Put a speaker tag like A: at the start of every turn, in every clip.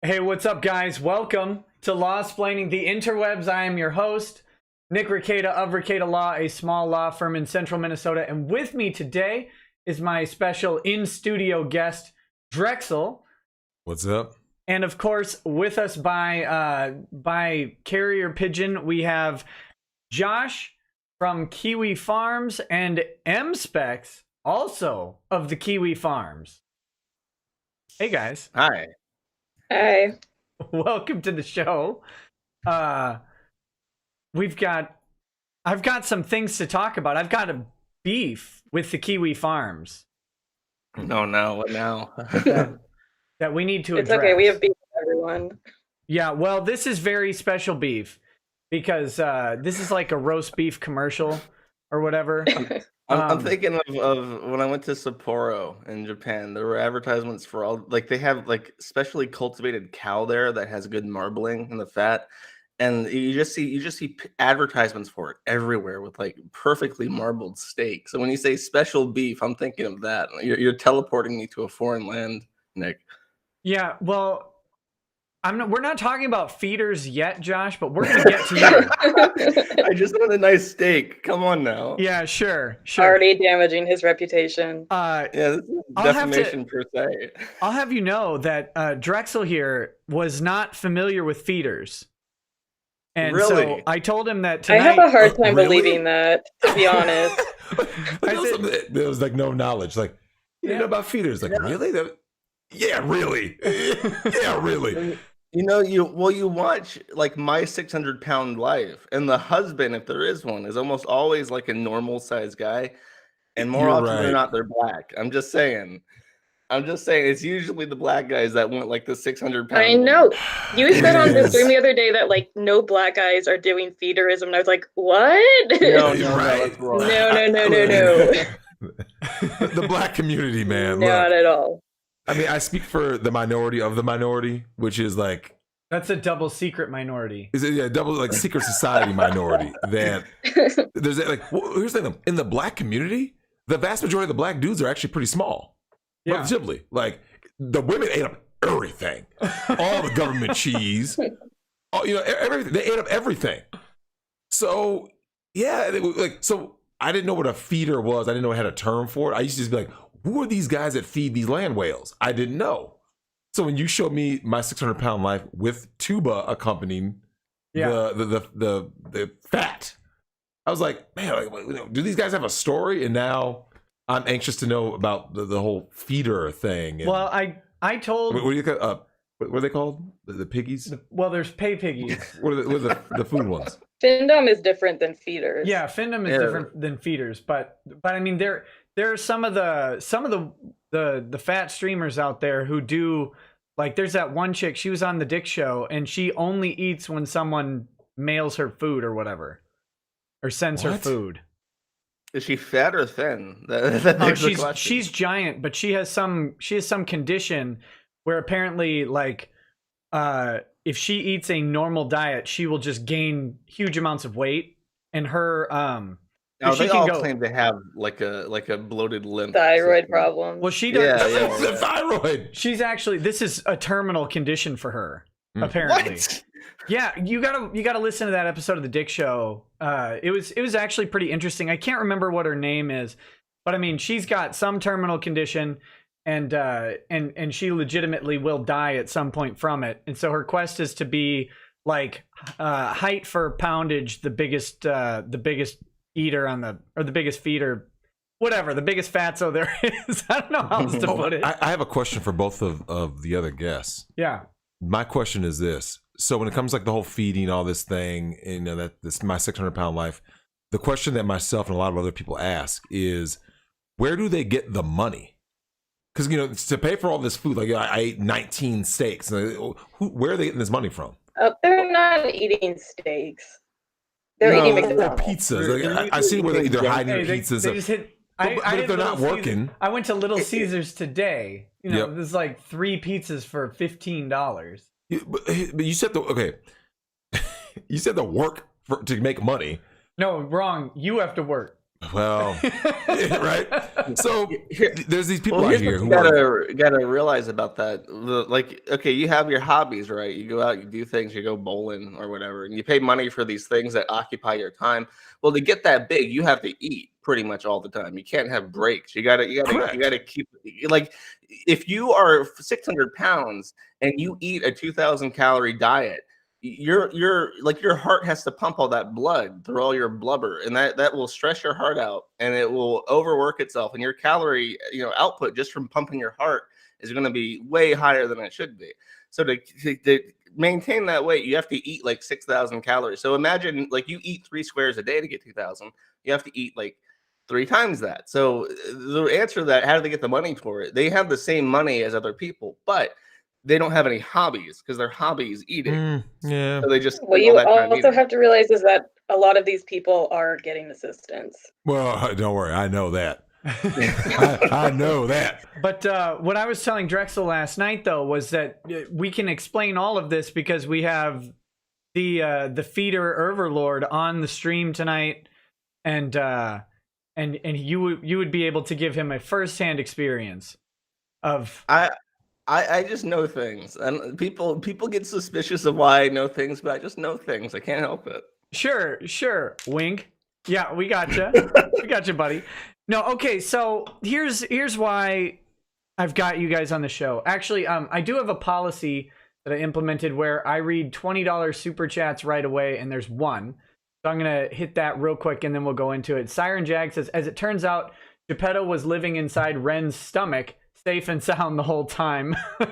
A: Hey, what's up, guys? Welcome to Lawsplaining the Interwebs. I am your host, Nick Rekieta of Rekieta Law, a small law firm in central Minnesota. And with me today is my special in-studio guest, Drexel.
B: What's up?
A: And of course, with us by carrier pigeon, we have Josh from Kiwi Farms and Emspex, also of the Kiwi Farms. Hey, guys.
C: Hi.
D: Hi.
A: Welcome to the show. I've got some things to talk about. I've got a beef with the Kiwi Farms.
C: No, what now?
A: that we need to address.
D: It's okay, we have beef with everyone.
A: Yeah, well, this is very special beef because this is like a roast beef commercial or whatever.
C: I'm thinking of when I went to Sapporo in Japan. There were advertisements for all, like, they have like specially cultivated cow there that has good marbling in the fat, and you just see advertisements for it everywhere with like perfectly marbled steak. So when you say special beef, I'm thinking of that. You're teleporting me to a foreign land, Nick.
A: Yeah, well, we're not talking about feeders yet, Josh, but we're gonna get to you.
C: I just want a nice steak. Come on now.
A: Yeah, sure.
D: Already damaging his reputation.
C: Yeah, this is defamation per se.
A: I'll have you know that Drexel here was not familiar with feeders. And
C: Really?
A: so I told him that tonight.
D: I have a hard time
B: really?
D: believing that, to be honest.
B: There was like no knowledge. Like, you know about feeders? Like, really? Yeah, really. Yeah, really.
C: You watch like My 600-Pound Life, and the husband, if there is one, is almost always like a normal sized guy, and more
B: You're
C: often than
B: right.
C: not, they're black. I'm just saying, it's usually the black guys that want like the 600-pound.
D: I know. You said on the stream the other day that like no black guys are doing feederism, and I was like, what?
C: No,
B: Right.
C: that's wrong.
D: No.
B: The black community, man.
D: Not
B: Look,
D: at all.
B: I mean, I speak for the minority of the minority, which is like,
A: That's a double secret minority.
B: double like secret society minority. That there's like, here's the thing: in the black community, the vast majority of the black dudes are actually pretty small.
A: Yeah.
B: Relatively, like the women ate up everything, all the government cheese, everything. They ate up everything. So yeah, so I didn't know what a feeder was. I didn't know it had a term for it. I used to just be like, who are these guys that feed these land whales? I didn't know. So when you showed me My 600-Pound Life with tuba accompanying the fat, I was like, man, do these guys have a story? And now I'm anxious to know about the whole feeder thing. And,
A: Well, I told.
B: what do you what are they called? The piggies?
A: Well, there's pay piggies.
B: What are the food ones?
D: Findom is different than feeders.
A: Yeah, Findom is different than feeders, but I mean there are some of the fat streamers out there who do, like, there's that one chick, she was on the Dick Show, and she only eats when someone mails her food or whatever, or sends her food.
C: Is she fat or thin?
A: She's giant, but she has some condition where apparently, like, if she eats a normal diet, she will just gain huge amounts of weight, and her
C: they all claim to have like a bloated lymph
D: Thyroid
C: system.
D: problem.
A: Well, she does.
C: Yeah.
B: The thyroid.
A: She's actually, this is a terminal condition for her, apparently.
C: What?
A: Yeah, you gotta listen to that episode of the Dick Show. It was actually pretty interesting. I can't remember what her name is, but I mean, she's got some terminal condition, and she legitimately will die at some point from it. And so her quest is to be like height for poundage, the biggest eater the biggest feeder, whatever, the biggest fatso there is. I don't know how else to put it.
B: I have a question for both of the other guests.
A: Yeah.
B: My question is this. So when it comes like the whole feeding, all this thing, that this My 600-Pound Life, the question that myself and a lot of other people ask is, where do they get the money? Because, to pay for all this food, like I ate 19 steaks. Where are they getting this money from?
D: They're not eating steaks. They're eating McDonald's.
B: Pizzas. Like, I see where they're either hiding pizzas.
A: They just hit.
B: But if they're not working,
A: I went to Little Caesars today. There's like 3 pizzas for $15.
B: but you said you said the work to make money.
A: No, wrong. You have to work.
B: Well, right. So there's these people out
C: here's
B: here
C: what
B: who
C: you gotta realize about that. Like, okay, you have your hobbies, right? You go out, you do things, you go bowling or whatever, and you pay money for these things that occupy your time. Well, to get that big, you have to eat pretty much all the time. You can't have breaks. You
B: correct.
C: gotta keep, like, if you are 600 pounds and you eat a 2,000 calorie diet, you're like, your heart has to pump all that blood through all your blubber, and that will stress your heart out, and it will overwork itself, and your calorie output just from pumping your heart is going to be way higher than it should be. So to maintain that weight, you have to eat like 6,000 calories. So imagine, like, you eat 3 squares a day to get 2,000. You have to eat like 3 times that. So the answer to that, how do they get the money for it? They have the same money as other people, but they don't have any hobbies because their hobby is eating.
B: Yeah.
C: So they just
D: What
C: spend all
D: you
C: that time
D: also
C: eating.
D: have to realize is that a lot of these people are getting assistance.
B: Well, don't worry. I know that. I know that.
A: But what I was telling Drexel last night, though, was that we can explain all of this because we have the feeder Overlord on the stream tonight, and you would be able to give him a firsthand experience of.
C: I just know things, and people get suspicious of why I know things, but I just know things. I can't help it.
A: Sure. Wink. Yeah, we gotcha. We gotcha, buddy. No, okay. So here's why I've got you guys on the show. Actually, I do have a policy that I implemented where I read $20 super chats right away, and there's one. So I'm gonna hit that real quick, and then we'll go into it. Siren Jag says, as it turns out, Geppetto was living inside Ren's stomach, safe and sound the whole time.
D: Oh,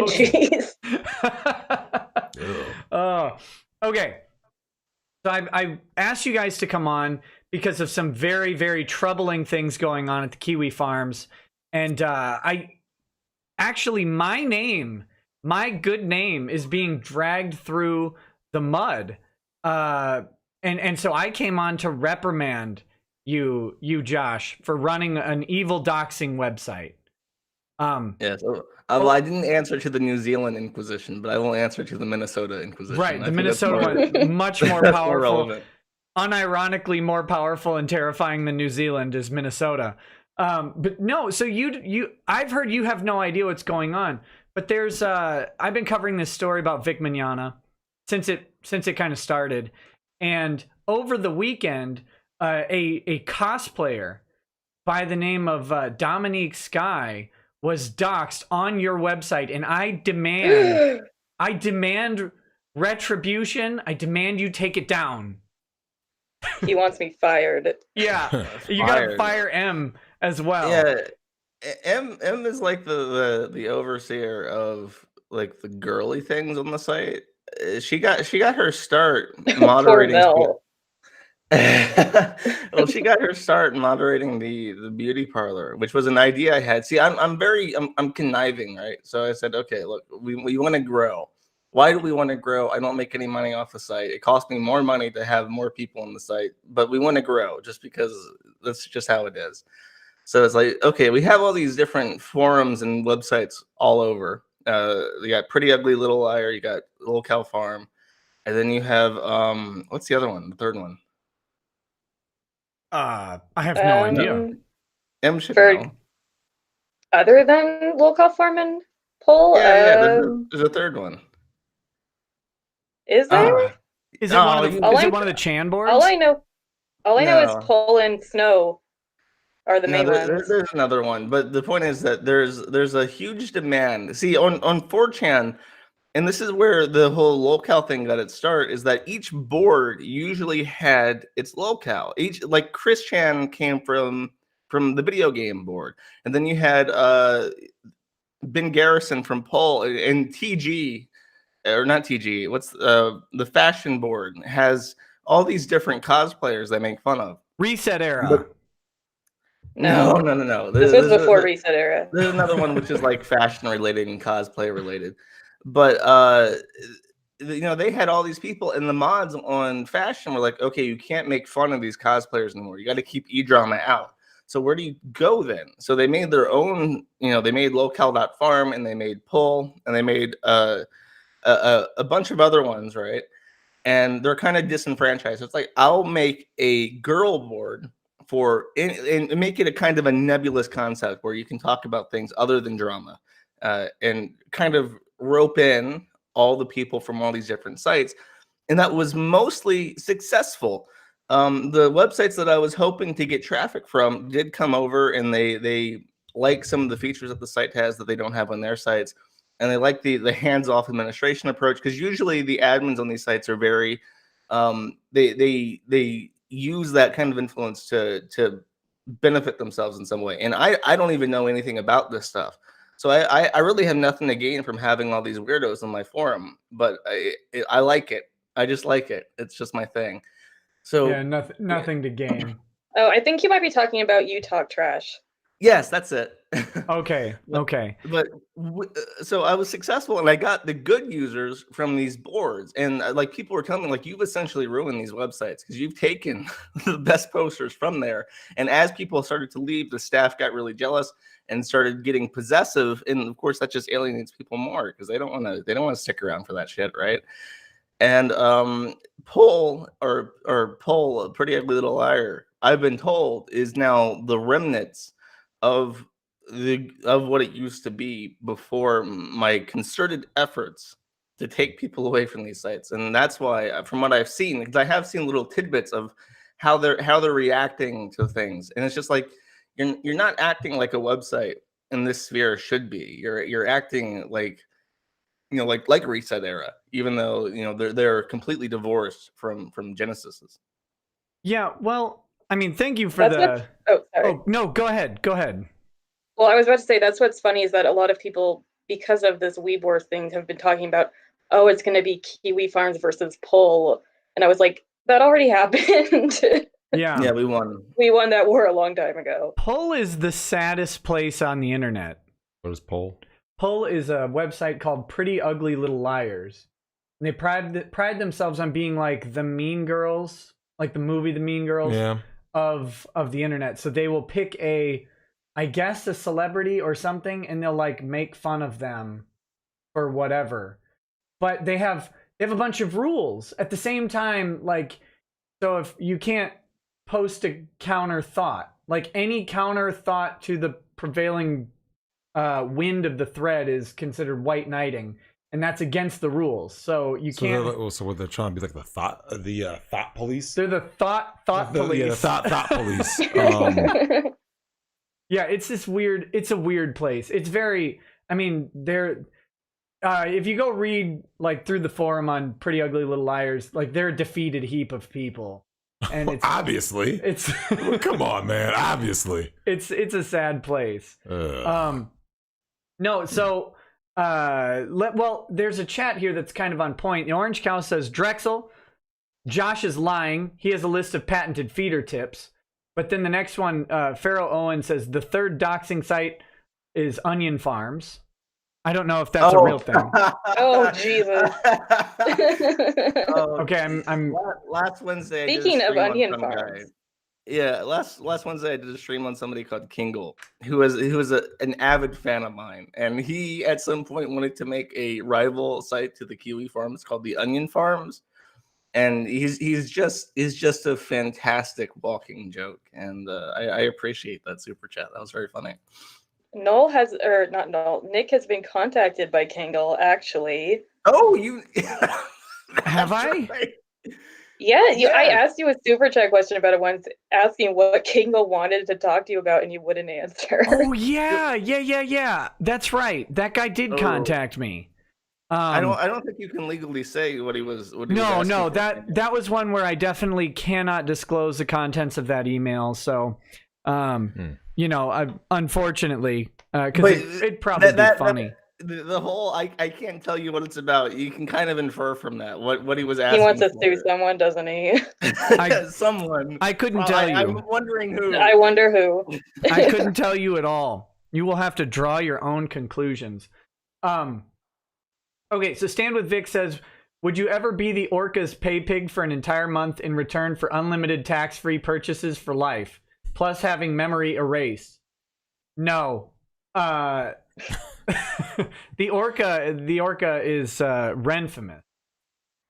D: jeez.
A: Okay. So I asked you guys to come on because of some very, very troubling things going on at the Kiwi farms. And my good name is being dragged through the mud. And so I came on to reprimand you, Josh, for running an evil doxing website.
C: Yes. Well, I didn't answer to the New Zealand Inquisition, but I will answer to the Minnesota Inquisition.
A: Right, the Minnesota one, much more
C: that's
A: powerful.
C: more relevant.
A: Unironically more powerful and terrifying than New Zealand is Minnesota. But no, so I've heard you have no idea what's going on. But there's I've been covering this story about Vic Mignogna since it kind of started. And over the weekend, a cosplayer by the name of Dominique Sky was doxxed on your website, and I demand retribution. I demand you take it down.
D: He wants me fired.
A: Yeah, you gotta fire M as well.
C: Yeah, M is like the overseer of like the girly things on the site. She got her start moderating.
D: Poor
C: Well, she got her start moderating the beauty parlor, which was an idea I had. See, I'm conniving, right? So I said, okay, look, we want to grow. Why do we want to grow? I don't make any money off the site. It costs me more money to have more people on the site, but we want to grow just because that's just how it is. So it's like, okay, we have all these different forums and websites all over. You got Pretty Ugly Little Liar, you got Little Cow Farm, and then you have what's the other one? The third one.
A: I have no idea.
C: M should
D: for
C: know.
D: Other than local farm and poll,
C: There's a third one.
D: Is there?
A: Is it one of the Chan boards?
D: All I know is poll and snow are the main ones.
C: There's another one, but the point is that there's a huge demand. See, on 4chan, and this is where the whole locale thing got its start, is that each board usually had its locale. Each, like Chris Chan came from the video game board, and then you had Ben Garrison from Poll, and TG, or not TG, what's the fashion board has all these different cosplayers they make fun of.
A: Reset Era.
C: But, no.
D: This was before Reset Era.
C: There's another one which is like fashion related and cosplay related. But they had all these people, and the mods on fashion were like, okay, you can't make fun of these cosplayers anymore. You got to keep e-drama out. So where do you go then? So they made their own, they made locale.farm, and they made Pull, and they made a bunch of other ones, right? And they're kind of disenfranchised. So it's like, I'll make a girl board and make it a kind of a nebulous concept where you can talk about things other than drama, and kind of rope in all the people from all these different sites. And that was mostly successful. The websites that I was hoping to get traffic from did come over, and they like some of the features that the site has that they don't have on their sites, and they like the hands-off administration approach, because usually the admins on these sites are very they use that kind of influence to benefit themselves in some way. And I don't even know anything about this stuff, so I really have nothing to gain from having all these weirdos on my forum. But I like it. I just like it. It's just my thing. So
A: Yeah, nothing to gain.
D: Oh, I think you might be talking about You Talk Trash.
C: yes, that's it.
A: Okay.
C: But so I was successful, and I got the good users from these boards, and like people were telling me, like, you've essentially ruined these websites because you've taken the best posters from there. And as people started to leave, the staff got really jealous and started getting possessive, and of course that just alienates people more because they don't want to stick around for that shit, right? And Poll, a Pretty Ugly Little Liar, I've been told, is now the remnants of what it used to be before my concerted efforts to take people away from these sites. And that's why, from what I've seen, because I have seen little tidbits of how they're reacting to things, and it's just like you're not acting like a website in this sphere should be. You're acting like, like Reset Era, even though they're completely divorced from Genesis's.
A: Yeah, well, I mean, thank you for
D: Sorry.
A: Oh, no, go ahead.
D: Well, I was about to say, that's what's funny is that a lot of people, because of this Weeb Wars thing, have been talking about, oh, it's going to be Kiwi Farms versus Poll. And I was like, that already happened.
A: Yeah,
C: we won.
D: We won that war a long time ago.
A: Poll is the saddest place on the internet.
B: What is Poll?
A: Poll is a website called Pretty Ugly Little Liars. And they pride themselves on being like the Mean Girls, like the movie The Mean Girls, of the internet. So they will pick I guess a celebrity or something, and they'll like make fun of them for whatever. But they have a bunch of rules at the same time. Like, so if you can't post a counter thought, like any counter thought to the prevailing wind of the thread is considered white knighting, and that's against the rules. So you can't.
B: So what they're trying to be like the thought police.
A: They're the thought police.
B: Yeah, thought police.
A: Yeah, it's this weird. It's a weird place. It's very. I mean, they're. If you go read like through the forum on Pretty Ugly Little Liars, like they're a defeated heap of people, and it's
B: obviously
A: it's.
B: Come on, man. Obviously,
A: it's a sad place. No, so well, there's a chat here that's kind of on point. The Orange Cow says Drexel, Josh is lying. He has a list of patented feeder tips. But then the next one, Pharaoh Owen says the third doxing site is Onion Farms. I don't know if that's a real thing.
D: Oh, Jesus.
A: Okay, I'm
C: last Wednesday.
D: Speaking of Onion Farms.
C: Yeah, last Wednesday I did a stream on somebody called Kingle, who was an avid fan of mine, and he at some point wanted to make a rival site to the Kiwi Farms called the Onion Farms. And he's just a fantastic walking joke, and I appreciate that super chat. That was very funny.
D: Null not Null. Nick has been contacted by Kingle, actually.
C: Oh, you
A: have I?
C: Right.
D: Yeah, I asked you a super chat question about it once, asking what Kingle wanted to talk to you about, and you wouldn't answer.
A: Oh yeah. That's right. That guy did contact me.
C: I don't think you can legally say what he was.
A: No, that was one where I definitely cannot disclose the contents of that email. So, unfortunately, because it'd probably be funny.
C: The whole I can't tell you what it's about. You can kind of infer from that what he was asking.
D: He wants to sue someone, doesn't he?
C: Someone.
A: I couldn't tell you.
C: I'm wondering who.
D: I wonder who.
A: I couldn't tell you at all. You will have to draw your own conclusions. Okay, so Stand With Vic says, would you ever be the Orca's pay pig for an entire month in return for unlimited tax-free purchases for life, plus having memory erased? No. The Orca is Renfamous.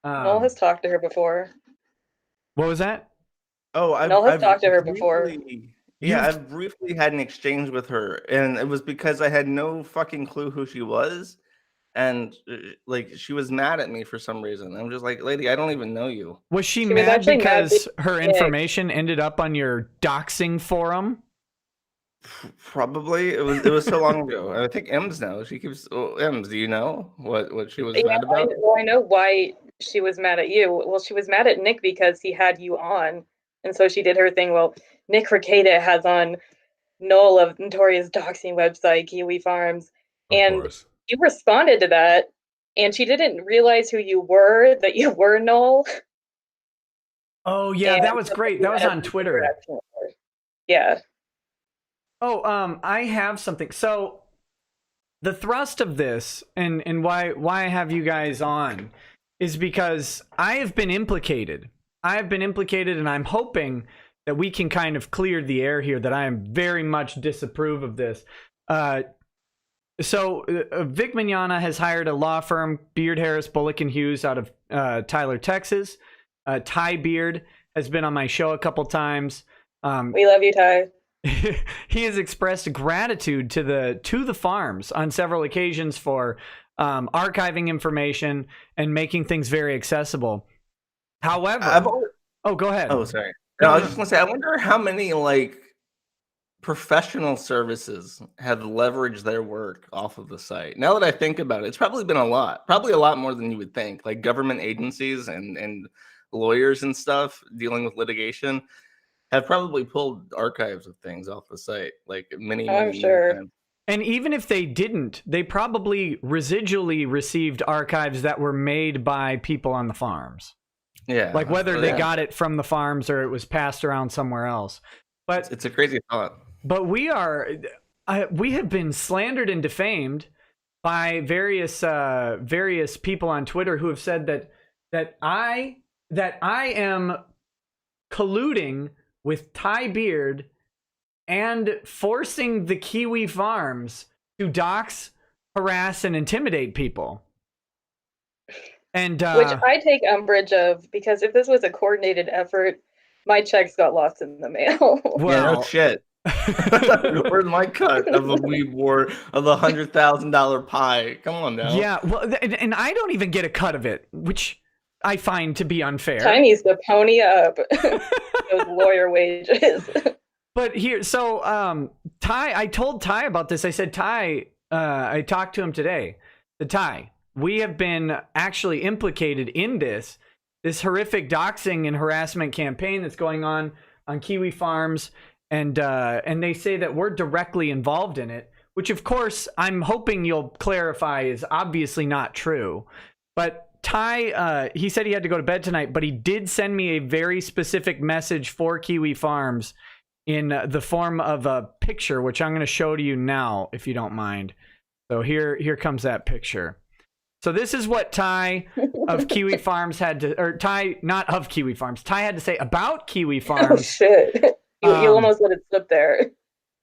D: Null has talked to her before.
A: What was that?
C: Oh,
D: Null has talked to her before.
C: Yeah, I've briefly had an exchange with her, and it was because I had no fucking clue who she was, and like she was mad at me for some reason. I'm just like, lady, I don't even know you.
A: Was she
D: She was
A: mad
D: actually mad
A: because her
D: Nick.
A: information ended up on your doxing forum?
C: Probably. It was so long ago. I think Ems knows. She keeps. Oh, Ems, do you know what she was mad about?
D: I know why she was mad at you. Well, she was mad at Nick because he had you on, and so she did her thing. Well, Nick Rekieta has on Null of notorious doxing website Kiwi Farms, and you responded to that, and she didn't realize who you were, that you were Null.
A: Oh yeah,
D: And
A: that was great. That was on Twitter.
D: Yeah.
A: Oh, I have something. So the thrust of this and why I have you guys on is because I have been implicated. And I'm hoping that we can kind of clear the air here, that I am very much disapprove of this. So Vic Mignogna has hired a law firm, Beard Harris, Bullock and Hughes, out of Tyler, Texas. Ty Beard has been on my show a couple times.
D: We love you, Ty.
A: He has expressed gratitude to the farms on several occasions for archiving information and making things very accessible. However, go ahead.
C: Oh, sorry. No, I was just gonna say, I wonder how many like professional services have leveraged their work off of the site. Now that I think about it, it's probably been a lot. Probably a lot more than you would think. Like government agencies and lawyers and stuff dealing with litigation have probably pulled archives of things off the site, like many
D: sure.
C: times.
A: And even if they didn't, they probably residually received archives that were made by people on the farms.
C: Yeah.
A: Like whether they got it from the farms or it was passed around somewhere else. But
C: it's a crazy thought.
A: But we have been slandered and defamed by various people on Twitter who have said that I am colluding with Ty Beard and forcing the Kiwi Farms to dox, harass, and intimidate people. And
D: which I take umbrage of, because if this was a coordinated effort, my checks got lost in the mail.
C: Well, yeah, no shit. Where's my cut of a weed war of the $100,000 pie? Come on now.
A: Yeah, well, and I don't even get a cut of it, which I find to be unfair.
D: Ty needs to pony up those lawyer wages.
A: But here, so Ty, I told Ty about this. I said, Ty, I talked to him today. Ty, we have been actually implicated in this horrific doxing and harassment campaign that's going on Kiwi Farms, and they say that we're directly involved in it, which of course I'm hoping you'll clarify is obviously not true. But Ty, he said he had to go to bed tonight, but he did send me a very specific message for Kiwi Farms in the form of a picture, which I'm going to show to you now, if you don't mind. So here comes that picture. So this is what Ty of Kiwi Farms had to, or Ty, not of Kiwi Farms, Ty had to say about Kiwi Farms.
D: Oh, shit. You almost let it slip there.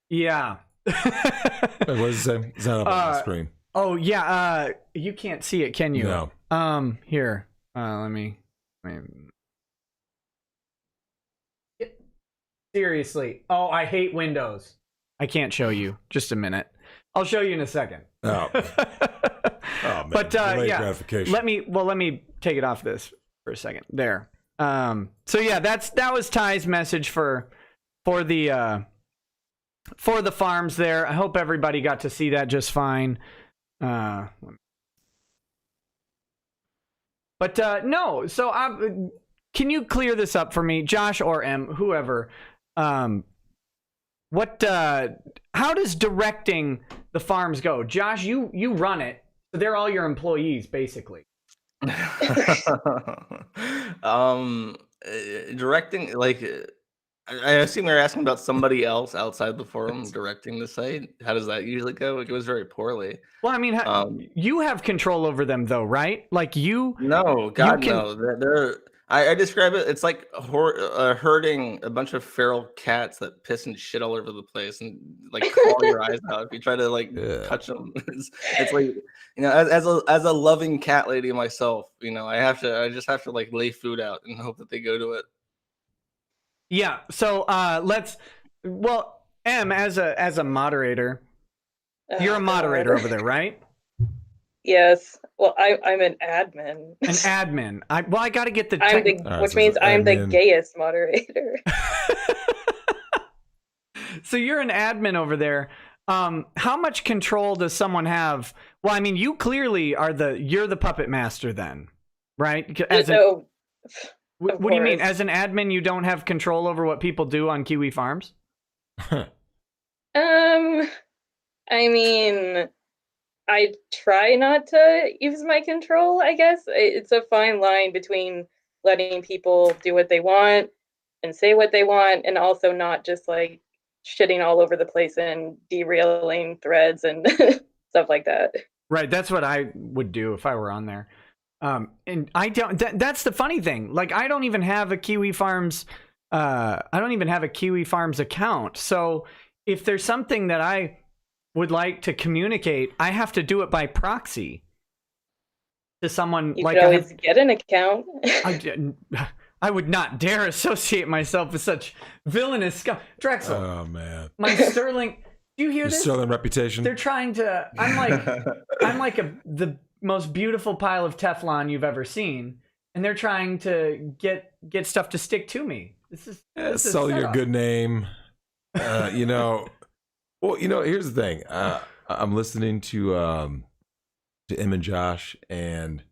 A: Yeah.
B: Wait, what does it say? Is that up on the screen?
A: Oh, yeah. You can't see it, can you?
B: No.
A: Here. Let me. Seriously. Oh, I hate Windows. I can't show you. Just a minute. I'll show you in a second.
B: Oh. Man.
A: But yeah, let me take it off this for a second. There. So yeah, that was Ty's message for the farms there. I hope everybody got to see that just fine. But no. So can you clear this up for me, Josh or M, whoever? How does directing the farms go? Josh, you run it. So they're all your employees, basically.
C: Directing, like, I assume you're asking about somebody else outside the forum directing the site. How does that usually go? It goes very poorly.
A: Well, I mean, you have control over them, though, right? Like you.
C: No, God, no. They're I describe it. It's like herding a bunch of feral cats that piss and shit all over the place and like claw your eyes out if you try to like touch them. It's like, as a loving cat lady myself, I just have to like lay food out and hope that they go to it.
A: Yeah. So M, as a moderator, you're a
D: Oh,
A: moderator
D: God.
A: over there, right?
D: Yes. Well, I'm an admin.
A: An admin. I got to get the
D: I'm the,
B: All right,
D: which
B: so it's
D: means I'm the
B: admin.
D: gayest moderator.
A: So you're an admin over there. How much control does someone have? Well, I mean, you clearly you're the puppet master then, right?
D: No, of
A: What do you mean?
D: course.
A: As an admin, you don't have control over what people do on Kiwi Farms?
D: I mean, I try not to use my control, I guess. It's a fine line between letting people do what they want and say what they want, and also not just like shitting all over the place and derailing threads and stuff like that.
A: Right. That's what I would do if I were on there. And I don't. That's the funny thing. Like, I don't even have a Kiwi Farms. I don't even have a Kiwi Farms account. So if there's something that I would like to communicate, I have to do it by proxy to someone.
D: You
A: Like,
D: could always get an account.
A: I would not dare associate myself with such villainous scum. Drexel,
B: Oh man,
A: my sterling. Do you hear
B: your
A: this?
B: sterling reputation.
A: They're trying to. I'm like the most beautiful pile of Teflon you've ever seen, and they're trying to get stuff to stick to me. This is
B: Sell your
A: setup.
B: good name. You know, well, you know, here's the thing. I'm listening to Em and Josh, and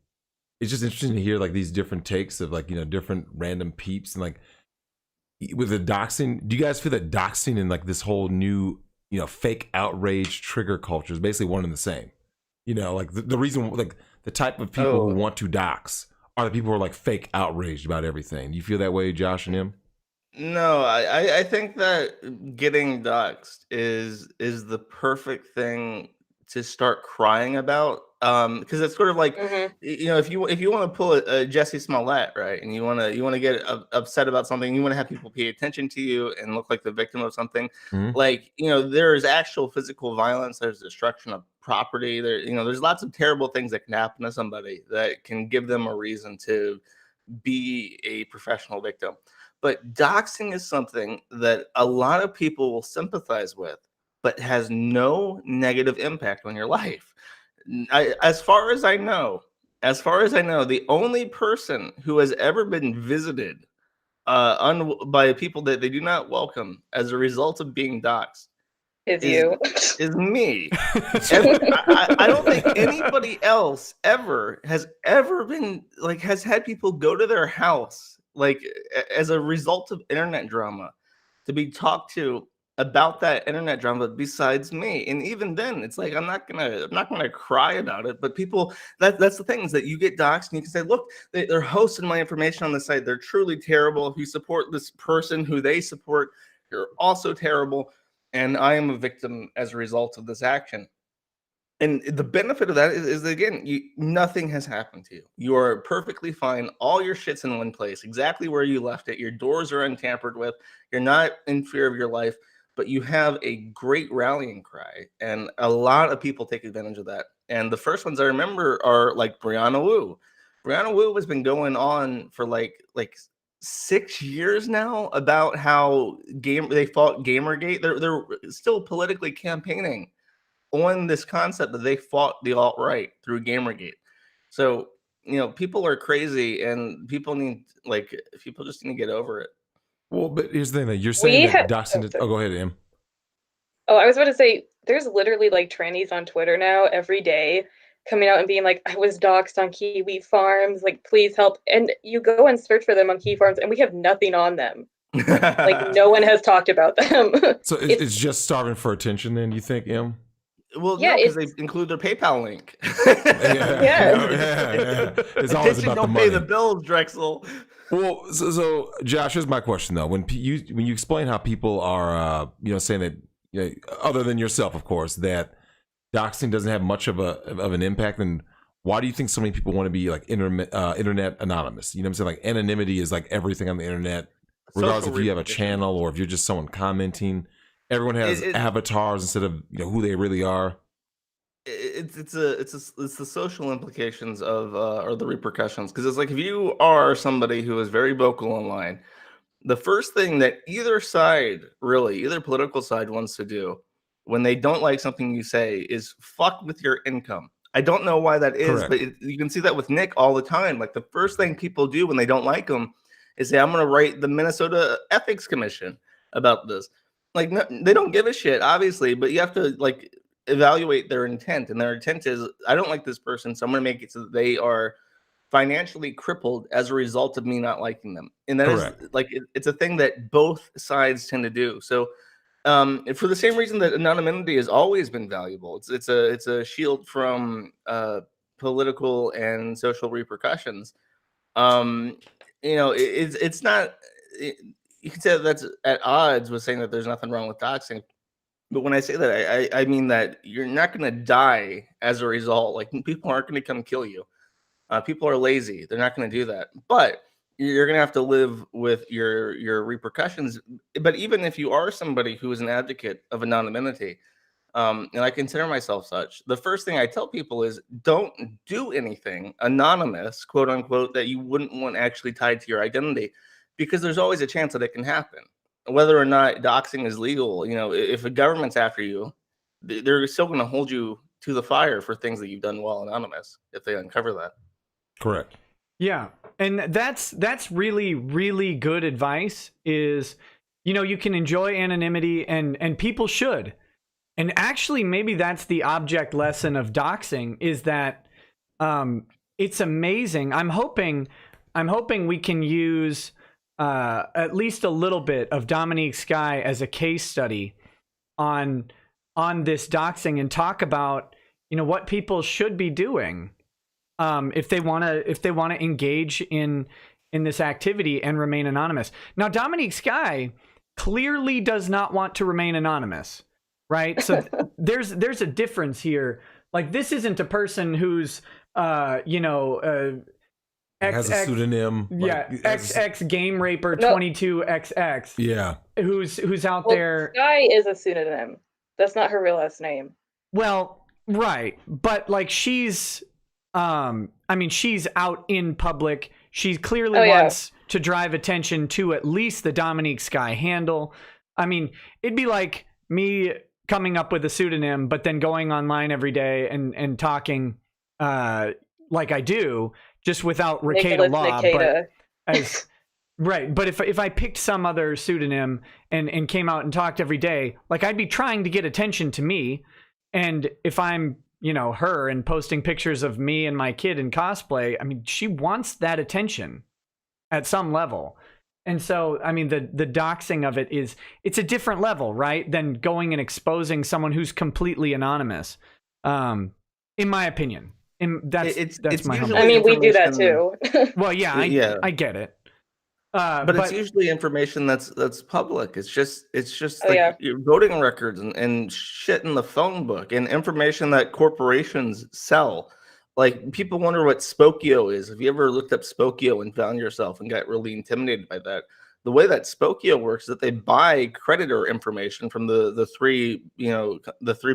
B: it's just interesting to hear like these different takes of like, you know, different random peeps, and like with the doxing. Do you guys feel that doxing and like this whole new, you know, fake outrage trigger culture is basically one and the same? You know, like the reason, like the type of people who want to dox are the people who are like fake outraged about everything. Do you feel that way, Josh and Em?
C: No, I think that getting doxxed is the perfect thing to start crying about. Because it's sort of like, you know, if you want to pull a Jesse Smollett, right, and you want to get upset about something, you want to have people pay attention to you and look like the victim of something,
B: Mhm.
C: like, you know, there is actual physical violence, there's destruction of property, there, you know, there's lots of terrible things that can happen to somebody that can give them a reason to be a professional victim. But doxing is something that a lot of people will sympathize with, but has no negative impact on your life. As far as I know, the only person who has ever been visited by people that they do not welcome as a result of being doxed
D: Is
C: is
D: you.
C: is me. I don't think anybody else ever has been like has had people go to their house like as a result of internet drama to be talked to about that internet drama besides me. And even then it's like I'm not gonna cry about it, but people, that's the thing, is that you get doxxed and you can say, look, they're hosting my information on the site, they're truly terrible. If you support this person who they support, you're also terrible, and I am a victim as a result of this action. And the benefit of that is that, again, nothing has happened to you. You are perfectly fine. All your shit's in one place, exactly where you left it. Your doors are untampered with. You're not in fear of your life, but you have a great rallying cry. And a lot of people take advantage of that. And the first ones I remember are like Brianna Wu. Brianna Wu has been going on for like 6 years now about how they fought Gamergate. They're still politically campaigning on this concept that they fought the alt-right through Gamergate. So, you know, people are crazy, and people just need to get over it.
B: Well, but here's the thing that you're saying
D: We
B: that
D: have.
B: doxing. Oh, go ahead, Em.
D: Oh, I was about to say, there's literally like trannies on Twitter now every day coming out and being like, I was doxxed on Kiwi Farms, like, please help. And you go and search for them on Kiwi Farms, and we have nothing on them. Like, no one has talked about them.
B: So it's just starving for attention, then, you think, Em?
C: Well,
D: Yeah,
C: no, because
D: it's-
C: they include their PayPal link.
B: Yeah. It's always
C: Attention,
B: about the
C: don't
B: money.
C: pay the bills, Drexel.
B: Well, so Josh, here's my question though. When you explain how people are, you know, saying that, you know, other than yourself, of course, that doxing doesn't have much of an impact, then why do you think so many people want to be like internet anonymous? You know what I'm saying? Like anonymity is like everything on the internet, regardless
C: Social
B: if you have a
C: repercussions.
B: channel or if you're just someone commenting. Everyone has avatars instead of, you know, who they really are.
C: It's the social implications of or the repercussions, because it's like if you are somebody who is very vocal online, the first thing that either side, really, either political side wants to do when they don't like something you say is fuck with your income. I don't know why that is,
B: Correct.
C: but you can see that with Nick all the time. Like the first thing people do when they don't like him is say, I'm going to write the Minnesota Ethics Commission about this. Like, no, they don't give a shit, obviously, but you have to like evaluate their intent. And their intent is, I don't like this person, so I'm going to make it so that they are financially crippled as a result of me not liking them. And that
B: Correct.
C: is like, it's a thing that both sides tend to do. So for the same reason that anonymity has always been valuable, it's a shield from political and social repercussions. It's not. You can say that's at odds with saying that there's nothing wrong with doxing, but when I say that, I mean that you're not going to die as a result. Like people aren't going to come kill you. People are lazy; they're not going to do that. But you're going to have to live with your repercussions. But even if you are somebody who is an advocate of anonymity, and I consider myself such, the first thing I tell people is don't do anything anonymous, quote unquote, that you wouldn't want actually tied to your identity, because there's always a chance that it can happen. Whether or not doxing is legal, if a government's after you, they're still going to hold you to the fire for things that you've done while anonymous if they uncover that.
B: Correct.
A: Yeah. And that's really, really good advice is, you can enjoy anonymity and people should. And actually, maybe that's the object lesson of doxing is that it's amazing. I'm hoping we can use at least a little bit of Dominique Sky as a case study on this doxing and talk about, what people should be doing if they want to engage in this activity and remain anonymous. Now, Dominique Sky clearly does not want to remain anonymous. Right. So there's a difference here. Like this isn't a person who's,
B: has a pseudonym.
A: Yeah. XX game raper 22XX.
B: Yeah.
A: Who's out there.
D: Sky is a pseudonym. That's not her real last name.
A: Well, right. But like she's she's out in public. She clearly wants to drive attention to at least the Dominique Sky handle. I mean, it'd be like me coming up with a pseudonym, but then going online every day and talking like I do, just without Ricada Law. But right. But if I picked some other pseudonym and came out and talked every day, like I'd be trying to get attention to me. And if I'm, her and posting pictures of me and my kid in cosplay, I mean, she wants that attention at some level. And so, I mean, the doxing of it's a different level, right? Than going and exposing someone who's completely anonymous, in my opinion. And that's my
C: usually,
D: I mean, we do that too.
A: Well, yeah, I get it.
C: But it's usually information that's public. It's just like your voting records and shit in the phone book and information that corporations sell. Like people wonder what Spokio is. Have you ever looked up Spokio and found yourself and got really intimidated by that? The way that Spokio works is that they buy creditor information from the three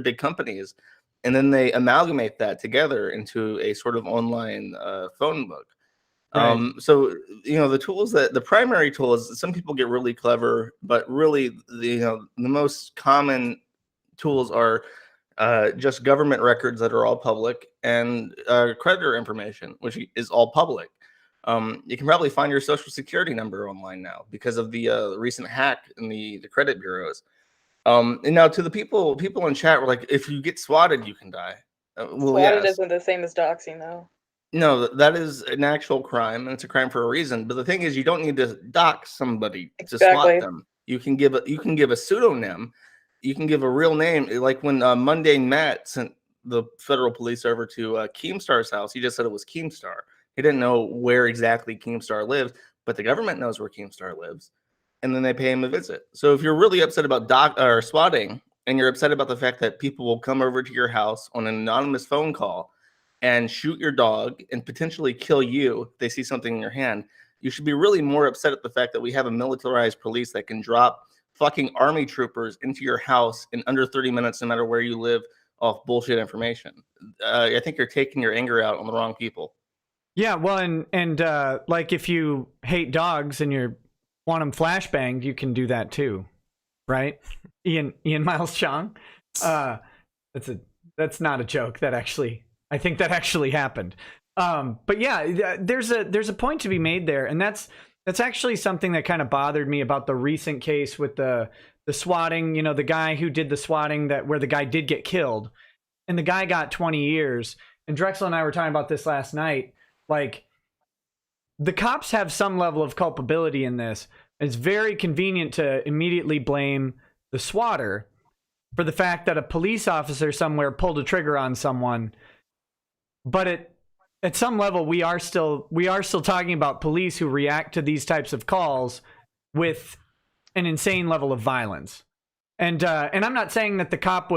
C: big companies, and then they amalgamate that together into a sort of online phone book. Right. So the primary tool is some people get really clever, but really the most common tools are just government records that are all public and creditor information, which is all public. You can probably find your social security number online now because of the recent hack in the credit bureaus. And now to the people in chat were like, if you get swatted, you can die.
D: Swatted isn't the same as doxing, though.
C: No, that is an actual crime, and it's a crime for a reason. But the thing is, you don't need to dox somebody to swat them. You can give a pseudonym. You can give a real name. Like when Mundane Matt sent the federal police over to Keemstar's house, he just said it was Keemstar. He didn't know where exactly Keemstar lived, but the government knows where Keemstar lives, and then they pay him a visit. So if you're really upset about swatting, and you're upset about the fact that people will come over to your house on an anonymous phone call and shoot your dog and potentially kill you if they see something in your hand, you should be really more upset at the fact that we have a militarized police that can drop fucking army troopers into your house in under 30 minutes, no matter where you live, off bullshit information. I think you're taking your anger out on the wrong people.
A: Yeah, well, and like if you hate dogs and you're want them flashbanged, you can do that too, right? Ian Miles Chong. That's not a joke. I think that actually happened. But yeah, there's a point to be made there, and that's actually something that kind of bothered me about the recent case with the swatting. You know, the guy who did the swatting where the guy did get killed, and the guy got 20 years. And Drexel and I were talking about this last night. Like, the cops have some level of culpability in this. It's very convenient to immediately blame the swatter for the fact that a police officer somewhere pulled a trigger on someone. But at some level, we are still talking about police who react to these types of calls with an insane level of violence. And I'm not saying that the cop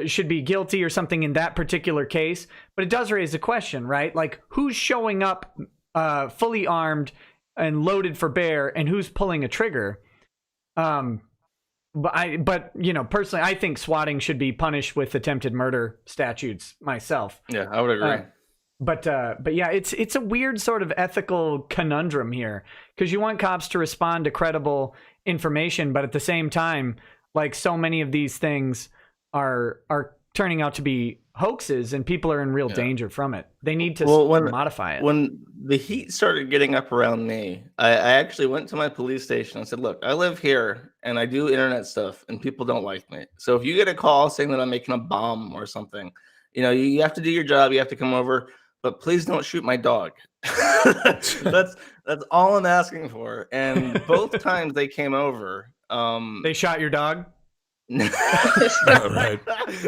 A: should be guilty or something in that particular case, but it does raise a question, right? Like, who's showing up fully armed and loaded for bear, and who's pulling a trigger? But you know, personally, I think swatting should be punished with attempted murder statutes myself.
C: Yeah, I would agree.
A: But yeah, it's a weird sort of ethical conundrum here, because you want cops to respond to credible information, but at the same time, like, so many of these things are turning out to be hoaxes, and people are in real danger from it. They need to modify it.
C: When the heat started getting up around me, I actually went to my police station and said, look, I live here and I do internet stuff and people don't like me. So if you get a call saying that I'm making a bomb or something, you know, you have to do your job. You have to come over, but please don't shoot my dog. That's all I'm asking for. And both times they came over,
A: they shot your dog?
B: Right.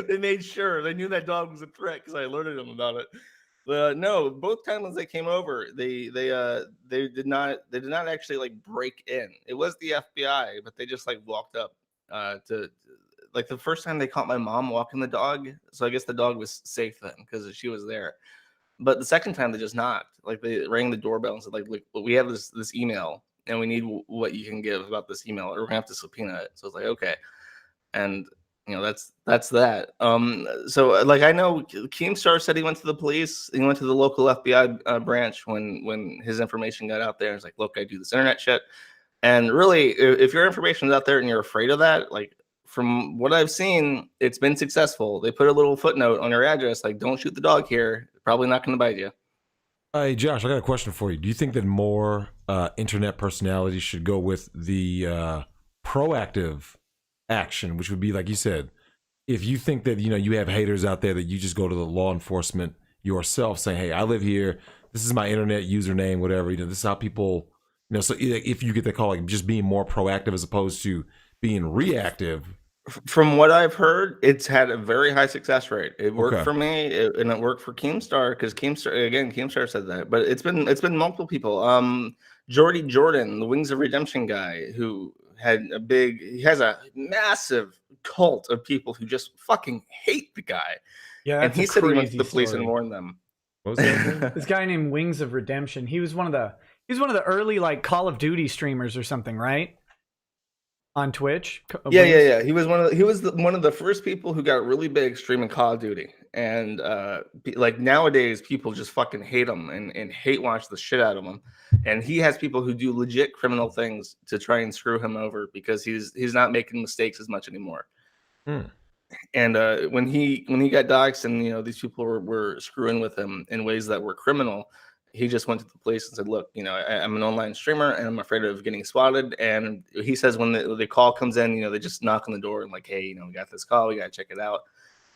C: They made sure. They knew that dog was a threat because I alerted them about it. No, both times they came over, they did not actually like break in. It was the FBI, but they just like walked up to, like, the first time they caught my mom walking the dog, so I guess the dog was safe then because she was there. But the second time they just knocked, like they rang the doorbell and said, like, look, we have this email and we need what you can give about this email, or we're gonna have to subpoena it. So it's like, okay. And you know, that's that. So like, I know Keemstar said he went to the police. He went to the local FBI branch when his information got out there. It's like, look, I do this internet shit. And really, if your information is out there and you're afraid of that, like, from what I've seen, it's been successful. They put a little footnote on your address, like, don't shoot the dog here. Probably not going to bite you.
B: Hey, Josh, I got a question for you. Do you think that more internet personalities should go with the proactive action, which would be, like you said, if you think that, you know, you have haters out there, that you just go to the law enforcement yourself saying, hey, I live here, this is my internet username, whatever, you know, this is how people, you know, so if you get the call, like, just being more proactive as opposed to being reactive.
C: From what I've heard, it's had a very high success rate. It worked for me, and it worked for Keemstar, because Keemstar said that. But it's been multiple people. Jordy Jordan, the Wings of Redemption guy, who he has a massive cult of people who just fucking hate the guy.
A: Yeah,
C: and he said he went to the police and warned them.
B: What was that?
A: This guy named Wings of Redemption. He was one of the early, like, Call of Duty streamers or something, right? On Twitch.
C: Yeah. He was one of the first people who got really big streaming Call of Duty, and like, nowadays people just fucking hate him and hate watch the shit out of him. And he has people who do legit criminal things to try and screw him over because he's not making mistakes as much anymore. And when he got doxxed, and, you know, these people were screwing with him in ways that were criminal, he just went to the police and said, look, you know, I'm an online streamer and I'm afraid of getting swatted. And he says when the call comes in, you know, they just knock on the door and, like, hey, you know, we got this call, we got to check it out.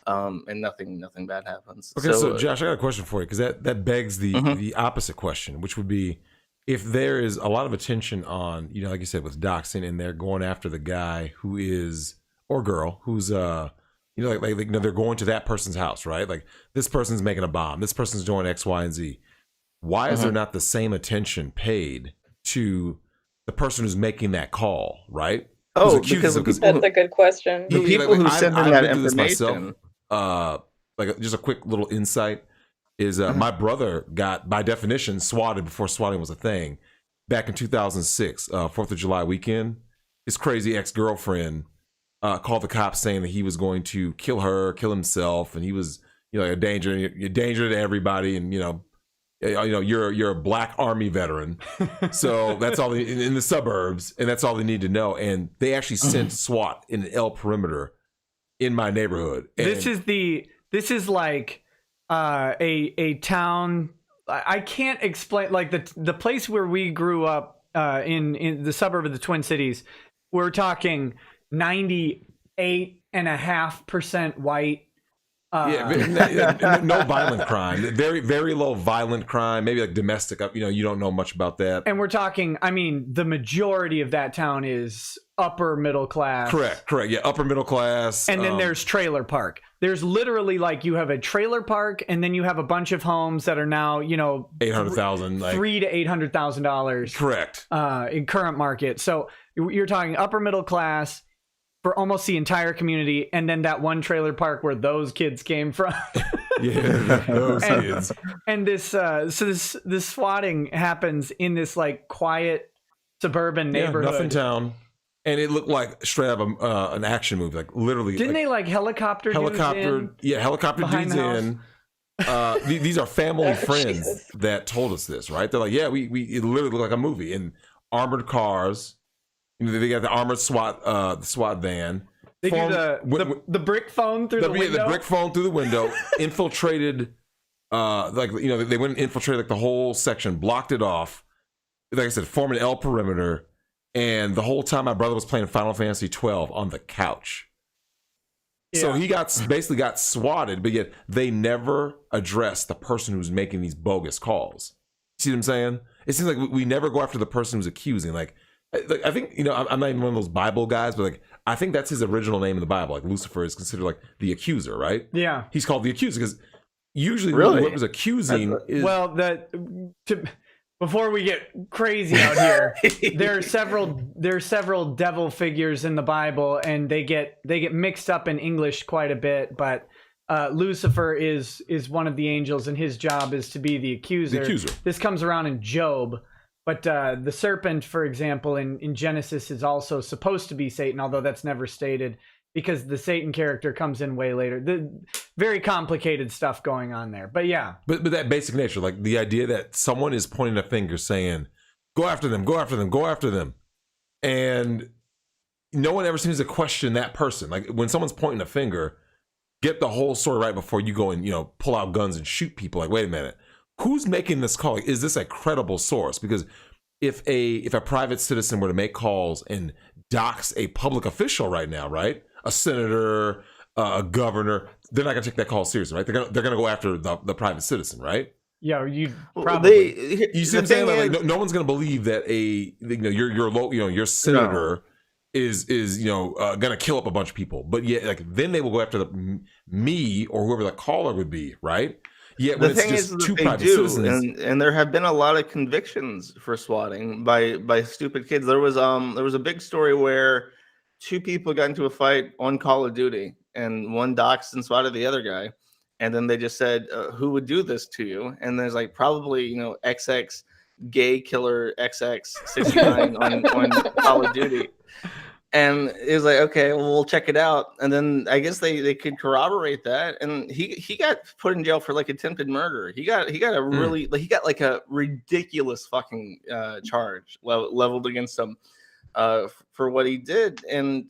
C: And nothing bad happens.
B: Okay, so Josh, I got a question for you, because that begs the opposite question, which would be, if there is a lot of attention on, you know, like you said, with doxing, and they're going after the guy who is, or girl who's, you know, like you know, they're going to that person's house, right? Like, this person's making a bomb, this person's doing X, Y, and Z. Why is there not the same attention paid to the person who's making that call, right?
C: Oh, because
D: that's a good question.
C: The people who send in that information.
B: Like, just a quick little insight is my brother got, by definition, swatted before swatting was a thing. Back in 2006, 4th of July weekend, his crazy ex-girlfriend called the cops saying that he was going to kill her, kill himself, and he was, you know, a danger to everybody, and, you know, you're a black Army veteran, so that's all in the suburbs, and that's all they need to know. And they actually sent SWAT in an L perimeter in my neighborhood. And
A: this is like a town. I can't explain, like the place where we grew up in the suburb of the Twin Cities. We're talking 98.5% white.
B: No violent crime. Very, very low violent crime. Maybe like domestic. You don't know much about that.
A: And we're talking, I mean, the majority of that town is upper middle class.
B: Correct. Yeah, upper middle class.
A: And then there's trailer park. There's literally like you have a trailer park, and then you have a bunch of homes that are now,
B: $800,000, like
A: $300,000 to $800,000.
B: Correct.
A: In current market. So you're talking upper middle class for almost the entire community, and then that one trailer park where those kids came from.
B: Yeah, those kids.
A: And this swatting happens in this like quiet suburban neighborhood.
B: Yeah, nothing town. And it looked like straight out of an action movie, like literally.
A: Didn't they like helicopter dudes in?
B: Yeah, helicopter dudes in. These are family friends that told us this, right? They're like, yeah, it literally looked like a movie in armored cars. They got the armored SWAT van.
A: They do the brick phone through the window.
B: The brick phone through the window. Infiltrated, they went and infiltrated like the whole section, blocked it off. Like I said, formed an L perimeter. And the whole time my brother was playing Final Fantasy 12 on the couch. Yeah. So he basically got swatted, but yet they never addressed the person who's making these bogus calls. See what I'm saying? It seems like we never go after the person who's accusing. Like I think, I'm not even one of those Bible guys, but like I think that's his original name in the Bible. Like Lucifer is considered like the accuser, right?
A: Yeah.
B: He's called the accuser because usually whoever's accusing is...
A: Well, before we get crazy out here, there are several devil figures in the Bible, and they get mixed up in English quite a bit. But Lucifer is one of the angels, and his job is to be the accuser. This comes around in Job, but the serpent, for example, in Genesis is also supposed to be Satan, although that's never stated, because the Satan character comes in way later. Very complicated stuff going on there. But yeah.
B: But that basic nature, like the idea that someone is pointing a finger saying, go after them, go after them, go after them. And no one ever seems to question that person. Like when someone's pointing a finger, get the whole story right before you go and, pull out guns and shoot people. Like, wait a minute. Who's making this call? Like, is this a credible source? Because if a private citizen were to make calls and dox a public official right now, right? A senator, a governor, they're not going to take that call seriously, right? They're going to go after the private citizen, right?
A: Yeah, you probably.
B: You see what I'm saying? Like no one's going to believe that your senator is going to kill up a bunch of people, but yeah, like then they will go after me or whoever the caller would be, right? Yeah,
C: the thing is that they do, and there have been a lot of convictions for swatting by stupid kids. There was a big story where 2 people got into a fight on Call of Duty, and one doxed and swatted the other guy, and then they just said, "Who would do this to you?" And there's like probably XX gay killer XX69 on Call of Duty, and it was like, okay, well, we'll check it out. And then I guess they could corroborate that, and he got put in jail for like attempted murder. He got a really he got like a ridiculous fucking charge leveled against him. For what he did, and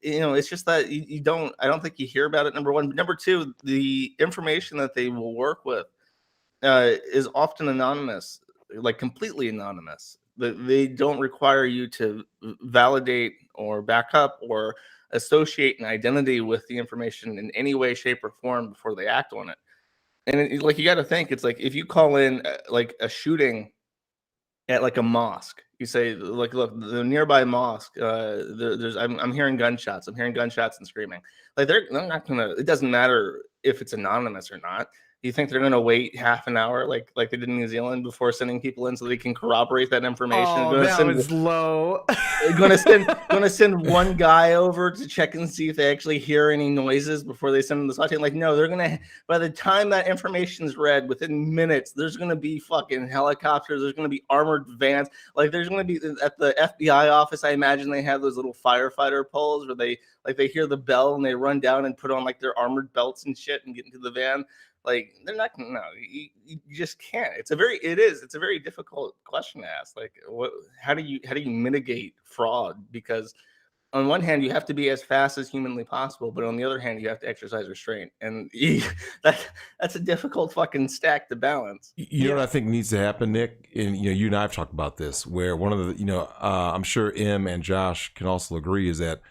C: it's just that I don't think you hear about it, number one. But number two, the information that they will work with is often anonymous, like completely anonymous. They don't require you to validate or back up or associate an identity with the information in any way, shape, or form before they act on it. And you got to think, it's like if you call in like a shooting at like a mosque, you say, like, look, the nearby mosque, I'm hearing gunshots. I'm hearing gunshots and screaming. Like they're not gonna. It doesn't matter if it's anonymous or not. You think they're gonna wait half an hour, like they did in New Zealand, before sending people in so they can corroborate that information?
A: Oh, that was low.
C: Gonna send one guy over to check and see if they actually hear any noises before they send them the SWAT team. Like, no, they're gonna. By the time that information's read, within minutes, there's gonna be fucking helicopters. There's gonna be armored vans. Like, there's gonna be at the FBI office. I imagine they have those little firefighter poles where they hear the bell and they run down and put on like their armored belts and shit and get into the van. Like they're not. No, you just can't. It's a very difficult question to ask. Like, how do you mitigate fraud? Because on one hand, you have to be as fast as humanly possible, but on the other hand, you have to exercise restraint, and that's a difficult fucking stack to balance.
B: You know what I think needs to happen, Nick, and you and I have talked about this, where one of the I'm sure Em and Josh can also agree, is that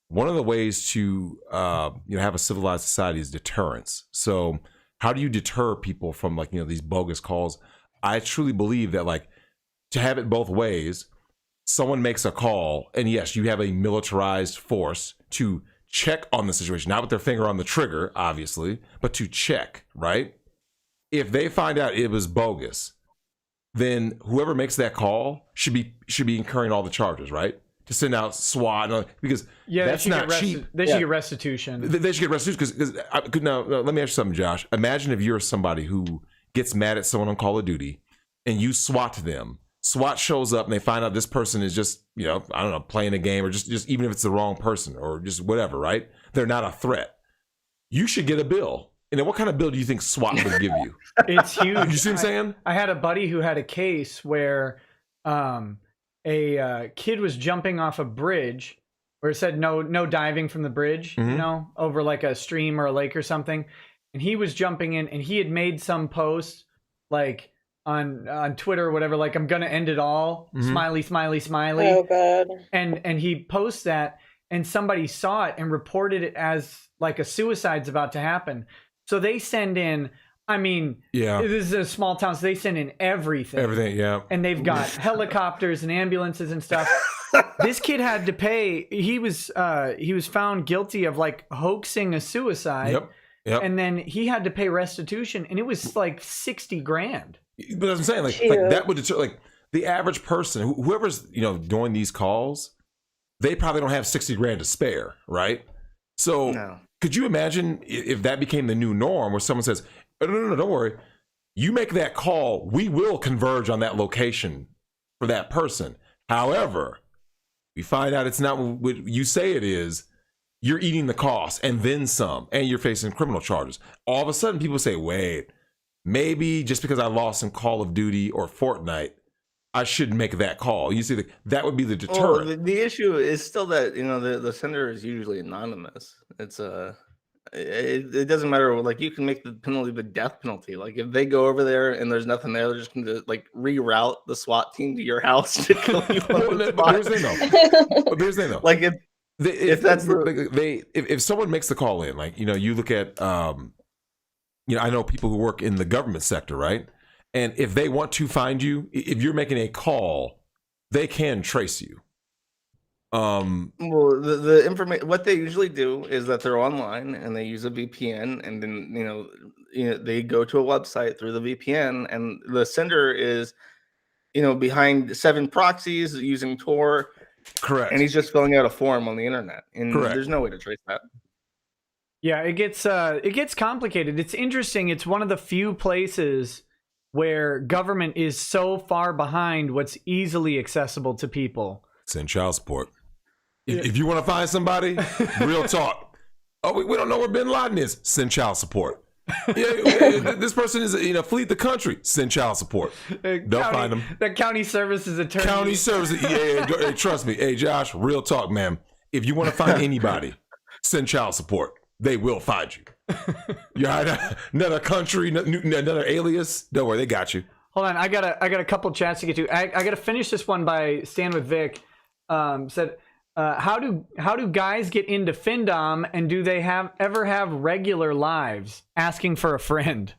B: one of the ways to have a civilized society is deterrence. So how do you deter people from these bogus calls? I truly believe that to have it both ways. Someone makes a call, and yes, you have a militarized force to check on the situation, not with their finger on the trigger, obviously, but to check, right? If they find out it was bogus, then whoever makes that call should be incurring all the charges, right? To send out SWAT, because that's not cheap.
A: They should get restitution.
B: They should get restitution because now let me ask you something, Josh. Imagine if you're somebody who gets mad at someone on Call of Duty, and you SWAT them. SWAT shows up and they find out this person is just, I don't know, playing a game, or just even if it's the wrong person or just whatever, right? They're not a threat. You should get a bill. And then what kind of bill do you think SWAT would give you?
A: It's huge.
B: You see what I'm saying?
A: I had a buddy who had a case where a kid was jumping off a bridge where it said no diving from the bridge, over like a stream or a lake or something. And he was jumping in, and he had made some post on Twitter or whatever, like, I'm gonna end it all, smiley, smiley, smiley.
D: Oh god.
A: And he posts that, and somebody saw it and reported it as like a suicide's about to happen. So they send in, this is a small town, so they send in everything, yeah. And they've got helicopters and ambulances and stuff. This kid had to pay. He was found guilty of hoaxing a suicide. Yep. And then he had to pay restitution, and it was like $60,000.
B: But as I'm saying, that would deter, the average person, whoever's doing these calls, they probably don't have $60,000 to spare, right? So could you imagine if that became the new norm, where someone says, "Oh, no, don't worry, you make that call, we will converge on that location for that person. However, we find out it's not what you say it is. You're eating the cost and then some, and you're facing criminal charges." All of a sudden, people say, "Wait. Maybe just because I lost in Call of Duty or Fortnite, I should make that call." You see, that would be the deterrent.
C: Well, the issue is still that the sender is usually anonymous. It's it doesn't matter. You can make the penalty the death penalty. If they go over there and there's nothing there, they're just going to reroute the SWAT team to your house to kill you.
B: But here's the thing, though. If someone makes the call in, you look at. I know people who work in the government sector, right? And if they want to find you, if you're making a call, they can trace you.
C: Well, the information, what they usually do is that they're online and they use a VPN, and then they go to a website through the VPN, and the sender is behind 7 proxies using Tor.
B: Correct.
C: And he's just filling out a form on the internet, and there's no way to trace that.
A: Yeah, it gets complicated. It's interesting. It's one of the few places where government is so far behind what's easily accessible to people.
B: Send child support. If you want to find somebody, real talk. Oh, we don't know where Bin Laden is. Send child support. This person is fleed the country. Send child support. They'll find them.
A: The county services attorney.
B: County services. Hey, trust me. Hey, Josh, real talk, man. If you want to find anybody, send child support. They will find you. You're another country, another alias. Don't worry, they got you.
A: Hold on, I got a couple chats to get to. I got to finish this one by Stand with Vic. Said, how do guys get into Findom, and do they ever have regular lives? Asking for a friend.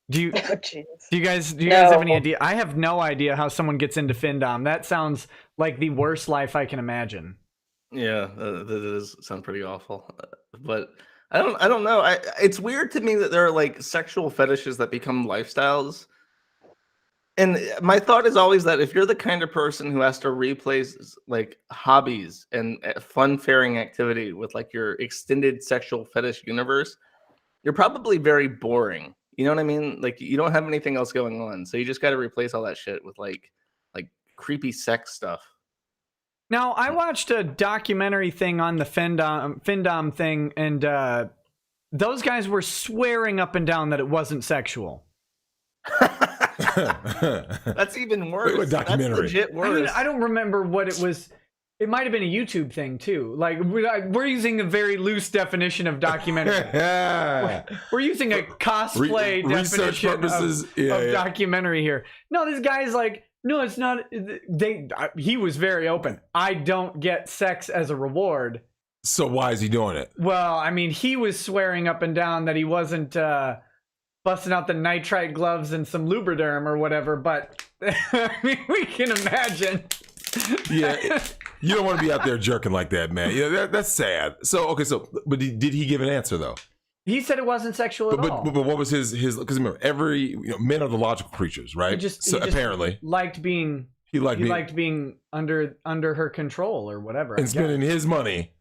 A: Do you guys have any idea? I have no idea how someone gets into Findom. That sounds like the worst life I can imagine.
C: Yeah, that does sound pretty awful. But I don't know. It's weird to me that there are sexual fetishes that become lifestyles. And my thought is always that if you're the kind of person who has to replace hobbies and fun-faring activity with your extended sexual fetish universe, you're probably very boring. You know what I mean? You don't have anything else going on, so you just got to replace all that shit with creepy sex stuff.
A: Now, I watched a documentary thing on the Findom thing, and those guys were swearing up and down that it wasn't sexual.
C: That's even worse.
B: Wait, documentary.
C: That's legit worse.
A: I don't remember what it was. It might have been a YouTube thing too. Like we're using a very loose definition of documentary. We're using a cosplay
B: research
A: definition
B: purposes.
A: of documentary here. No, this guy's like, no, it's not. He was very open. I don't get sex as a reward.
B: So why is he doing it?
A: Well, I mean, he was swearing up and down that he wasn't busting out the nitrite gloves and some Lubriderm or whatever. But I mean, we can imagine.
B: Yeah. You don't want to be out there jerking like that, man. Yeah, that's sad. So, okay, but did he give an answer though?
A: He said it wasn't sexual at all.
B: But what was his? Because remember, men are the logical creatures, right?
A: He just
B: apparently
A: liked being. He liked being under her control or whatever,
B: and spending his money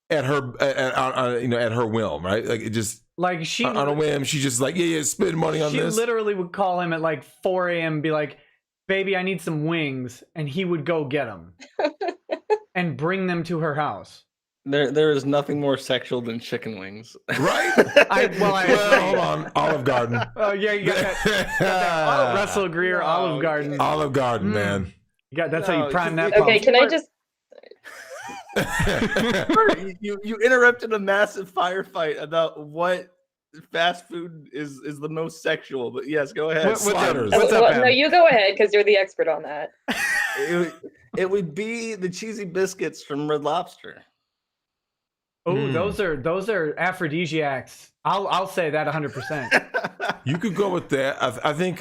B: at her at her whim, right? Like it just
A: like she
B: on a whim. She just like spend money on this.
A: She literally would call him at like 4 a.m. and be like, "Baby, I need some wings," and he would go get them and bring them to her house.
C: There is nothing more sexual than chicken wings,
B: right? Hold on, Olive Garden.
A: Oh yeah, you got that. Russell Greer, Olive Garden.
B: Olive Garden, man.
A: That's how you prime that.
D: Okay, can I just?
C: you interrupted a massive firefight about what fast food is the most sexual, but yes, go ahead.
B: Sliders.
A: What's up,
D: no, you go ahead because you're the expert on that.
C: It would be the cheesy biscuits from Red Lobster.
A: Oh, those are aphrodisiacs. I'll say that 100%.
B: You could go with that. I think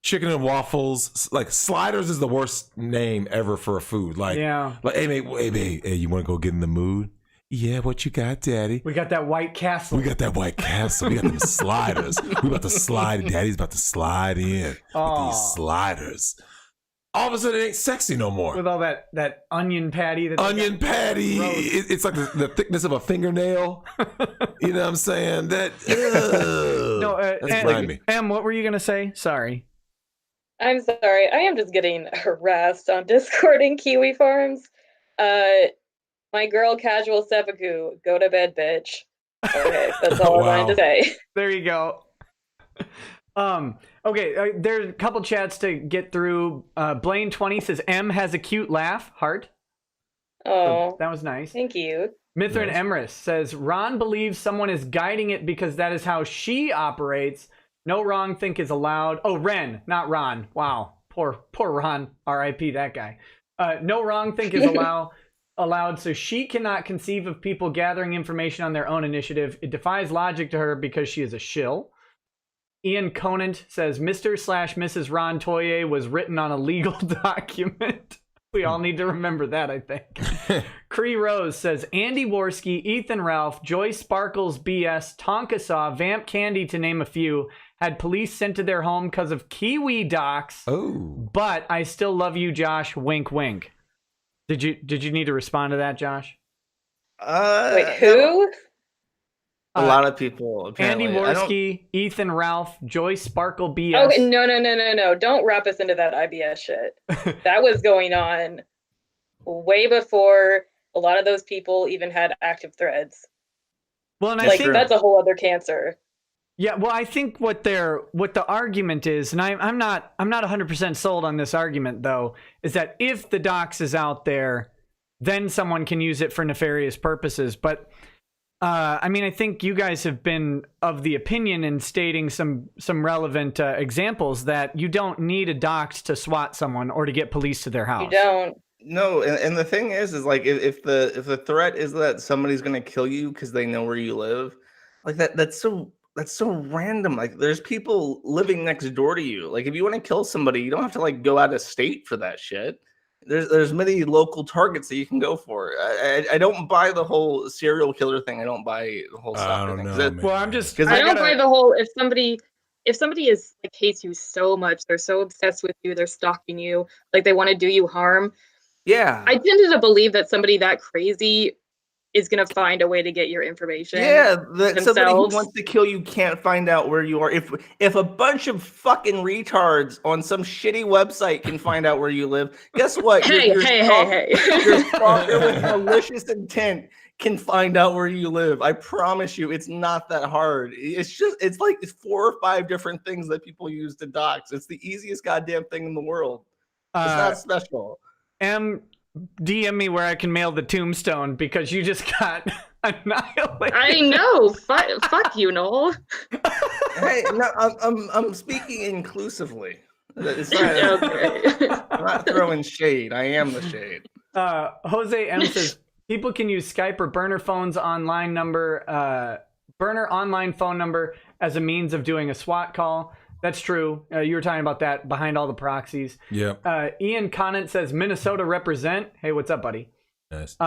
B: chicken and waffles, like Sliders, is the worst name ever for a food. Like, hey mate, you want to go get in the mood? Yeah, what you got, Daddy?
A: We got that White Castle.
B: We got them sliders. We about to slide. Daddy's about to slide in with these sliders. All of a sudden, it ain't sexy no more.
A: With all that onion patty.
B: It's like the thickness of a fingernail. You know what I'm saying? That's grimy.
A: Em, what were you going to say? Sorry.
D: I'm sorry. I am just getting harassed on Discord in Kiwi Farms. My girl, Casual Seppuku, go to bed, bitch. Okay, that's all I wanted to say.
A: There you go. Okay, there's a couple chats to get through. Blaine20 says, M has a cute laugh, heart.
D: Oh,
A: that was nice.
D: Thank you.
A: Mithrin Emrys says, Ron believes someone is guiding it because that is how she operates. No wrong think is allowed. Oh, Ren, not Ron. Wow, poor Ron. R.I.P. that guy. No wrong think is allowed, so she cannot conceive of people gathering information on their own initiative. It defies logic to her because she is a shill. Ian Conant says, Mr./Mrs. Ron Toye was written on a legal document. We all need to remember that, I think. Cree Rose says, Andy Worski, Ethan Ralph, Joy Sparkles BS, Tonka Saw, Vamp Candy, to name a few, had police sent to their home because of Kiwi docs.
B: Oh.
A: But I still love you, Josh. Wink, wink. Did you need to respond to that, Josh?
D: Wait, who?
C: A lot of people, apparently.
A: Andy Worski, Ethan Ralph, Joy Sparkle BS.
D: Oh, no. Don't wrap us into that IBS shit. That was going on way before a lot of those people even had active threads.
A: Well, and I think
D: that's a whole other cancer.
A: Yeah, well, I think what the argument is, and I'm not 100% sold on this argument though, is that if the docs is out there, then someone can use it for nefarious purposes. But I mean, I think you guys have been of the opinion in stating some relevant examples that you don't need a dox to SWAT someone or to get police to their house.
D: You don't.
C: No, and the thing is like if the threat is that somebody's gonna kill you because they know where you live, like that's so random. Like there's people living next door to you. Like if you want to kill somebody, you don't have to like go out of state for that shit. There's many local targets that you can go for. I don't buy the whole serial killer thing. I don't buy the whole stuff.
B: I don't know,
A: well, I'm just
D: I don't buy the whole if somebody is like hates you so much, they're so obsessed with you, they're stalking you, like they want to do you harm.
C: Yeah,
D: I tended to believe that somebody that crazy is gonna find a way to get your information.
C: Yeah, that somebody who wants to kill you can't find out where you are. If a bunch of fucking retards on some shitty website can find out where you live, guess what?
D: Hey.
C: Your stalker with malicious intent can find out where you live. I promise you, it's not that hard. It's like 4 or 5 different things that people use to dox. It's the easiest goddamn thing in the world. It's not special.
A: DM me where I can mail the tombstone because you just got annihilated.
D: I know. Fuck you, Null.
C: Hey, no, I'm speaking inclusively. It's not,
D: Okay.
C: I'm not throwing shade. I am the shade.
A: Jose M says people can use Skype or burner online phone number as a means of doing a SWAT call. That's true. You were talking about that behind all the proxies.
B: Yeah.
A: Ian Conant says Minnesota represent. Hey, what's up, buddy?
B: Nice.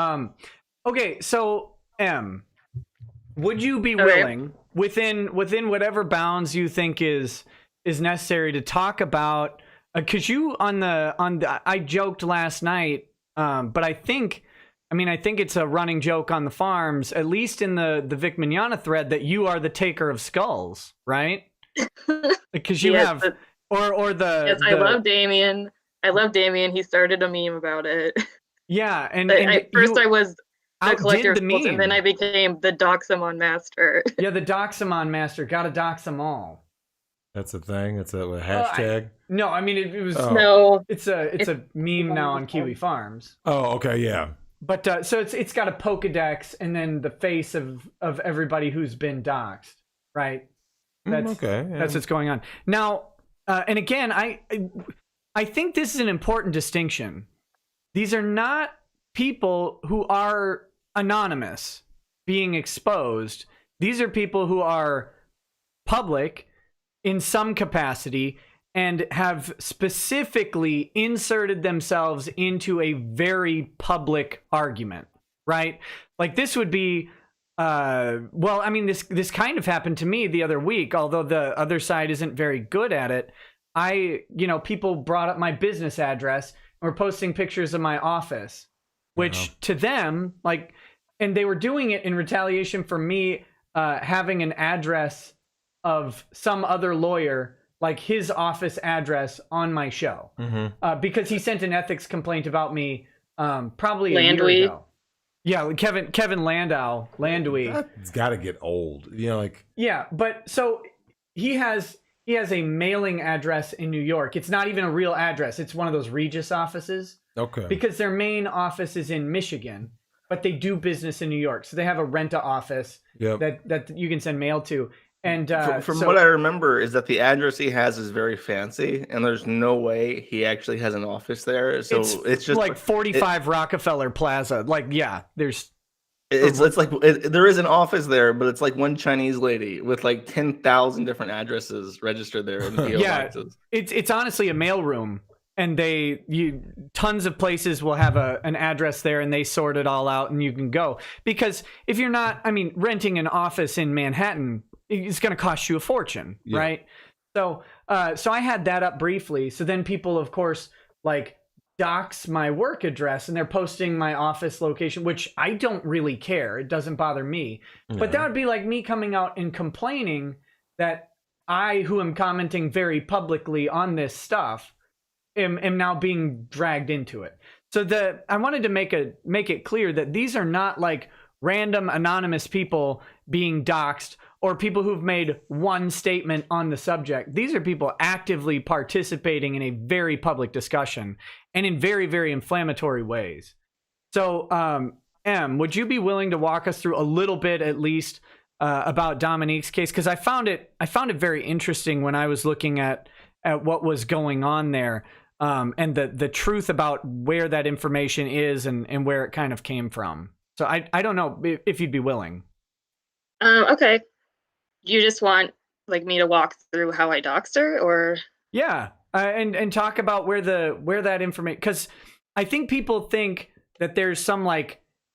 A: Okay, so would you be willing within whatever bounds you think is necessary to talk about? Because you on the I joked last night, but I think it's a running joke on the farms, at least in the Vic Mignogna thread, that you are the taker of skulls, right? Because you have, or the.
D: Yes, I love Damien. He started a meme about it.
A: Yeah, and
D: first I was the collector of
A: the
D: skulls,
A: meme.
D: and then I became the Doxamon master.
A: Yeah, the Doxamon master. Gotta dox them all.
B: That's a thing. It's a hashtag.
A: No, I mean it was.
D: No,
A: it's a meme now on Kiwi Farms.
B: Oh, okay, yeah.
A: But so it's got a Pokedex and then the face of everybody who's been doxed, right? That's
B: okay. Yeah.
A: That's what's going on now. And again, I think this is an important distinction. These are not people who are anonymous being exposed. These are people who are public in some capacity and have specifically inserted themselves into a very public argument, right? Like this would be, well, I mean, this kind of happened to me the other week, although the other side isn't very good at it. People brought up my business address and were posting pictures of my office, which to them, and they were doing it in retaliation for me having an address of some other lawyer, like his office address on my show, because he sent an ethics complaint about me probably a year ago. Yeah, Kevin Landui.
B: It's got to get old,
A: Yeah, but so he has a mailing address in New York. It's not even a real address. It's one of those Regis offices.
B: Okay.
A: Because their main office is in Michigan, but they do business in New York. So they have a rent-a office that you can send mail to. And
C: from what I remember is that the address he has is very fancy, and there's no way he actually has an office there. So it's just
A: like 45 Rockefeller Plaza. There's.
C: It's like there is an office there, but it's like one Chinese lady with like 10,000 different addresses registered there in PO boxes.
A: It's honestly a mailroom, and tons of places will have an address there, and they sort it all out, and you can go. Because if you're not, renting an office in Manhattan, it's going to cost you a fortune, right? So I had that up briefly. So then people, of course, dox my work address, and they're posting my office location, which I don't really care. It doesn't bother me. No. But that would be like me coming out and complaining that I, who am commenting very publicly on this stuff, am now being dragged into it. So I wanted to make it clear that these are not like random anonymous people being doxed or people who've made one statement on the subject. These are people actively participating in a very public discussion and in very, very inflammatory ways. So, would you be willing to walk us through a little bit, at least, about Dominique's case? Because I found it very interesting when I was looking at what was going on there, and the truth about where that information is and where it kind of came from. So I don't know if you'd be willing.
D: Okay. You just want me to walk through how I doxed her, or?
A: Yeah, and talk about where that information, because I think people think that there's some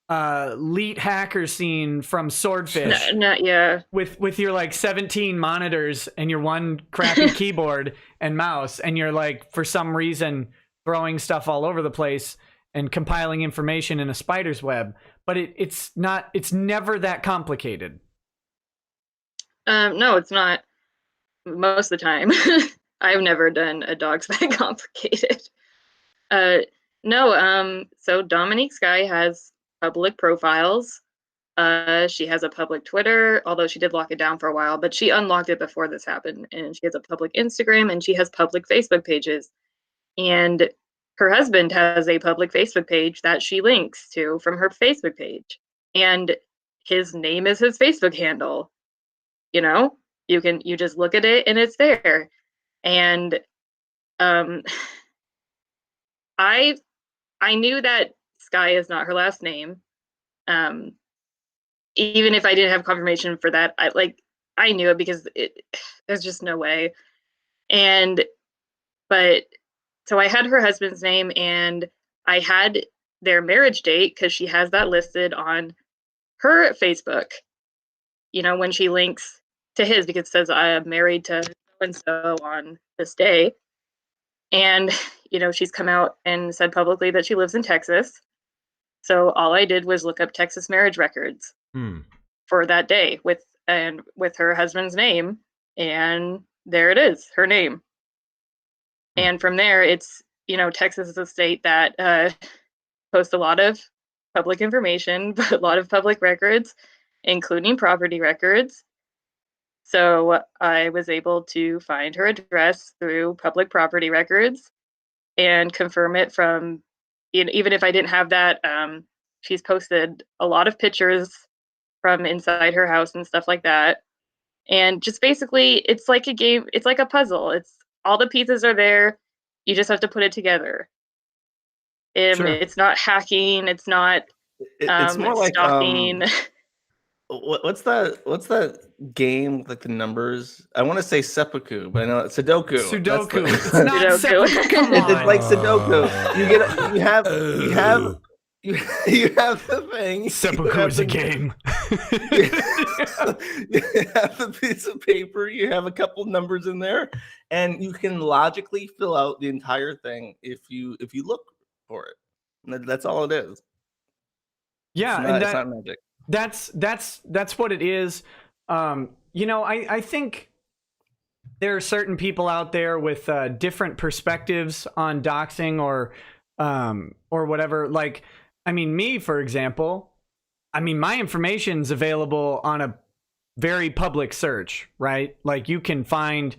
A: elite hacker scene from Swordfish.
D: Yeah.
A: With your 17 monitors and your one crappy keyboard and mouse, and you're for some reason throwing stuff all over the place and compiling information in a spider's web. But it's never that complicated.
D: No, it's not. Most of the time. I've never done a dox that complicated. No, so Dominique's guy has public profiles She has a public Twitter, although she did lock it down for a while, but she unlocked it before this happened. And she has a public Instagram, and she has public Facebook pages. And her husband has a public Facebook page that she links to from her Facebook page. And his name is his Facebook handle. You know, you just look at it and it's there. And I knew that Sky is not her last name. Even if I didn't have confirmation for that, I knew it because there's just no way. But so I had her husband's name, and I had their marriage date because she has that listed on her Facebook. You know, when she links to his, because it says I am married to so and so on this day. And, you know, she's come out and said publicly that she lives in Texas. So all I did was look up Texas marriage records for that day with her husband's name, and there it is, her name. And from there, it's, you know, Texas is a state that posts a lot of public information, but a lot of public records, including property records. So I was able to find her address through public property records and confirm it from, even if I didn't have that, she's posted a lot of pictures from inside her house and stuff like that. And just basically, it's like a game, it's like a puzzle. It's all the pieces are there. You just have to put it together.
A: Sure.
D: It's not hacking. It's not
C: it's more like
D: stalking.
C: What's that game, like the numbers? I want to say seppuku, but I know it's Sudoku.
A: Sudoku.
C: That's
A: It's not
D: Sudoku.
A: seppuku. Come
C: It's
A: on.
C: like Sudoku. You have the thing.
A: Seppuku is a game.
C: You have the piece of paper. You have a couple numbers in there, and you can logically fill out the entire thing if you look for it. And that's all it is.
A: Yeah,
C: It's not magic.
A: That's what it is. You know, I think there are certain people out there with different perspectives on doxing or whatever. Like, I mean, me, for example, I mean, my information's available on a very public search, right? Like you can find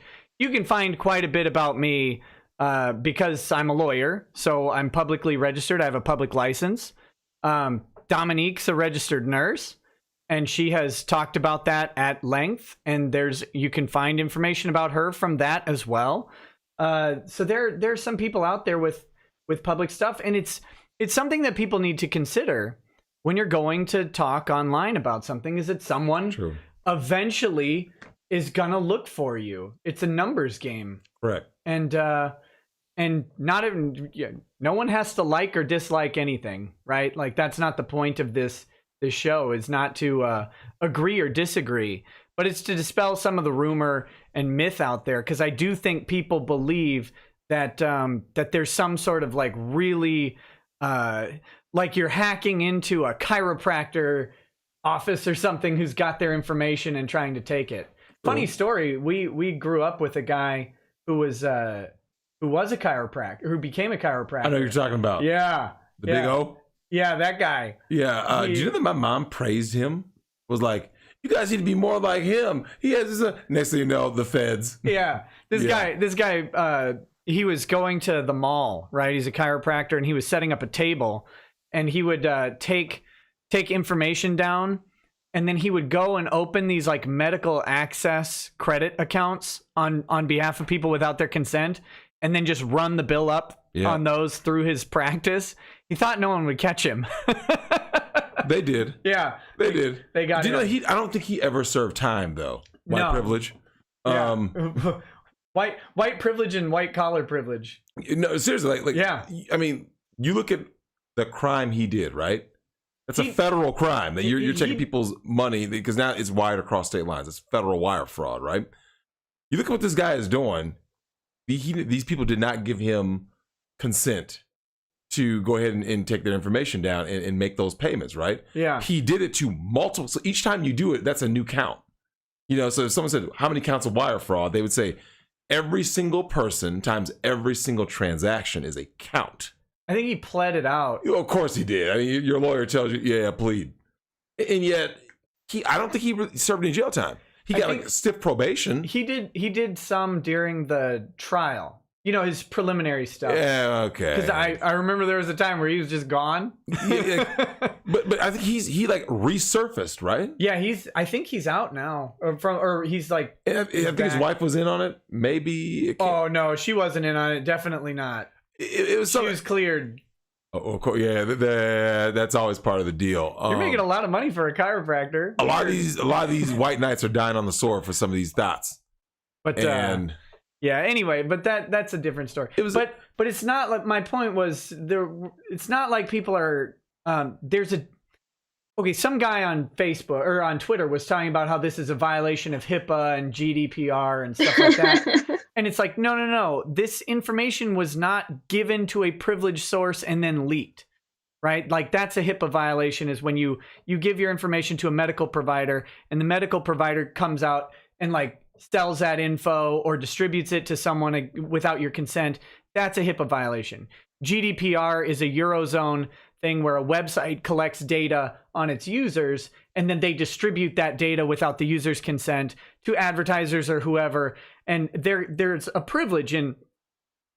A: quite a bit about me because I'm a lawyer, so I'm publicly registered. I have a public license. Dominique's a registered nurse, and she has talked about that at length, and you can find information about her from that as well. So there's some people out there with public stuff, and it's something that people need to consider when you're going to talk online about something, is that someone eventually is gonna look for you. It's a numbers game.
B: Correct.
A: And not even, no one has to like or dislike anything, right? Like that's not the point of this show, is not to agree or disagree, but it's to dispel some of the rumor and myth out there. Because I do think people believe that that there's some sort of like really like you're hacking into a chiropractor office or something who's got their information and trying to take it. Funny story, we grew up with a guy who was a chiropractor, who became a chiropractor.
B: I know who you're talking about.
A: Yeah.
B: The big O?
A: Yeah, that guy.
B: Yeah. Do you know that my mom praised him? Was like, you guys need to be more like him. He has this. Next thing you know, the feds.
A: Yeah. This guy, he was going to the mall, right? He's a chiropractor, and he was setting up a table, and he would take information down, and then he would go and open these like medical access credit accounts on behalf of people without their consent, and then just run the bill up on those through his practice. He thought no one would catch him.
B: They did.
A: Yeah.
B: They did.
A: They got
B: him.
A: him.
B: I don't think he ever served time, though. White privilege.
A: Yeah. White privilege and white collar privilege.
B: No, seriously. Like,
A: yeah.
B: I mean, you look at the crime he did, right? That's a federal crime. That you're taking people's money, because now it's wired across state lines. It's federal wire fraud, right? You look at what this guy is doing. These people did not give him consent to go ahead and take their information down and make those payments, right?
A: Yeah.
B: He did it to multiple. So each time you do it, that's a new count. You know, so if someone said, how many counts of wire fraud? They would say, every single person times every single transaction is a count.
A: I think he pled it out.
B: Of course he did. I mean, your lawyer tells you, yeah, plead. and yet I don't think he really served any jail time. He got like stiff probation.
A: He did some during the trial. You know, his preliminary stuff.
B: Yeah, okay.
A: Because I remember there was a time where he was just gone.
B: but I think he like resurfaced, right?
A: Yeah, I think he's out now. Or he's like.
B: I think his wife was in on it. Maybe.
A: Oh no, she wasn't in on it. Definitely not.
B: It was
A: she was cleared.
B: Oh, of course, yeah. That's always part of the deal.
A: You're making a lot of money for a chiropractor.
B: A lot of these white knights are dying on the sword for some of these thoughts.
A: But yeah, anyway, but that's a different story. But it's not like, my point was it's not like people are some guy on Facebook or on Twitter was talking about how this is a violation of HIPAA and GDPR and stuff like that. And it's like, no. This information was not given to a privileged source and then leaked, right? Like that's a HIPAA violation, is when you give your information to a medical provider and the medical provider comes out and like sells that info or distributes it to someone without your consent. That's a HIPAA violation. GDPR is a Eurozone thing where a website collects data on its users and then they distribute that data without the user's consent to advertisers or whoever. And there's a privilege in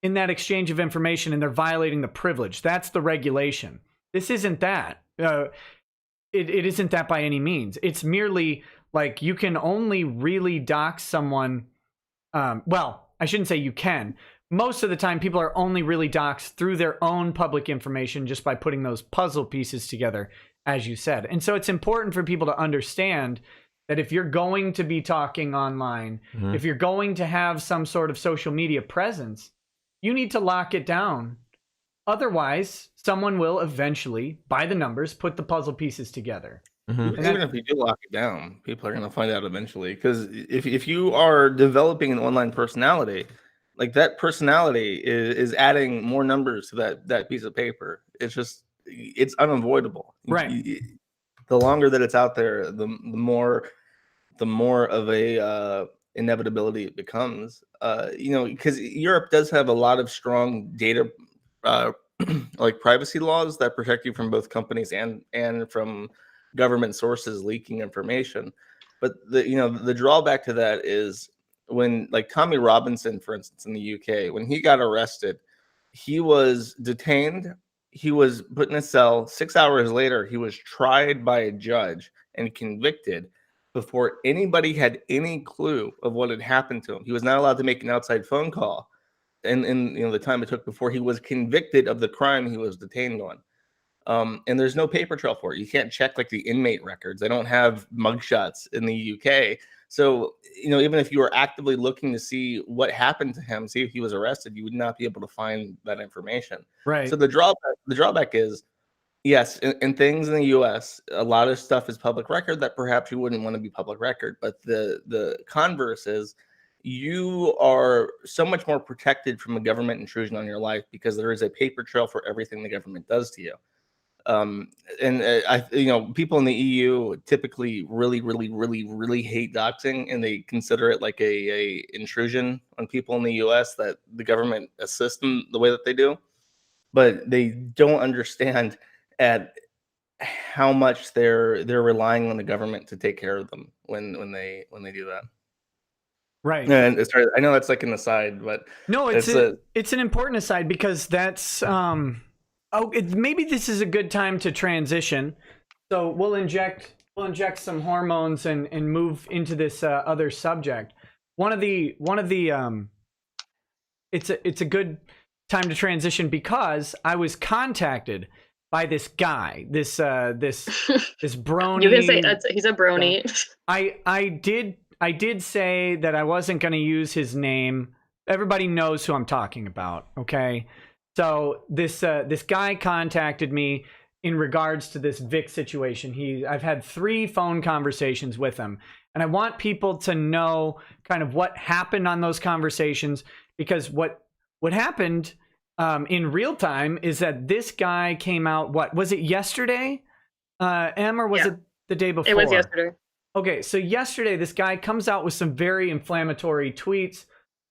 A: that exchange of information, and they're violating the privilege. That's the regulation. This isn't that. It isn't that by any means. It's merely like you can only really dox someone. Well, I shouldn't say you can. Most of the time, people are only really doxed through their own public information just by putting those puzzle pieces together, as you said. And so it's important for people to understand that if you're going to be talking online, if you're going to have some sort of social media presence, you need to lock it down. Otherwise, someone will eventually, by the numbers, put the puzzle pieces together.
C: Even if you do lock it down, people are going to find out eventually. Because if you are developing an online personality, like that personality is adding more numbers to that piece of paper. It's unavoidable.
A: Right.
C: The longer that it's out there, the more of a inevitability it becomes. Because Europe does have a lot of strong data like privacy laws that protect you from both companies and from government sources leaking information. But the drawback to that is when, like, Tommy Robinson, for instance, in the UK, when he got arrested, he was detained, he was put in a cell. 6 hours later, he was tried by a judge and convicted before anybody had any clue of what had happened to him. He was not allowed to make an outside phone call in the time it took before he was convicted of the crime he was detained on. And there's no paper trail for it. You can't check like the inmate records. They don't have mugshots in the UK. So, even if you were actively looking to see what happened to him, see if he was arrested, you would not be able to find that information.
A: Right.
C: So the drawback is, yes, in things in the US, a lot of stuff is public record that perhaps you wouldn't want to be public record. But the converse is, you are so much more protected from a government intrusion on your life because there is a paper trail for everything the government does to you. People in the EU typically really, really, really, really hate doxing, and they consider it like a intrusion on people in the US that the government assists them the way that they do. But they don't understand at how much they're relying on the government to take care of them when they do that.
A: Right.
C: And I know that's like an aside, but
A: no, it's an important aside, because that's maybe this is a good time to transition. So we'll inject some hormones and move into this other subject. It's a good time to transition because I was contacted by this guy, this brony.
D: You can say he's a brony.
A: I did say that I wasn't going to use his name. Everybody knows who I'm talking about, okay? So this guy contacted me in regards to this Vic situation. I've had 3 phone conversations with him, and I want people to know kind of what happened on those conversations, because what happened in real time is that this guy came out. What was it, yesterday, Em, or was it the day before?
D: It was yesterday.
A: Okay, so yesterday this guy comes out with some very inflammatory tweets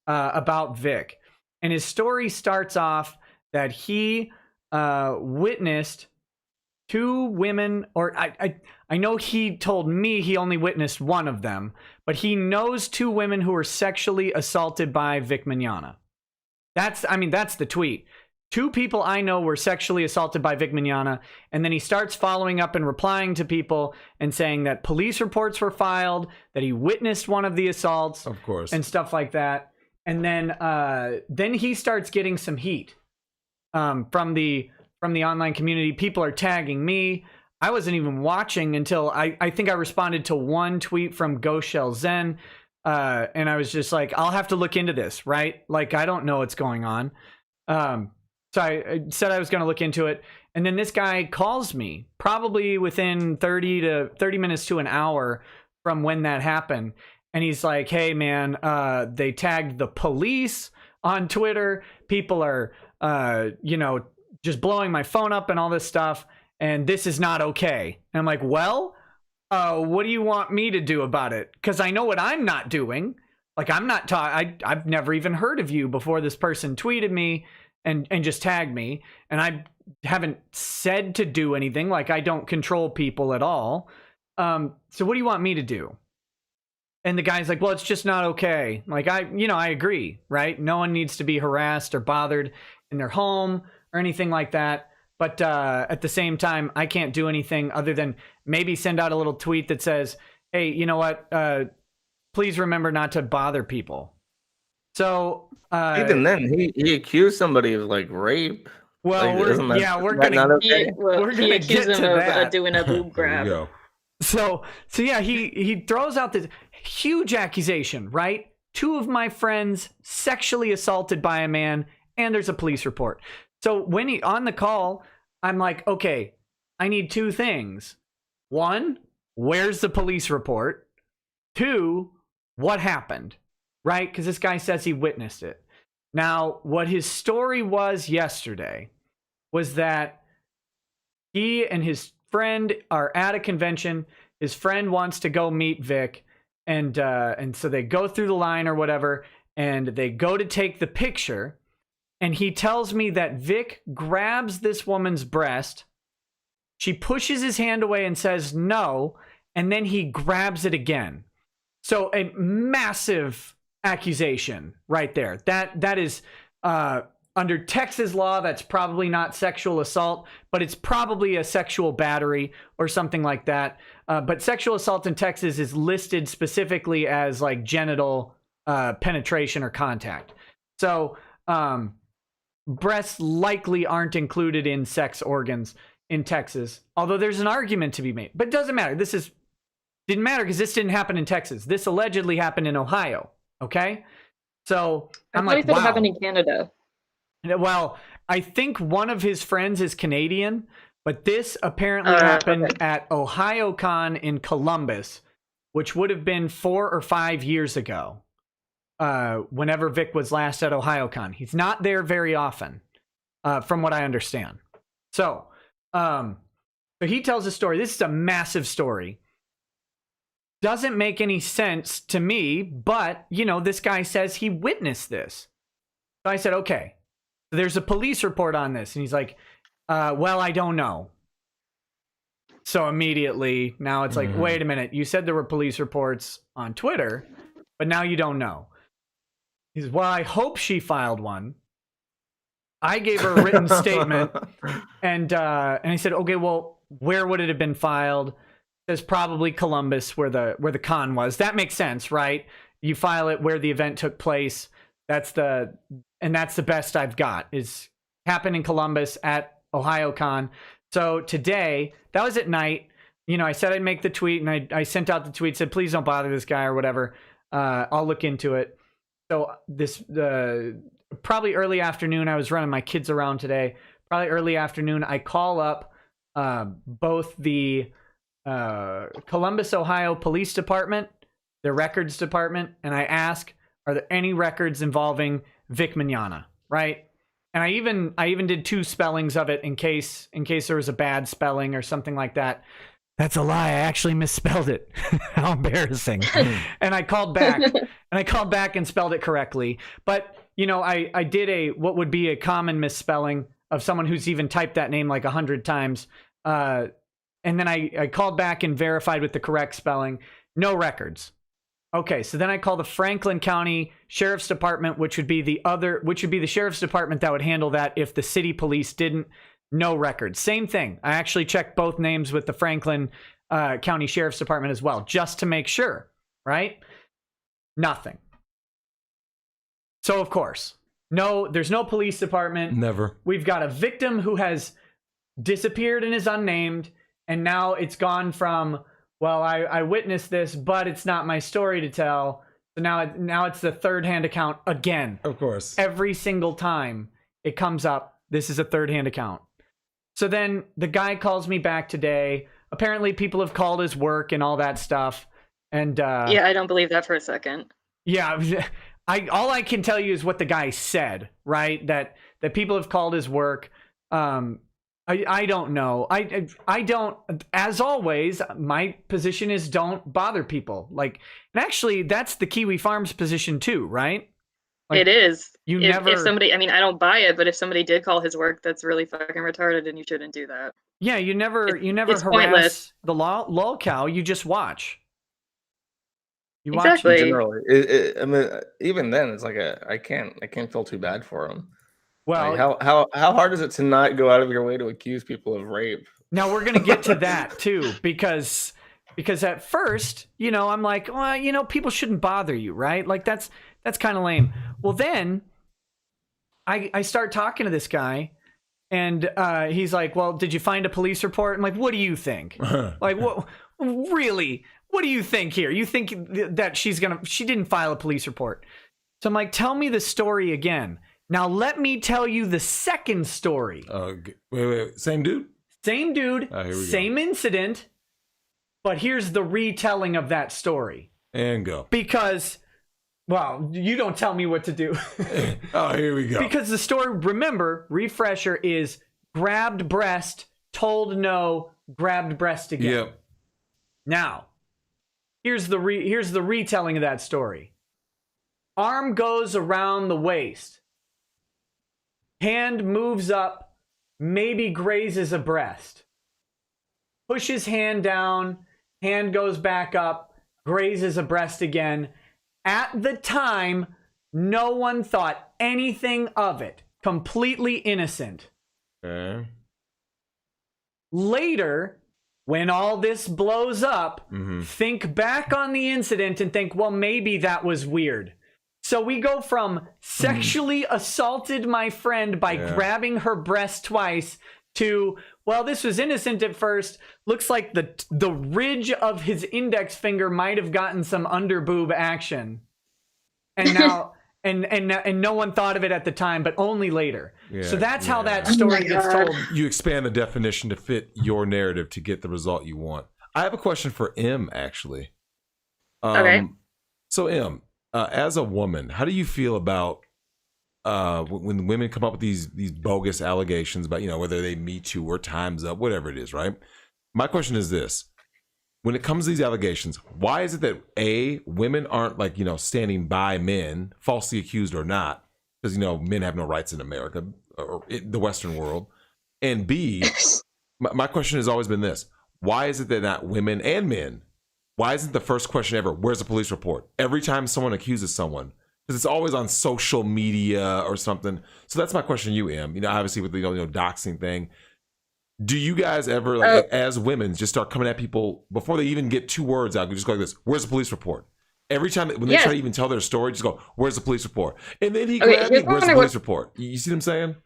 A: about Vic, and his story starts off that he witnessed two women, or I know he told me he only witnessed one of them, but he knows two women who were sexually assaulted by Vic Mignogna. That's the tweet. Two people I know were sexually assaulted by Vic Mignogna, and then he starts following up and replying to people and saying that police reports were filed, that he witnessed one of the assaults,
B: Of course.
A: and stuff like that. And then he starts getting some heat from the online community. People are tagging me. I wasn't even watching until I think I responded to one tweet from Goshel Zen, and I was just like, I'll have to look into this, right? Like, I don't know what's going on. So I said I was going to look into it. And then this guy calls me probably within 30 minutes to an hour from when that happened. And he's like, hey, man, they tagged the police on Twitter. People are, just blowing my phone up and all this stuff. And this is not okay. And I'm like, well, what do you want me to do about it? Because I know what I'm not doing. Like, I'm not I've never even heard of you before this person tweeted me and just tagged me. And I haven't said to do anything. Like, I don't control people at all. So what do you want me to do? And the guy's like, well, it's just not okay. Like, I agree, right? No one needs to be harassed or bothered in their home or anything like that. But at the same time, I can't do anything other than maybe send out a little tweet that says, hey, you know what? Please remember not to bother people. So
C: even then, he accused somebody of like rape.
A: Well,
C: like,
A: we're gonna
D: He accused
A: get
D: him
A: to
D: of
A: that.
D: doing a boob
B: There you
D: grab.
B: go.
A: So yeah, he throws out this huge accusation, right? Two of my friends sexually assaulted by a man, and there's a police report. So when he on the call, I'm like, okay, I need two things. One, where's the police report? Two, what happened? Right? Because this guy says he witnessed it. Now, what his story was yesterday was that he and his friend are at a convention. His friend wants to go meet Vic, and so they go through the line or whatever, and they go to take the picture. And he tells me that Vic grabs this woman's breast. She pushes his hand away and says no, and then he grabs it again. So a massive accusation right there. That is under Texas law, that's probably not sexual assault, but it's probably a sexual battery or something like that. But sexual assault in Texas is listed specifically as like genital penetration or contact. So breasts likely aren't included in sex organs in Texas, although there's an argument to be made. But it doesn't matter. Didn't matter because this didn't happen in Texas. This allegedly happened in Ohio. Okay, so I'm like,
D: wow. It
A: wow.
D: happened in Canada.
A: Well, I think one of his friends is Canadian, but this apparently happened at OhioCon in Columbus, which would have been 4 or 5 years ago. Whenever Vic was last at OhioCon, he's not there very often, from what I understand. So he tells a story. This is a massive story. Doesn't make any sense to me, but, this guy says he witnessed this. So I said, okay, there's a police report on this. And he's like, well, I don't know. So immediately, now it's like, wait a minute. You said there were police reports on Twitter, but now you don't know. He says, well, I hope she filed one. I gave her a written statement. And he said, okay, well, where would it have been filed? There's probably Columbus where the con was. That makes sense, right? You file it where the event took place. That's the best I've got is happened in Columbus at OhioCon. So today, that was at night. I said I'd make the tweet, and I sent out the tweet, said, please don't bother this guy or whatever. I'll look into it. So this probably early afternoon, I was running my kids around today. Probably early afternoon, I call up both the Columbus, Ohio Police Department, the records department, and I ask, are there any records involving Vic Mignogna, right? And I even did 2 spellings of it in case there was a bad spelling or something like that. That's a lie. I actually misspelled it. How embarrassing. And I called back and spelled it correctly. But, I did what would be a common misspelling of someone who's even typed that name like 100 times. And then I called back and verified with the correct spelling. No records. Okay, so then I call the Franklin County Sheriff's Department, which would be the sheriff's department that would handle that if the city police didn't. No records. Same thing. I actually checked both names with the Franklin County Sheriff's Department as well, just to make sure, right? Nothing. So, of course, no, there's no police department.
B: Never.
A: We've got a victim who has disappeared and is unnamed, and now it's gone from, well, I witnessed this, but it's not my story to tell. So now it's the third-hand account again.
B: Of course.
A: Every single time it comes up, this is a third-hand account. So then the guy calls me back today. Apparently people have called his work and all that stuff. And
D: yeah, I don't believe that for a second.
A: Yeah, all I can tell you is what the guy said, right? That people have called his work. I don't know. I don't, as always, my position is don't bother people. Like, and actually that's the Kiwi Farms position too, right? Like,
D: it is.
A: If
D: somebody, I mean, I don't buy it, but if somebody did call his work, that's really fucking retarded, and you shouldn't do that.
A: Yeah, you never
D: it's
A: harass
D: pointless.
A: the lol cow. You just watch. You
D: Exactly.
A: watch.
C: Generally, I mean, even then, it's like I can't feel too bad for him.
A: Well,
C: like how hard is it to not go out of your way to accuse people of rape?
A: Now we're gonna get to that too, because at first, I'm like, well, people shouldn't bother you, right? Like that's kind of lame. Well, then I start talking to this guy, and he's like, well, did you find a police report? I'm like, what do you think? Like, what? Really? What do you think here? You think that she didn't file a police report? So I'm like, tell me the story again. Now let me tell you the second story.
B: Wait. Same dude?
A: Same dude, same incident, but here's the retelling of that story.
B: And go.
A: Because, well, you don't tell me what to do.
B: Oh, here we go.
A: Because the story, remember, refresher is grabbed breast, told no, grabbed breast again.
B: Yep.
A: Now, here's the retelling of that story. Arm goes around the waist. Hand moves up, maybe grazes a breast. Pushes hand down, hand goes back up, grazes a breast again. At the time, no one thought anything of it. Completely innocent.
B: Okay.
A: Later, when all this blows up, think back on the incident and think, well, maybe that was weird. So we go from sexually assaulted my friend by grabbing her breast twice to, well, this was innocent at first. Looks like the ridge of his index finger might have gotten some underboob action. And now and no one thought of it at the time, but only later. Yeah, so that's how that story gets told.
B: You expand the definition to fit your narrative to get the result you want. I have a question for M, actually.
D: Okay.
B: So M, as a woman, how do you feel about when women come up with these bogus allegations about, whether they Me Too or Time's Up, whatever it is, right? My question is this. When it comes to these allegations, why is it that A, women aren't standing by men, falsely accused or not, because men have no rights in America or in the Western world, and B, my question has always been this: why is it that not women and men? Why isn't the first question ever, where's the police report? Every time someone accuses someone, because it's always on social media or something. So that's my question to you, Em. Obviously with the doxing thing. Do you guys ever, as women, just start coming at people before they even get two words out? Just go like this: where's the police report? Every time when they try to even tell their story, just go, where's the police report? And then he grabbed me, where's the police report? You see what I'm saying?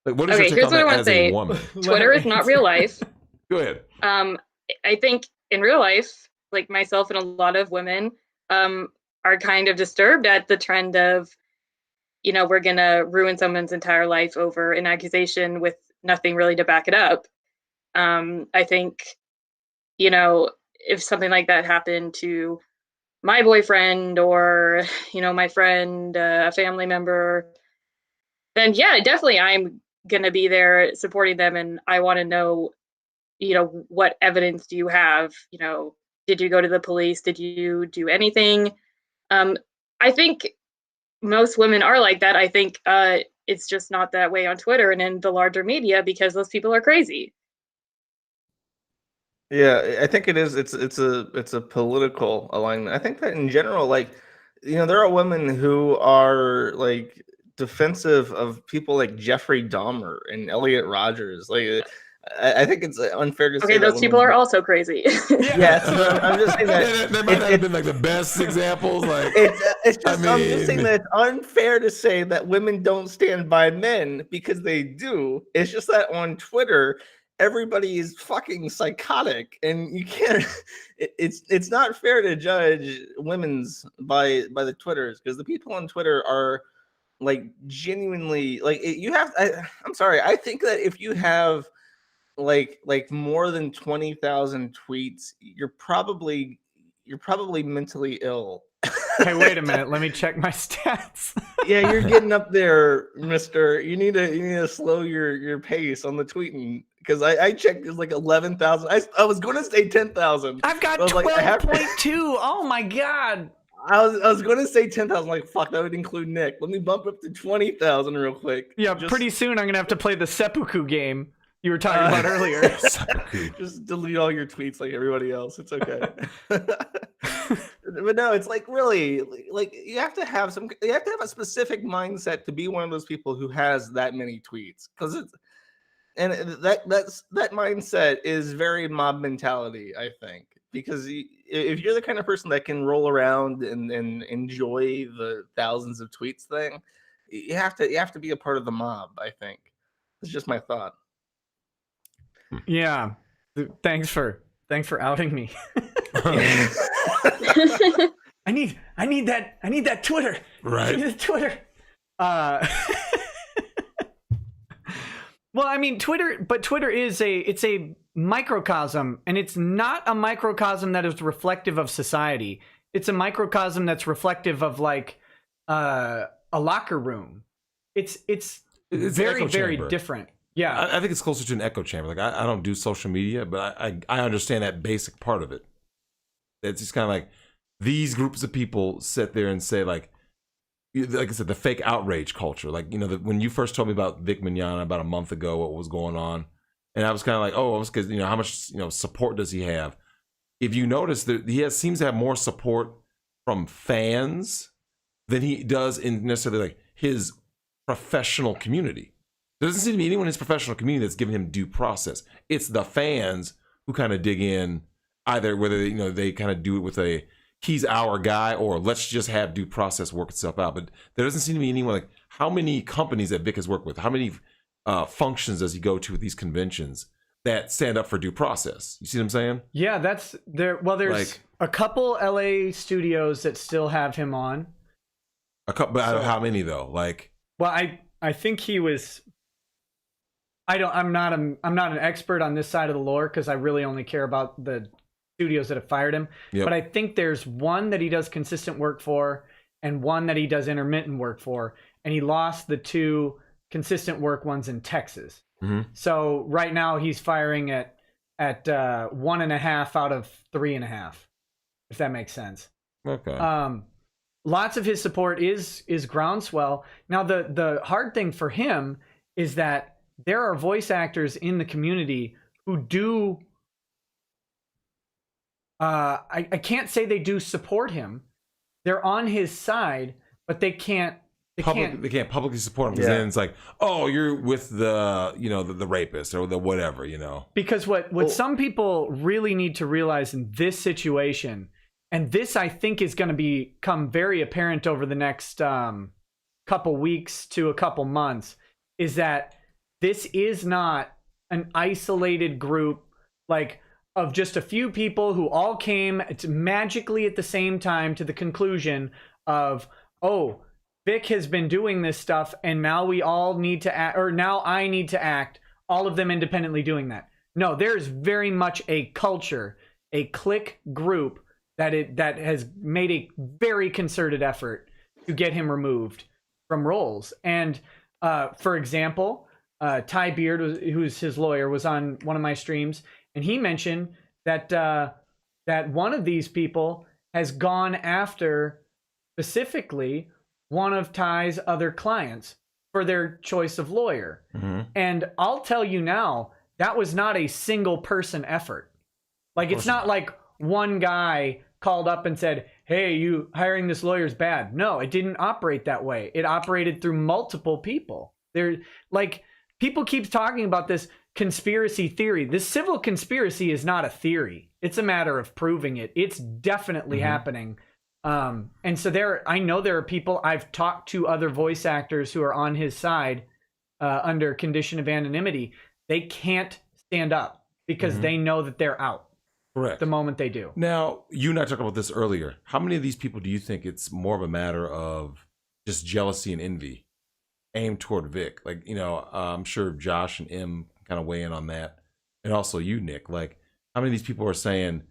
B: Like, what is your take on that as a woman?
D: Twitter is not real life.
B: Go ahead.
D: I think in real life, like myself and a lot of women, are kind of disturbed at the trend of, we're going to ruin someone's entire life over an accusation with nothing really to back it up. I think, if something like that happened to my boyfriend or, my friend, a family member, then yeah, definitely I'm going to be there supporting them. And I want to know, what evidence do you have? Did you go to the police? Did you do anything? I think most women are like that. I think, it's just not that way on Twitter and in the larger media because those people are crazy.
C: Yeah, I think it is. It's a political alignment. I think that in general, like, there are women who are like defensive of people like Jeffrey Dahmer and Elliot Rogers. Like, I think it's unfair to say
D: Okay,
C: that
D: those people
C: women.
D: are also crazy.
C: Yeah, so I'm just saying that
B: That might not have been like the best examples. Like,
C: it's just
B: I
C: I'm just saying
B: mean-
C: that it's unfair to say that women don't stand by men because they do. It's just that on Twitter, everybody is fucking psychotic, and you can't. It's not fair to judge women's by the Twitters, because the people on Twitter are like genuinely like you have. I'm sorry. I think that if you have like more than 20,000 tweets, you're probably mentally ill.
A: Hey, wait a minute. Let me check my stats.
C: Yeah, you're getting up there, mister. You need to slow your pace on the tweeting, because I checked, it's like 11,000. I was going to say 10,000.
A: I've got
C: I was like, I have-
A: 12.2. Oh my god.
C: I was going to say 10,000. Like, fuck, that would include Nick. Let me bump up to 20,000 real quick.
A: Yeah,
C: Just-
A: pretty soon I'm gonna have to play the seppuku game you were talking about earlier.
C: Just delete all your tweets like everybody else. It's okay. But no, it's like really like you have to have a specific mindset to be one of those people who has that many tweets, because that mindset is very mob mentality, I think, because if you're the kind of person that can roll around and enjoy the thousands of tweets thing, you have to be a part of the mob, I think. It's just my thought.
A: Yeah. Thanks for outing me. I need that Twitter.
B: Right.
A: I need the Twitter. Well, I mean, Twitter is a microcosm, and it's not a microcosm that is reflective of society. It's a microcosm that's reflective of like a locker room. It's very,
B: echo
A: very
B: chamber.
A: different. Yeah.
B: I think it's closer to an echo chamber. Like, I don't do social media, but I understand that basic part of it. It's just kind of like these groups of people sit there and say, like I said, the fake outrage culture. Like, when you first told me about Vic Mignogna about a month ago, what was going on, and I was kind of like, oh, it's because how much support does he have? If you notice that he seems to have more support from fans than he does in necessarily like his professional community. There doesn't seem to be anyone in his professional community that's giving him due process. It's the fans who kind of dig in, either whether they kind of do it with a he's our guy or let's just have due process work itself out. But there doesn't seem to be anyone like how many companies that Vic has worked with, how many functions does he go to with these conventions that stand up for due process? You see what I'm saying?
A: Yeah, that's there. Well, there's
B: Like-
A: a couple LA studios that still have him on.
B: A couple, but out of how many though? Like,
A: Well, I think he was. I'm not an expert on this side of the lore, because I really only care about the studios that have fired him.
B: Yep.
A: But I think there's one that he does consistent work for, and one that he does intermittent work for, and he lost the two consistent work ones in Texas.
B: Mm-hmm.
A: So right now he's firing at 1.5 out of 3.5, if that makes sense.
B: okay.
A: Lots of his support is groundswell. Now the hard thing for him is that there are voice actors in the community who do I can't say they do support him. They're on his side, but they can't
B: They can't publicly support him, because then it's like, oh, you're with the the rapist or the whatever,
A: Because what some people really need to realize in this situation, and this I think is going to become very apparent over the next couple weeks to a couple months, is that this is not an isolated group like of just a few people who all came magically at the same time to the conclusion of, oh, Vic has been doing this stuff, and now we all need to act, or now I need to act, all of them independently doing that. No, there's very much a culture, a clique group that has made a very concerted effort to get him removed from roles. And for example, Ty Beard, who's his lawyer, was on one of my streams, and he mentioned that that one of these people has gone after specifically one of Ty's other clients for their choice of lawyer.
B: Mm-hmm.
A: And I'll tell you now, that was not a single person effort. Like, it's not like one guy called up and said, hey, you hiring this lawyer is bad. No, it didn't operate that way. It operated through multiple people. Like, people keep talking about this conspiracy theory. This civil conspiracy is not a theory. It's a matter of proving it. It's definitely happening. And so I know there are people, I've talked to other voice actors who are on his side under condition of anonymity. They can't stand up because they know that they're out.
B: Correct.
A: The moment they do.
B: Now, you and I talked about this earlier. How many of these people do you think it's more of a matter of just jealousy and envy aimed toward Vic? Like, I'm sure Josh and Em kind of weigh in on that. And also you, Nick. Like, how many of these people are saying,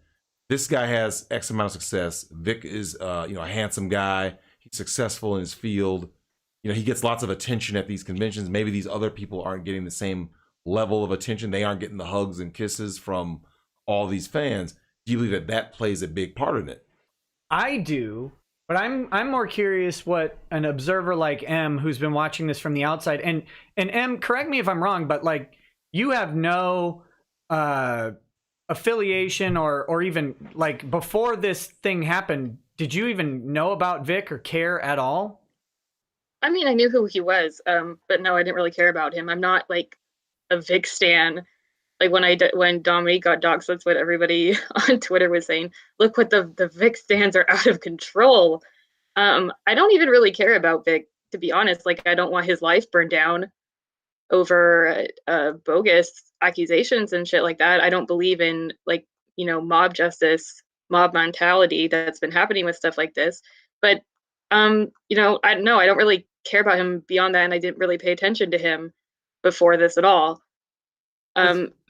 B: this guy has X amount of success. Vic is, a handsome guy. He's successful in his field. He gets lots of attention at these conventions. Maybe these other people aren't getting the same level of attention. They aren't getting the hugs and kisses from all these fans. Do you believe that plays a big part in it?
A: I do, but I'm more curious what an observer like M, who's been watching this from the outside, and M, correct me if I'm wrong, but like, you have no affiliation or even like, before this thing happened, did you even know about Vic or care at all?
D: I mean, I knew who he was, but no, I didn't really care about him. I'm not like a Vic stan. Like when Dominique got doxxed, that's what everybody on Twitter was saying. Look what the Vic stans are out of control. I don't even really care about Vic, to be honest. Like, I don't want his life burned down over bogus accusations and shit like that. I don't believe in mob justice, mob mentality that's been happening with stuff like this. But I don't really care about him beyond that, and I didn't really pay attention to him before this at all.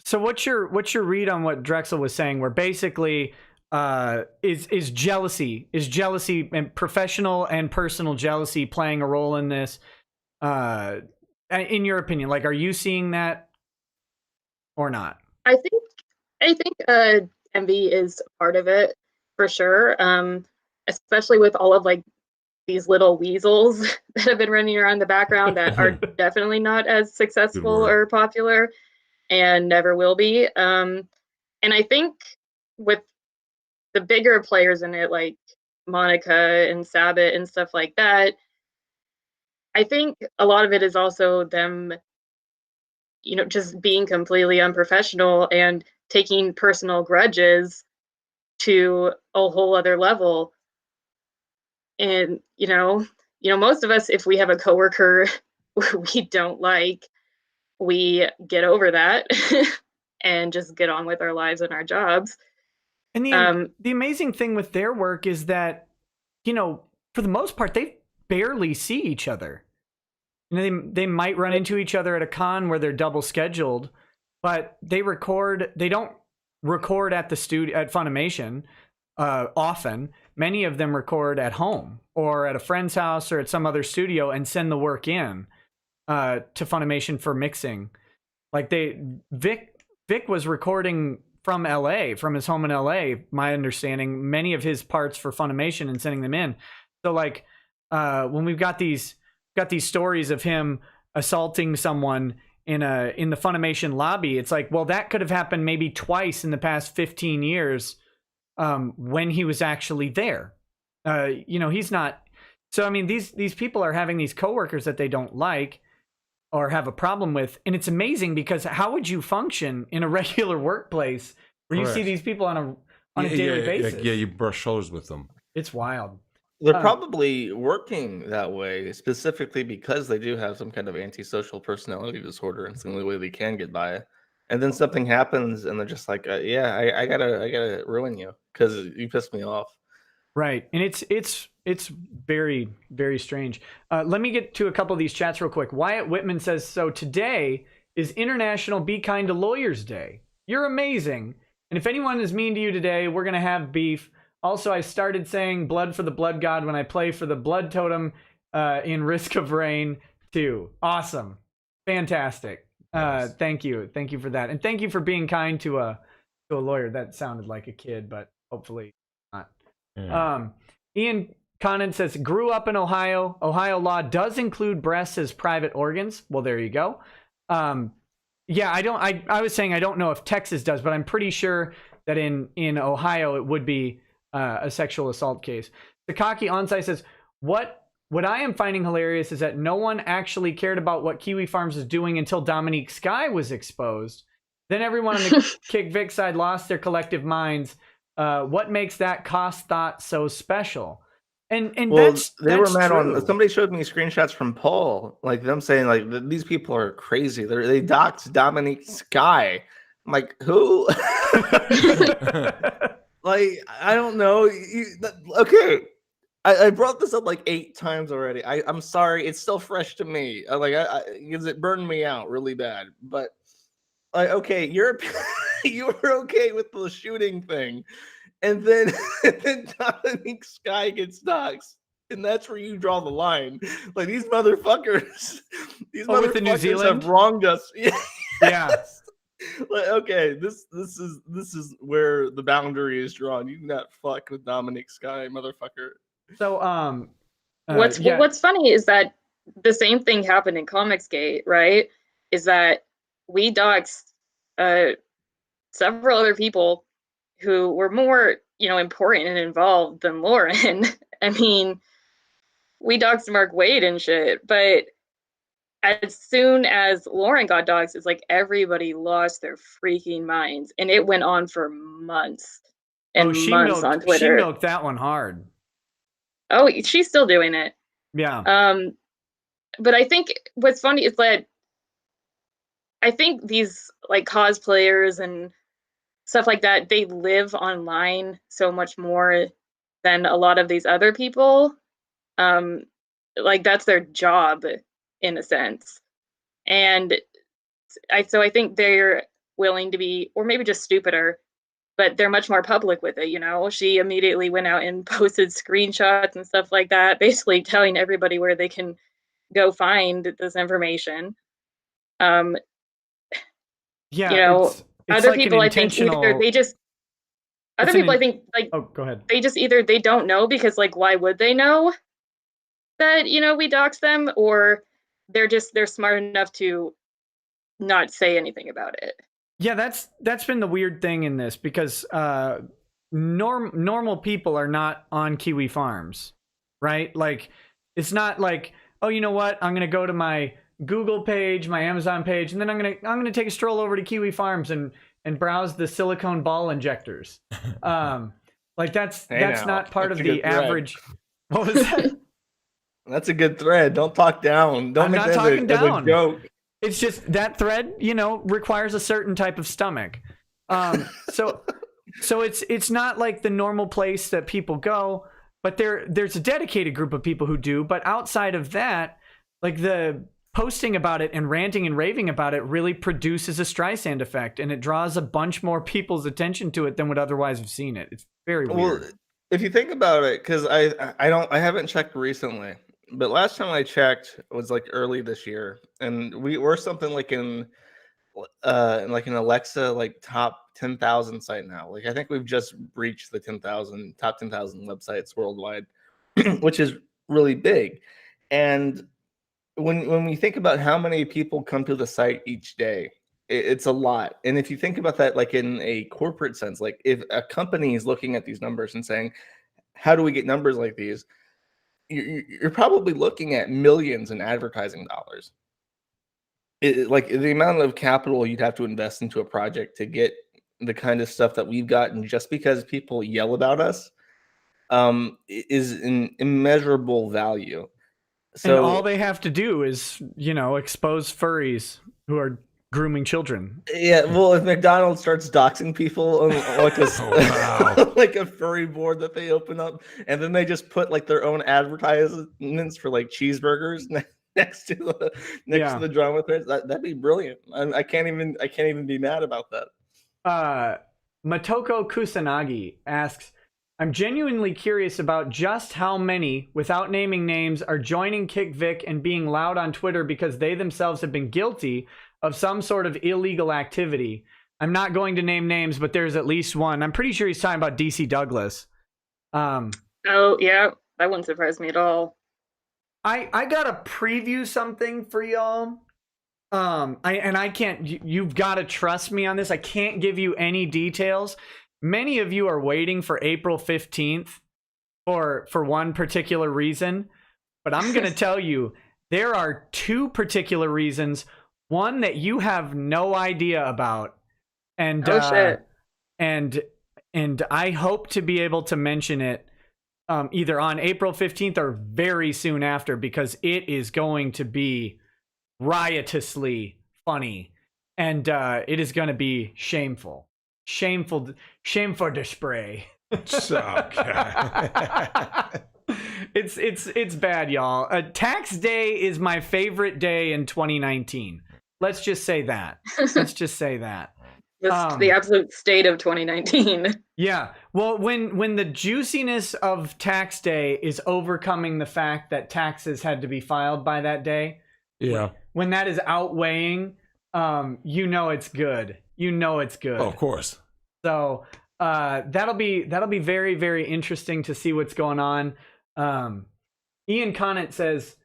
A: So what's your read on what Drexel was saying, where basically is jealousy and professional and personal jealousy playing a role in this? In your opinion, like, are you seeing that or not?
D: I think envy is part of it for sure. Especially with all of like these little weasels that have been running around the background that are definitely not as successful or popular and never will be. And I think with the bigger players in it, like Monica and Sabbath and stuff like that, I think a lot of it is also them, just being completely unprofessional and taking personal grudges to a whole other level. And, most of us, if we have a coworker we don't like, we get over that and just get on with our lives and our jobs.
A: And the amazing thing with their work is that, for the most part, they barely see each other. They might run into each other at a con where they're double scheduled, but they don't record at the studio at Funimation often. Many of them record at home or at a friend's house or at some other studio and send the work in to Funimation for mixing. Like Vic was recording from LA, from his home in LA, my understanding, many of his parts for Funimation and sending them in. So like when we've got these stories of him assaulting someone in the Funimation lobby, it's like, well, that could have happened maybe twice in the past 15 years when he was actually there. He's not. So I mean, these people are having these coworkers that they don't like or have a problem with, and it's amazing because how would you function in a regular workplace where you see these people on a daily basis?
B: Yeah, you brush shoulders with them.
A: It's wild.
C: They're probably working that way specifically because they do have some kind of antisocial personality disorder, and it's the only way they can get by. And then something happens, and they're just like, I gotta ruin you because you pissed me off."
A: Right, and it's very, very strange. Let me get to a couple of these chats real quick. Wyatt Whitman says, so today is International Be Kind to Lawyers Day. You're amazing. And if anyone is mean to you today, we're going to have beef. Also, I started saying blood for the blood god when I play for the blood totem in Risk of Rain 2. Awesome. Fantastic.
B: Nice.
A: Thank you. Thank you for that. And thank you for being kind to a lawyer. That sounded like a kid, but hopefully not. Yeah. Ian Conant says, grew up in Ohio. Ohio law does include breasts as private organs. Well, there you go. Yeah, I was saying I don't know if Texas does, but I'm pretty sure that in Ohio it would be a sexual assault case. Takaki Onsai says, what I am finding hilarious is that no one actually cared about what Kiwi Farms was doing until Dominique Sky was exposed. Then everyone on the Kick Vic side lost their collective minds. What makes that cost thought so special? And
C: well,
A: that's
C: were mad
A: true.
C: on. Somebody showed me screenshots from Paul, like them saying like these people are crazy. They doxed Dominique Sky. I'm like, who? Like, I don't know. Okay. I brought this up like 8 times already. I'm sorry. It's still fresh to me. Because it burned me out really bad. But like, okay, you were okay with the shooting thing, and then Dominique Sky gets doxxed, and that's where you draw the line. Like these motherfuckers,
A: with the New Zealand
C: have wronged us.
A: Yeah.
C: Like, okay, this is where the boundary is drawn. You do not fuck with Dominique Sky, motherfucker.
A: So
D: what's funny is that the same thing happened in Comicsgate, right? Is that we doxed several other people who were more, important and involved than Lauren. I mean, we doxed Mark Wade and shit, but as soon as Lauren got doxed, it's like everybody lost their freaking minds, and it went on for months and months on Twitter.
A: She milked that one hard.
D: Oh, she's still doing it.
A: Yeah.
D: But I think what's funny is that I think these like cosplayers and stuff like that, they live online so much more than a lot of these other people. Like that's their job in a sense. And I think they're willing to be, or maybe just stupider, but they're much more public with it, She immediately went out and posted screenshots and stuff like that, basically telling everybody where they can go find this information.
A: Yeah, it's
D: other
A: like
D: people I think either they just other people I think like
A: oh, go ahead.
D: They just either they don't know because like why would they know that we dox them, or they're smart enough to not say anything about it.
A: Yeah, that's been the weird thing in this because normal people are not on Kiwi Farms, right? Like it's not like, oh, you know what? I'm gonna go to my Google page, my Amazon page, and then I'm gonna take a stroll over to Kiwi Farms and browse the silicone ball injectors. Like that's not part of the average. What was that?
C: That's a good thread. Don't talk down. Don't make that as a joke.
A: It's just that thread, requires a certain type of stomach. So it's not like the normal place that people go, but there's a dedicated group of people who do. But outside of that, like the posting about it and ranting and raving about it really produces a Streisand effect, and it draws a bunch more people's attention to it than would otherwise have seen it. It's very weird.
C: Well, if you think about it, because I haven't checked recently. But last time I checked was like early this year, and we're something like in an Alexa like top 10,000 site now. Like I think we've just breached the top 10,000 websites worldwide, which is really big. And when we think about how many people come to the site each day, it's a lot. And if you think about that, like in a corporate sense, like if a company is looking at these numbers and saying, "How do we get numbers like these?" You're probably looking at millions in advertising dollars. Like the amount of capital you'd have to invest into a project to get the kind of stuff that we've gotten just because people yell about us is an immeasurable value. So
A: and all they have to do is, expose furries who are grooming children.
C: Yeah, well, if McDonald's starts doxing people on like a like a furry board that they open up, and then they just put like their own advertisements for like cheeseburgers next to the drama threads, that'd be brilliant. I can't even be mad about that.
A: Matoko Kusanagi asks, I'm genuinely curious about just how many, without naming names, are joining Kick Vic and being loud on Twitter because they themselves have been guilty of some sort of illegal activity. I'm not going to name names, but there's at least one. I'm pretty sure he's talking about DC Douglas.
D: Oh, yeah. That wouldn't surprise me at all.
A: I gotta preview something for y'all. I can't, you've got to trust me on this. I can't give you any details many of you are waiting for April 15th for one particular reason, but I'm going to tell you there are two particular reasons. One that you have no idea about, and
D: shit.
A: and I hope to be able to mention it either on April 15th or very soon after, because it is going to be riotously funny, and it is going to be shameful display. It's bad, y'all. Tax day is my favorite day in 2019. Let's just say that.
D: The absolute state of 2019.
A: Yeah. Well, when the juiciness of tax day is overcoming the fact that taxes had to be filed by that day.
B: Yeah.
A: When that is outweighing, it's good. Oh,
B: of course.
A: So that'll be very, very interesting to see what's going on. Ian Conant says,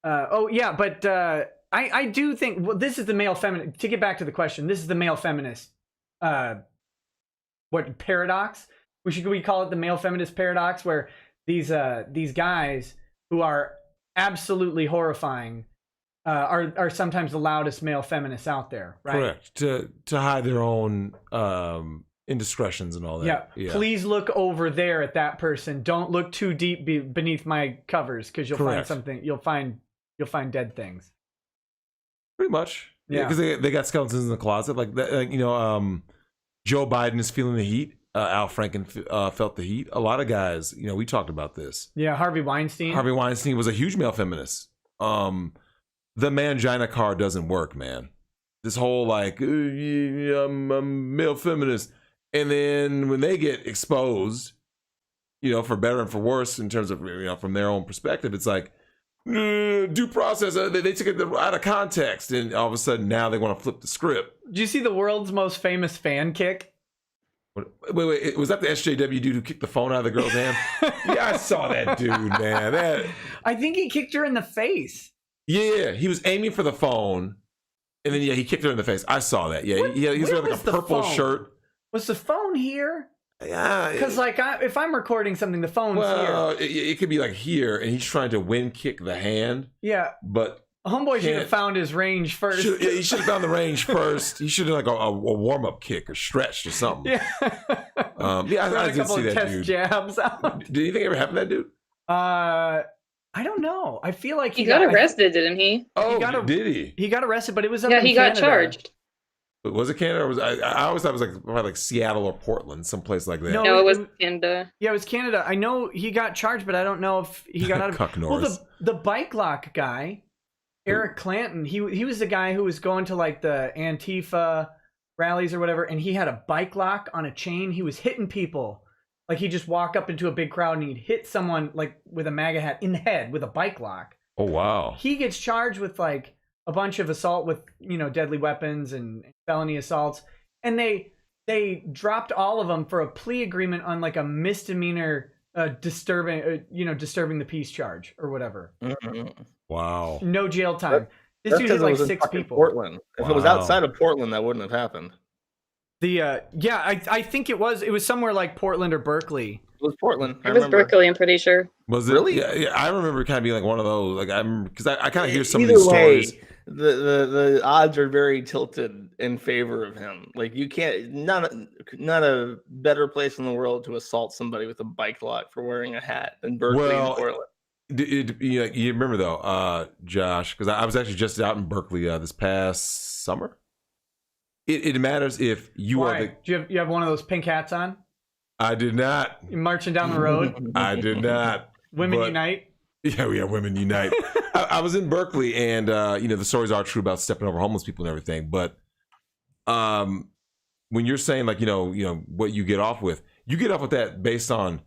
A: I do think, well, this is the male feminist. To get back to the question, this is the male feminist. What paradox? We call it the male feminist paradox, where these guys who are absolutely horrifying are sometimes the loudest male feminists out there, right?
B: Correct. To hide their own indiscretions and all that.
A: Yeah. Please look over there at that person. Don't look too deep beneath my covers, because you'll find something. You'll find dead things.
B: Pretty much.
A: Yeah.
B: Because they got skeletons in the closet. Like that. Joe Biden is feeling the heat. Al Franken felt the heat. A lot of guys. We talked about this.
A: Yeah. Harvey Weinstein
B: was a huge male feminist. The mangina card doesn't work, man. This whole I'm a male feminist. And then when they get exposed, for better and for worse in terms of, from their own perspective, it's like, due process. They took it out of context. And all of a sudden now they want to flip the script.
A: Did you see the world's most famous fan kick?
B: Wait. Was that the SJW dude who kicked the phone out of the girl's hand? Yeah, I saw that dude, man.
A: I think he kicked her in the face.
B: Yeah. He was aiming for the phone. And then, he kicked her in the face. I saw that. Yeah, he was wearing like a purple shirt.
A: Was the phone here?
B: Yeah.
A: Because if I'm recording something, the phone's here.
B: It could be like here, and he's trying to wind kick the hand.
A: Yeah.
B: But
A: homeboy should have found his range first.
B: He should have found the range first. He should have like a warm-up kick or stretched or something.
A: Yeah.
B: I did see that dude.
A: Jabs out.
B: Did anything ever happen to that dude?
A: I don't know. I feel like
D: he got arrested, didn't he?
B: Oh, did he?
A: He got arrested, but it was up
D: he
A: Canada.
D: Got charged.
B: Was it Canada, or was I always thought it was probably like Seattle or Portland, someplace like that.
D: No, it was Canada.
A: Yeah, it was Canada. I know he got charged, but I don't know if he got out of
B: Cuck Norris.
A: Well, the bike lock guy, Eric Clanton, he was the guy who was going to like the Antifa rallies or whatever, and he had a bike lock on a chain. He was hitting people. Like, he'd just walk up into a big crowd and he'd hit someone like with a MAGA hat in the head with a bike lock.
B: Oh, wow.
A: He gets charged with like a bunch of assault with, deadly weapons and felony assaults. And they dropped all of them for a plea agreement on like a misdemeanor disturbing the peace charge or whatever.
C: Mm-hmm.
B: Wow.
A: No jail time. This dude hit like 6 people.
C: Portland. If it was outside of Portland, that wouldn't have happened.
A: I think it was somewhere like Portland or Berkeley.
C: It was Portland.
D: It was Berkeley, I'm pretty sure.
B: Was it
C: really?
B: Yeah, I remember kind of being like one of those. Like because I kind of hear some
C: Either
B: of these
C: way,
B: stories.
C: The odds are very tilted in favor of him. Like, you can't, not a better place in the world to assault somebody with a bike lock for wearing a hat than Berkeley and Portland.
B: You remember though, Josh, because I was actually just out in Berkeley this past summer. It matters if you
A: Why?
B: are
A: Do you have one of those pink hats on?
B: I did not.
A: You're marching down the road.
B: I did not.
A: Women unite.
B: Yeah, women unite. I was in Berkeley, and the stories are true about stepping over homeless people and everything. But when you're saying like what you get off with that based on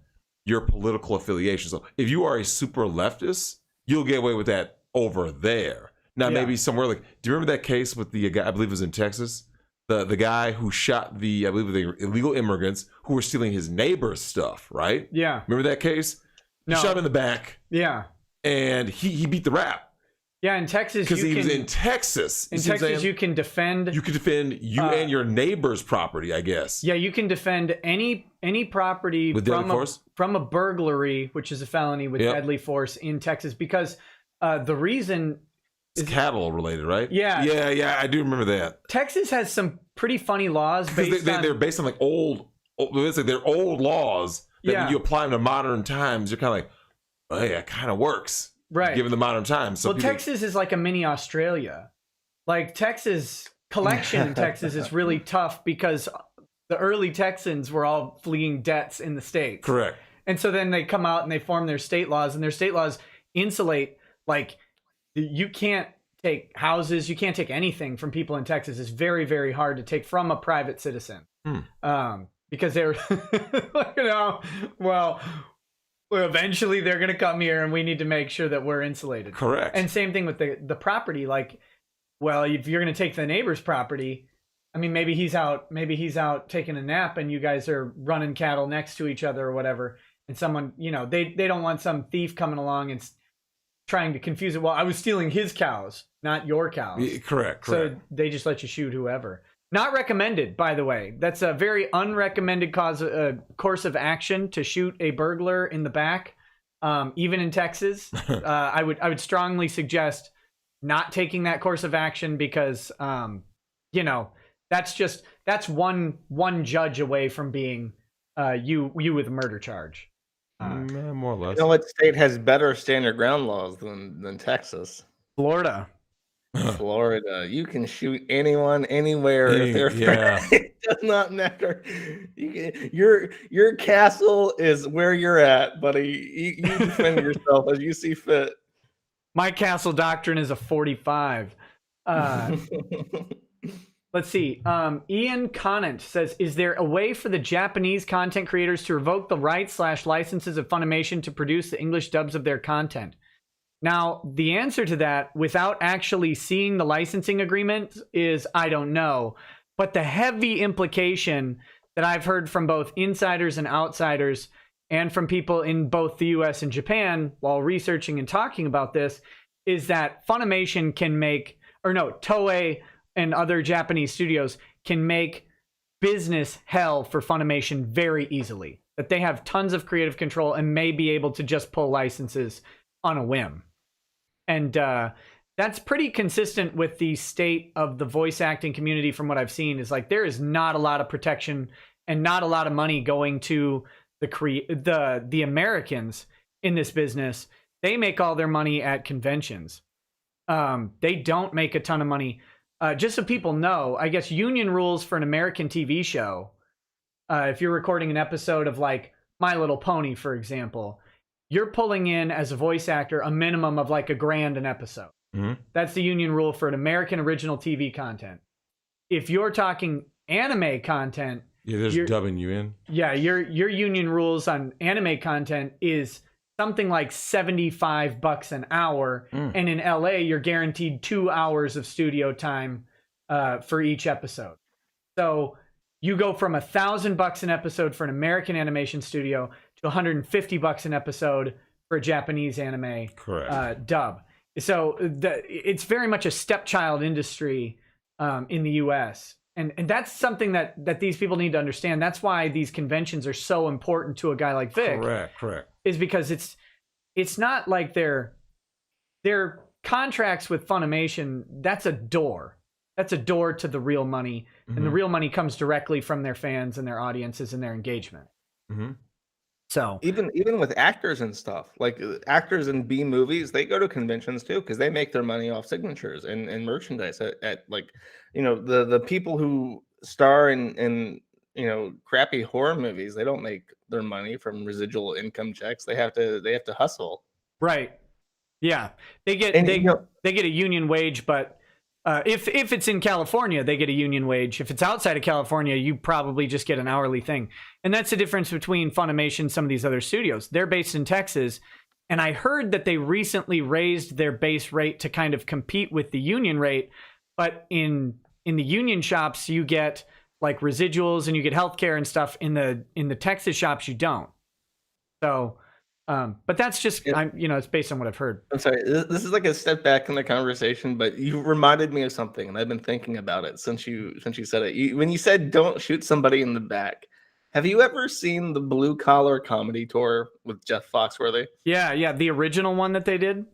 B: your political affiliation. So if you are a super leftist, you'll get away with that over there. Now maybe somewhere like, do you remember that case with the guy? I believe it was in Texas. The guy who shot the illegal immigrants who were stealing his neighbor's stuff, right?
A: Yeah.
B: Remember that case?
A: No.
B: He shot him in the back.
A: Yeah.
B: And he beat the rap.
A: Yeah, in Texas,
B: because
A: you
B: he was
A: can,
B: in Texas.
A: in Texas, you can defend.
B: You can defend you and your neighbor's property, I guess.
A: Yeah, you can defend any property
B: With deadly force?
A: from a burglary, which is a felony with deadly force in Texas, because the reason
B: it's cattle related, right?
A: Yeah.
B: Yeah, I do remember that.
A: Texas has some pretty funny laws
B: Because they're based on like they're old laws that when you apply them to modern times, you're kind of like, oh yeah, it kind of works.
A: Right.
B: Given the modern times. So
A: Texas is like a mini Australia. Like Texas collection in Texas is really tough because the early Texans were all fleeing debts in the States.
B: Correct.
A: And so then they come out and they form their state laws, and their state laws insulate, like, you can't take houses, you can't take anything from people in Texas. It's very, very hard to take from a private citizen. Because they're, well, eventually they're going to come here and we need to make sure that we're insulated.
B: Correct.
A: And same thing with the property. Like, well, if you're going to take the neighbor's property, I mean, maybe he's out taking a nap and you guys are running cattle next to each other or whatever. And someone, they don't want some thief coming along and trying to confuse it. Well, I was stealing his cows, not your cows.
B: Yeah, correct.
A: So they just let you shoot whoever. Not recommended, by the way. That's a very unrecommended course of action, to shoot a burglar in the back, even in Texas. I would strongly suggest not taking that course of action because, that's one judge away from being you with a murder charge.
B: More or less.
C: You know what state has better stand your ground laws than Texas?
A: Florida.
C: Florida. You can shoot anyone, anywhere. If they're it does not matter. Your castle is where you're at, buddy. You defend yourself as you see fit.
A: My castle doctrine is a 45. Let's see. Ian Conant says, is there a way for the Japanese content creators to revoke the rights/licenses of Funimation to produce the English dubs of their content? Now, the answer to that, without actually seeing the licensing agreement, is I don't know. But the heavy implication that I've heard from both insiders and outsiders, and from people in both the US and Japan while researching and talking about this, is that Funimation can make, Toei and other Japanese studios can make business hell for Funimation very easily. That they have tons of creative control and may be able to just pull licenses on a whim. And that's pretty consistent with the state of the voice acting community from what I've seen. Is like there is not a lot of protection and not a lot of money going to the Americans in this business. They make all their money at conventions. They don't make a ton of money. Just so people know, I guess union rules for an American TV show, if you're recording an episode of like My Little Pony, for example, you're pulling in as a voice actor a minimum of like $1,000 an episode. Mm-hmm. That's the union rule for an American original TV content. If you're talking anime content,
B: they're just dubbing you in.
A: Yeah, your union rules on anime content is something like $75 an hour, and in LA you're guaranteed 2 hours of studio time for each episode. So you go from $1,000 an episode for an American animation studio to $150 an episode for a Japanese anime dub. So it's very much a stepchild industry in the US. And that's something that these people need to understand. That's why these conventions are so important to a guy like Vic.
B: Correct.
A: Is because it's not like their contracts with Funimation, that's a door. That's a door to the real money. Mm-hmm. And the real money comes directly from their fans and their audiences and their engagement. Mm-hmm. So
C: even with actors and stuff, like actors in B movies, they go to conventions too because they make their money off signatures and merchandise at like, the people who star in crappy horror movies, they don't make their money from residual income checks. They have to hustle.
A: Right. Yeah. They get a union wage, but if it's in California, they get a union wage. If it's outside of California, you probably just get an hourly thing. And that's the difference between Funimation and some of these other studios. They're based in Texas, and I heard that they recently raised their base rate to kind of compete with the union rate. But in the union shops, you get like residuals and you get healthcare and stuff. In the Texas shops, you don't. So But that's just, it's based on what I've heard.
C: I'm sorry. This is like a step back in the conversation, but you reminded me of something, and I've been thinking about it since you said it. When you said don't shoot somebody in the back, have you ever seen the Blue Collar Comedy Tour with Jeff Foxworthy?
A: Yeah, the original one that they did.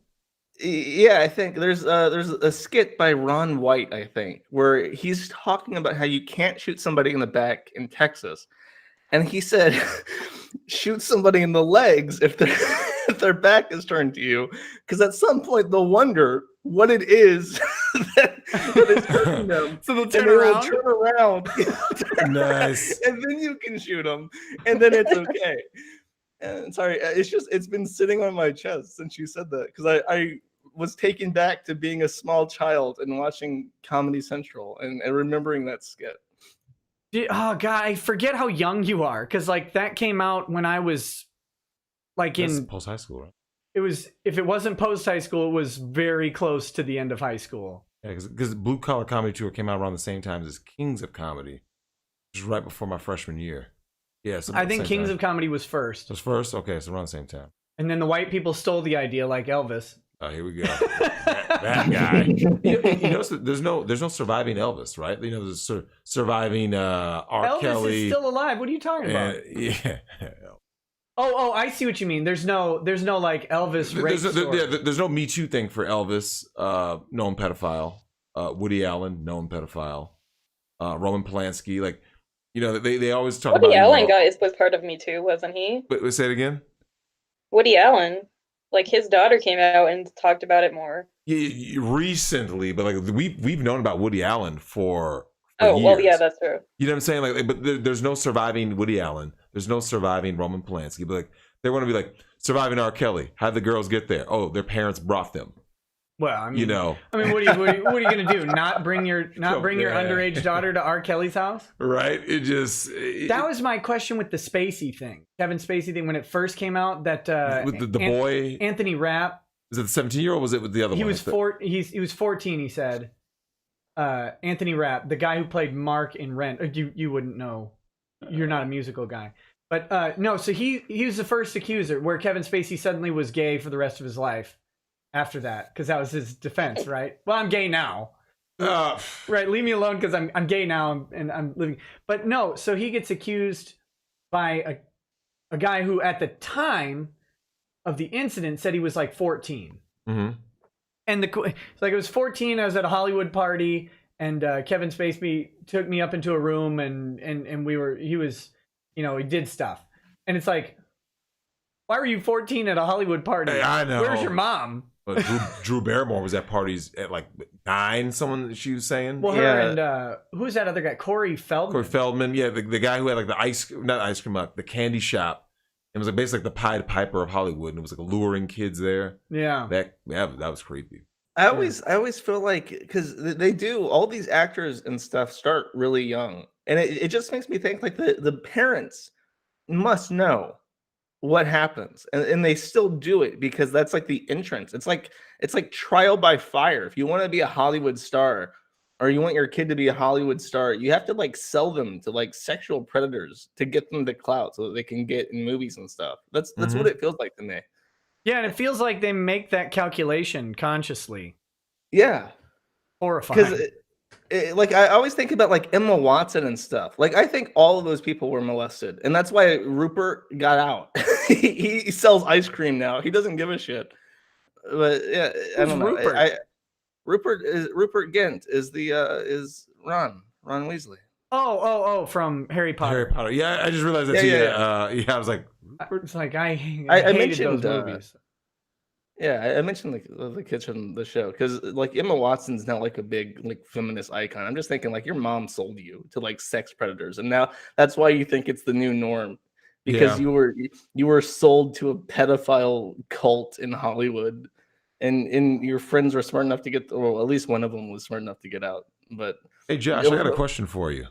C: Yeah, I think there's a skit by Ron White, I think, where he's talking about how you can't shoot somebody in the back in Texas. And he said, shoot somebody in the legs if their back is turned to you, because at some point they'll wonder what it is that is hurting them.
A: So they'll
C: turn around.
B: Nice.
C: And then you can shoot them, and then it's okay. And sorry, it's been sitting on my chest since you said that, because I was taken back to being a small child and watching Comedy Central and remembering that skit.
A: Oh God, I forget how young you are, because like that came out when I was like in
B: post high school, right?
A: It was, if it wasn't post high school, it was very close to the end of high school.
B: Yeah, because Blue Collar Comedy Tour came out around the same time as Kings of Comedy, which was right before my freshman year. Yeah,
A: I think Kings of Comedy was first.
B: It was first? Okay, so around the same time.
A: And then the white people stole the idea, like Elvis.
B: Oh, here we go. that guy. You notice that there's no surviving Elvis, right? You know, there's surviving R.
A: Elvis
B: Kelly.
A: is still alive. What are you talking about?
B: Yeah.
A: Oh, I see what you mean. There's no like Elvis rape story.
B: There's no Me Too thing for Elvis, known pedophile. Woody Allen, known pedophile. Roman Polanski, like, you know, they always talk about.
D: Woody Allen was part of Me Too, wasn't he?
B: But say it again.
D: Woody Allen, like his daughter came out and talked about it more.
B: Yeah, recently, but like we've known about Woody Allen for
D: oh
B: years.
D: Well, yeah, that's true.
B: You know what I'm saying? Like, but there's no surviving Woody Allen. There's no surviving Roman Polanski. But like, they want to be like surviving R. Kelly. How'd the girls get there? Oh, their parents brought them.
A: Well, I mean,
B: you know,
A: what are you gonna do? Not bring your underage daughter to R. Kelly's house?
B: Right?
A: That was my question with the Spacey thing, Kevin Spacey thing, when it first came out. That
B: with the boy
A: Anthony Rapp.
B: Was it the 17-year-old? Was it with the other one?
A: He was he was 14. He said. Anthony Rapp, the guy who played Mark in Rent. You wouldn't know. You're not a musical guy. But no, so he was the first accuser, where Kevin Spacey suddenly was gay for the rest of his life after that, because that was his defense, right? Well, I'm gay now. Right, leave me alone because I'm gay now and I'm living. But no, so he gets accused by a guy who at the time of the incident said he was like 14.
B: Mm-hmm.
A: And it's like, it was 14. I was at a Hollywood party, and Kevin Spacey took me up into a room, and he was, you know, he did stuff. And it's like, why were you 14 at a Hollywood party?
B: Hey, I know.
A: Where's your mom?
B: But Drew Barrymore was at parties at like 9. Someone she was saying.
A: Well, her and who's that other guy? Corey Feldman.
B: Yeah, the guy who had like the candy shop. It was like basically like the Pied Piper of Hollywood, and it was like luring kids there.
A: Yeah,
B: that was creepy.
C: I always feel like, because they do, all these actors and stuff start really young, and it just makes me think like the parents must know what happens, and they still do it because that's like the entrance. It's like trial by fire. If you want to be a Hollywood star, or you want your kid to be a Hollywood star, you have to like sell them to like sexual predators to get them to clout so that they can get in movies and stuff. That's what it feels like to me.
A: Yeah, and it feels like they make that calculation consciously.
C: Yeah.
A: Horrifying.
C: Because like I always think about like Emma Watson and stuff. Like I think all of those people were molested, and that's why Rupert got out. he sells ice cream now. He doesn't give a shit. But yeah, I don't know. Rupert Gint is Ron Weasley.
A: Oh, from Harry Potter.
B: Harry Potter. Yeah, I just realized that. Yeah, I was like,
A: it's like I
C: hated
A: mentioned those movies.
C: Yeah, I mentioned the kids from the show because like Emma Watson's now like a big like feminist icon. I'm just thinking like your mom sold you to like sex predators, and now that's why you think it's the new norm, because you were sold to a pedophile cult in Hollywood. And your friends were smart enough to well, at least one of them was smart enough to get out. But
B: hey, Josh, I got a question for you.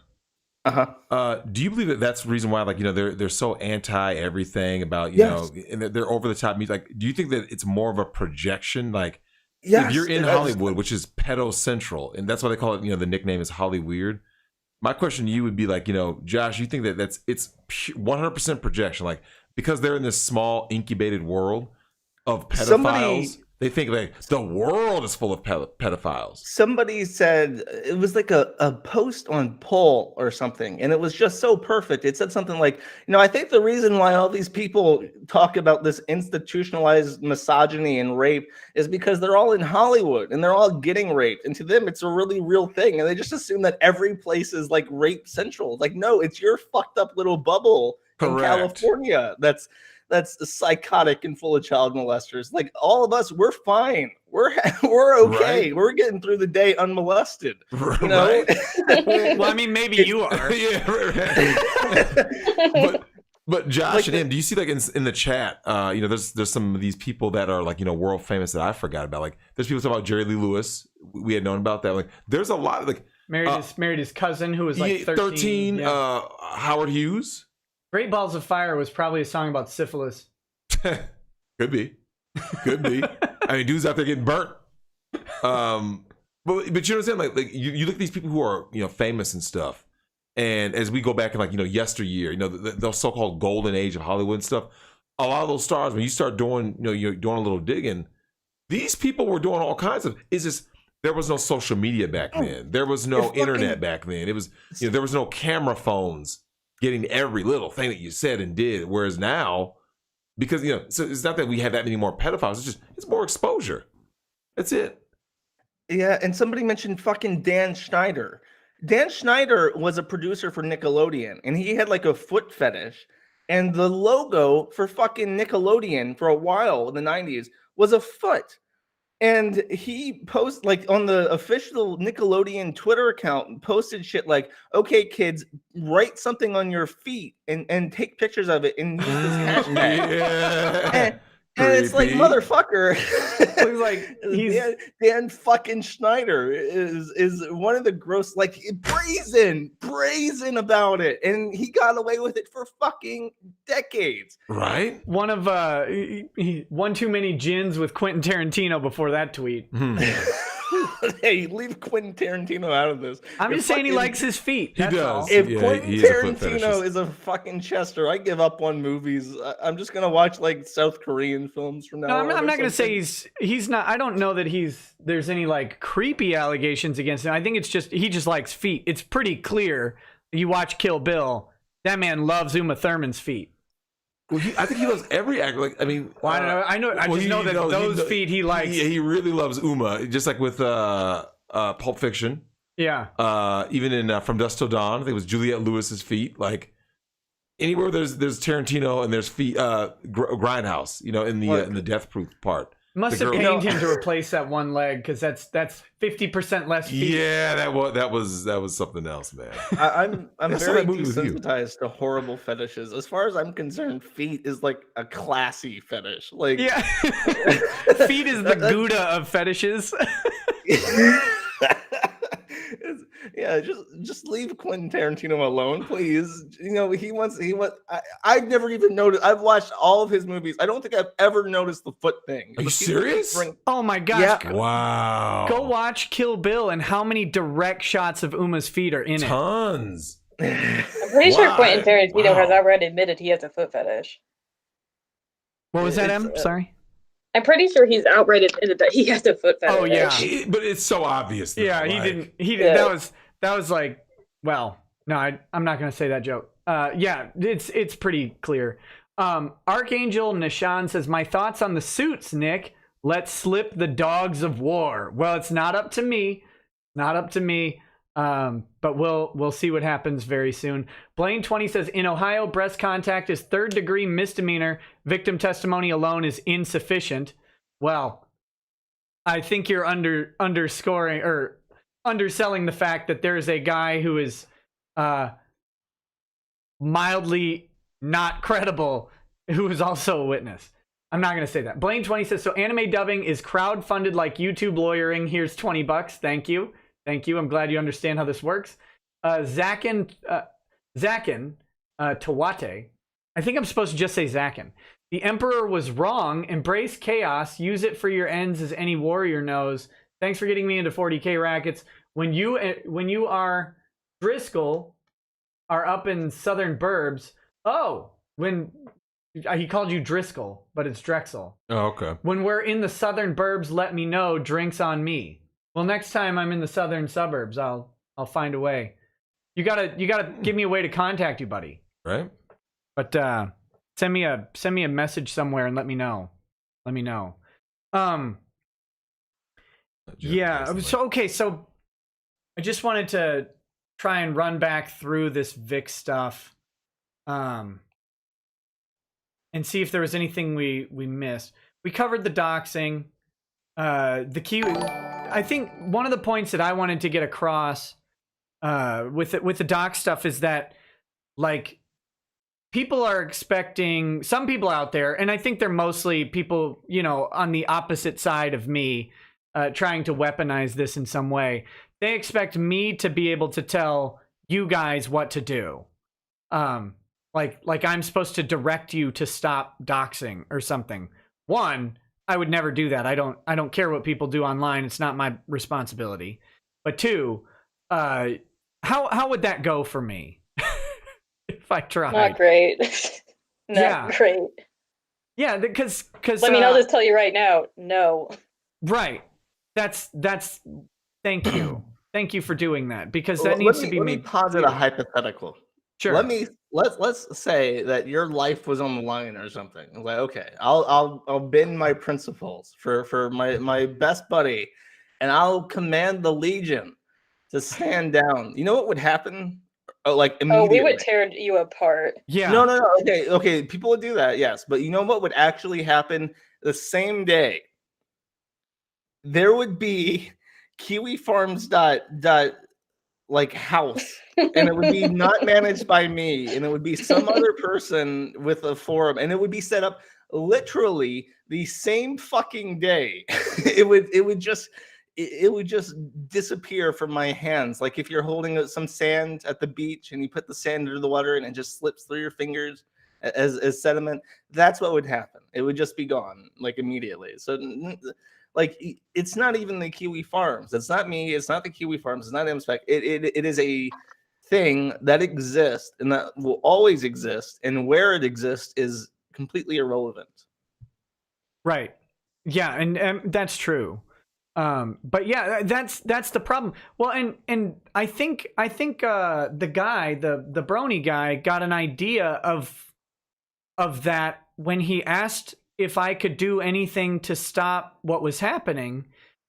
B: Do you believe that that's the reason why, like, you know, they're so anti everything about, you know, and they're over the top music? Like, do you think that it's more of a projection? Like, if you're in Hollywood, which is pedo central, and that's why they call it, you know, the nickname is Holly Weird. My question to you would be like, you know, Josh, you think that it's 100% projection? Like, because they're in this small incubated world of pedophiles.
C: Somebody-
B: They think like the world is full of pedophiles.
C: Somebody said it was like a post on Poll or something, and it was just so perfect. It said something like, I think the reason why all these people talk about this institutionalized misogyny and rape is because they're all in Hollywood and they're all getting raped. And to them, it's a really real thing. And they just assume that every place is like rape central. Like, no, it's your fucked up little bubble in California that's psychotic and full of child molesters. Like, all of us, we're fine. We're okay.
B: Right.
C: We're getting through the day unmolested. You know?
B: Right.
A: Well, I mean, maybe you are.
B: Yeah, but Josh
C: Like
B: and him, do you see like in the chat? There's some of these people that are like world famous that I forgot about. Like, there's people talking about Jerry Lee Lewis. We had known about that. Like, there's a lot of like
A: Married his cousin who was like 13. Yeah.
B: Howard Hughes.
A: Great Balls of Fire was probably a song about syphilis.
B: Could be. I mean, dudes out there getting burnt. But you know what I'm saying? Like you look at these people who are famous and stuff, and as we go back in yesteryear, the so-called golden age of Hollywood and stuff, a lot of those stars, when you start doing you're doing a little digging, these people were doing all kinds of. There was no social media back then. There was no internet back then. It was there was no camera phones getting every little thing that you said and did. Whereas now, because so it's not that we have that many more pedophiles. It's more exposure. That's it.
C: Yeah, and somebody mentioned fucking Dan Schneider. Dan Schneider was a producer for Nickelodeon, and he had like a foot fetish. And the logo for fucking Nickelodeon for a while in the 90s was a foot. And he posted like on the official Nickelodeon Twitter account, posted shit like, "Okay, kids, write something on your feet and take pictures of it and use this hashtag."
B: Yeah.
C: And it's like, motherfucker.
A: He's like
C: Dan fucking Schneider is one of the gross, like, brazen about it, and he got away with it for fucking decades.
B: Right?
A: one of one too many gins with Quentin Tarantino before that tweet.
C: Hey, leave Quentin Tarantino out of this.
A: I'm just saying he likes his feet.
B: He
A: That's
B: does.
A: all.
C: If
B: Yeah,
C: Quentin
B: he is a foot
C: Tarantino
B: fetishist.
C: is a fucking Chester, I give up on movies. I'm just gonna watch like South Korean films from now
A: No,
C: on.
A: I'm
C: or
A: not going to say
C: something.
A: he's not. I don't know that there's any like creepy allegations against him. I think it's just he just likes feet. It's pretty clear. You watch Kill Bill. That man loves Uma Thurman's feet.
B: Well, I think he loves every actor. Like, I mean,
A: Well, I don't know. I know. I just know that those feet he likes.
B: Yeah, he really loves Uma. Just like with Pulp Fiction.
A: Yeah.
B: Even in From Dusk Till Dawn, I think it was Juliette Lewis's feet. Like anywhere there's Tarantino and there's feet. Grindhouse, in the Death Proof part.
A: Must
B: The
A: have
B: girl-
A: pained him to replace that one leg because that's 50% less feet.
B: Yeah, that was something else, man.
C: I'm
B: That's
C: very
B: that movie with you.
C: desensitized to horrible fetishes. As far as I'm concerned, feet is like a classy fetish. Like,
A: Yeah. Feet is the Gouda of fetishes.
C: yeah, just leave Quentin Tarantino alone, please. I've never even noticed. I've watched all of his movies. I don't think I've ever noticed the foot thing.
B: Are you
C: But people keep
B: serious?
A: Oh my gosh.
C: Yeah.
B: Wow.
A: Go watch Kill Bill and how many direct shots of Uma's feet are in it.
B: Tons.
D: I'm pretty sure
B: Why?
D: Quentin Tarantino has
B: Wow.
D: already admitted he has a foot fetish.
A: What was that,
C: It's,
A: Em? Sorry.
D: I'm pretty sure he's outright admitted that he has a foot fetish.
A: Oh, yeah.
B: But it's so obvious. though,
A: Yeah, he
B: like-
A: didn't. He
D: Yeah.
A: did. That was like, well, no, I'm not gonna say that joke. Yeah, it's pretty clear. Archangel Nishan says, "My thoughts on the suits, Nick. Let's slip the dogs of war." Well, it's not up to me. Not up to me. But we'll see what happens very soon. Blaine20 says, "In Ohio, breast contact is 3rd-degree misdemeanor. Victim testimony alone is insufficient." Well, I think you're underscoring or underselling the fact that there's a guy who is mildly not credible who is also a witness. I'm not going to say that. Blaine20 says, "So anime dubbing is crowdfunded like YouTube lawyering. Here's $20. Thank you. Thank you. I'm glad you understand how this works." Zakin Tawate. I think I'm supposed to just say Zakin. "The Emperor was wrong. Embrace chaos. Use it for your ends, as any warrior knows. Thanks for getting me into 40K rackets. When you are Driscoll are up in southern burbs. Oh, when He called you Driscoll, but it's Drexel.
B: Oh, okay.
A: When we're in the southern burbs, let me know. Drinks on me. Well, next time I'm in the southern suburbs, I'll find a way. You gotta give me a way to contact you, buddy.
B: Right.
A: But send me a message somewhere and let me know. Let me know. Yeah. So okay. So I just wanted to try and run back through this Vic stuff, and see if there was anything we missed. We covered the doxing, the Kiwi. I think one of the points that I wanted to get across with the dox stuff is that, like, people are expecting, some people out there, and I think they're mostly people, you know, on the opposite side of me, trying to weaponize this in some way. They expect me to be able to tell you guys what to do. Like I'm supposed to direct you to stop doxing or something. One, I would never do that. I don't care what people do online. It's not my responsibility. But two, how would that go for me if I tried?
D: Not great. Not great.
A: Yeah, because
D: I'll just tell you right now, no.
A: Right. That's thank you. Thank you for doing that, because that needs to be made.
C: Let me posit a hypothetical.
A: Sure.
C: Let's say that your life was on the line or something. Like, okay, I'll bend my principles for my best buddy, and I'll command the Legion to stand down. You know what would happen? Like immediately.
D: Oh, we would tear you apart.
A: Yeah.
C: No. Okay. People would do that, yes, but you know what would actually happen the same day? There would be Kiwi Farms like house, and it would be not managed by me, and it would be some other person with a forum, and it would be set up literally the same fucking day. it would just disappear from my hands. Like if you're holding some sand at the beach and you put the sand under the water and it just slips through your fingers as sediment, that's what would happen. It would just be gone, like, immediately. So like, it's not even the Kiwi Farms. It's not me. It's not the Kiwi Farms. It's not Emspex. It is a thing that exists and that will always exist. And where it exists is completely irrelevant.
A: Right. Yeah, and that's true. But yeah, that's the problem. Well, and I think the guy, the Brony guy, got an idea of that when he asked if I could do anything to stop what was happening,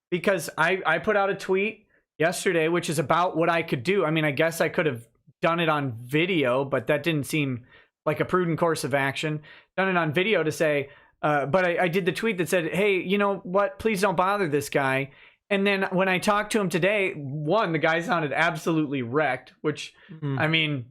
A: because I put out a tweet yesterday which is about what I could do. I mean, I guess I could have done it on video, but that didn't seem like a prudent course of action. Done it on video to say, but I did the tweet that said, hey, you know what? Please don't bother this guy. And then when I talked to him today, one, the guy sounded absolutely wrecked, which, I mean,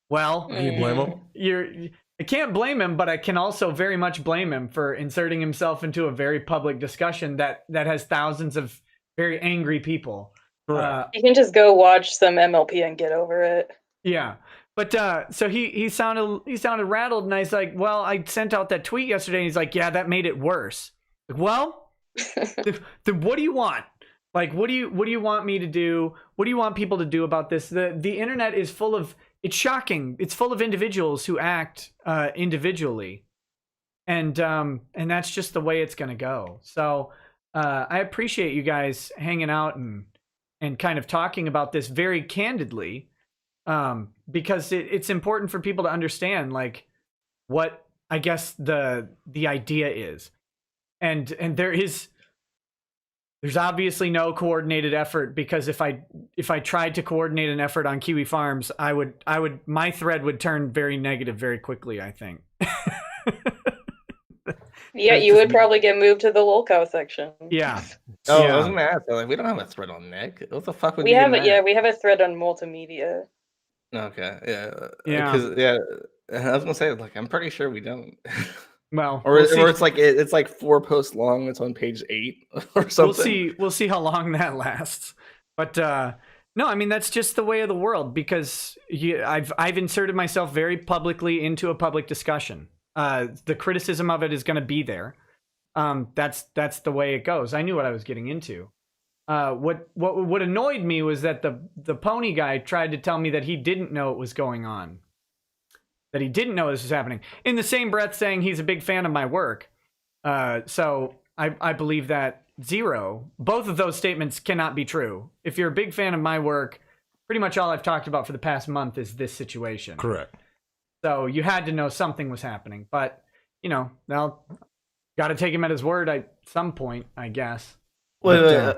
A: well,
B: Can you blame him?
A: I can't blame him, but I can also very much blame him for inserting himself into a very public discussion that has thousands of very angry people.
D: You can just go watch some MLP and get over it.
A: Yeah. But so he sounded rattled, and I was like, well, I sent out that tweet yesterday, and he's like, yeah, that made it worse. Like, well, then what do you want? Like, what do you want me to do? What do you want people to do about this? The internet is full of, it's shocking. It's full of individuals who act individually, and that's just the way it's gonna go. So I appreciate you guys hanging out and kind of talking about this very candidly. Because it's important for people to understand, like, what I guess the idea is, and there's obviously no coordinated effort, because if I tried to coordinate an effort on Kiwi Farms, my thread would turn very negative very quickly, I think.
D: Yeah, you would probably get moved to the lolcow section.
A: Yeah.
C: Oh,
A: yeah.
C: I was gonna ask. Like, we don't have a thread on Nick. What the fuck would
D: we have it? Yeah, we have a thread on multimedia.
C: Okay, yeah.
A: Yeah.
C: I was gonna say, like, I'm pretty sure we don't.
A: Well,
C: or it's like 4 posts long. It's on page 8 or something.
A: We'll see how long that lasts. But no, I mean, that's just the way of the world, because I've inserted myself very publicly into a public discussion. The criticism of it is going to be there. That's the way it goes. I knew what I was getting into. What annoyed me was that the pony guy tried to tell me that he didn't know what was going on. that he didn't know this was happening. In the same breath saying he's a big fan of my work. So I believe that zero. Both of those statements cannot be true. If you're a big fan of my work, pretty much all I've talked about for the past month is this situation.
B: Correct.
A: So you had to know something was happening. But, you know, well, got to take him at his word at some point, I guess.
C: Wait,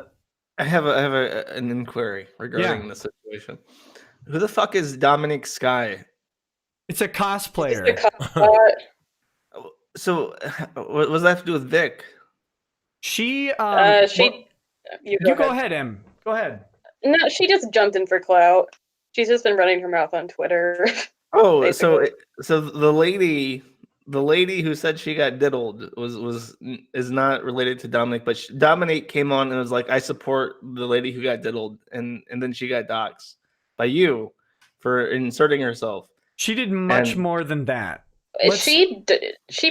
C: I have an inquiry regarding the situation. Who the fuck is Dominic Sky?
A: It's a cosplayer.
C: So what does that have to do with Vic?
A: She
D: you
A: go ahead, Em. Go ahead.
D: No, she just jumped in for clout. She's just been running her mouth on Twitter.
C: Oh, so the lady who said she got diddled is not related to Dominic, but Dominic came on and was like, "I support the lady who got diddled," and then she got doxxed by you for inserting herself.
A: She did much more than that.
D: She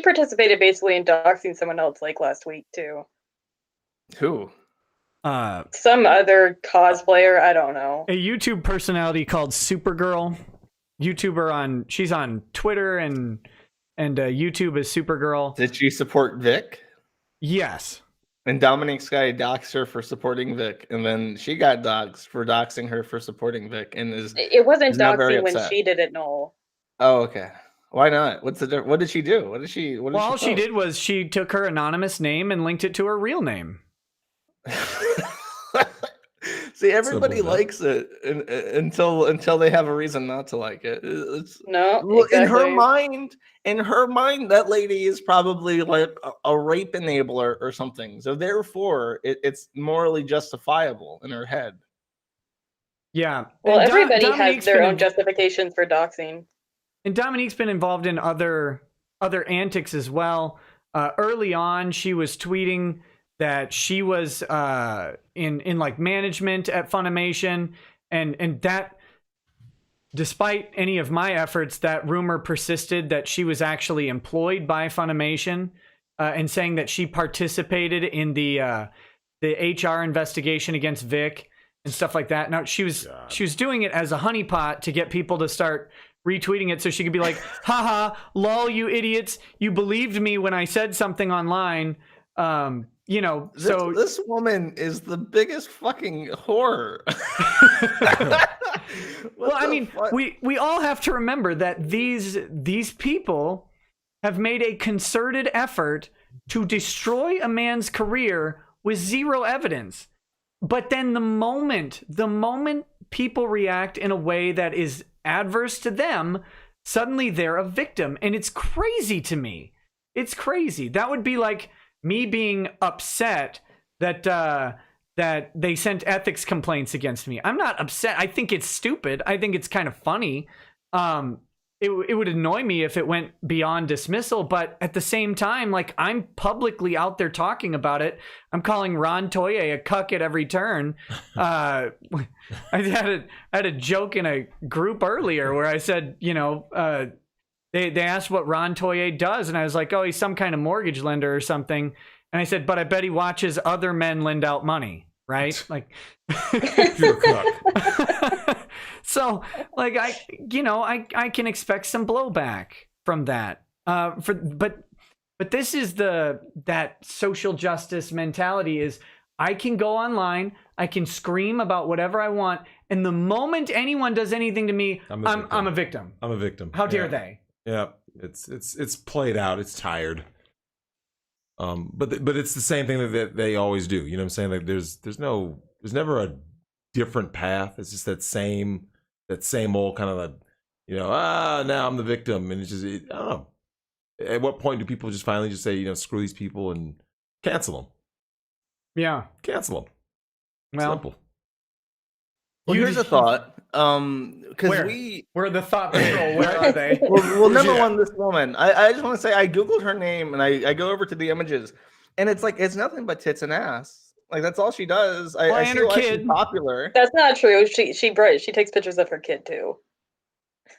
D: participated basically in doxing someone else like last week too.
C: Who?
D: Some other cosplayer, I don't know.
A: A YouTube personality called Supergirl. She's on Twitter and YouTube is Supergirl.
C: Did she support Vic?
A: Yes.
C: And Dominic Sky doxed her for supporting Vic, and then she got doxed for doxing her for supporting Vic, and
D: it wasn't doxing when
C: upset.
D: she did it, Null.
C: Oh, okay. Why not? What did she do?
A: All she did was she took her anonymous name and linked it to her real name.
C: See, everybody likes it until they have a reason not to like it.
D: Exactly.
C: In her mind, that lady is probably like a rape enabler or something. So therefore, it's morally justifiable in her head.
A: Yeah.
D: Well, everybody has their own justifications for doxing.
A: And Dominique's been involved in other antics as well. Early on, she was tweeting that she was in like management at Funimation, and that despite any of my efforts, that rumor persisted that she was actually employed by Funimation, and saying that she participated in the HR investigation against Vic and stuff like that. Now she was doing it as a honeypot to get people to start retweeting it so she could be like, haha, lol, you idiots, you believed me when I said something online. You know, so
C: this woman is the biggest fucking whore.
A: Well, I mean, we all have to remember that these people have made a concerted effort to destroy a man's career with zero evidence. But then the moment people react in a way that is adverse to them, suddenly they're a victim. And it's crazy to me. It's crazy. That would be like me being upset that they sent ethics complaints against me. I'm not upset. I think it's stupid. I think it's kind of funny. It would annoy me if it went beyond dismissal, but at the same time, like, I'm publicly out there talking about it. I'm calling Ron Toye a cuck at every turn. I had a joke in a group earlier where I said, you know, they asked what Ron Toye does, and I was like, oh, he's some kind of mortgage lender or something. And I said, but I bet he watches other men lend out money, right? Like,
B: You're a cuck.
A: So, like, I can expect some blowback from that. But this is that social justice mentality is, I can go online, I can scream about whatever I want, and the moment anyone does anything to me, I'm a victim.
B: I'm a victim.
A: How dare they?
B: Yeah, it's played out. It's tired. But it's the same thing that they always do. You know what I'm saying? Like, there's never a different path. It's just that same old kind of now I'm the victim, and it's just I don't know. At what point do people just finally just say, you know, screw these people and cancel them?
A: Yeah,
B: cancel them.
A: Well,
B: simple.
C: Well, here's a thought. Because
A: we're the thought patrol. Where are they?
C: Well, number one, this woman. I just want to say I googled her name and I go over to the images, and it's like it's nothing but tits and ass. Like, that's all she does. I see why she's popular.
D: That's not true. She takes pictures of her kid too.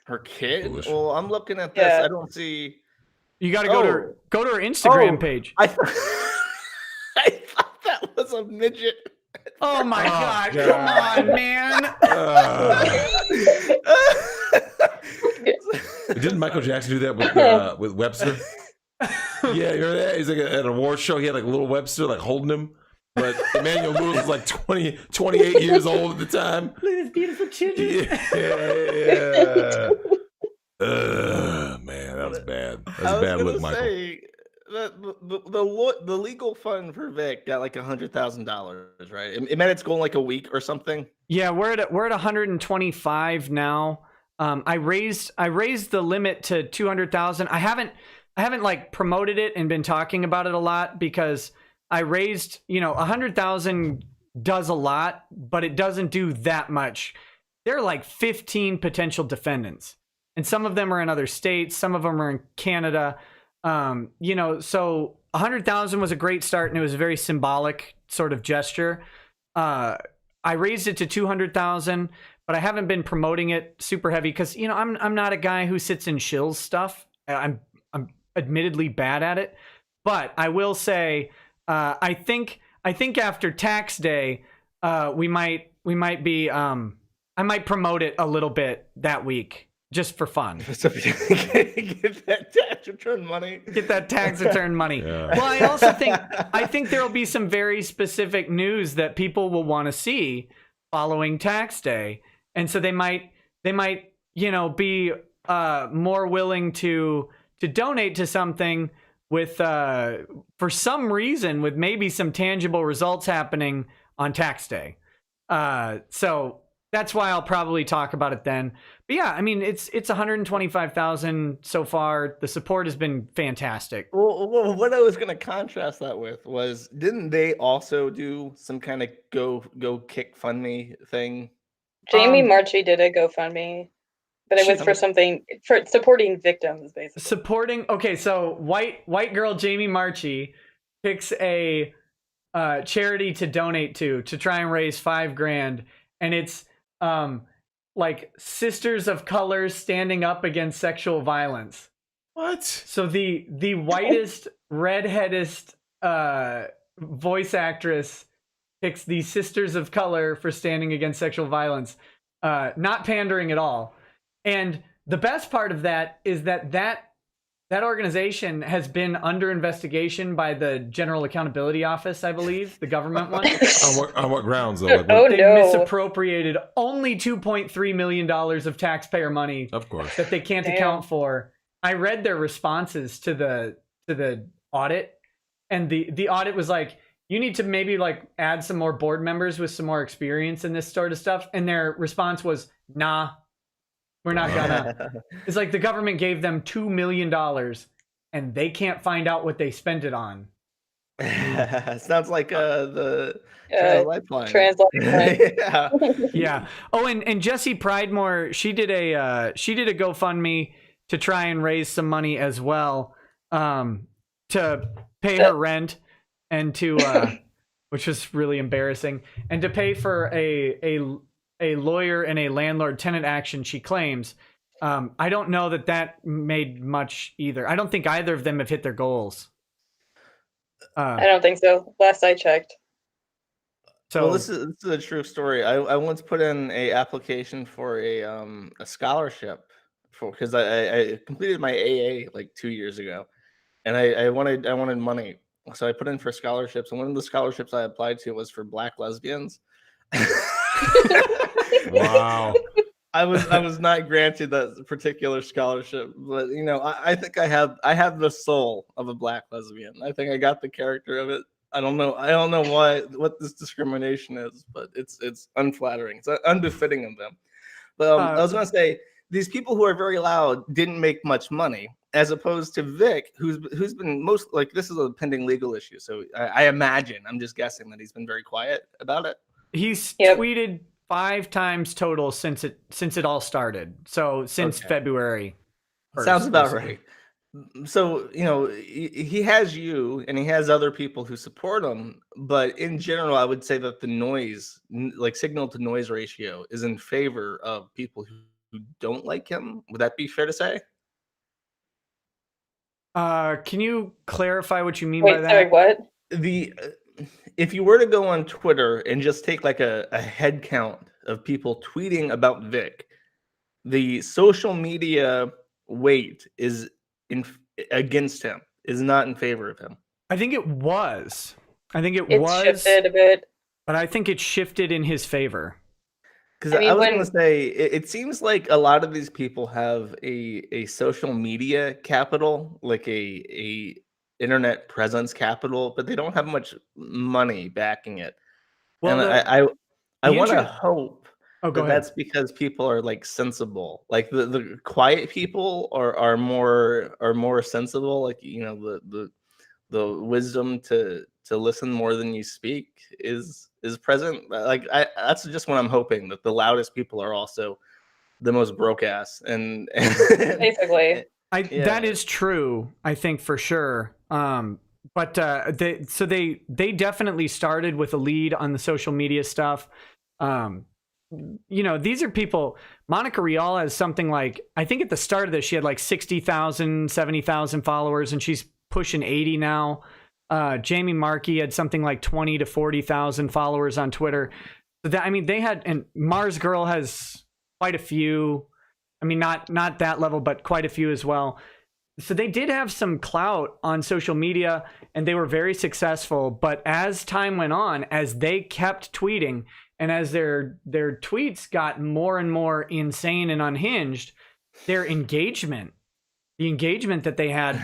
C: Her kid?
B: Foolish.
C: Well, I'm looking at this.
D: Yeah.
C: I don't see.
A: You got to go to her Instagram page.
C: I thought that was a midget.
A: Oh my God. Come on, man.
B: Didn't Michael Jackson do that with Webster? Yeah, you remember that? He's like at an award show. He had like a little Webster like holding him. But Emmanuel Lewis was like 28 years old at the time.
A: Look at this beautiful children.
B: Yeah. Man, that was bad. That was a bad look, Michael.
C: The legal fund for Vic got like $100,000, right? It met its goal in like a week or something.
A: Yeah, we're at 125 now. I raised the limit to 200,000. I haven't like promoted it and been talking about it a lot because I raised, 100,000 does a lot, but it doesn't do that much. There are like 15 potential defendants, and some of them are in other states, some of them are in Canada. So 100,000 was a great start, and it was a very symbolic sort of gesture. I raised it to 200,000, but I haven't been promoting it super heavy because I'm not a guy who sits and shills stuff. I'm admittedly bad at it, but I will say I think after tax day we might be I might promote it a little bit that week. Just for fun.
C: Get that tax return money.
A: Get that tax return money.
B: Yeah.
A: Well, I also think there will be some very specific news that people will want to see following tax day, and so they might be more willing to donate to something with for some reason with maybe some tangible results happening on tax day. So that's why I'll probably talk about it then. But yeah, I mean, it's 125,000 so far. The support has been fantastic.
C: Well, what I was going to contrast that with was, didn't they also do some kind of go kick fund me thing?
D: Jamie Marchi did a GoFundMe, but it was for something for supporting victims, basically.
A: Okay, so white girl Jamie Marchi picks a charity to donate to try and raise $5,000, and it's like Sisters of Color standing up against sexual violence.
B: What?
A: So the whitest, redheadest voice actress picks the Sisters of Color for standing against sexual violence. Not pandering at all. And the best part of that is that organization has been under investigation by the General Accountability Office, I believe, the government one.
B: On what grounds, though?
D: Oh,
A: They
D: no.
A: misappropriated only $2.3 million of taxpayer money,
B: Of course.
A: that they can't account for. I read their responses to the audit, and the audit was like, you need to maybe like add some more board members with some more experience in this sort of stuff. And their response was, nah, we're not gonna. It's like the government gave them $2 million and they can't find out what they spent it on.
C: Sounds like the Lifeline.
D: Yeah.
A: Yeah. Oh, and Jessie Pridemore, she did a GoFundMe to try and raise some money as well, to pay her rent and to which was really embarrassing, and to pay for a lawyer and a landlord tenant action, she claims. I don't know that made much either. I don't think either of them have hit their goals.
D: I don't think so. Last I checked.
A: So
C: well, this is a true story. I once put in a application for a scholarship because I completed my AA like 2 years ago, and I wanted money, so I put in for scholarships. And one of the scholarships I applied to was for Black lesbians.
B: Wow.
C: I was not granted that particular scholarship, but I think I have the soul of a Black lesbian. I think I got the character of it. I don't know what this discrimination is, but it's unflattering. It's unbefitting of them. But I was gonna say, these people who are very loud didn't make much money, as opposed to Vic, who's been most like, this is a pending legal issue. So I imagine, I'm just guessing, that he's been very quiet about it.
A: He's tweeted 5 times total since it all started. So since February 1st,
C: sounds about right. So he has you, and he has other people who support him, but in general, I would say that the noise, like signal to noise ratio, is in favor of people who don't like him. Would that be fair to say?
A: Can you clarify what you mean
D: Wait,
A: by that?
D: sorry, what?
C: If you were to go on Twitter and just take like a head count of people tweeting about Vic, the social media weight is against him, is not in favor of him.
A: I think it was.
D: It's shifted a bit.
A: But I think it shifted in his favor.
C: Because
D: I mean,
C: I was going to say, it seems like a lot of these people have a social media capital, like a internet presence capital, but they don't have much money backing it.
A: Well,
C: and I want to
A: interest-
C: hope
A: Oh, go
C: that
A: ahead.
C: that's because people are like sensible. Like the quiet people are more sensible. Like, you know, the wisdom to listen more than you speak is present. Like that's just what I'm hoping, that the loudest people are also the most broke ass and
D: Basically.
A: That is true, I think, for sure. But they definitely started with a lead on the social media stuff. You know, these are people. Monica Rial has something like, I think at the start of this, she had like 60,000, 70,000 followers, and she's pushing 80 now. Jamie Markey had something like 20 to 40,000 followers on Twitter. So that, I mean, they had, and Mars Girl has quite a few. I mean, not that level, but quite a few as well. So they did have some clout on social media, and they were very successful. But as time went on, as they kept tweeting, and as their tweets got more and more insane and unhinged, their engagement, the engagement that they had,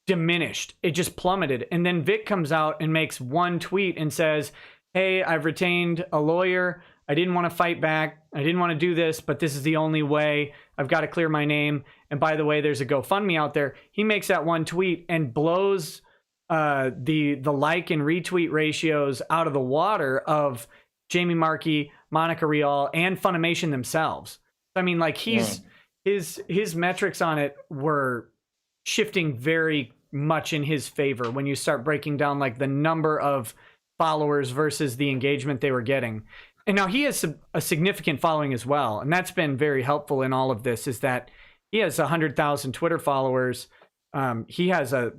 A: diminished. It just plummeted. And then Vic comes out and makes one tweet and says, hey, I've retained a lawyer. I didn't want to fight back. I didn't want to do this, but this is the only way. I've got to clear my name. And by the way, there's a GoFundMe out there. He makes that one tweet and blows the like and retweet ratios out of the water of Jamie Markey, Monica Rial, and Funimation themselves. I mean, like his metrics on it were shifting very much in his favor when you start breaking down like the number of followers versus the engagement they were getting. And now he has a significant following as well. And that's been very helpful in all of this, is that he has 100,000 Twitter followers. He has a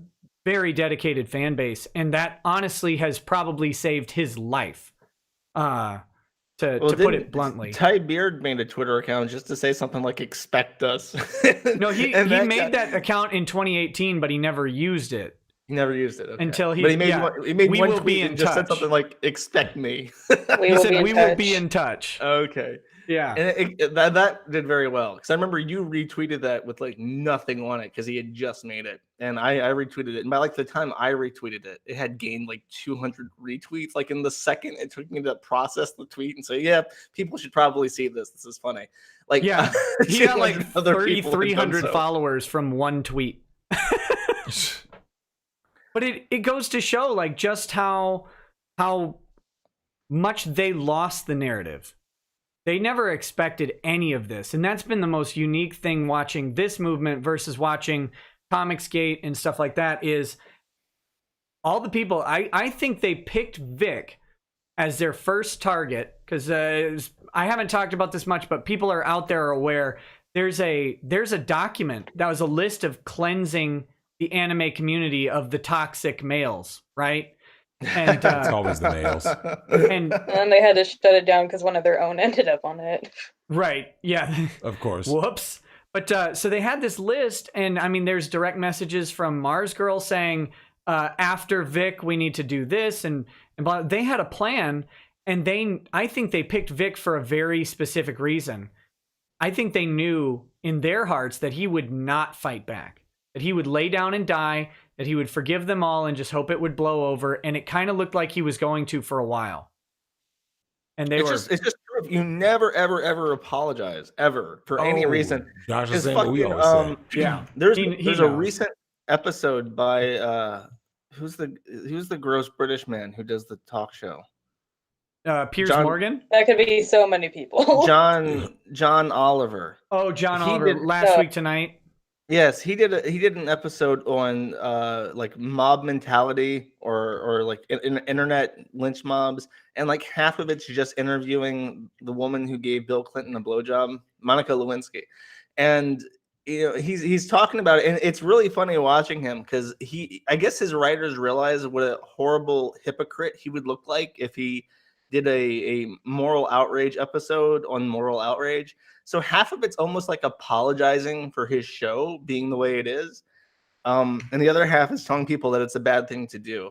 A: very dedicated fan base. And that honestly has probably saved his life, to put it bluntly.
C: Ty Beard made a Twitter account just to say something like "expect us."
A: No, he made that account in 2018, but he never used it.
C: He never used it
A: until he.
C: But he made one tweet and just
A: touch.
C: said something like "expect me."
A: He said, "We will be in touch."
C: Okay.
A: Yeah,
C: and that did very well, because I remember you retweeted that with like nothing on it because he had just made it, and I retweeted it, and by like the time I retweeted it, it had gained like 200 retweets. Like in the second it took me to process the tweet and say, yeah, people should probably see this. This is funny. Like,
A: yeah, he got like 3,300 followers from one tweet. But it goes to show like just how much they lost the narrative. They never expected any of this. And that's been the most unique thing watching this movement versus watching Comicsgate and stuff like that, is all the people. I think they picked Vic as their first target because I haven't talked about this much, but people are out there aware. There's a document that was a list of cleansing the anime community of the toxic males, right? And
B: It's always the males.
A: And
D: they had to shut it down because one of their own ended up on it.
A: Right. Yeah.
B: Of course.
A: Whoops. But so they had this list, and I mean, there's direct messages from Mars Girl saying, after Vic, we need to do this, and blah. They had a plan, and I think they picked Vic for a very specific reason. I think they knew in their hearts that he would not fight back, that he would lay down and die, that he would forgive them all and just hope it would blow over. And it kind of looked like he was going to for a while. And it's just
C: true. You never, ever apologize ever for any reason.
B: Josh is saying what we always say.
A: Yeah.
C: There's a recent episode by who's the gross British man who does the talk show?
A: Piers Morgan.
D: That could be so many people.
C: John Oliver.
A: Oh, John Oliver. Last week tonight.
C: Yes, he did an episode on like mob mentality or like internet lynch mobs, and like half of it's just interviewing the woman who gave Bill Clinton a blowjob, Monica Lewinsky, and you know he's talking about it, and it's really funny watching him because I guess his writers realize what a horrible hypocrite he would look like if he did a moral outrage episode on moral outrage. So half of it's almost like apologizing for his show being the way it is. And the other half is telling people that it's a bad thing to do.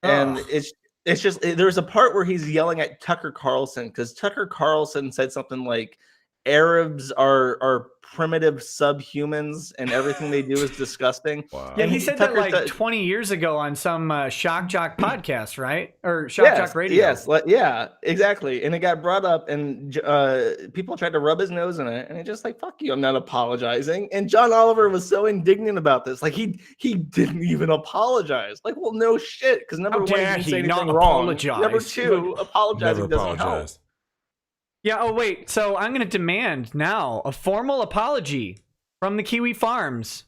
C: And it's just there's a part where he's yelling at Tucker Carlson because Tucker Carlson said something like Arabs are primitive subhumans and everything they do is disgusting.
B: Wow.
A: Yeah,
C: And
A: he said
C: Tucker
A: that like
C: said-
A: 20 years ago on some Shock Jock podcast, right? Or Shock Jock Radio.
C: Yes, yeah, exactly. And it got brought up, and people tried to rub his nose in it, and he just like, "Fuck you, I'm not apologizing." And John Oliver was so indignant about this, like he didn't even apologize. Like, well, no shit, because number
A: How
C: one, he
A: dare
C: didn't
A: he
C: say
A: not
C: anything wrong.
A: apologize?
C: Number two, apologizing
B: Never
C: doesn't help.
B: apologized.
A: Yeah, oh wait, so I'm going to demand now a formal apology from the Kiwi Farms.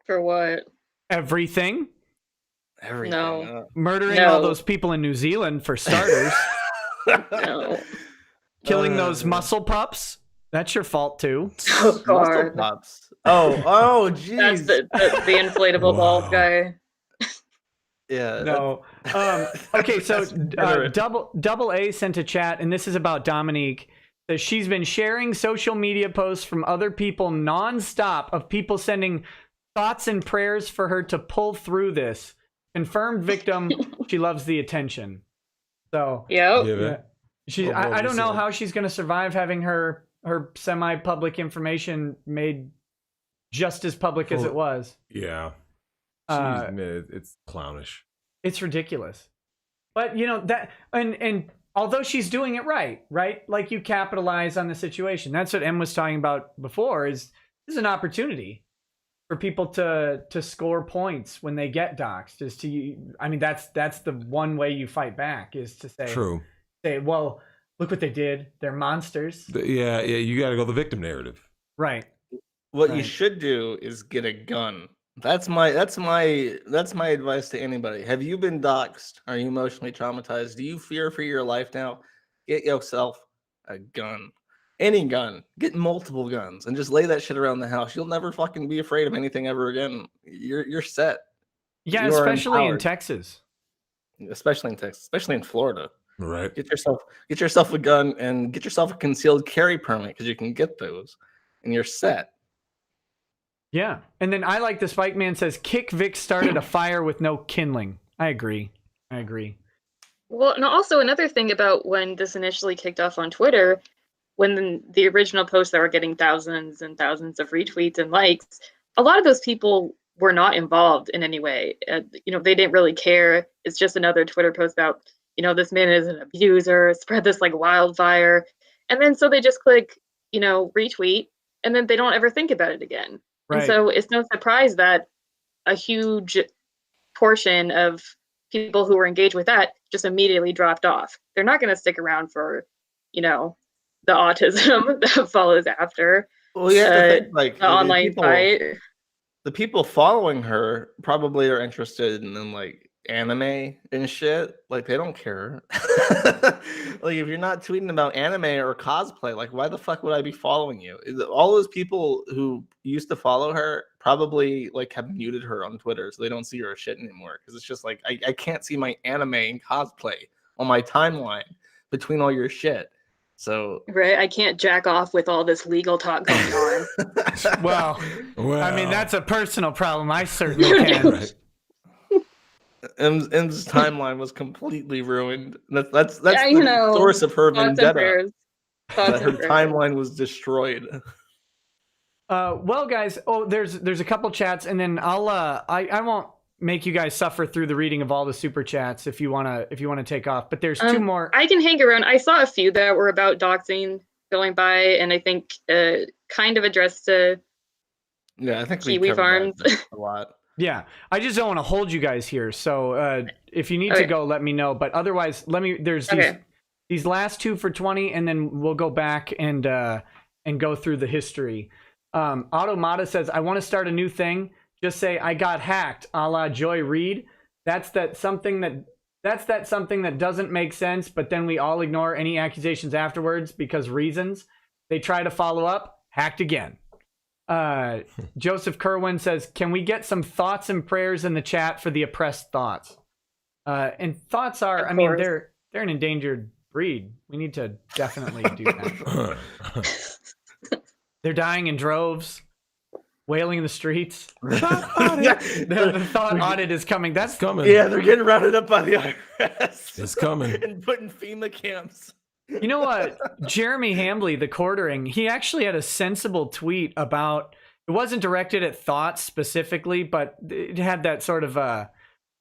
D: For what?
A: Everything.
C: Everything.
D: No.
A: Murdering
D: No.
A: all those people in New Zealand, for starters.
D: No.
A: Killing those muscle pups. That's your fault, too.
D: Oh,
C: Muscle
D: God.
C: pops. Oh, geez.
D: That's the inflatable bald
B: Wow.
D: guy.
C: Yeah.
A: No. Okay, so
C: That's better.
A: Double A sent a chat, and this is about Dominique. Says she's been sharing social media posts from other people nonstop of people sending thoughts and prayers for her to pull through this. Confirmed victim. She loves the attention. So
D: Yep.
B: Yeah, man.
A: yeah. She's.
B: Oh,
A: I don't know
B: said.
A: how she's going to survive having her semi-public information made just as public as it was.
B: Yeah.
A: Uh,
B: Jeez, man, it's clownish.
A: It's ridiculous. But you know that, and although she's doing it right, like you capitalize on the situation. That's what Em was talking about before. Is this is an opportunity for people to score points when they get doxxed? Is to, I mean, that's the one way you fight back, is to say, well, look what they did. They're monsters.
B: Yeah, you got to go the victim narrative.
A: Right.
C: What you
A: Right.
C: should do is get a gun. That's my advice to anybody. Have you been doxxed? Are you emotionally traumatized? Do you fear for your life now? Get yourself a gun. Any gun. Get multiple guns and just lay that shit around the house. You'll never fucking be afraid of anything ever again. You're set.
A: Yeah,
C: You are
A: especially in
C: empowered.
A: Texas.
C: Especially in Texas, especially in Florida.
B: Right.
C: Get yourself a gun and get yourself a concealed carry permit because you can get those and you're set.
A: Yeah. And then I like the Spike Man says, Kick Vic started a fire with no kindling. I agree.
D: Well, and also another thing about when this initially kicked off on Twitter, when the original posts that were getting thousands and thousands of retweets and likes, a lot of those people were not involved in any way. They didn't really care. It's just another Twitter post about, this man is an abuser, spread this like wildfire. And then so they just click, retweet, and then they don't ever think about it again.
A: Right.
D: And so it's no surprise that a huge portion of people who were engaged with that just immediately dropped off. They're not going to stick around for, the autism that follows after.
C: Well, yeah,
D: the online fight.
C: The people following her probably are interested in like anime and shit. Like they don't care. Like if you're not tweeting about anime or cosplay, like why the fuck would I be following you? All those people who used to follow her probably like have muted her on Twitter, so they don't see her shit anymore. Because it's just like I can't see my anime and cosplay on my timeline between all your shit. So
D: right, I can't jack off with all this legal talk going on.
A: Well, I mean, that's a personal problem. I certainly can.
B: Right.
C: M's timeline was completely ruined. That's
D: Yeah,
C: the source of her
D: Thoughts and
C: vendetta.
D: prayers. Thoughts
C: That her
D: and prayers.
C: timeline was destroyed.
A: Well, guys, there's a couple chats, and then I won't make you guys suffer through the reading of all the super chats if you wanna take off. But there's two more.
D: I can hang around. I saw a few that were about doxing going by, and I think kind of addressed to
C: Yeah, I think
D: Kiwi
C: we covered
D: Farms.
C: that a lot.
A: Yeah, I just don't want to hold you guys here. So if you need to
D: Okay.
A: go, let me know. But otherwise, there's
D: Okay.
A: these last two for 20, and then we'll go back and go through the history. Automata says, I want to start a new thing. Just say I got hacked, a la Joy Reid. That's something that doesn't make sense, but then we all ignore any accusations afterwards because reasons. They try to follow up, hacked again. Joseph Kerwin says, can we get some thoughts and prayers in the chat for the oppressed thoughts? And thoughts are,
D: Of
A: I mean,
D: course.
A: they're an endangered breed. We need to definitely do that. They're dying in droves, wailing in the streets. The thought audit is coming. That's
B: coming.
C: Yeah, they're getting rounded up by the IRS.
B: It's coming.
C: And put in FEMA camps.
A: You know what? Jeremy Hambley, the quartering, he actually had a sensible tweet about, it wasn't directed at thoughts specifically, but it had that sort of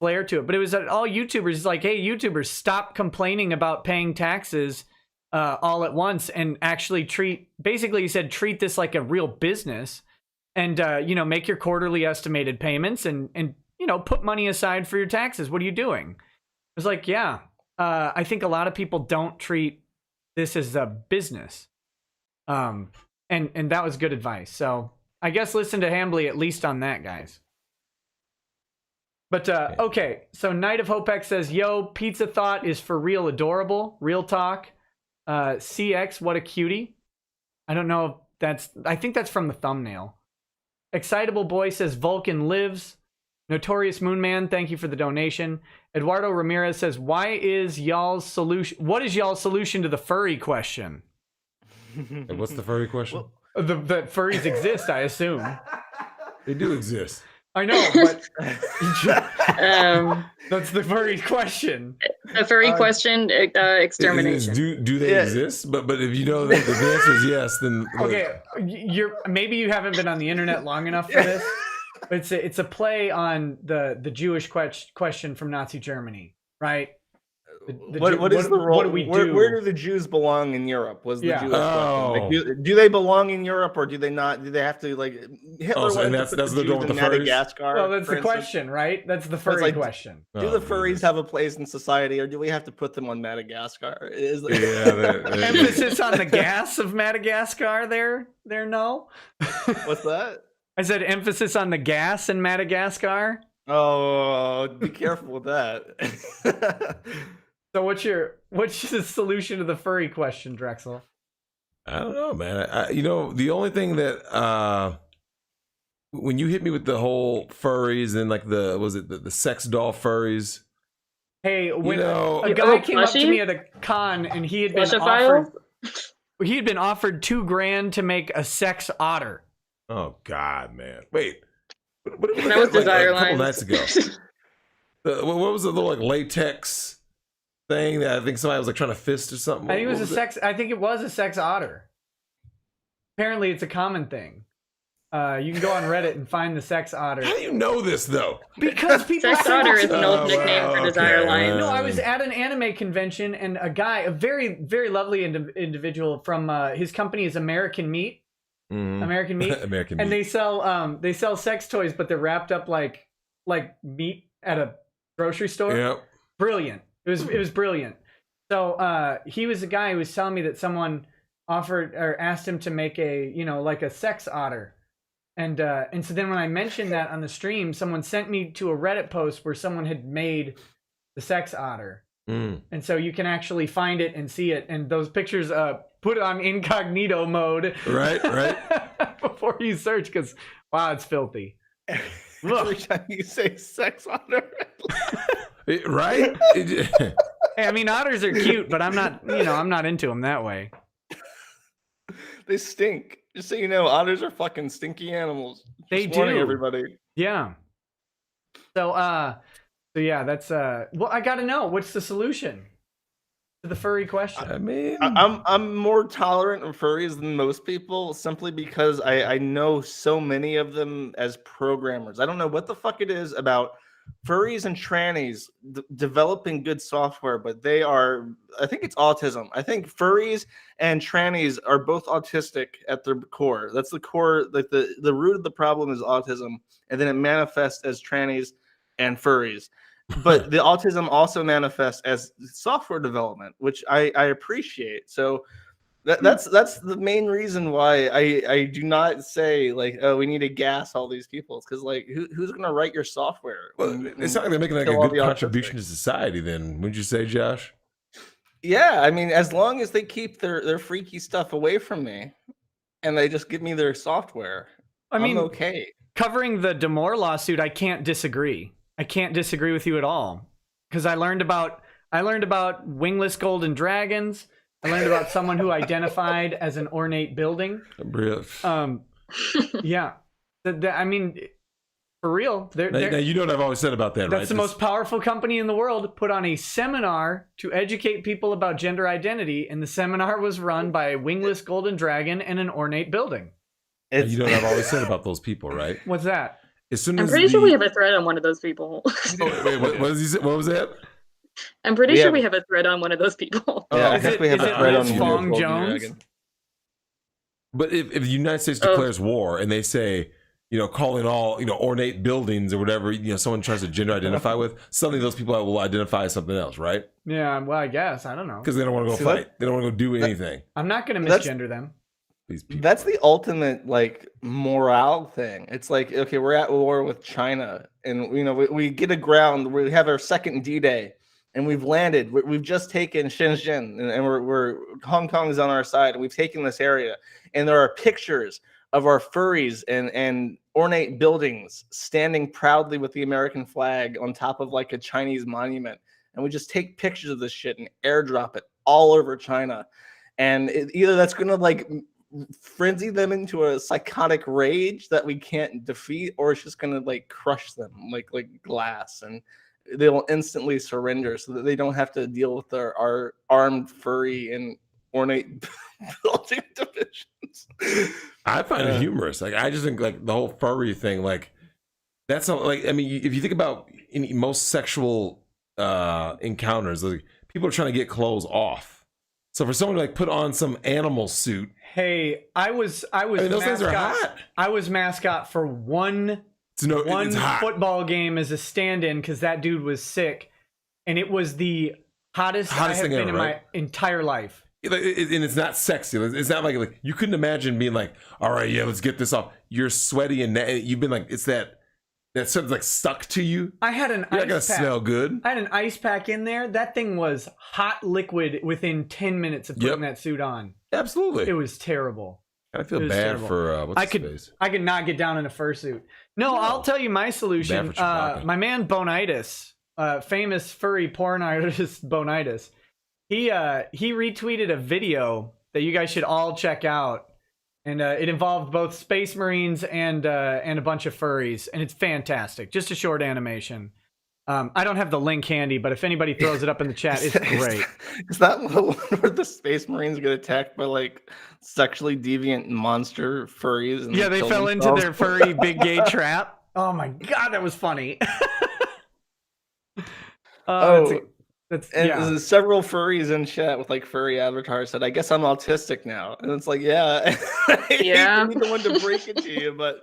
A: flair to it. But it was at all YouTubers. It's like, hey, YouTubers, stop complaining about paying taxes all at once and actually basically he said, treat this like a real business and, make your quarterly estimated payments and put money aside for your taxes. What are you doing? It was like, yeah, I think a lot of people don't treat this is a business. And that was good advice. So I guess listen to Hambley at least on that, guys. But okay, so Night of Hopex says, yo, Pizza Thought is for real adorable. Real talk. CX, what a cutie. I don't know if I think that's from the thumbnail. Excitable Boy says, Vulcan lives. Notorious Moonman, thank you for the donation. Eduardo Ramirez says, what is y'all's solution to the furry question?
B: And what's the furry question?
A: That furries exist, I assume.
B: They do exist.
A: I know, but that's the furry question.
D: The furry question, extermination.
B: Do they exist? But if you know that the answer is yes, then
A: okay, maybe you haven't been on the internet long enough for this. It's a play on the Jewish question from Nazi Germany, right?
C: What is the role?
A: What do we do?
C: Where do the Jews belong in Europe? Was the Jewish question. Like, do they belong in Europe or do they not? Do they have to like Hitler?
B: And that's the
C: Jews
B: one with
C: in
B: the furries?
C: Madagascar.
A: Well, that's the
C: instance?
A: question, right? That's the furry question.
C: Do the furries have a place in society, or do we have to put them on Madagascar?
A: Emphasis on the gas of Madagascar. There, Null.
C: What's that?
A: I said emphasis on the gas in Madagascar.
C: Oh, be careful with that.
A: So what's the solution to the furry question, Drexel?
B: I don't know, man. The only thing that when you hit me with the whole furries and like the sex doll furries.
A: Hey, when a guy came up to me at a con and he had been offered $2,000 to make a sex otter.
B: Oh God, man! Wait, what
D: that was Desire
B: a couple
D: Lines.
B: nights ago. What was the little like latex thing that I think somebody was like trying to fist or something?
A: I think it was I think it was a sex otter. Apparently, it's a common thing. You can go on Reddit and find the sex otter.
B: How do you know this though?
A: Because people.
D: Sex otter is Null's nickname for Desire Lines.
A: No, I was at an anime convention and a guy, a very very lovely individual from his company is American Meat.
B: Mm-hmm.
A: American Meat.
B: American
A: and
B: Meat.
A: they sell sex toys, but they're wrapped up like meat at a grocery store.
B: Yep.
A: Brilliant. It was brilliant. So he was a guy who was telling me that someone offered or asked him to make a sex otter. And so then when I mentioned that on the stream, someone sent me to a Reddit post where someone had made the sex otter. And so you can actually find it and see it. And those pictures, put it on incognito mode.
B: Right.
A: Before you search, because, wow, it's filthy.
C: Every time you say sex otter.
B: Right?
A: Hey, I mean, otters are cute, but I'm not into them that way.
C: They stink. Just so you know, otters are fucking stinky animals.
A: They
C: Just warning
A: do.
C: everybody.
A: Yeah. So yeah, that's well, I gotta know what's the solution to the furry question.
B: I mean,
C: I'm more tolerant of furries than most people simply because I know so many of them as programmers. I don't know what the fuck it is about furries and trannies developing good software, but they are, I think it's autism. I think furries and trannies are both autistic at their core. That's the core, like the root of the problem is autism, and then it manifests as trannies and furries. But the autism also manifests as software development, which I appreciate. So that's the main reason why I do not say like, oh, we need to gas all these people. It's because like who's gonna write your software?
B: well, it's not like they're making like a good contribution to society. Then wouldn't you say, Josh?
C: Yeah, I mean, as long as they keep their freaky stuff away from me, and they just give me their software, I'm okay.
A: Covering the Damore lawsuit, I can't disagree. I can't disagree with you at all, because I learned about I learned about wingless golden dragons. I learned about someone who identified as an ornate building. Yeah. I mean, for real.
B: Now, you know what I've always said about that, right?
A: That's the most powerful company in the world. Put on a seminar to educate people about gender identity, and the seminar was run by a wingless golden dragon and an ornate building.
B: You know what I've always said about those people, right?
A: What's that?
D: I'm pretty sure we have a thread on one of those people.
B: Wait, what was that?
D: I'm pretty sure we have a thread on one of those people.
C: Yeah, I think we have a thread on
A: Fong Jones.
B: But if the United States declares war and they say, calling all, ornate buildings or whatever, someone tries to gender identify with, suddenly those people will identify as something else, right?
A: Yeah, well, I guess. I don't know.
B: Because they don't want to go fight. They don't want to go do anything.
A: I'm not going to misgender them.
C: That's the ultimate morale thing. It's like, okay, we're at war with China, and we get aground. We have our second D-Day, and we've landed. We've just taken Shenzhen, and we're Hong Kong is on our side, and we've taken this area. And there are pictures of our furries and ornate buildings standing proudly with the American flag on top of a Chinese monument, and we just take pictures of this shit and airdrop it all over China, and either that's gonna frenzy them into a psychotic rage that we can't defeat, or it's just gonna crush them like glass, and they will instantly surrender so that they don't have to deal with our armed furry and ornate building divisions.
B: I find it humorous. I just think the whole furry thing, that's not I mean, if you think about most sexual encounters, people are trying to get clothes off. So for someone to put on some animal suit.
A: Hey, I was
B: those things are hot.
A: I was mascot for one football game as a stand-in because that dude was sick, and it was the hottest I have been in my entire life.
B: And it's not sexy. It's not like you couldn't imagine being all right, yeah, let's get this off. You're sweaty and you've been it's that stuff's stuck to you.
A: I had an
B: You're
A: ice
B: not gonna
A: pack.
B: smell good.
A: I had an ice pack in there. That thing was hot liquid within 10 minutes of putting that suit on.
B: Absolutely.
A: It was terrible.
B: I feel bad for
A: I could not get down in a fursuit. No, I'll tell you my solution. My man Bonitis, famous furry porn artist Bonitis, he retweeted a video that you guys should all check out, and it involved both Space Marines and a bunch of furries, and it's fantastic. Just a short animation. I don't have the link handy, but if anybody throws it up in the chat, it's great.
C: Is that where the Space Marines get attacked by sexually deviant monster furries? And
A: they fell into their furry big gay trap. Oh my god, that was funny.
C: There's several furries in chat with furry avatars said, I guess I'm autistic now. And it's yeah. I hate to be the one to break it to you, but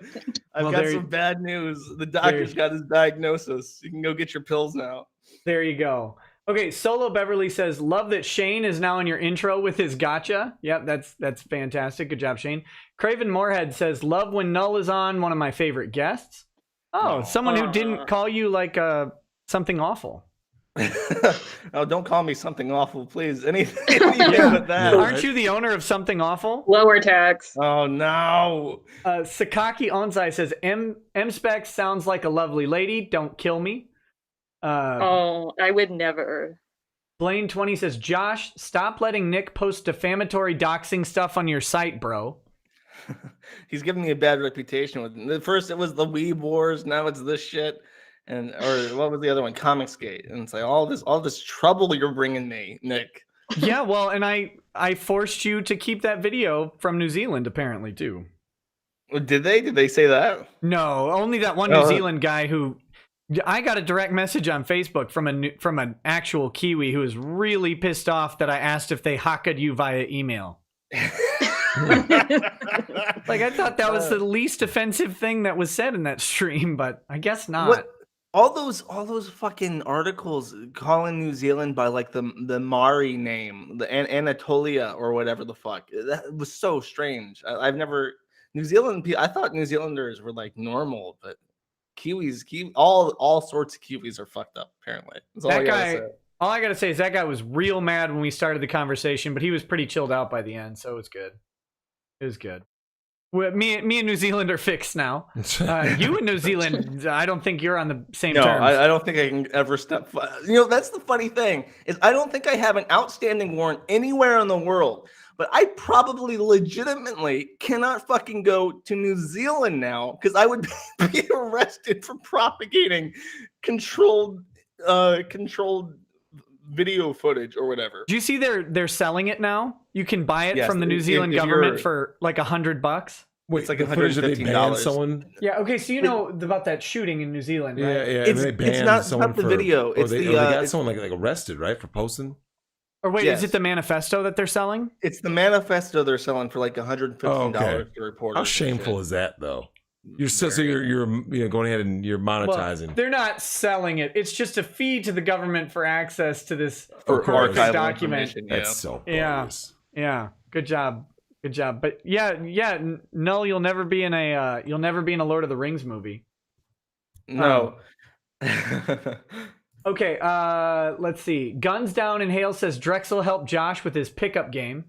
C: I've got some bad news. The doctor's got his diagnosis. You can go get your pills now.
A: There you go. Okay, Solo Beverly says, love that Shane is now in your intro with his gotcha. Yep, that's fantastic. Good job, Shane. Craven Moorhead says, love when Null is on, one of my favorite guests. Oh, someone who didn't call you something awful.
C: Oh, don't call me something awful, please. Anything but that.
A: Aren't you the owner of Something Awful?
D: Lower tax.
C: Oh no.
A: Sakaki Onzai says Emspex sounds like a lovely lady. Don't kill me.
D: I would never.
A: Blaine 20 says, Josh, stop letting Nick post defamatory doxing stuff on your site, bro.
C: He's giving me a bad reputation with first it was the Weeb Wars, now it's this shit. Or what was the other one? Comicsgate. And it's all this trouble you're bringing me, Nick.
A: Yeah, well, and I forced you to keep that video from New Zealand, apparently, too.
C: Did they? Did they say that?
A: No, only that one New Zealand guy who... I got a direct message on Facebook from an actual Kiwi who was really pissed off that I asked if they hacked you via email. I thought that was the least offensive thing that was said in that stream, but I guess not.
C: What? All those fucking articles calling New Zealand by the Mari name, the Anatolia or whatever the fuck. That was so strange. I've never New Zealand. I thought New Zealanders were normal, but Kiwis, all sorts of Kiwis are fucked up. Apparently, that's all
A: that
C: I gotta say.
A: All I gotta say is that guy was real mad when we started the conversation, but he was pretty chilled out by the end, so it was good. It was good. Me and New Zealand are fixed now. You and New Zealand, I don't think you're on the same
C: No,
A: terms.
C: I don't think I can ever step. That's the funny thing is I don't think I have an outstanding warrant anywhere in the world. But I probably legitimately cannot fucking go to New Zealand now because I would be arrested for propagating controlled video footage or whatever.
A: Do you see they're selling it now? You can buy it from the New Zealand
C: if
A: government for like $100.
B: Wait,
C: It's like
B: the footage that they banned
C: $115.
B: someone.
A: Yeah. Okay. So you know about that shooting in New Zealand, right?
B: Yeah, yeah.
C: It's-
B: and they banned
C: it's not
B: someone
C: the
B: for,
C: video,
B: Or
C: it's
B: they,
C: the,
B: or they got
C: it's-
B: someone like arrested, right, for posting.
A: Or wait,
C: Yes.
A: is it the manifesto that they're selling?
C: It's the manifesto they're selling for like $115
B: Okay.
C: to report.
B: How shameful is that, though? You're so you're going ahead and you're monetizing.
A: Well, they're not selling it. It's just a fee to the government for access to this
C: for
A: horrific
C: archival
A: document.
C: information,
B: That's so
A: Yeah.
B: bogus.
A: Yeah. Good job. Good job. But yeah. Null, you'll never be in a Lord of the Rings movie.
C: No.
A: Okay, let's see. Guns Down in Hale says Drexel helped Josh with his pickup game.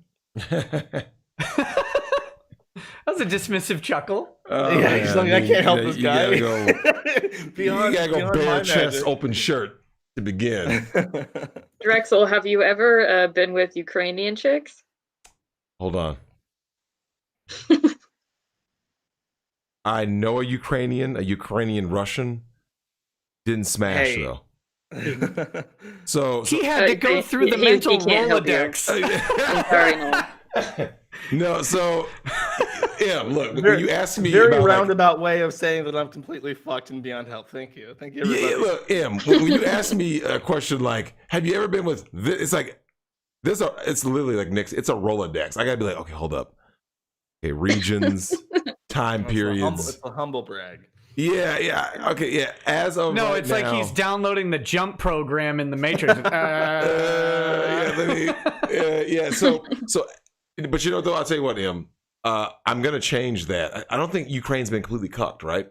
A: That was a dismissive chuckle.
C: Yeah, he's like, I can't help this guy.
B: You gotta go
C: beyond
B: bare
C: my
B: chest,
C: magic.
B: open shirt to begin.
D: Drexel, have you ever been with Ukrainian chicks?
B: Hold on. I know a Ukrainian Russian. Didn't smash
C: Hey.
B: though. So
A: He had to go through the
D: he
A: mental
D: can't help you.
A: Rolodex.
D: I'm sorry, Noel.
B: no, so yeah. Look, when
C: Very-
B: you ask me
C: Very
B: about like,
C: roundabout way of saying that I'm completely fucked and beyond help. Thank you. Thank you, everybody.
B: yeah, look, Em, when you ask me a question like, "Have you ever been with?" This? It's like this. It's literally like Nick's. It's a Rolodex. I gotta be like, okay, hold up. Okay, regions, time periods.
C: It's a humble brag.
B: Yeah. Okay, yeah. As of
A: No,
B: right
A: it's like
B: now-
A: he's downloading the jump program in the Matrix.
B: Yeah. So, but you know, though, I'll tell you what, Em. I'm gonna change that. I don't think Ukraine's been completely cucked, right?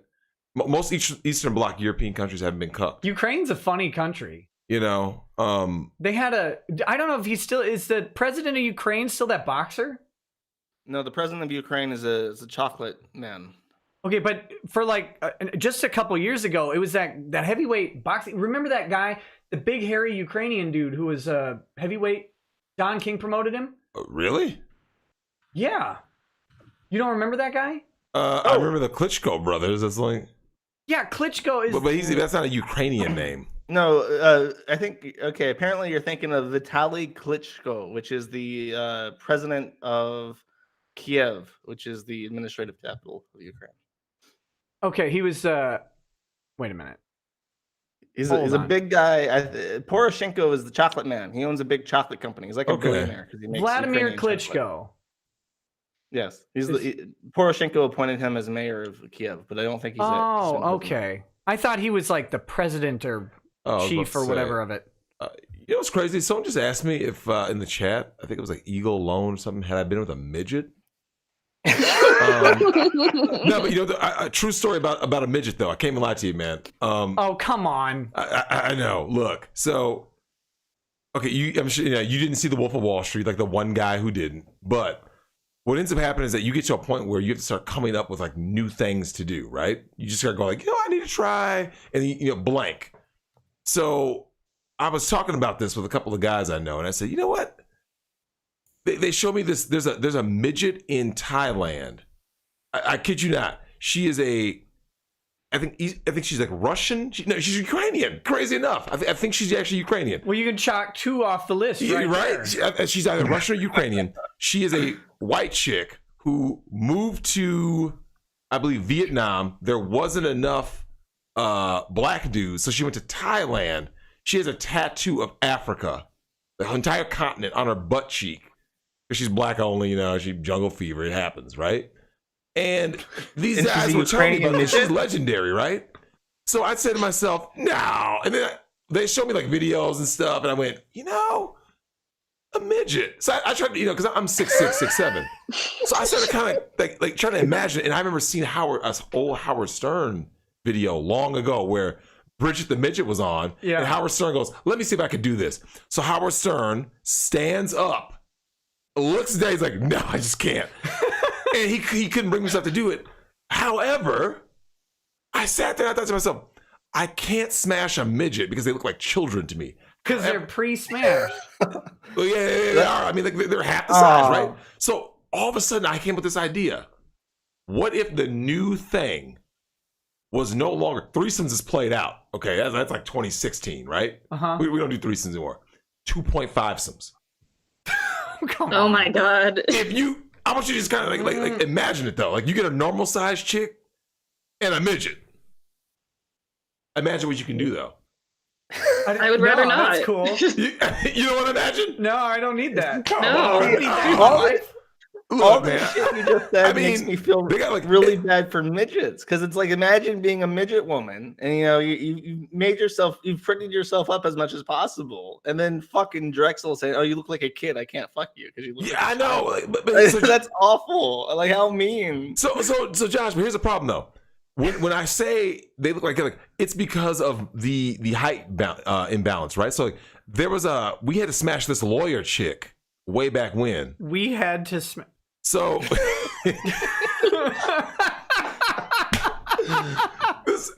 B: Most Eastern Bloc European countries haven't been cucked.
A: Ukraine's a funny country.
B: You know,
A: They had I don't know if he's still, is the president of Ukraine still that boxer?
C: No, the president of Ukraine is a chocolate man.
A: Okay, but for like just a couple years ago, it was that heavyweight boxing. Remember that guy, the big hairy Ukrainian dude who was heavyweight? Don King promoted him.
B: really?
A: Yeah, you don't remember that guy?
B: I remember the Klitschko brothers. That's like,
A: Yeah, Klitschko is.
B: but that's not a Ukrainian name.
C: No, I think okay. Apparently, you're thinking of Vitaly Klitschko, which is the president of Kiev, which is the administrative capital of Ukraine.
A: Okay, he was. Wait a minute.
C: He's
A: Hold
C: a
A: on.
C: big guy. Poroshenko is the chocolate man. He owns a big chocolate company. He's like a
B: Okay.
C: billionaire because he makes
A: Vladimir
C: Ukrainian chocolate.
A: Klitschko.
C: Yes, Poroshenko appointed him as mayor of Kiev, but I don't think he's.
A: Oh, okay. I thought he was like the president or
B: Oh, I was about
A: chief
B: to
A: or
B: say.
A: whatever of it.
B: You know what's crazy? Someone just asked me if in the chat, I think it was like Eagle Loan or something, had I been with a midget? No, but you know, a true story about a midget though. I can't even lie to you, man.
A: Oh, come on.
B: I know. Look, so okay, I'm sure you didn't see The Wolf of Wall Street, like the one guy who didn't. But what ends up happening is that you get to a point where you have to start coming up with like new things to do, right? You just start going like, I need to try, and blank. So I was talking about this with a couple of guys I know, and I said, you know what? They showed me this. There's a midget in Thailand. I kid you not. She is I think she's like Russian. She's Ukrainian. Crazy enough. I think she's actually Ukrainian.
A: Well, you can chalk two off the list,
B: Yeah,
A: right? There.
B: She's either Russian or Ukrainian. She is a white chick who moved to, I believe, Vietnam. There wasn't enough black dudes, so she went to Thailand. She has a tattoo of Africa, the entire continent, on her butt cheek. She's black only, she jungle fever. It happens, right? And these
C: And
B: guys
C: she's a
B: were telling me
C: Ukrainian
B: about this. She's
C: midget?
B: legendary, right? So I said to myself, no. And then they showed me like videos and stuff, and I went, a midget. So I tried to, because I'm 6'6", 6'7". So I started kind of like trying to imagine. And I remember seeing an old Howard Stern video long ago where Bridget the midget was on,
A: Yeah.
B: and Howard Stern goes, "Let me see if I could do this." So Howard Stern stands up, looks down, he's like, "No, I just can't." and he couldn't bring himself to do it. However, I sat there and I thought to myself, I can't smash a midget because they look like children to me.
A: Because they're pre-smashed.
B: Well, yeah, they are. I mean, they're half the size, right? So all of a sudden, I came up with this idea. What if the new thing was no longer threesomes is played out? Okay, that's like 2016, right? We don't do threesomes anymore. 2.5somes.
D: Oh my god!
B: I want you to just kind of like imagine it though. Like you get a normal sized chick and a midget. Imagine what you can do though.
D: I would rather not.
A: That's cool.
B: You don't want to imagine?
A: No, I don't need that.
B: Come
D: No.
B: on.
A: I don't need that.
C: All
B: Look,
C: the
B: man.
C: shit you just said makes me feel
B: they got, like,
C: really bad for midgets, because it's like, imagine being a midget woman and you made yourself, you've prettied yourself up as much as possible, and then fucking Drexel saying, "Oh, you look like a kid. I can't fuck you because you look."
B: Yeah,
C: like a
B: I know.
C: child."
B: But so,
C: That's awful. Like, how mean.
B: So Josh, but here's the problem though. When I say they look like it's because of the height imbalance, right? So we had to smash this lawyer chick way back when.
A: We had to smash.
B: So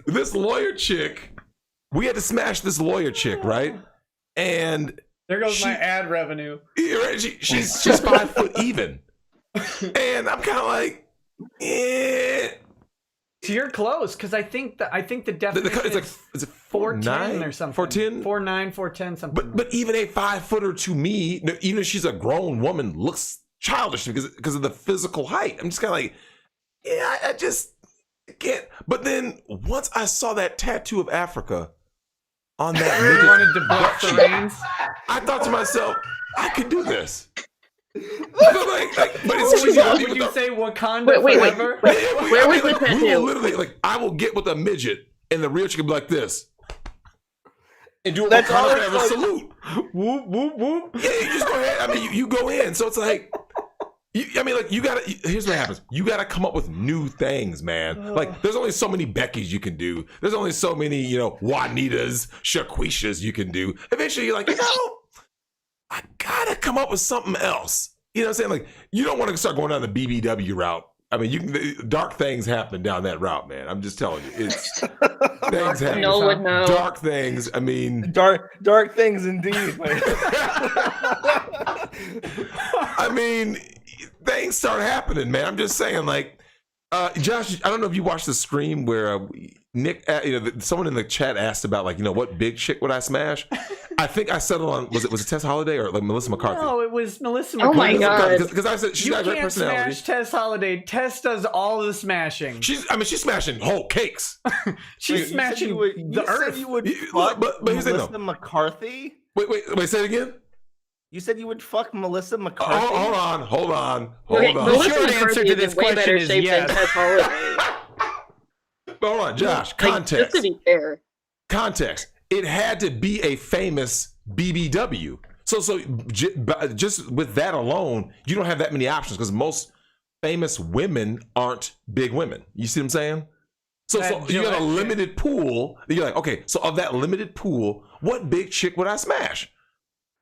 B: this lawyer chick, we had to smash this lawyer chick, right? And
A: There goes my ad revenue.
B: she's 5 foot even, and I'm kind of like,
A: So you're close, because I think the definition
B: it's like, is it
A: 4'10" or something.
B: 4'10",
A: 4'9", 4'10", something.
B: But even a 5 footer to me, even if she's a grown woman, looks childish because of the physical height. I'm just kind of like, yeah, I just can't. But then once I saw that tattoo of Africa on that
A: You
B: midget
A: wanted to book
B: butt
A: the
B: cheek,
A: reins?
B: I thought to myself, I could do this. But it's
A: Would
B: gotta be
A: you
B: with the-
A: say Wakanda
D: Wait.
A: forever?
D: Where was the
B: we
D: tattoo?
B: will literally, like, I will get with a midget and the real chick will be like this. And do a
C: That's all
B: Wakanda
C: it's
B: forever
C: like.
B: salute.
A: Whoop whoop whoop.
B: Yeah, you just go ahead. I mean, you go in. So it's like, here's what happens. You gotta come up with new things, man. Like, there's only so many Beckys you can do. There's only so many, Juanitas, Shaquishas you can do. Eventually you're like, I gotta come up with something else. You know what I'm saying? Like, you don't want to start going down the BBW route. I mean, dark things happen down that route, man. I'm just telling you. It's things happen.
D: Noel would know.
B: Dark things. I mean,
C: Dark things indeed.
B: I mean, things start happening, man. I'm just saying, like, Josh, I don't know if you watched the stream where Nick, someone in the chat asked about, like, what big chick would I smash? I think I settled on, was it Tess Holliday or like Melissa McCarthy?
A: No, it was Melissa
D: Oh
A: McCarthy.
D: my god!
B: Because I said she's
A: You
B: got a great
A: can't
B: personality.
A: smash Tess Holliday. Tess does all the smashing.
B: She's smashing whole cakes.
A: She's smashing the earth.
C: You would
B: But
C: fuck
B: here's the thing,
C: Melissa McCarthy?
B: Wait, say it again.
C: You said you would fuck Melissa
B: Oh,
C: McCarthy?
B: hold on.
D: Okay,
A: The
D: Melissa
A: short
D: McCarthy
A: answer to
D: is
A: this
D: in way better
A: question is
D: shape
A: yes.
D: than Tess Holliday.
B: But hold on, Josh.
D: Like,
B: Context.
D: just to be fair.
B: Context. It had to be a famous BBW. So just with that alone, you don't have that many options because most famous women aren't big women. You see what I'm saying? So you got a limited pool. You're like, okay, so of that limited pool, what big chick would I smash?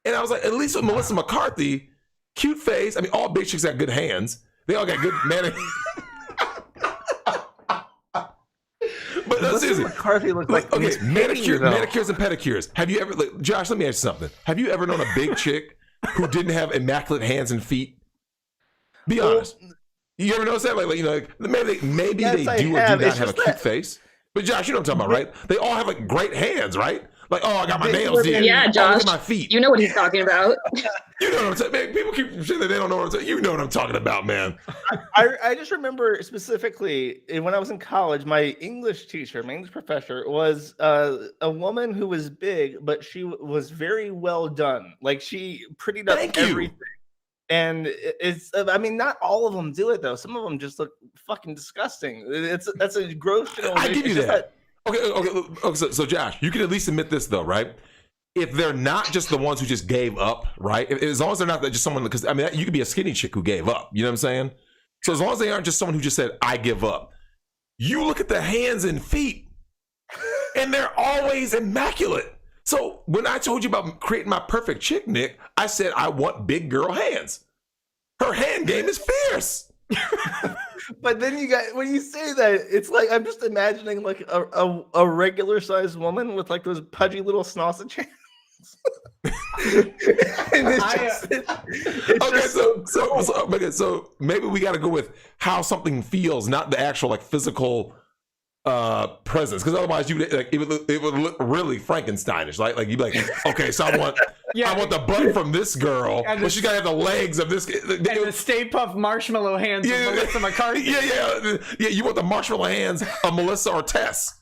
B: And I was like, at least with Melissa McCarthy, cute face. I mean, all big chicks got good hands. They all got good manicures. But no,
C: Melissa
B: seriously,
C: McCarthy looked like
B: okay,
C: Miss Piggy,
B: manicures and pedicures. Have you ever, Josh? Let me ask you something. Have you ever known a big chick who didn't have immaculate hands and feet? Be honest. You ever notice that? Maybe
C: Yes,
B: they
C: I
B: do or
C: have.
B: do not
C: It's
B: have a
C: just
B: cute
C: that-
B: face. But Josh, you know what I'm talking about, right? They all have like great hands, right? Like, oh, I got my nails in.
D: Yeah,
B: Oh, look
D: Josh.
B: at my feet.
D: You know what he's talking about.
B: You know what I'm saying? Man, people keep saying that they don't know what I'm saying. You know what I'm talking about, man.
C: I just remember specifically when I was in college, my English teacher, my English professor, was a woman who was big, but she was very well done. Like, she prettied up
B: Thank you.
C: everything. And it's, I mean, not all of them do it though. Some of them just look fucking disgusting. That's a gross generalization.
B: I give you
C: It's just
B: that. Okay. So Josh, you can at least admit this though, right? If they're not just the ones who just gave up, right? As long as they're not just someone, because I mean, you could be a skinny chick who gave up. You know what I'm saying? So as long as they aren't just someone who just said, "I give up," you look at the hands and feet, and they're always immaculate. So when I told you about creating my perfect chick, Nick, I said I want big girl hands. Her hand game is fierce.
C: But then when you say that, it's like I'm just imagining like a regular sized woman with like those pudgy little sausage hands.
B: So maybe we got to go with how something feels, not the actual like physical presence, because otherwise it would look really Frankensteinish. Like you'd be like, okay, so I want the butt from this girl, but she's gotta have the legs of this, and
A: the Stay Puft marshmallow hands of Melissa McCarthy.
B: Yeah. You want the marshmallow hands of Melissa or Tess.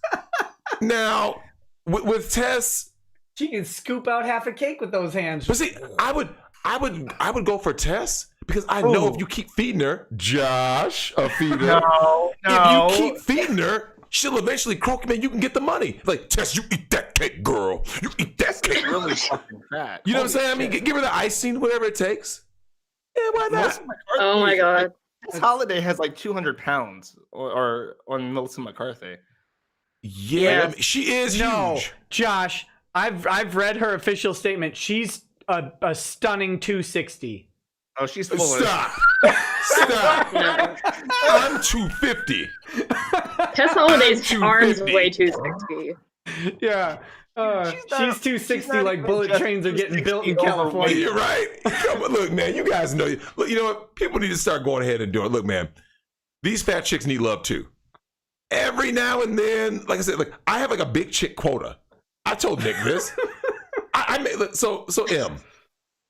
B: Now with Tess,
A: she can scoop out half a cake with those hands.
B: But see, I would go for Tess because I know if you keep feeding her, Josh, if you keep feeding her, she'll eventually croak, man. You can get the money. Like, Tess, you eat that cake, girl. You eat that cake.
C: Really fucking fat.
B: You know what I'm saying? I mean, give her the icing, whatever it takes. Yeah, why not?
D: Oh my god.
C: This holiday has like 200 pounds or on Melissa McCarthy.
B: Yeah, I mean, she is huge.
A: Josh, I've read her official statement. She's a stunning 260.
C: Oh, she's full of
B: Stop. I'm 250.
D: Tess Holliday's arms weigh 260.
A: Yeah. She's 260 like bullet trains are getting built in California.
B: You're right. Come on, look, man, you guys know. Look, you know what? People need to start going ahead and doing it. Look, man, these fat chicks need love too. Every now and then, like I said, like I have like a big chick quota. I told Nick this. I made so M.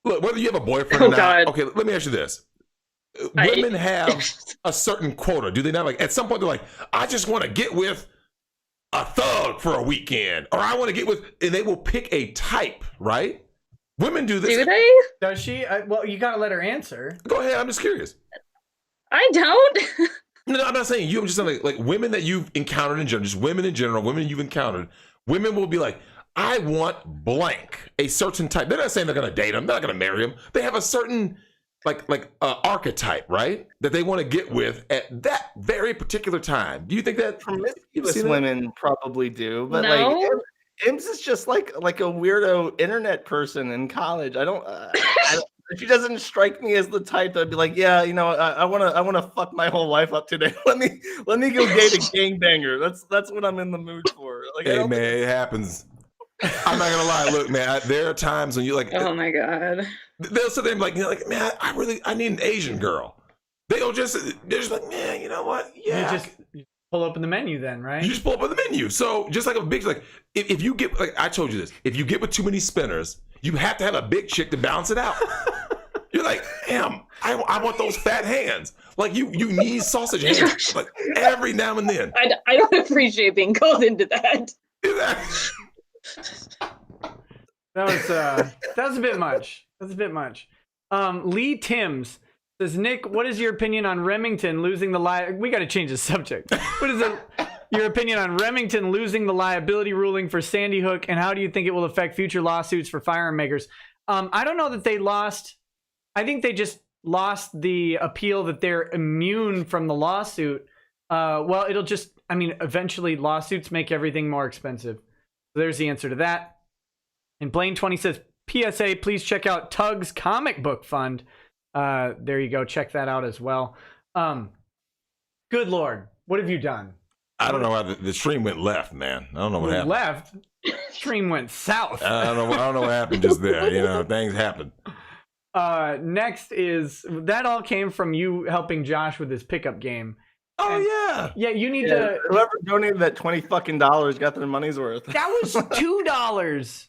B: Look, whether you have a boyfriend or not.
D: God.
B: Okay, let me ask you this. Women have a certain quota, do they not? Like at some point, they're like, I just want to get with a thug for a weekend, or I want to get with, and they will pick a type, right? Women do this.
D: Do they?
A: Does she? Well, you gotta let her answer.
B: Go ahead. I'm just curious.
D: I don't.
B: No, I'm not saying you. I'm just saying like women that you've encountered in general, just women in general, women you've encountered. Women will be like, I want blank, a certain type. They're not saying they're gonna date them. They're not gonna marry them. They have a certain like archetype, right? That they want to get with at that very particular time. Do you think that
C: promiscuous women probably do? But
D: No.
C: like Ims is just like a weirdo internet person in college. I don't. She doesn't strike me as the type that'd be like, yeah, you know, I wanna fuck my whole life up today. Let me go date a gangbanger. That's what I'm in the mood for. Like,
B: hey man, it happens. I'm not gonna lie. Look, man, there are times when you like.
D: Oh my god.
B: They'll sit there and be like, you know, like, man, I need an Asian girl. They're just like, man, you know what? Yeah.
A: You just pull open the menu then, right?
B: You just pull up on the menu. So just like a big, like if you get, like I told you this, if you get with too many spinners, you have to have a big chick to balance it out. You're like, damn, I want those fat hands. Like you need sausage hands, like every now and then.
D: I don't appreciate being called into that.
A: That was a bit much. That's a bit much. Lee Timms says, Nick, what is your opinion on Remington losing the we got to change the subject. What is your opinion on Remington losing the liability ruling for Sandy Hook, and how do you think it will affect future lawsuits for firearm makers? I don't know that they lost. I think they just lost the appeal that they're immune from the lawsuit. Well, it'll just, I mean, eventually lawsuits make everything more expensive. So there's the answer to that. And Blaine20 says, PSA, please check out Tug's comic book fund. There you go. Check that out as well. Good Lord. What have you done?
B: I don't know why the stream went left, man. I don't know what happened.
A: Left? Stream went south.
B: I don't know what happened just there. You know, things happen.
A: Next is, that all came from you helping Josh with his pickup game.
B: Oh,
A: and,
B: yeah.
A: Yeah, you need to.
C: Whoever donated that $20 got their money's worth.
A: That was $2.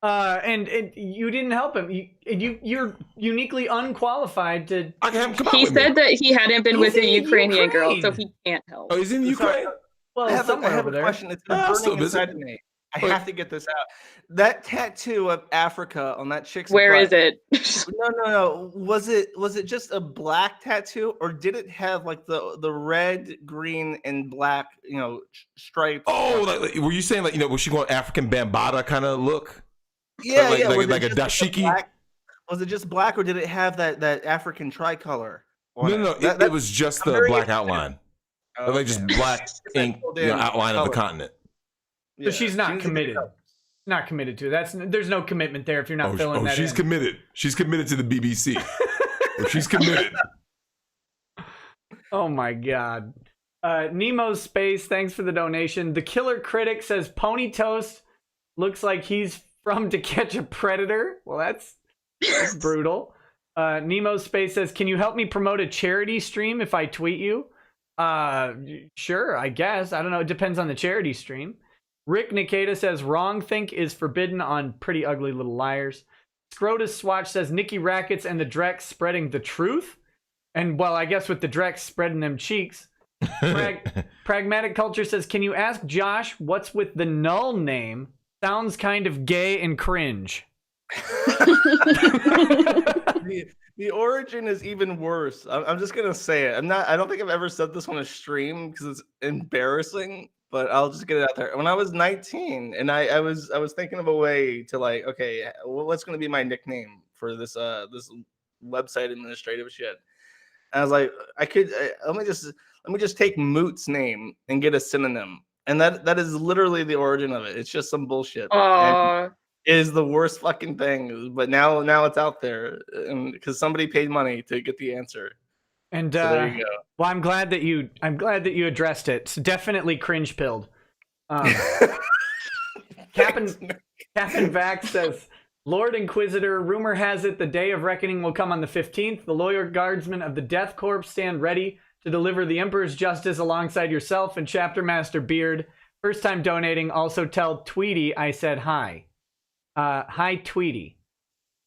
A: And you didn't help him. You're uniquely unqualified to.
B: I can have him come
D: He
B: out with
D: said
B: me.
D: that he hadn't been with a
A: in
D: Ukrainian girl,
A: Ukraine.
D: so he can't help.
B: Oh, he's in Ukraine.
A: Well,
C: I have
A: somewhere
C: a
A: over there.
C: question. It's been
B: I'll still
C: burning inside
B: visit.
C: of me. I have to get this out. That tattoo of Africa on that chick's
D: Where
C: butt,
D: is it?
C: No. Was it just a black tattoo, or did it have like the red, green, and black, stripes?
B: Oh, like, were you saying like, was she going African Bambaataa kind of look?
C: Yeah,
B: like,
C: yeah.
B: like a dashiki?
C: Was it just black, or did it have that African tricolor?
B: No. It was just the black outline. Like just black ink outline of the continent.
A: So she's not committed. Not committed to it. There's no commitment there if you're not filling that
B: she's
A: in.
B: committed. She's committed to the BBC. She's committed.
A: Oh my God. Nemo's Space, thanks for the donation. The Killer Critic says Pony Toast looks like he's from To Catch a Predator. Well, that's brutal. Nemo's Space says, can you help me promote a charity stream if I tweet you? Sure, I guess. I don't know. It depends on the charity stream. Rick Nikita says wrong think is forbidden on Pretty Ugly Little Liars. Scrotus Swatch says Nikki Rackets and the Drex spreading the truth. And well, I guess with the Drex spreading them cheeks. Pragmatic Culture says, can you ask Josh what's with the Null name? Sounds kind of gay and cringe.
C: The origin is even worse. I'm just gonna say it. I don't think I've ever said this on a stream because it's embarrassing. But I'll just get it out there. When I was 19, and I was thinking of a way to like, okay, well, what's going to be my nickname for this this website administrative shit? And I was like, let me just take Moot's name and get a synonym, and that is literally the origin of it. It's just some bullshit.
D: Aww.
C: It is the worst fucking thing. But now it's out there, and because somebody paid money to get the answer.
A: And
C: so there you go.
A: Well, I'm glad that you addressed it. It's definitely cringe pilled. Captain Vax says, Lord Inquisitor, rumor has it the day of reckoning will come on the 15th. The loyal guardsmen of the Death Corps stand ready to deliver the Emperor's justice alongside yourself and Chapter Master Beard. First time donating. Also tell Tweety I said hi. Hi, Tweety.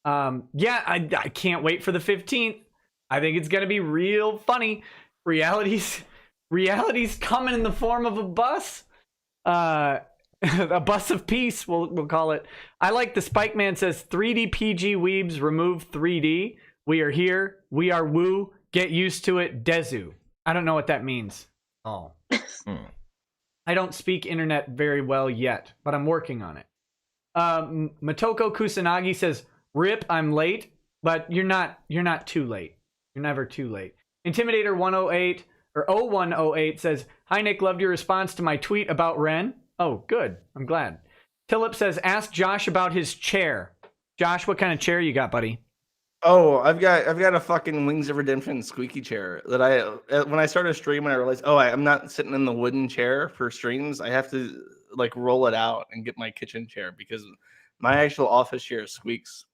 A: Yeah, I can't wait for the 15th. I think it's going to be real funny. Reality's coming in the form of a bus. A bus of peace, we'll call it. I like the Spike Man says 3D PG weebs remove 3D. We are here. We are woo. Get used to it. Dezu. I don't know what that means. Oh. I don't speak internet very well yet, but I'm working on it. Motoko Kusanagi says, "Rip, I'm late, but you're not too late. You're never too late." Intimidator 108 or 0108 says, "Hi Nick, loved your response to my tweet about Ren." Oh, good. I'm glad. Tillip says, "Ask Josh about his chair." Josh, what kind of chair you got, buddy?
C: Oh, I've got a fucking Wings of Redemption squeaky chair that when I started streaming, I realized, I'm not sitting in the wooden chair for streams. I have to like roll it out and get my kitchen chair because my actual office chair squeaks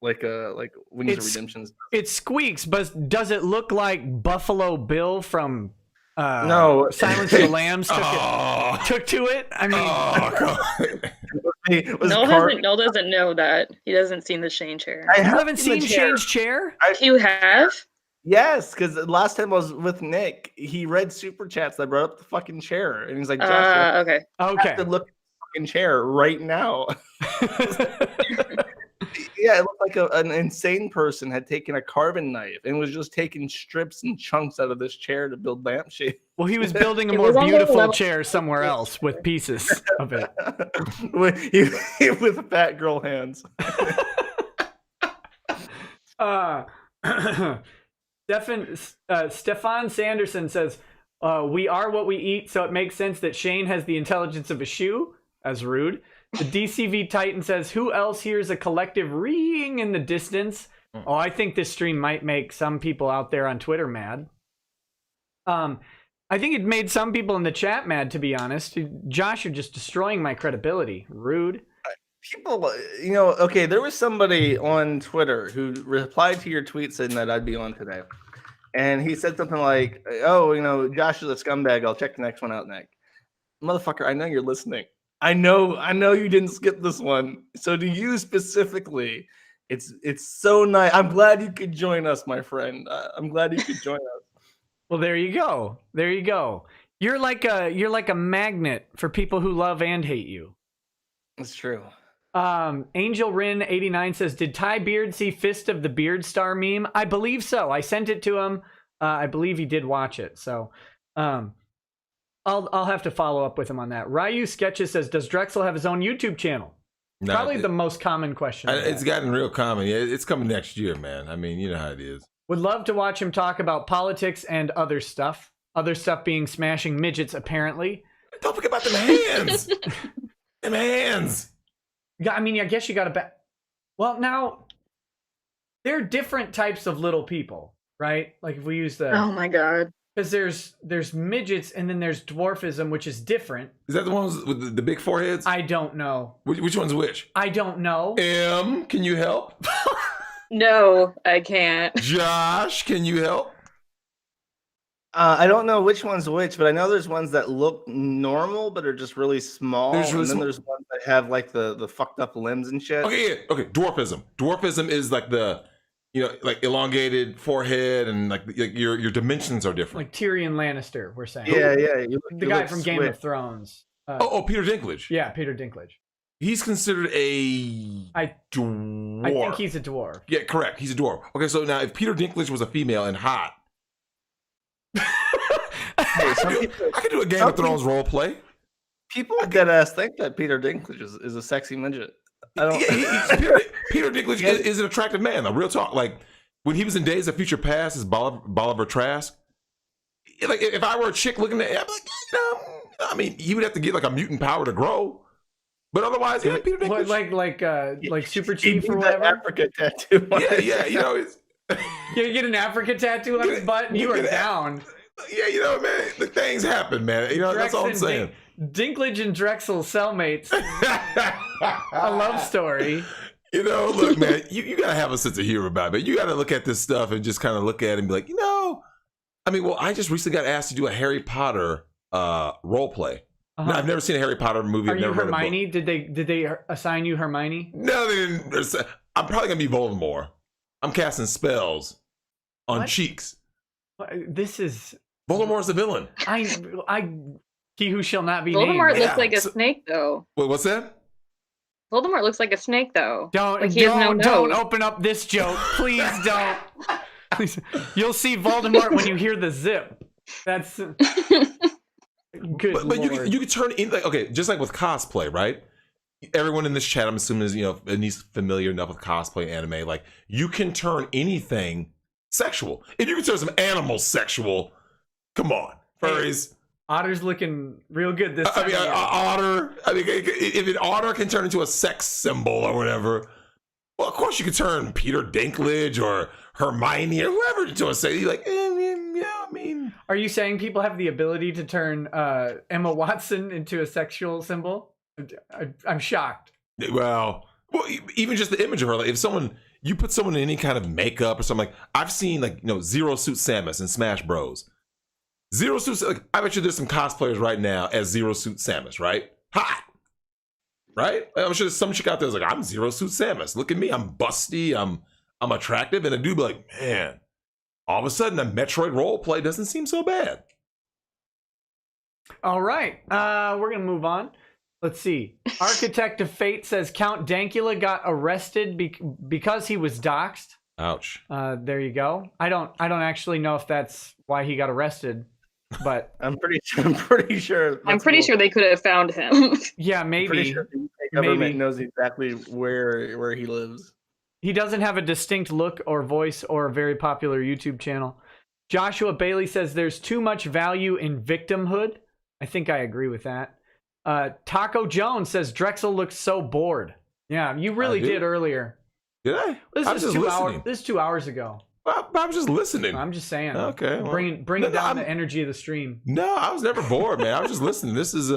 C: like Wings of Redemption.
A: It squeaks, but does it look like Buffalo Bill from
C: no
A: Silence of the Lambs took to it? I mean,
D: Noel doesn't know that. He hasn't seen the Shane chair.
A: You haven't seen Shane's chair?
D: You have?
C: Yes, because last time I was with Nick, he read super chats that brought up the fucking chair, and he's like, "Josh,
A: okay,
C: I have to look at the fucking chair right now." Yeah, it looked like an insane person had taken a carving knife and was just taking strips and chunks out of this chair to build lampshade.
A: Well, he was building a more beautiful chair somewhere else with pieces of it.
C: with fat girl hands.
A: Stefan Sanderson says, "We are what we eat, so it makes sense that Shane has the intelligence of a shoe." As rude. The DCV Titan says, "Who else hears a collective reeing in the distance?" Oh, I think this stream might make some people out there on Twitter mad. I think it made some people in the chat mad, to be honest. Josh, you're just destroying my credibility. Rude.
C: People, okay, there was somebody on Twitter who replied to your tweet saying that I'd be on today. And he said something like, Josh is a scumbag. I'll check the next one out next. Motherfucker, I know you're listening. I know you didn't skip this one. So to you specifically, it's so nice. I'm glad you could join us, my friend. I'm glad you could join us.
A: Well, there you go. There you go. You're like a magnet for people who love and hate you.
C: It's true.
A: Angel Rin 89 says, "Did Ty Beard see Fist of the Beard Star meme?" I believe so. I sent it to him. I believe he did watch it. So, I'll have to follow up with him on that. Ryu Sketches says, "Does Drexel have his own YouTube channel?"
B: No,
A: Probably the most common question.
B: It's gotten real common. Yeah, it's coming next year, man. I mean, you know how it is.
A: Would love to watch him talk about politics and other stuff. Other stuff being smashing midgets, apparently.
B: Don't forget about them hands. Them hands.
A: I mean, I guess you got to Well, now there are different types of little people, right? Like if we use the
D: Oh my god.
A: because there's midgets and then there's dwarfism, which is different.
B: Is that the ones with the big foreheads?
A: I don't know.
B: Which one's which?
A: I don't know.
B: Can you help?
D: No, I can't.
B: Josh, can you help?
C: I don't know which one's which, but I know there's ones that look normal but are just really small,
B: There's really
C: and then there's ones that have like the fucked up limbs and shit.
B: Okay, yeah, okay. Dwarfism. Dwarfism is like the, like elongated forehead and like your dimensions are different.
A: Like Tyrion Lannister, we're saying.
C: Yeah.
A: The guy from Game of Thrones.
B: Peter Dinklage.
A: Yeah, Peter Dinklage.
B: He's considered a dwarf.
A: I think he's a dwarf.
B: Yeah, correct. He's a dwarf. Okay, so now if Peter Dinklage was a female and hot,
C: Hey,
B: I could do a Game of Thrones role play.
C: people dead ass think that Peter Dinklage is a sexy midget. I don't.
B: Peter Dinklage is an attractive man. Though, real talk. Like when he was in Days of Future Past as Bolivar Trask. Like if I were a chick looking at him, I'd be like, I mean, he would have to get like a mutant power to grow. But otherwise, yeah, Peter Dinklage.
A: Like Super Chief or
C: that
A: whatever.
C: Africa tattoo.
B: Yeah, It's,
A: You get an Africa tattoo on his butt, and you are down.
B: Yeah, man, the things happen, man. That's all I'm saying.
A: Dinklage and Drexel cellmates. A love story.
B: Look, man, you gotta have a sense of humor about it. You gotta look at this stuff and just kind of look at it and be like, I mean, well, I just recently got asked to do a Harry Potter role play.
A: Uh-huh.
B: No, I've never seen a Harry Potter movie.
A: Are
B: I've
A: you
B: never
A: Hermione? Did they assign you Hermione?
B: No, they didn't. I'm probably gonna be Voldemort. I'm casting spells on
A: What?
B: cheeks.
A: This is
B: Voldemort's the villain.
A: he who shall not be
D: Voldemort
A: named.
D: looks like a snake, though.
B: Wait, what's that?
D: Voldemort looks like a snake, though.
A: Don't
D: Like, he has no
A: don't
D: nose.
A: open up this joke, please don't. Please. You'll see Voldemort when you hear the zip. That's good.
B: But
A: Lord.
B: you could turn in just like with cosplay, right? Everyone in this chat, I'm assuming, is at least familiar enough with cosplay and anime. Like you can turn anything sexual. If you can turn some animals sexual, come on, furries.
A: Otter's looking real good this time.
B: I mean, otter. I mean, if an otter can turn into a sex symbol or whatever, well, of course you could turn Peter Dinklage or Hermione or whoever into a sex. You're like, I mean.
A: Are you saying people have the ability to turn Emma Watson into a sexual symbol? I'm shocked.
B: Well, even just the image of her. Like, if you put someone in any kind of makeup or something, like I've seen Zero Suit Samus in Smash Bros. Zero Suit, I bet you there's some cosplayers right now as Zero Suit Samus, right? Hot, right? I'm sure there's some chick out there that's like, I'm Zero Suit Samus. Look at me, I'm busty, I'm attractive, and a dude be like, man, all of a sudden a Metroid role play doesn't seem so bad.
A: All right, we're gonna move on. Let's see. Architect of Fate says Count Dankula got arrested because he was doxxed.
B: Ouch.
A: There you go. I don't actually know if that's why he got arrested, but
C: I'm pretty sure.
D: I'm pretty sure they could have found him.
A: yeah, maybe.
C: Pretty sure the government
A: Maybe.
C: knows exactly where he lives.
A: He doesn't have a distinct look or voice or a very popular YouTube channel. Joshua Bailey says there's too much value in victimhood. I think I agree with that. Taco Jones says Drexel looks so bored. Yeah, you really did earlier.
B: Did I?
A: This
B: I was
A: is
B: just listening.
A: This is 2 hours ago.
B: I was just listening.
A: I'm just saying.
B: Okay, well,
A: bringing down the energy of the stream.
B: No, I was never bored, man. I was just listening. This is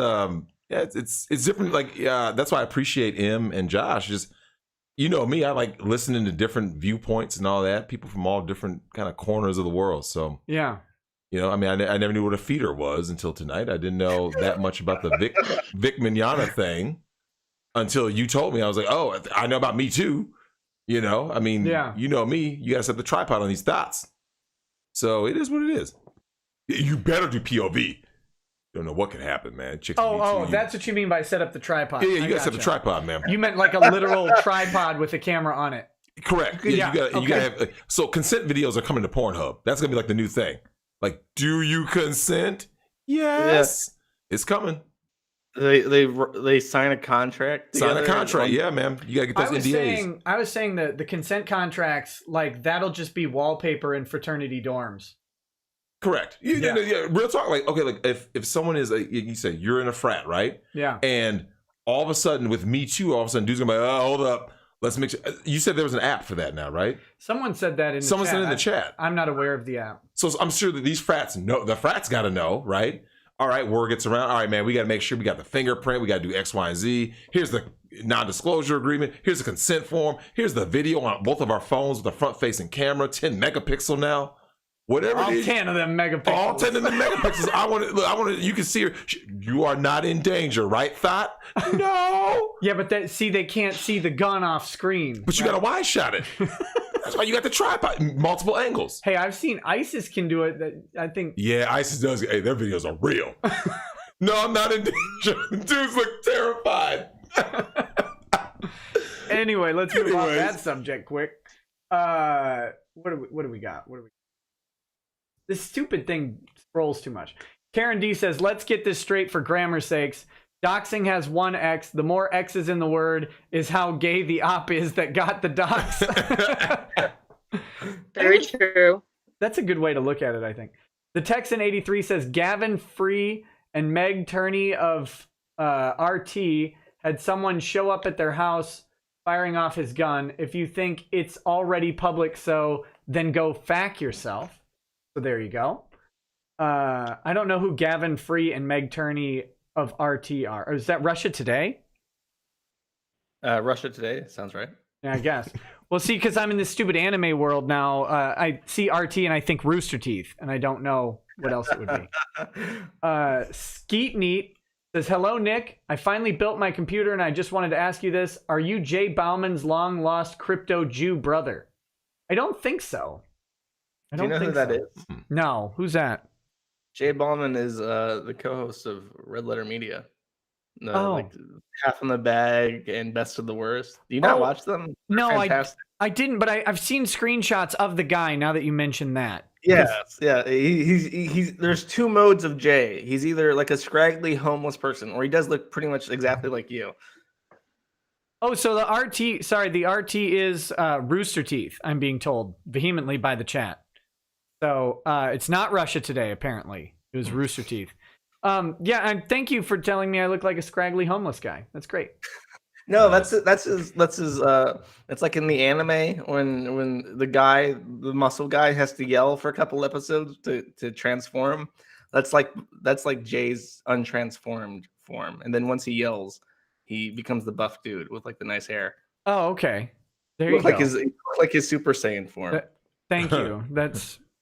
B: it's different. Like, that's why I appreciate M and Josh. Just me, I like listening to different viewpoints and all that. People from all different kind of corners of the world. So
A: yeah,
B: I mean, I never knew what a feeder was until tonight. I didn't know that much about the Vic Mignogna thing until you told me. I was like, oh, I know about Me Too. I mean, you know me, you gotta set the tripod on these dots. So it is what it is. You better do POV. Don't know what could happen, man. Chicks
A: that's what you mean by set up the tripod.
B: Yeah, you gotta set the tripod, man.
A: You meant like a literal tripod with a camera on it.
B: Correct. Yeah, you gotta have. So consent videos are coming to Pornhub. That's gonna be like the new thing. Like, do you consent? Yes, it's coming.
C: They sign a contract.
B: Sign a contract, yeah, man. You gotta get those NDAs.
A: I was saying that the consent contracts, like that'll just be wallpaper in fraternity dorms.
B: Correct. Yeah. Real talk. Like, okay, like if someone is, you say you're in a frat, right?
A: Yeah.
B: And all of a sudden with Me Too, all of a sudden dudes gonna be like, oh, hold up, let's make sure. You said there was an app for that now, right?
A: Someone said that in the
B: Someone
A: chat.
B: said in the chat.
A: I'm not aware of the app.
B: So I'm sure that these frats know. The frats got to know, right? All right, word gets around. All right, man, we got to make sure we got the fingerprint. We got to do X, Y, and Z. Here's the non-disclosure agreement. Here's the consent form. Here's the video on both of our phones with a front-facing camera, 10 megapixel now. Whatever
A: All
B: it is,
A: 10 of them megapixels.
B: all 10 of them megapixels. I want to. You can see her. You are not in danger, right? Thought? No.
A: Yeah, but they can't see the gun off screen.
B: But you got to wide shot it. That's why you got the tripod, multiple angles.
A: Hey, I've seen ISIS can do it. I think.
B: Yeah, ISIS does. Hey, their videos are real. No, I'm not in danger. Dudes look terrified.
A: Anyway, let's move off
B: Anyways.
A: that subject quick. What do we got? This stupid thing scrolls too much. Karen D says, let's get this straight for grammar's sakes. Doxing has one X. The more X's in the word is how gay the op is that got the dox.
D: Very true.
A: That's a good way to look at it, I think. The Texan 83 says, Gavin Free and Meg Turney of RT had someone show up at their house firing off his gun. If you think it's already public, so then go fact yourself. So there you go. I don't know who Gavin Free and Meg Turney of RT are. Or is that Russia Today?
C: Russia Today sounds right.
A: Yeah, I guess. Well, see, because I'm in this stupid anime world now, I see RT and I think Rooster Teeth, and I don't know what else it would be. Skeet Neat says, hello, Nick. I finally built my computer, and I just wanted to ask you this. Are you Jay Bauman's long-lost crypto Jew brother? I don't think so. I
C: Do
A: don't
C: you know
A: think
C: who that
A: so.
C: is?
A: No, who's that?
C: Jay Ballman is the co-host of Red Letter Media. Like Half in the Bag and Best of the Worst. Do you not watch them? They're
A: No,
C: fantastic.
A: I didn't, but I've seen screenshots of the guy now that you mentioned that.
C: Yeah. He's there's two modes of Jay. He's either like a scraggly homeless person, or he does look pretty much exactly like you.
A: Oh, so the RT is Rooster Teeth, I'm being told vehemently by the chat. So it's not Russia Today, apparently. It was Rooster Teeth. Yeah, and thank you for telling me I look like a scraggly homeless guy. That's great.
C: No, that's his. It's like in the anime when the muscle guy has to yell for a couple episodes to transform. That's like Jay's untransformed form, and then once he yells, he becomes the buff dude with like the nice hair.
A: Oh, okay. There you go.
C: Like his Super Saiyan form.
A: Thank you.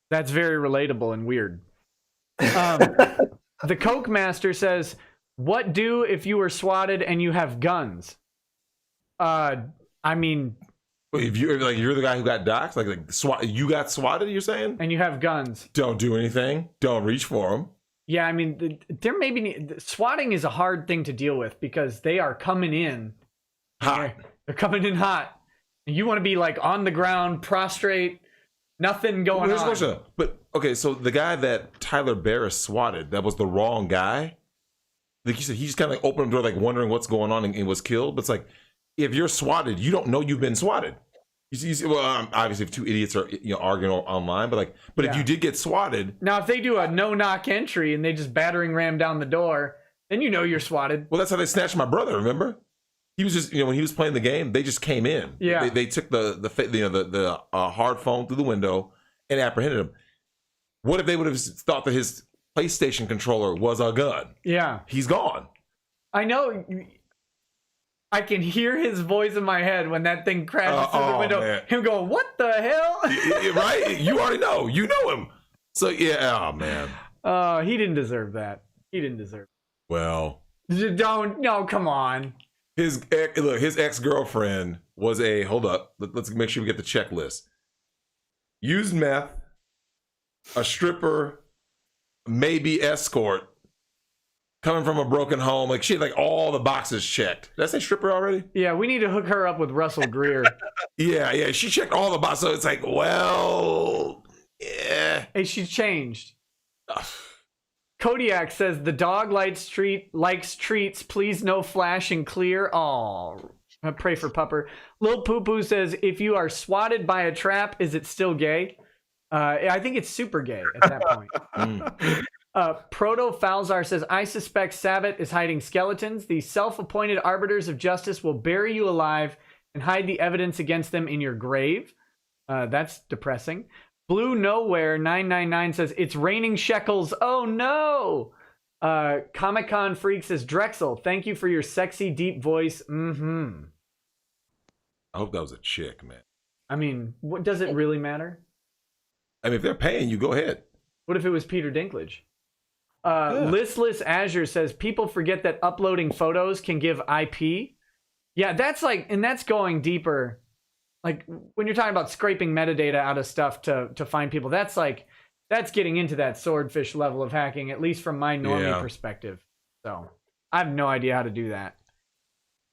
A: That's very relatable and weird. The Coke Master says, "What do if you were swatted and you have guns?" I mean,
B: if you're the guy who got doxxed, like you got swatted, you're saying?
A: And you have guns.
B: Don't do anything. Don't reach for them.
A: Yeah, I mean, there may be swatting is a hard thing to deal with because they are coming in
B: hot.
A: They're coming in hot. And you want to be like on the ground, prostrate, nothing going on.
B: Question. But okay, so the guy that Tyler Barris swatted, that was the wrong guy. Like you said, he just kind of like opened the door, like wondering what's going on, and was killed. But it's like, if you're swatted, you don't know you've been swatted. You see, well, obviously, if two idiots are arguing online, but if you did get swatted,
A: now if they do a no-knock entry and they just battering ram down the door, then you know you're swatted.
B: Well, that's how they snatched my brother. Remember, he was just when he was playing the game, they just came in.
A: Yeah,
B: they took the hard phone through the window and apprehended him. What if they would have thought that his PlayStation controller was a gun?
A: Yeah,
B: he's gone.
A: I know. I can hear his voice in my head when that thing crashes through the window. Man. Him going, "What the hell?"
B: Right? You already know. You know him. So yeah. Oh man.
A: He didn't deserve that. He didn't deserve it.
B: Well,
A: don't. No, come on.
B: His ex-girlfriend was a. Hold up. Let's make sure we get the checklist. Used meth, a stripper, maybe escort. Coming from a broken home, like she had like all the boxes checked. Did I say stripper already?
A: Yeah, we need to hook her up with Russell Greer.
B: yeah, she checked all the boxes. So it's like, well, yeah.
A: Hey, she's changed. Kodiak says the dog likes treats. Please no flash and clear. Oh, I pray for Pupper. Lil Poo Poo says if you are swatted by a trap, is it still gay? I think it's super gay at that point. Proto Falzar says, I suspect Sabbath is hiding skeletons. The self-appointed arbiters of justice will bury you alive and hide the evidence against them in your grave. That's depressing. Blue Nowhere 999 says, it's raining shekels. Oh no. Comic-Con Freak says, Drexel, thank you for your sexy deep voice. Mm-hmm.
B: I hope that was a chick, man.
A: I mean, what does it really matter?
B: I mean, if they're paying you, go ahead.
A: What if it was Peter Dinklage? Listless Azure says, people forget that uploading photos can give IP. Yeah, that's like, and that's going deeper. Like when you're talking about scraping metadata out of stuff to find people, that's getting into that swordfish level of hacking, at least from my normie perspective. So I have no idea how to do that.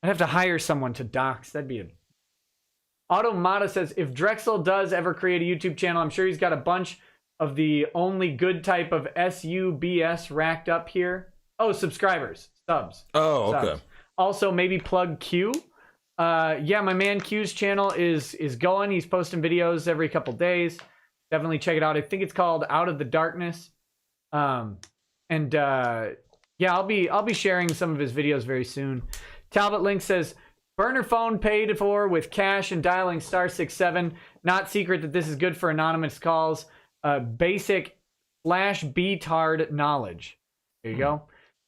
A: I'd have to hire someone to dox. That'd be a... Automata says, if Drexel does ever create a YouTube channel, I'm sure he's got a bunch of the only good type of SUBS racked up here. Oh, subscribers, subs.
B: Oh, okay.
A: Subs. Also, maybe plug Q. Yeah, my man Q's channel is going. He's posting videos every couple days. Definitely check it out. I think it's called Out of the Darkness. Yeah, I'll be sharing some of his videos very soon. Talbot Link says, burner phone paid for with cash and dialing *67. Not secret that this is good for anonymous calls. Basic /B-tard knowledge. There you go.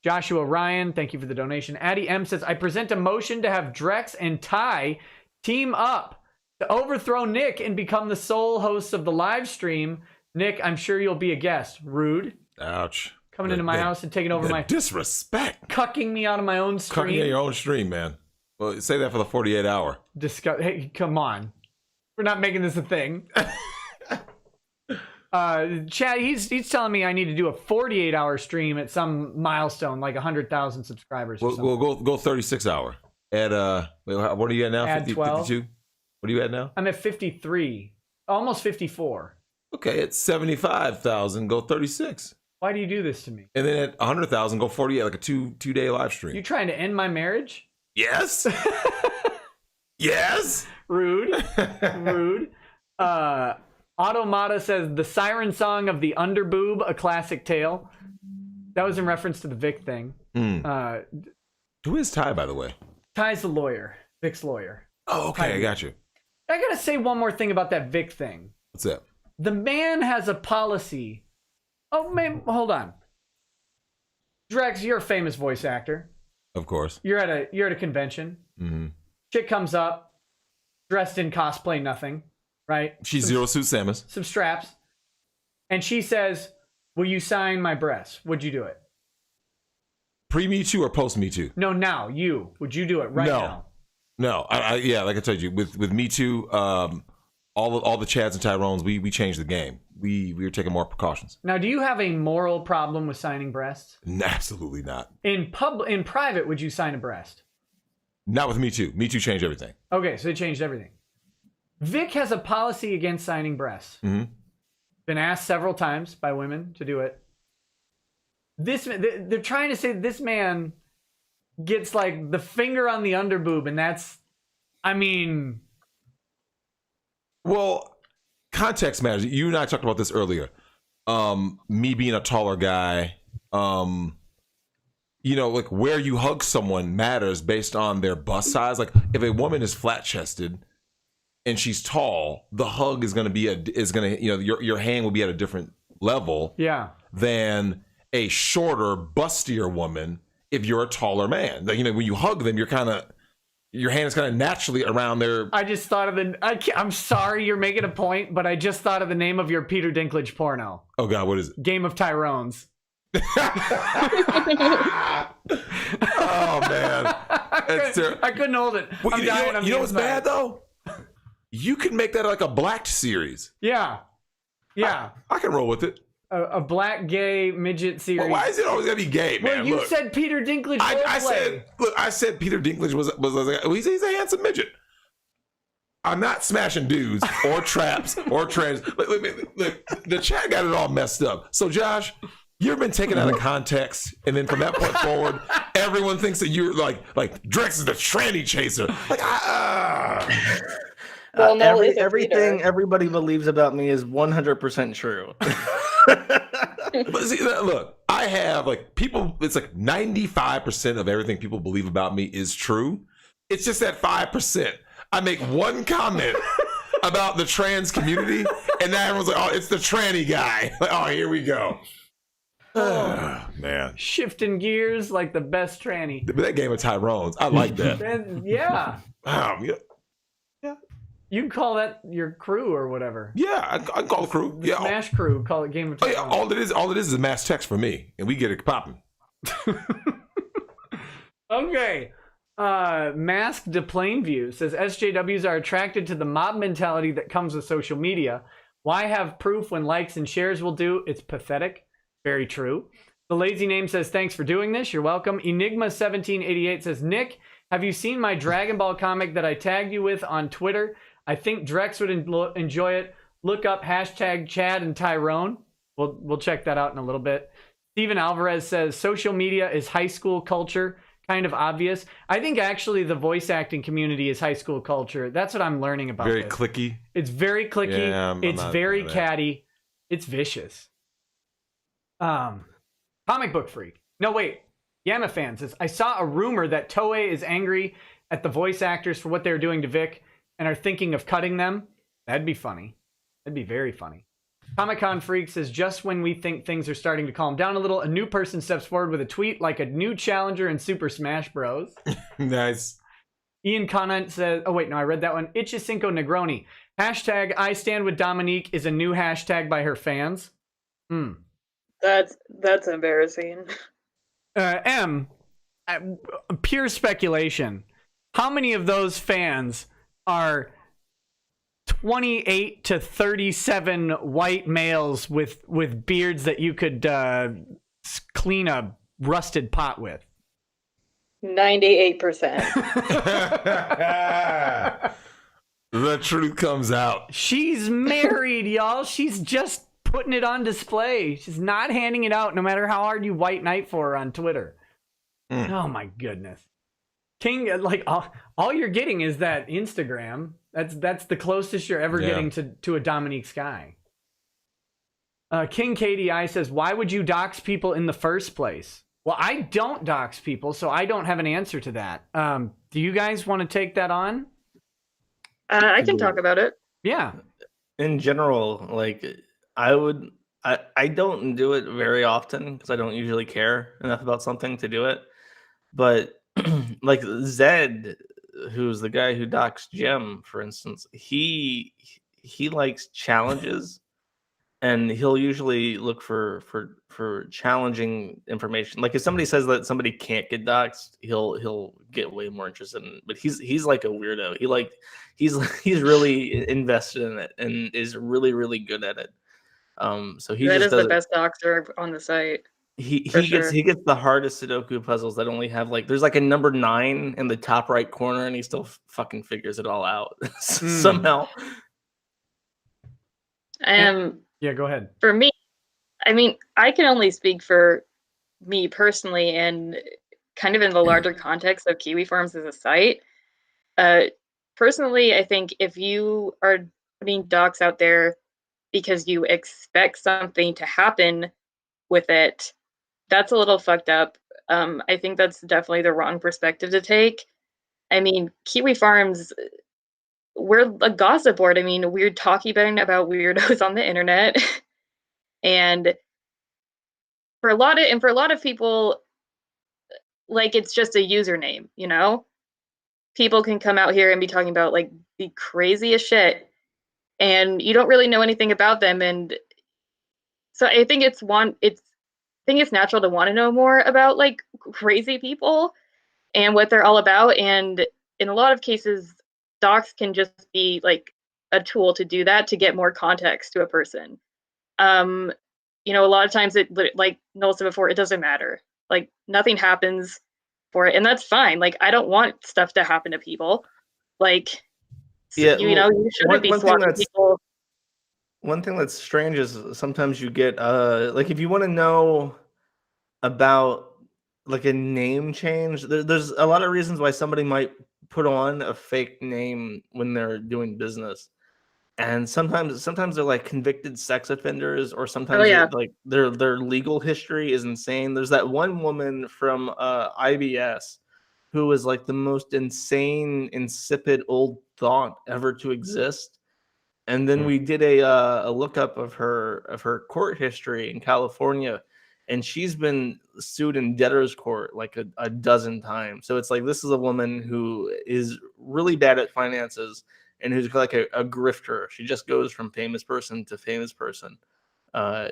A: Joshua Ryan, thank you for the donation. Addy M says, I present a motion to have Drex and Ty team up to overthrow Nick and become the sole hosts of the live stream. Nick, I'm sure you'll be a guest. Rude.
B: Ouch.
A: Coming into my house and taking over my...
B: disrespect.
A: Cucking me out of my own stream.
B: Cucking at your own stream, man. Well, say that for the 48 hour.
A: Hey, come on. We're not making this a thing. Chad, he's telling me I need to do a 48-hour stream at some milestone, like 100,000 subscribers or something.
B: We'll go 36 hour. At what are you at now?
A: Add 12.
B: 52? What are you at now?
A: I'm at 53. Almost 54.
B: Okay, at 75,000, go 36.
A: Why do you do this to me?
B: And then at 100,000, go 48, like a two-day live stream.
A: You trying to end my marriage?
B: Yes. Yes.
A: Rude. Rude. Automata says, the siren song of the underboob, a classic tale. That was in reference to the Vic thing.
B: Who is Ty, by the way?
A: Ty's the lawyer. Vic's lawyer.
B: Oh, okay. I got you.
A: I gotta say one more thing about that Vic thing.
B: What's that?
A: The man has a policy. Oh, man, hold on. Drex, you're a famous voice actor.
B: Of course.
A: You're at a convention.
B: Mm-hmm.
A: Chick comes up, dressed in cosplay nothing, right?
B: She's Zero Suit Samus.
A: Some straps. And she says, will you sign my breasts? Would you do it?
B: Pre-Me Too or post-Me Too?
A: No, now. You. Would you do it now?
B: No. Yeah, like I told you, with Me Too, all the Chads and Tyrones, we changed the game. We were taking more precautions.
A: Now, do you have a moral problem with signing breasts?
B: Absolutely not.
A: In private, would you sign a breast?
B: Not with Me Too. Me Too changed everything.
A: Okay, so it changed everything. Vic has a policy against signing breasts.
B: Mm-hmm.
A: Been asked several times by women to do it. They're trying to say this man gets like the finger on the underboob, and that's, I mean...
B: Well, context matters. You and I talked about this earlier. Me being a taller guy, like where you hug someone matters based on their bust size. Like if a woman is flat chested and she's tall, the hug is going to your hand will be at a different level.
A: Yeah.
B: Than a shorter, bustier woman if you're a taller man. Like, when you hug them, your hand is kind of naturally around their...
A: I just thought of I'm sorry you're making a point, but I just thought of the name of your Peter Dinklage porno.
B: Oh, God, what is it?
A: Game of Tyrones.
B: Oh, man.
A: I couldn't hold it.
B: Well, you know what's bad, though? You could make that like a black series.
A: Yeah. Yeah.
B: I can roll with it.
A: A black gay midget series.
B: Well, why is it always gotta be gay, man?
A: Well, you said Peter Dinklage.
B: I said Peter Dinklage was he's a handsome midget. I'm not smashing dudes or traps or trans. Look, the chat got it all messed up. So, Josh, you've been taken out of context, and then from that point forward, everyone thinks that you're like Drex is the tranny chaser.
D: Well, no,
C: everything everybody believes about me is 100% true.
B: But see, look, I have like people, it's like 95% of everything people believe about me is true. It's just that 5%. I make one comment about the trans community, and now everyone's like, oh, it's the tranny guy. Like, oh, here we go. Oh, man.
A: Shifting gears like the best tranny.
B: That game of Tyrone's, I like that.
A: Yeah.
B: Yeah.
A: You can call that your crew or whatever.
B: Yeah, I call the crew.
A: The Smash crew, call it Game of
B: Oh,
A: Thrones.
B: yeah, all it is a mass text for me, and we get it popping.
A: Okay. Masked to Plainview says SJWs are attracted to the mob mentality that comes with social media. Why have proof when likes and shares will do? It's pathetic. Very true. The Lazy Name says, thanks for doing this. You're welcome. Enigma1788 says, Nick, have you seen my Dragon Ball comic that I tagged you with on Twitter? I think Drex would enjoy it. Look up hashtag Chad and Tyrone. We'll check that out in a little bit. Steven Alvarez says, social media is high school culture. Kind of obvious. I think actually the voice acting community is high school culture. That's what I'm learning about.
B: Very
A: this.
B: clicky.
A: It's very clicky.
B: Yeah,
A: it's very catty. It's vicious. Comic book freak. No, wait. Yama fan says, I saw a rumor that Toei is angry at the voice actors for what they're doing to Vic and are thinking of cutting them. That'd be funny. That'd be very funny. Comic-Con Freak says, just when we think things are starting to calm down a little, a new person steps forward with a tweet like a new challenger in Super Smash Bros.
B: Nice.
A: Ian Conant says, oh wait, no, I read that one. Ichicinco Negroni. Hashtag I stand with Dominique is a new hashtag by her fans.
D: That's embarrassing.
A: Pure speculation. How many of those fans are 28 to 37 white males with beards that you could clean a rusted pot with?
D: 98%.
B: The truth comes out.
A: She's married, y'all. She's just putting it on display. She's not handing it out no matter how hard you white knight for her on Twitter. Oh my goodness. King, like all you're getting is that Instagram. That's the closest you're ever getting to a Dominique Sky. King KDI says, why would you dox people in the first place? Well, I don't dox people, so I don't have an answer to that. Do you guys want to take that on?
D: I can talk about it.
A: Yeah.
C: In general, like I don't do it very often because I don't usually care enough about something to do it. But like Zed, who's the guy who docs Jim, for instance, he likes challenges, and he'll usually look for challenging information. Like if somebody says that somebody can't get doxed, he'll get way more interested in it. But he's like a weirdo. He's really invested in it and is really, really good at it. So he
D: that
C: just
D: is the best doxer on the site.
C: He gets the hardest Sudoku puzzles that only have like there's like a number 9 in the top right corner, and he still fucking figures it all out somehow.
A: Yeah, go ahead.
D: For me, I mean, I can only speak for me personally, and kind of in the larger context of Kiwi Farms as a site. Personally, I think if you are putting docs out there because you expect something to happen with it, that's a little fucked up. I think that's definitely the wrong perspective to take. I mean, Kiwi Farms, we're a gossip board. I mean, we're talking about weirdos on the internet. And for a lot of people, like, it's just a username, you know? People can come out here and be talking about like the craziest shit, and you don't really know anything about them. And so I think it's natural to want to know more about like crazy people and what they're all about. And in a lot of cases, docs can just be like a tool to do that, to get more context to a person. You know, a lot of times it, like Null said before, it doesn't matter. Like nothing happens for it, and that's fine. Like I don't want stuff to happen to people. Like,
C: yeah,
D: you know, you shouldn't be swatting people.
C: One thing that's strange is sometimes you get like if you want to know about like a name change, there's a lot of reasons why somebody might put on a fake name when they're doing business. And sometimes they're like convicted sex offenders, or
D: Oh
C: sometimes
D: yeah.
C: like their legal history is insane. There's that one woman from IBS who was like the most insane, insipid old thought ever to exist. And then we did a lookup of her court history in California, and she's been sued in debtor's court like a dozen times. So it's like, this is a woman who is really bad at finances and who's like a grifter. She just goes from famous person to famous person,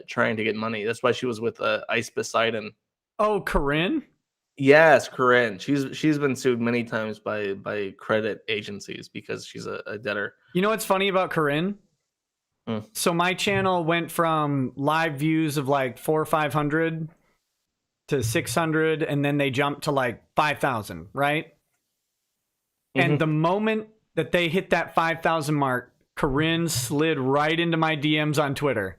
C: trying to get money. That's why she was with Ice Poseidon.
A: Oh, Corinne?
C: Yes, Corinne. She's been sued many times by credit agencies because she's a debtor.
A: You know what's funny about Corinne? So my channel went from live views of like 400 or 500 to 600, and then they jumped to like 5,000, right? And the moment that they hit that 5,000 mark, Corinne slid right into my DMs on Twitter.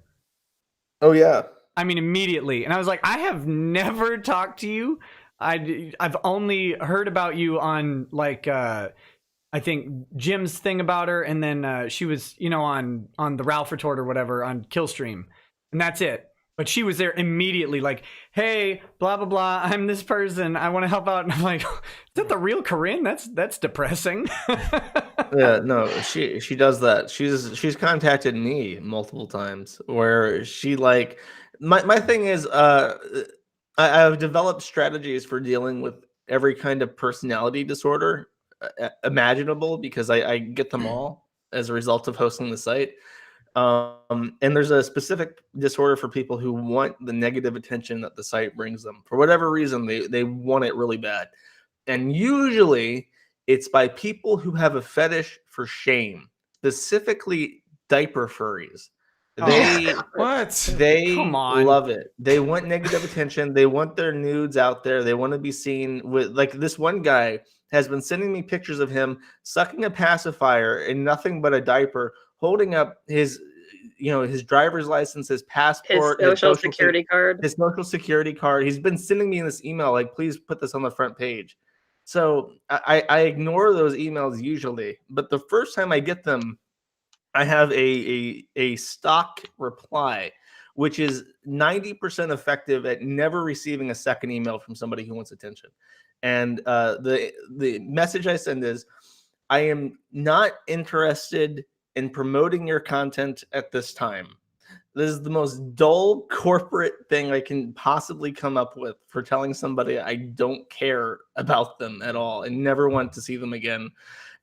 C: Oh yeah.
A: I mean, immediately. And I was like, I have never talked to you. I've only heard about you on like I think Jim's thing about her, and then she was, you know, on the Ralph Retort or whatever on Killstream, and that's it. But she was there immediately, like, "Hey, blah blah blah, I'm this person. I want to help out." And I'm like, "Is that the real Corinne? That's depressing."
C: Yeah, no, she does that. She's contacted me multiple times where she like my thing is I've developed strategies for dealing with every kind of personality disorder imaginable, because I get them all as a result of hosting the site. And there's a specific disorder for people who want the negative attention that the site brings them. For whatever reason, they want it really bad. And usually it's by people who have a fetish for shame, specifically diaper furries. They
A: Come on.
C: love it. They want negative attention. They want their nudes out there. They want to be seen with, like, this one guy has been sending me pictures of him sucking a pacifier in nothing but a diaper, holding up his driver's license, his passport,
D: His social security card.
C: his social security card. He's been sending me this email like, please put this on the front page. So I ignore those emails usually, but the first time I get them, I have a stock reply, which is 90% effective at never receiving a second email from somebody who wants attention. And the message I send is, I am not interested in promoting your content at this time. This is the most dull corporate thing I can possibly come up with for telling somebody I don't care about them at all and never want to see them again.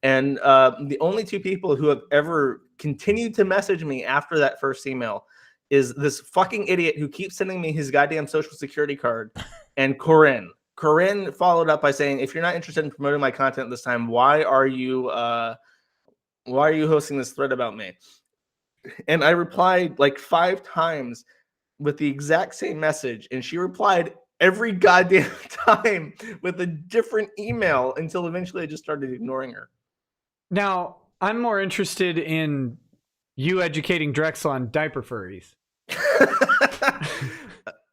C: And the only two people who have ever continued to message me after that first email is this fucking idiot who keeps sending me his goddamn social security card, and Corinne. Corinne followed up by saying, if you're not interested in promoting my content this time, why are you hosting this thread about me? And I replied like 5 times with the exact same message, and she replied every goddamn time with a different email until eventually I just started ignoring her.
A: Now, I'm more interested in you educating Drexel on diaper furries.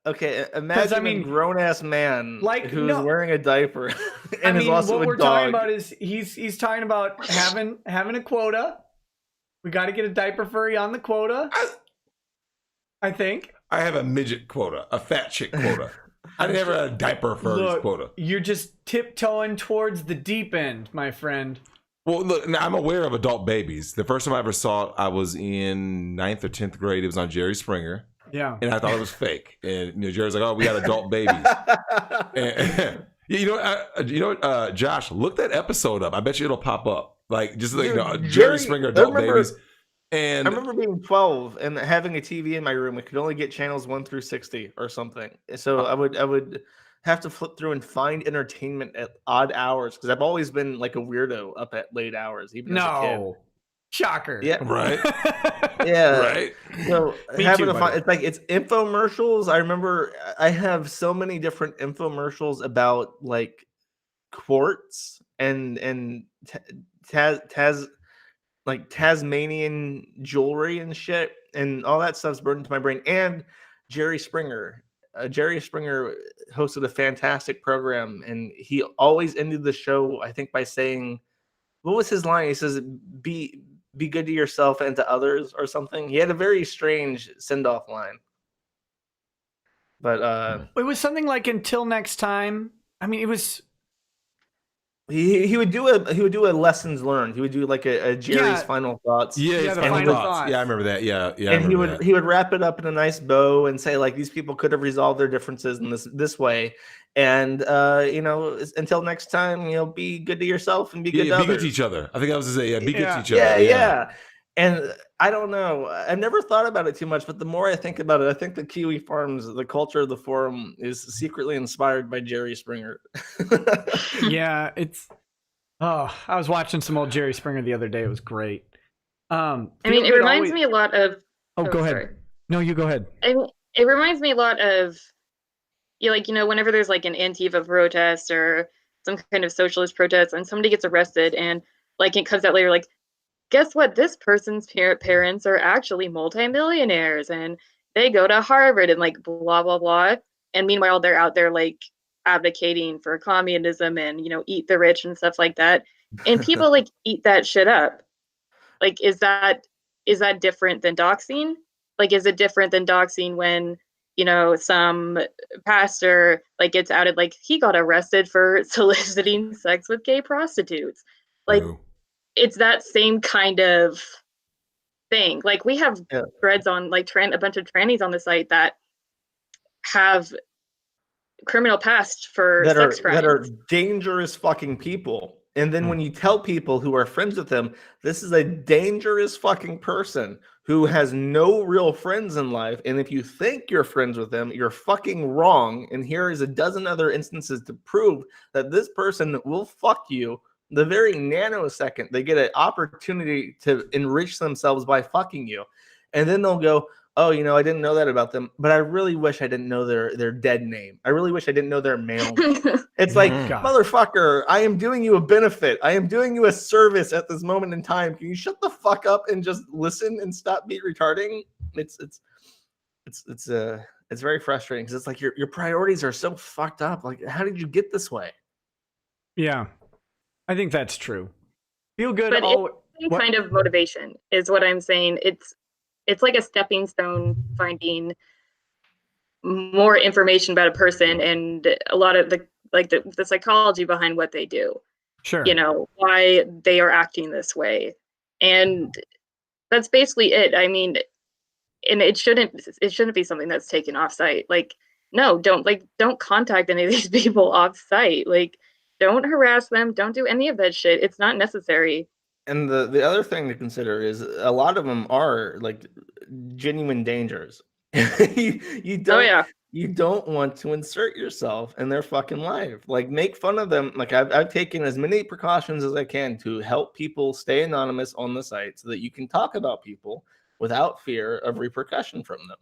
C: Okay, imagine a grown-ass man who's wearing a diaper and is also
A: what
C: a
A: we're
C: dog.
A: talking about is he's talking about having a quota. We got to get a diaper furry on the quota. I think
B: I have a midget quota, a fat chick quota. I never had a diaper furries quota.
A: You're just tiptoeing towards the deep end, my friend.
B: Well, look, now I'm aware of adult babies. The first time I ever saw it, I was in 9th or 10th grade. It was on Jerry Springer.
A: Yeah.
B: And I thought it was fake. And Jerry's like, "Oh, we got adult babies." And, Josh, look that episode up. I bet you it'll pop up. Like, just like, Jerry Springer adult babies. And
C: I remember being 12 and having a TV in my room. It could only get channels 1 through 60 or something. So I would have to flip through and find entertainment at odd hours, because I've always been like a weirdo up at late hours, even as a kid.
A: Shocker.
C: Yeah.
B: Right.
C: Yeah.
B: Right.
C: So having to find, it's infomercials. I remember I have so many different infomercials about like quartz and Tasmanian jewelry and shit, and all that stuff's burned into my brain. And Jerry Springer. Jerry Springer hosted a fantastic program, and he always ended the show, I think, by saying, what was his line? He says, be be good to yourself and to others or something. He had a very strange send-off line. But
A: It was something like until next time. I mean, it was.
C: he would do a lessons learned. He would do like a Jerry's final thoughts.
B: Yeah,
A: Yeah,
B: his
A: the
B: final
A: final
B: thoughts.
A: thoughts.
B: Yeah, I remember that. Yeah, I
C: And
B: remember
C: he would wrap it up in a nice bow and say like these people could have resolved their differences in this way. And until next time, be good to yourself and be good to
B: be
C: others.
B: good to each other. I think I was to say, be good to each
C: Yeah,
B: other.
C: yeah. And I don't know. I've never thought about it too much, but the more I think about it, I think the Kiwi Farms, the culture of the forum, is secretly inspired by Jerry Springer.
A: Yeah, it's. Oh, I was watching some old Jerry Springer the other day. It was great.
D: I mean, it reminds me a lot of.
A: Oh, go ahead.
D: Sorry.
A: No, you go ahead.
D: It reminds me a lot of, whenever there's like an Antifa protest or some kind of socialist protest, and somebody gets arrested, and like it comes out later, like, guess what? This person's parents are actually multimillionaires, and they go to Harvard, and like blah blah blah. And meanwhile, they're out there like advocating for communism and eat the rich and stuff like that. And people like eat that shit up. Like, is that different than doxing? Like, is it different than doxing when some pastor like gets outed, like he got arrested for soliciting sex with gay prostitutes? Like, it's that same kind of thing. Like, we have threads on like a bunch of trannies on the site that have criminal past for sex crimes.
C: That are dangerous fucking people. And then when you tell people who are friends with them, this is a dangerous fucking person who has no real friends in life. And if you think you're friends with them, you're fucking wrong. And here is a dozen other instances to prove that this person will fuck you the very nanosecond they get an opportunity to enrich themselves by fucking you. And then they'll go, oh, I didn't know that about them, but I really wish I didn't know their dead name. I really wish I didn't know their male name. It's like, motherfucker, I am doing you a benefit. I am doing you a service at this moment in time. Can you shut the fuck up and just listen and stop being retarding? It's very frustrating because it's like your priorities are so fucked up. Like, how did you get this way?
A: Yeah, I think that's true. Feel good.
D: But it's kind of motivation is what I'm saying. It's like a stepping stone, finding more information about a person and a lot of the psychology behind what they do.
A: Sure.
D: Why they are acting this way. And that's basically it. I mean, and it shouldn't be something that's taken off site. Like, no, don't contact any of these people off site. Like, don't harass them. Don't do any of that shit. It's not necessary.
C: And the other thing to consider is a lot of them are like genuine dangers. you don't want to insert yourself in their fucking life. Like, make fun of them. Like, I've taken as many precautions as I can to help people stay anonymous on the site so that you can talk about people without fear of repercussion from them.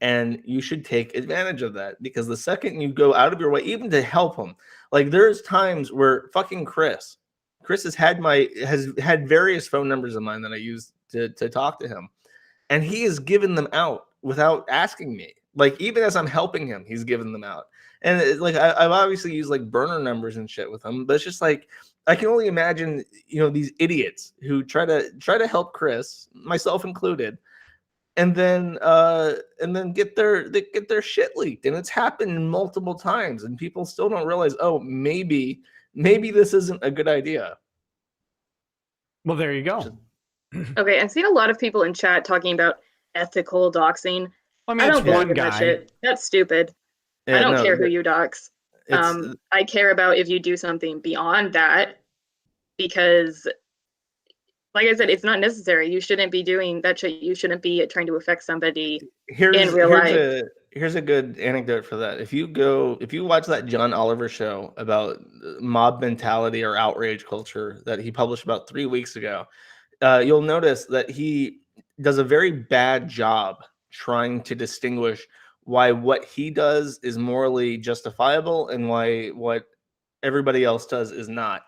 C: And you should take advantage of that, because the second you go out of your way, even to help them, like there's times where fucking Chris has had various phone numbers of mine that I use to talk to him, and he has given them out without asking me. Like, even as I'm helping him, he's given them out. And I've obviously used like burner numbers and shit with him, but it's just like I can only imagine, these idiots who try to help Chris, myself included, and then get their shit leaked. And it's happened multiple times, and people still don't realize, oh, maybe this isn't a good idea.
A: Well, there you go.
D: Okay, I've seen a lot of people in chat talking about ethical doxing.
A: I mean,
D: don't
A: one
D: believe
A: guy.
D: that shit. That's stupid. I don't care who you dox. I care about if you do something beyond that, because, like I said, it's not necessary. You shouldn't be doing that shit. You shouldn't be trying to affect somebody in real life.
C: Here's a good anecdote for that. If you watch that John Oliver show about mob mentality or outrage culture that he published about 3 weeks ago, you'll notice that he does a very bad job trying to distinguish why what he does is morally justifiable and why what everybody else does is not.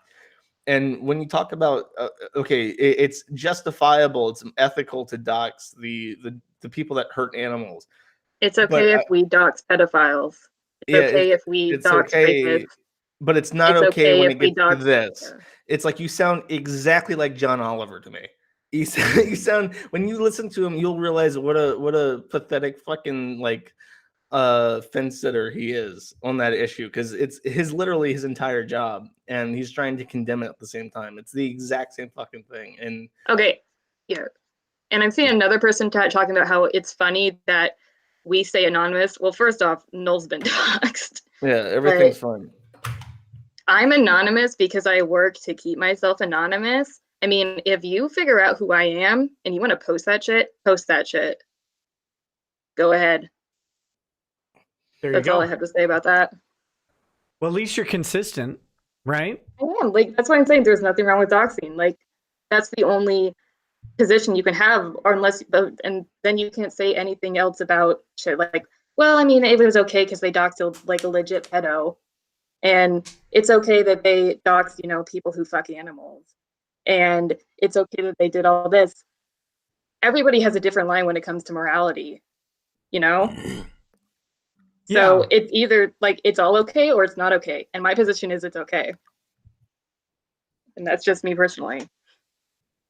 C: And when you talk about, it's justifiable, it's ethical to dox the people that hurt animals.
D: It's okay if we dox pedophiles. It's okay if we dox rapists.
C: But it's not okay when it gets to this. Yeah. It's like, you sound exactly like John Oliver to me. You sound when you listen to him, you'll realize what a pathetic fucking like fence sitter he is on that issue, because it's literally his entire job, and he's trying to condemn it at the same time. It's the exact same fucking thing. And
D: Okay, yeah. And I'm seeing another person talking about how it's funny that we say anonymous. Well, first off, Null's been doxxed.
C: yeah, everything's fine.
D: I'm anonymous because I work to keep myself anonymous. I mean, if you figure out who I am and you want to post that shit, Go ahead. That's all I have to say about that.
A: Well, at least you're consistent, right?
D: I am. Like, that's why I'm saying there's nothing wrong with doxing. Like, that's the only position you can have, or unless, and then you can't say anything else about shit. Like, well, I mean, it was okay because they doxed like a legit pedo, and it's okay that they doxed, people who fuck animals, and it's okay that they did all this. Everybody has a different line when it comes to morality, So it's either like it's all okay or it's not okay. And my position is it's okay. And that's just me personally.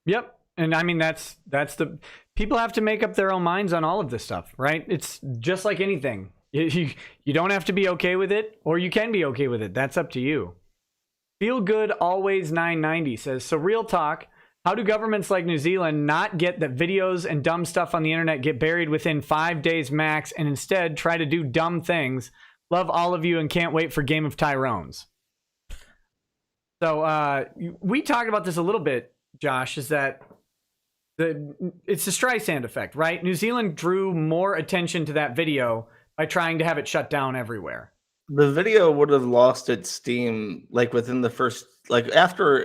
A: Yep. And I mean, that's the people have to make up their own minds on all of this stuff, right? It's just like anything. You don't have to be okay with it, or you can be okay with it. That's up to you. Feel Good Always 990 says, so real talk, how do governments like New Zealand not get that videos and dumb stuff on the internet get buried within 5 days max and instead try to do dumb things? Love all of you and can't wait for Game of Tyrones. So we talked about this a little bit, Josh, is that it's the Streisand effect, right? New Zealand drew more attention to that video by trying to have it shut down everywhere.
C: The video would have lost its steam like within the first, like after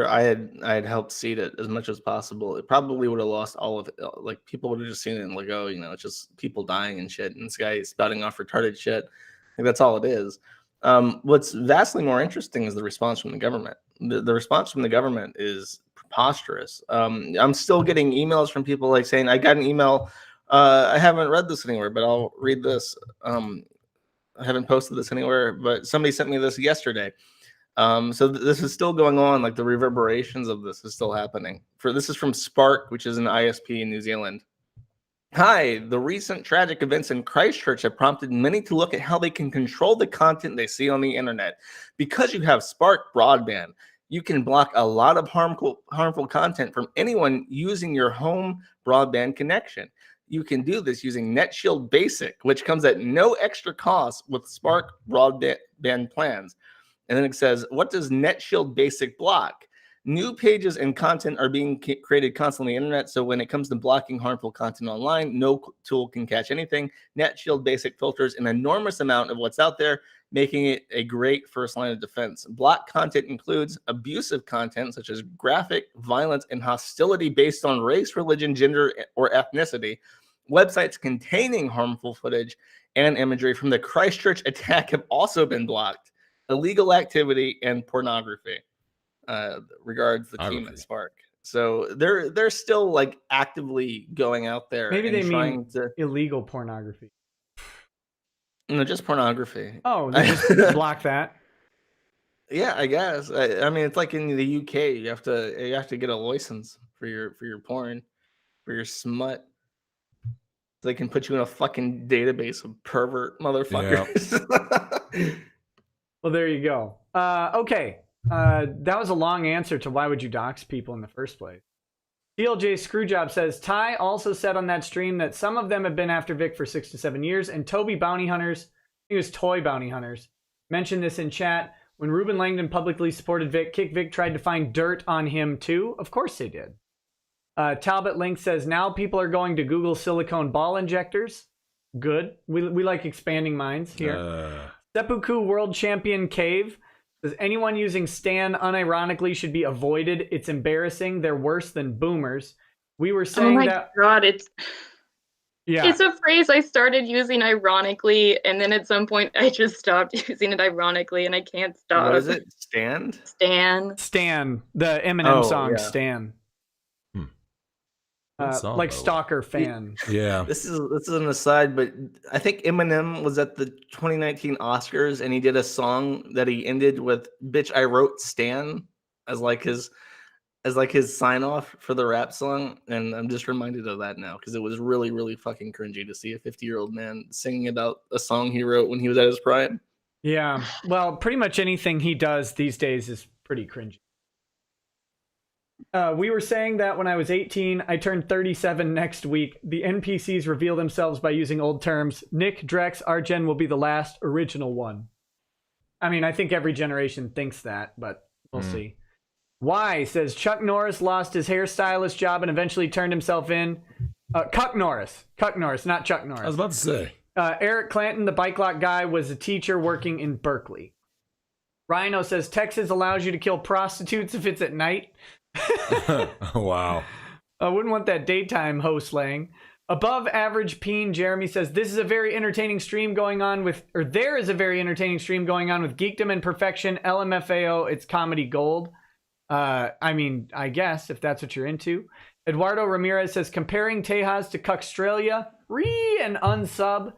C: I had helped seed it as much as possible. It probably would have lost all of it. Like people would have just seen it and like, oh, it's just people dying and shit, and this guy is spouting off retarded shit. Like that's all it is. What's vastly more interesting is the response from the government. The response from the government is preposterous. I'm still getting emails from people like saying, I got an email. I haven't read this anywhere, but I'll read this. I haven't posted this anywhere, but somebody sent me this yesterday. So this is still going on. Like the reverberations of this is still happening. This is from Spark, which is an ISP in New Zealand. Hi, the recent tragic events in Christchurch have prompted many to look at how they can control the content they see on the internet. Because you have Spark broadband, you can block a lot of harmful content from anyone using your home broadband connection. You can do this using NetShield Basic, which comes at no extra cost with Spark broadband plans. And then it says, what does NetShield Basic block? New pages and content are being created constantly on the internet, so when it comes to blocking harmful content online, no tool can catch anything. NetShield Basic filters an enormous amount of what's out there, making it a great first line of defense. Block content includes abusive content, such as graphic, violence, and hostility based on race, religion, gender, or ethnicity. Websites containing harmful footage and imagery from the Christchurch attack have also been blocked. Illegal activity and pornography. Regards the team at Spark. So they're still like actively going out there.
A: Maybe
C: and
A: they
C: trying
A: mean
C: to
A: illegal pornography.
C: No, just pornography.
A: Oh, they just block that.
C: Yeah, I guess. I mean, it's like in the UK, you have to get a license for your porn, for your smut. So they can put you in a fucking database of pervert motherfuckers.
A: Yeah. Well, there you go. Okay. That was a long answer to why would you dox people in the first place. DLJ Screwjob says, Ty also said on that stream that some of them have been after Vic for 6 to 7 years, and Toby Bounty Hunters, I think it was Toy Bounty Hunters, mentioned this in chat. When Ruben Langdon publicly supported Vic, Kick Vic tried to find dirt on him too. Of course they did. Talbot Link says, now people are going to Google silicone ball injectors. Good. We like expanding minds here. Seppuku World Champion Cave says, anyone using Stan unironically should be avoided. It's embarrassing. They're worse than boomers. We were saying that.
D: Oh my God, it's a phrase I started using ironically, and then at some point I just stopped using it ironically, and I can't stop.
C: What is it? Stan,
A: the Eminem song,
C: yeah.
A: Stan. Like stalker fan.
B: Yeah.
C: This is an aside, but I think Eminem was at the 2019 Oscars and he did a song that he ended with "Bitch, I wrote Stan" as like his as like his sign off for the rap song, and I'm just reminded of that now because it was really, really fucking cringy to see a 50-year-old man singing about a song he wrote when he was at his prime.
A: Yeah. Well, pretty much anything he does these days is pretty cringy. We were saying that when I was 18, I turned 37 next week. The NPCs reveal themselves by using old terms. Nick, Drex, our gen will be the last original one. I mean, I think every generation thinks that, but we'll see. Y says Chuck Norris lost his hairstylist job and eventually turned himself in. Cuck Norris, not Chuck Norris.
B: I was about to say.
A: Eric Clanton, the bike lock guy, was a teacher working in Berkeley. Rhino says Texas allows you to kill prostitutes if it's at night.
B: Wow.
A: I wouldn't want that daytime hoe slaying. Above average peen Jeremy says this is a very entertaining stream going on with, or there is a very entertaining stream going on with Geekdom and Perfection, LMFAO, it's comedy gold. I mean, I guess if that's what you're into. Eduardo Ramirez says comparing Tejas to Cuckstralia, and unsub.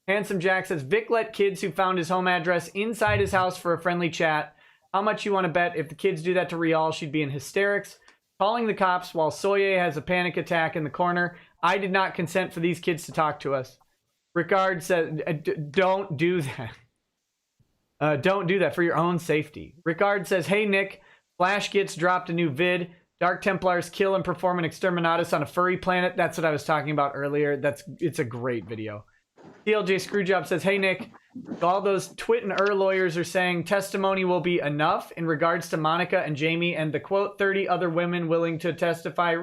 A: Handsome Jack says Vic let kids who found his home address inside his house for a friendly chat. How much you want to bet if the kids do that to Rial, she'd be in hysterics. Calling the cops while Soye has a panic attack in the corner. I did not consent for these kids to talk to us. Ricard says, don't do that. Don't do that for your own safety. Ricard says, hey, Nick, Flash gets dropped a new vid. Dark Templars kill and perform an exterminatus on a furry planet. That's what I was talking about earlier. It's a great video. TLJ Screwjob says, hey, Nick, all those Twit and lawyers are saying testimony will be enough in regards to Monica and Jamie and the quote 30 other women willing to testify.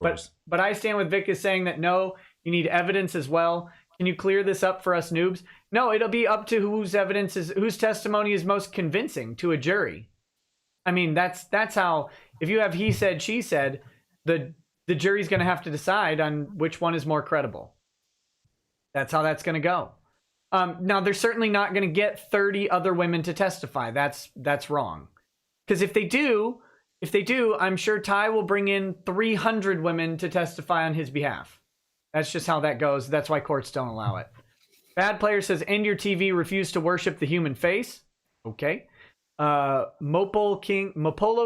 A: But I stand with Vic is saying that no, you need evidence as well. Can you clear this up for us noobs? No, it'll be up to whose testimony is most convincing to a jury. I mean, that's how, if you have he said, she said, the jury's going to have to decide on which one is more credible. That's how that's going to go. Now, they're certainly not going to get 30 other women to testify. That's wrong. Because if they do, I'm sure Ty will bring in 300 women to testify on his behalf. That's just how that goes. That's why courts don't allow it. Bad Player says, end your TV, refuse to worship the human face. Okay. Mopolo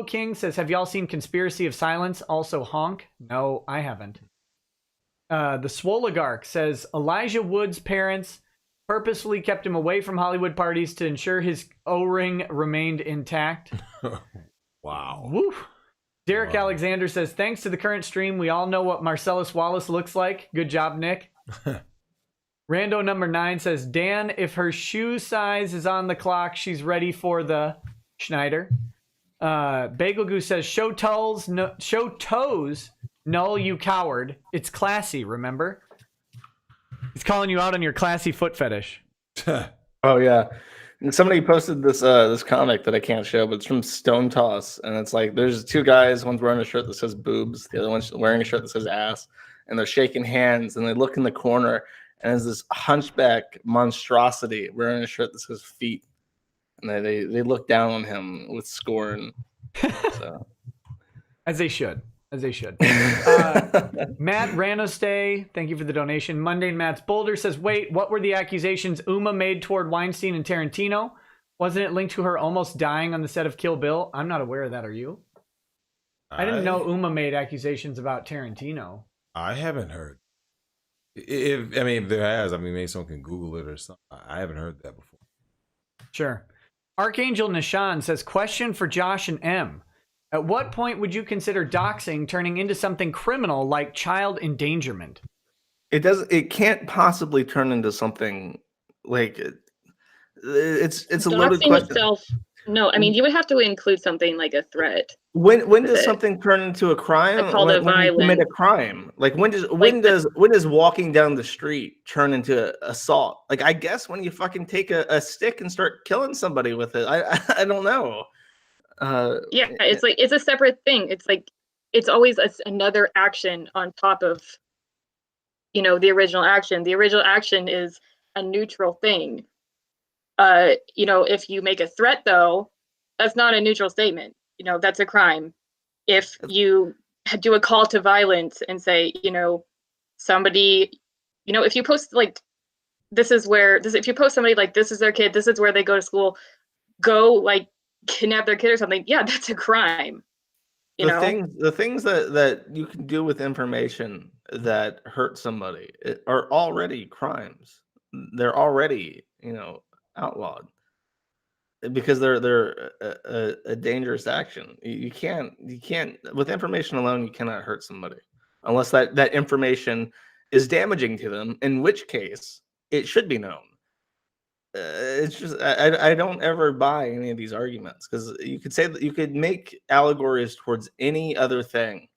A: King says, have y'all seen Conspiracy of Silence? Also honk? No, I haven't. The Swoligarch says, Elijah Wood's parents purposefully kept him away from Hollywood parties to ensure his O-ring remained intact.
B: Wow.
A: Woo. Derek Alexander says, thanks to the current stream, we all know what Marcellus Wallace looks like. Good job, Nick. Rando number 9 says, Dan, if her shoe size is on the clock, she's ready for the Schneider. Bagel Goose says, show toes, Null, you coward. It's classy, remember? He's calling you out on your classy foot fetish.
C: Oh yeah, and somebody posted this this comic that I can't show, but it's from Stone Toss, and it's like there's two guys. One's wearing a shirt that says boobs, the other one's wearing a shirt that says ass, and they're shaking hands, and they look in the corner, and there's this hunchback monstrosity wearing a shirt that says feet, and they look down on him with scorn. So.
A: As they should. Matt Ranostay, thank you for the donation. Mundane Matt's Boulder says, wait, what were the accusations Uma made toward Weinstein and Tarantino? Wasn't it linked to her almost dying on the set of Kill Bill? I'm not aware of that. Are you? I didn't know Uma made accusations about Tarantino.
B: I haven't heard. If there has, maybe someone can Google it or something. I haven't heard that before.
A: Sure. Archangel Nishan says, question for Josh and M. At what point would you consider doxing turning into something criminal like child endangerment?
C: It can't possibly turn into something like it's a loaded
D: Doxing
C: question.
D: itself, no. I mean, you would have to include something like a threat.
C: When does something turn into a crime?
D: Called a
C: when you commit a crime? Like when does walking down the street turn into assault? Like I guess when you fucking take a stick and start killing somebody with it. I don't know.
D: Yeah, it's like it's a separate thing. It's like it's always another action on top of the original action. The original action is a neutral thing. If you make a threat though, that's not a neutral statement. That's a crime. If you do a call to violence and say, somebody, if you post like if you post somebody like this is their kid, this is where they go to school, go like kidnap their kid or something, yeah, that's a crime. You know,
C: the things that you can do with information that hurt somebody are already crimes. They're already, outlawed because they're a dangerous action. You can't with information alone. You cannot hurt somebody unless that information is damaging to them. In which case, it should be known. It's just I don't ever buy any of these arguments because you could say that you could make allegories towards any other thing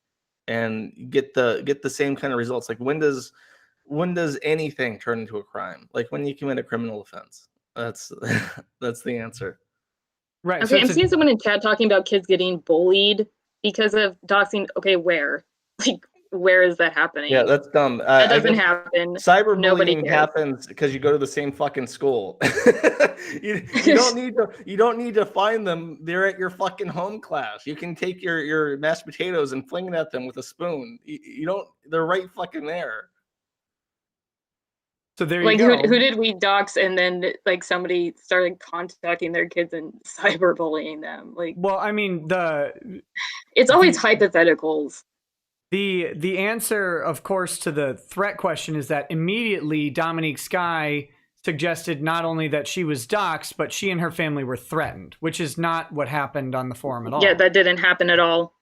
C: and get the same kind of results. Like when does anything turn into a crime? Like when you commit a criminal offense. That's that's the answer.
A: Right.
D: okay, I'm seeing someone in chat talking about kids getting bullied because of doxing. Okay, where? Like, where is that happening?
C: Yeah, that's dumb.
D: That doesn't happen.
C: Cyberbullying happens because you go to the same fucking school. you don't need to find them. They're at your fucking home class. You can take your mashed potatoes and fling it at them with a spoon. You don't. They're right fucking there.
A: So there you go.
D: Who did we dox and then like somebody started contacting their kids and cyberbullying them? Like,
A: well, I mean
D: it's always hypotheticals.
A: The answer, of course, to the threat question is that immediately Dominique Sky suggested not only that she was doxxed, but she and her family were threatened, which is not what happened on the forum at all.
D: Yeah, that didn't happen at all.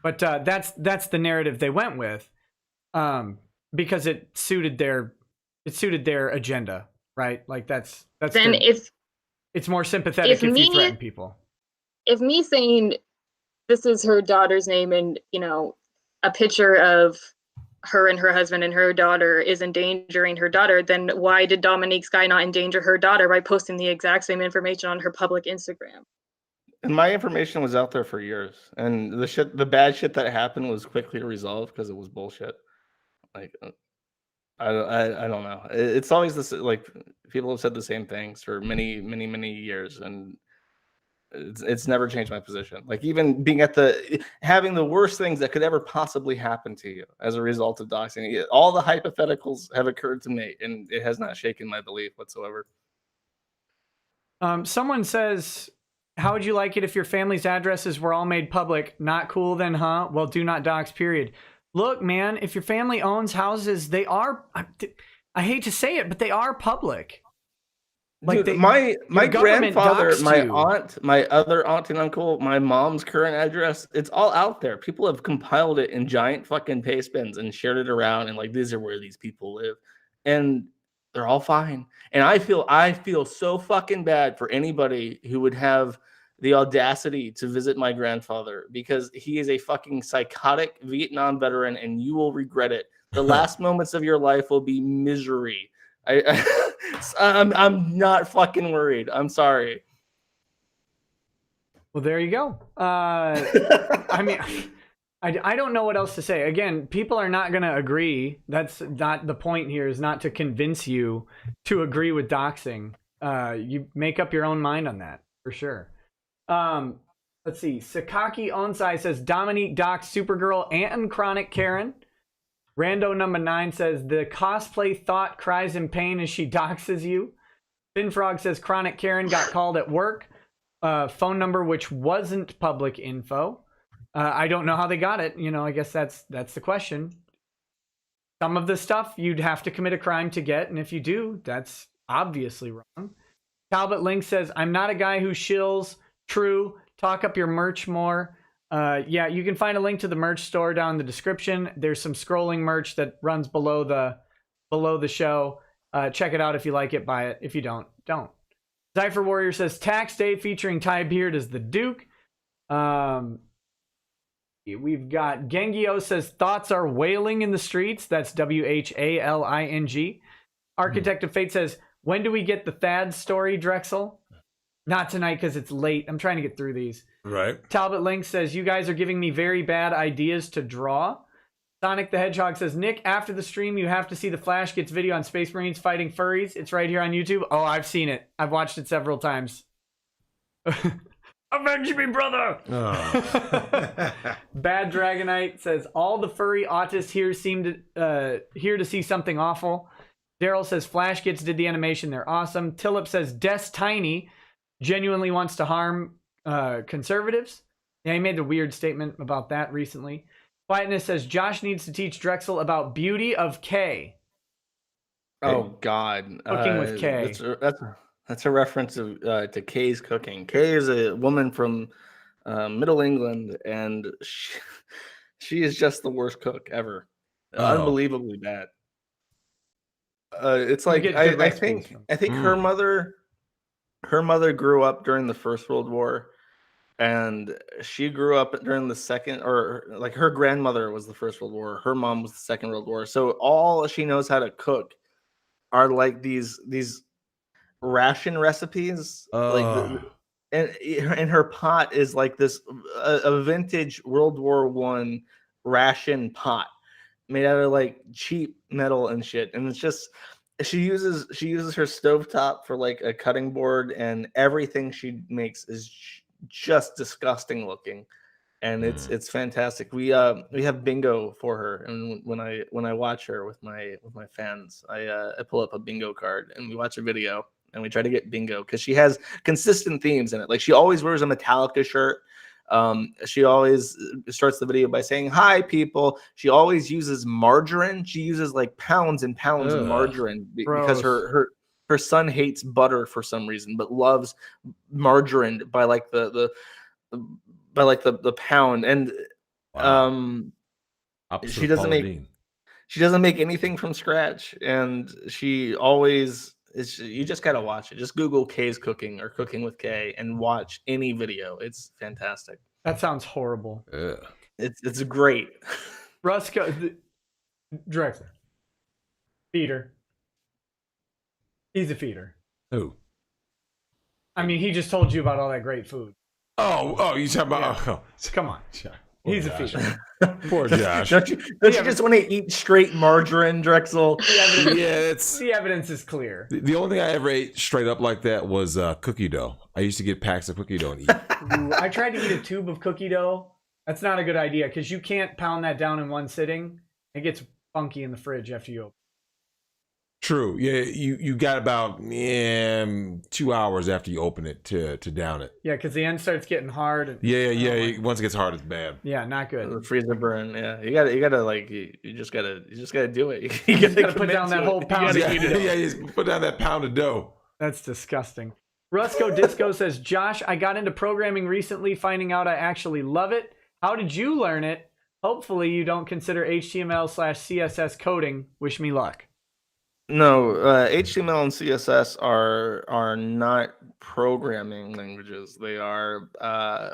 A: But that's the narrative they went with, because it suited their agenda, right? Like that's
D: then
A: it's more sympathetic if you threaten people.
D: If me saying this is her daughter's name and a picture of her and her husband and her daughter is endangering her daughter, then why did Dominique Sky not endanger her daughter by posting the exact same information on her public Instagram?
C: And my information was out there for years, and the bad shit that happened was quickly resolved because it was bullshit. Like, I don't know. It's always this, like, people have said the same things for many, many, many years, and it's never changed my position. Like, even being having the worst things that could ever possibly happen to you as a result of doxing, all the hypotheticals have occurred to me, and it has not shaken my belief whatsoever.
A: Someone says, how would you like it if your family's addresses were all made public? Not cool then, huh? Well, do not dox, period. Look, man, if your family owns houses, they are, I hate to say it, but they are public.
C: Like, dude, my grandfather, my aunt, my other aunt and uncle, my mom's current address, it's all out there. People have compiled it in giant fucking paste bins and shared it around, and like, these are where these people live, and they're all fine. And I feel so fucking bad for anybody who would have the audacity to visit my grandfather, because he is a fucking psychotic Vietnam veteran, and you will regret it. The last moments of your life will be misery. I'm not fucking worried. I'm sorry.
A: Well, there you go. I mean, I don't know what else to say. Again, people are not going to agree. That's not the point here, is not to convince you to agree with doxing. You make up your own mind on that, for sure. Let's see. Sakaki Onsai says, Dominique doxed Supergirl and Chronic Karen. Rando number 9 says, the cosplay thought cries in pain as she doxes you. Finfrog says, Chronic Karen got called at work. Phone number which wasn't public info. I don't know how they got it. I guess that's the question. Some of the stuff you'd have to commit a crime to get, and if you do, that's obviously wrong. Talbot Link says, I'm not a guy who shills. True. Talk up your merch more. Yeah, you can find a link to the merch store down in the description. There's some scrolling merch that runs below the show. Check it out if you like it, buy it. If you don't. Cypher Warrior says, Tax Day featuring Ty Beard as the Duke. We've got Gengio says, thoughts are wailing in the streets. That's WHALING. Architect of Fate says, when do we get the Thad story, Drexel? Not tonight because it's late. I'm trying to get through these.
B: Right.
A: Talbot Link says, you guys are giving me very bad ideas to draw. Sonic the Hedgehog says, Nick, after the stream, you have to see the Flash Gets video on Space Marines fighting furries. It's right here on YouTube. Oh, I've seen it. I've watched it several times. Avenge me, brother! Oh. Bad Dragonite says, all the furry autists here seem to here to see something awful. Daryl says, Flash Gets did the animation. They're awesome. Tillip says, Des Tiny genuinely wants to harm conservatives. Yeah, he made a weird statement about that recently. Quietness says Josh needs to teach Drexel about beauty of K.
C: Oh God,
A: Cooking with K.
C: That's a reference to Kay's cooking. Kay is a woman from Middle England, and she is just the worst cook ever. Unbelievably bad. It's
A: You
C: like
A: get good
C: I
A: recipes
C: think
A: from-
C: I think her mother grew up during the First World War, and she grew up during the second, or like her grandmother was the First World War, her mom was the Second World War. So all she knows how to cook are like these ration recipes, like and her pot is like this a vintage World War One ration pot made out of like cheap metal and shit, and it's just she uses her stovetop for like a cutting board, and everything she makes is just disgusting looking, and it's fantastic. We have bingo for her, and when I watch her with my fans, I pull up a bingo card and we watch a video and we try to get bingo because she has consistent themes in it. Like she always wears a Metallica shirt. She always starts the video by saying, "Hi, people." She always uses margarine. She uses like pounds and pounds of margarine because her son hates butter for some reason, but loves margarine by like the pound. And she doesn't make anything from scratch, and she always is. You just gotta watch it. Just Google Kay's cooking or cooking with Kay and watch any video. It's fantastic.
A: That sounds horrible.
C: It's great.
A: Rusko, Drexel, feeder. He's a feeder.
B: Who?
A: I mean, he just told you about all that great food.
B: Oh, you talking about?
A: Come on. He's a feeder.
B: Poor Josh.
C: Don't you just want to eat straight margarine, Drexel?
A: The evidence is clear.
B: The only thing I ever ate straight up like that was cookie dough. I used to get packs of cookie dough and eat.
A: Ooh, I tried to eat a tube of cookie dough. That's not a good idea because you can't pound that down in one sitting. It gets funky in the fridge after you open.
B: True. Yeah, you got about 2 hours after you open it to down it.
A: Yeah, because the end starts getting hard. And,
B: Yeah. Once it gets hard, it's bad.
A: Yeah, not good.
C: The freezer burn. Yeah, you gotta like you just gotta do it.
A: You just gotta put down that whole pound.
B: Yeah, you just put down that pound of dough.
A: That's disgusting. Rusco Disco says, Josh, I got into programming recently, finding out I actually love it. How did you learn it? Hopefully you don't consider HTML/CSS coding. Wish me luck.
C: No, HTML and CSS are not programming languages. They are I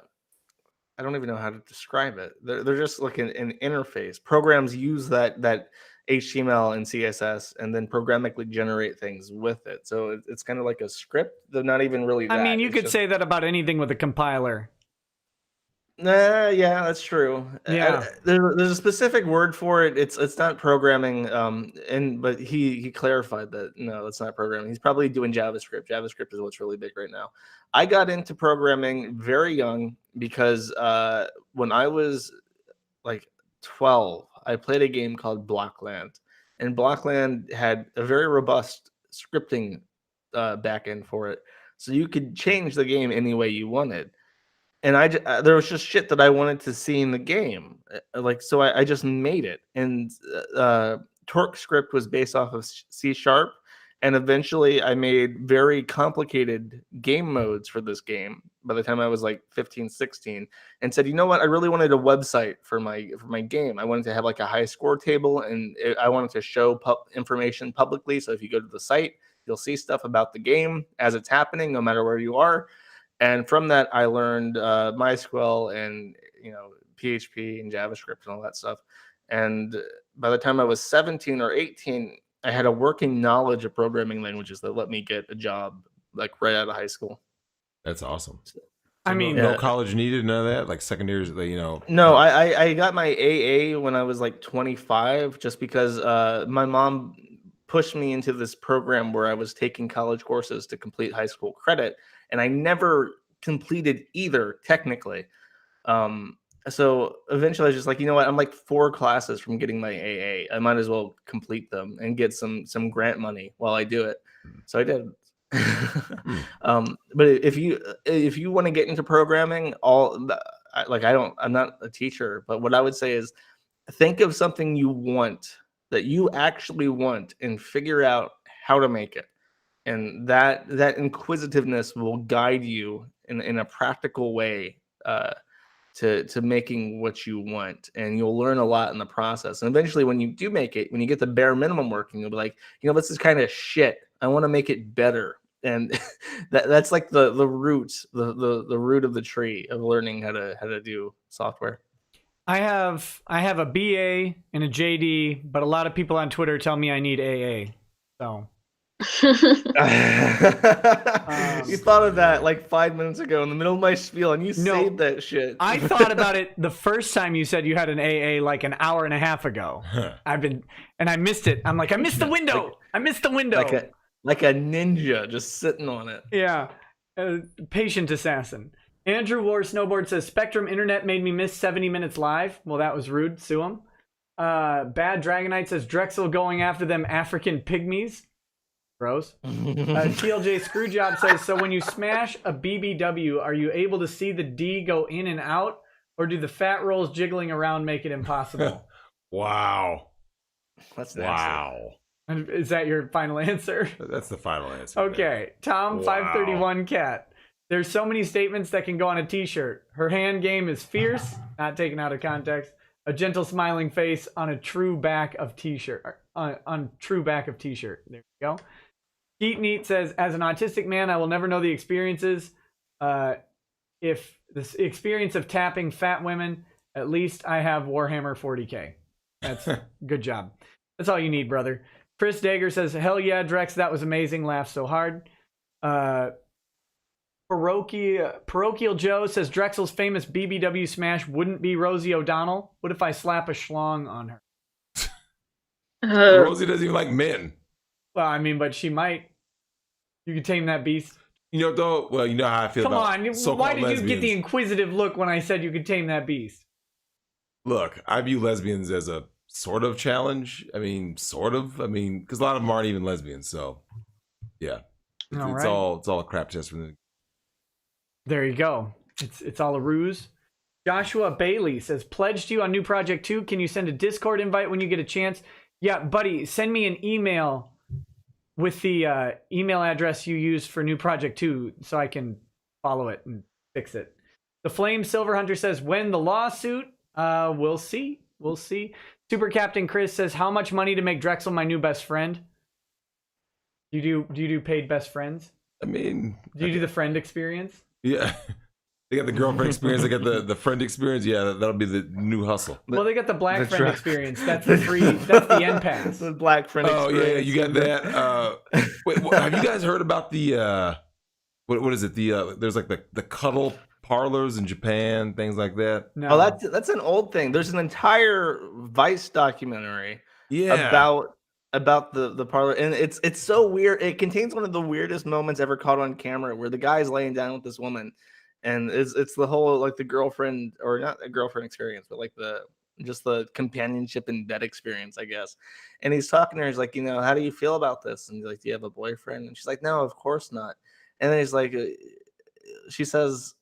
C: don't even know how to describe it. They're just like an interface. Programs use that HTML and CSS and then programmatically generate things with it. So it's kind of like a script. They're not even really that.
A: I mean, you
C: It's
A: could
C: just...
A: say that about anything with a compiler.
C: Yeah, that's true.
A: Yeah.
C: There's a specific word for it. It's not programming. But he clarified that no, it's not programming. He's probably doing JavaScript. JavaScript is what's really big right now. I got into programming very young because when I was like 12, I played a game called Blockland, and Blockland had a very robust scripting backend for it, so you could change the game any way you wanted. And there was just shit that I wanted to see in the game, so I just made it. And Torque script was based off of C#, and eventually I made very complicated game modes for this game by the time I was like 15, 16, and said, you know what, I really wanted a website for my game. I wanted to have like a high score table, and I wanted to show information publicly. So if you go to the site, you'll see stuff about the game as it's happening, no matter where you are. And from that, I learned MySQL and PHP and JavaScript and all that stuff. And by the time I was 17 or 18, I had a working knowledge of programming languages that let me get a job like right out of high school.
B: That's awesome.
A: I mean,
B: no college needed, none of that, like secondary,
C: No, I got my AA when I was like 25, just because my mom pushed me into this program where I was taking college courses to complete high school credit, and I never completed either technically. So eventually I was just like, you know what, I'm like 4 classes from getting my AA. I might as well complete them and get some grant money while I do it. So I did. But if you want to get into programming, I'm not a teacher, but what I would say is think of something you want, that you actually want, and figure out how to make it. And that inquisitiveness will guide you in a practical way to making what you want, and you'll learn a lot in the process. And eventually, when you do make it, when you get the bare minimum working, you'll be like, this is kind of shit. I want to make it better. And that's like the root, the root of the tree of learning how to do software.
A: I have a BA and a JD, but a lot of people on Twitter tell me I need AA. So
C: you thought of that like 5 minutes ago in the middle of my spiel, and you saved that shit.
A: I thought about it the first time you said you had an AA like an hour and a half ago. And I missed it. I'm like, I missed the window. I missed the window.
C: Like a ninja just sitting on it.
A: Yeah. Patient assassin. Andrew War Snowboard says, Spectrum Internet made me miss 70 minutes live. Well, that was rude. Sue him. Bad Dragonite says, Drexel going after them African pygmies. Gross. TLJ Screwjob says, so when you smash a BBW, are you able to see the D go in and out? Or do the fat rolls jiggling around make it impossible?
B: Wow.
C: That's nasty.
B: Wow.
A: Is that your final answer?
B: That's the final answer.
A: Okay. Tom531 Cat. There's so many statements that can go on a t-shirt. Her hand game is fierce, not taken out of context. A gentle smiling face on a true back of t-shirt. On true back of t-shirt. There you go. Heat Neat says, as an autistic man, I will never know the experiences. If this experience of tapping fat women, at least I have Warhammer 40K. That's good job. That's all you need, brother. Chris Dager says, hell yeah, Drex, that was amazing. Laugh so hard. Parochial Joe says, Drexel's famous BBW smash wouldn't be Rosie O'Donnell. What if I slap a schlong on her?
B: Rosie doesn't even like men.
A: Well, I mean, but she might. You could tame that beast.
B: Though, well, you know how I feel about
A: Come on, why did
B: lesbians.
A: you get the inquisitive look when I said you could tame that beast?
B: Look, I view lesbians as a sort of challenge. I mean, sort of. I mean, because a lot of them aren't even lesbians. So, yeah, it's all a crap test for them.
A: There you go. It's all a ruse. Joshua Bailey says, pledged you on New Project 2. Can you send a Discord invite when you get a chance? Yeah, buddy, send me an email with the email address you used for New Project 2 so I can follow it and fix it. The Flame Silver Hunter says, when the lawsuit? We'll see. We'll see. Super Captain Chris says, how much money to make Drexel my new best friend? Do you do paid best friends?
B: I mean,
A: do you do the friend experience?
B: Yeah. They got the girlfriend experience. They got the friend experience. Yeah, that'll be the new hustle.
A: Well, they got the black friend experience. That's the free. That's the end pass.
C: The black friend experience.
B: Oh yeah, you got that. Wait, have you guys heard about the what is it? There's like the cuddle parlors in Japan, things like that.
A: No.
C: Oh, that's an old thing. There's an entire Vice documentary.
B: Yeah.
C: About the parlor, and it's so weird. It contains one of the weirdest moments ever caught on camera, where the guy's laying down with this woman, and it's the whole like the girlfriend, or not a girlfriend experience, but like just the companionship in bed experience, I guess. And he's talking to her. He's like, how do you feel about this? And he's like, do you have a boyfriend? And she's like, no, of course not. And then he's like, she says,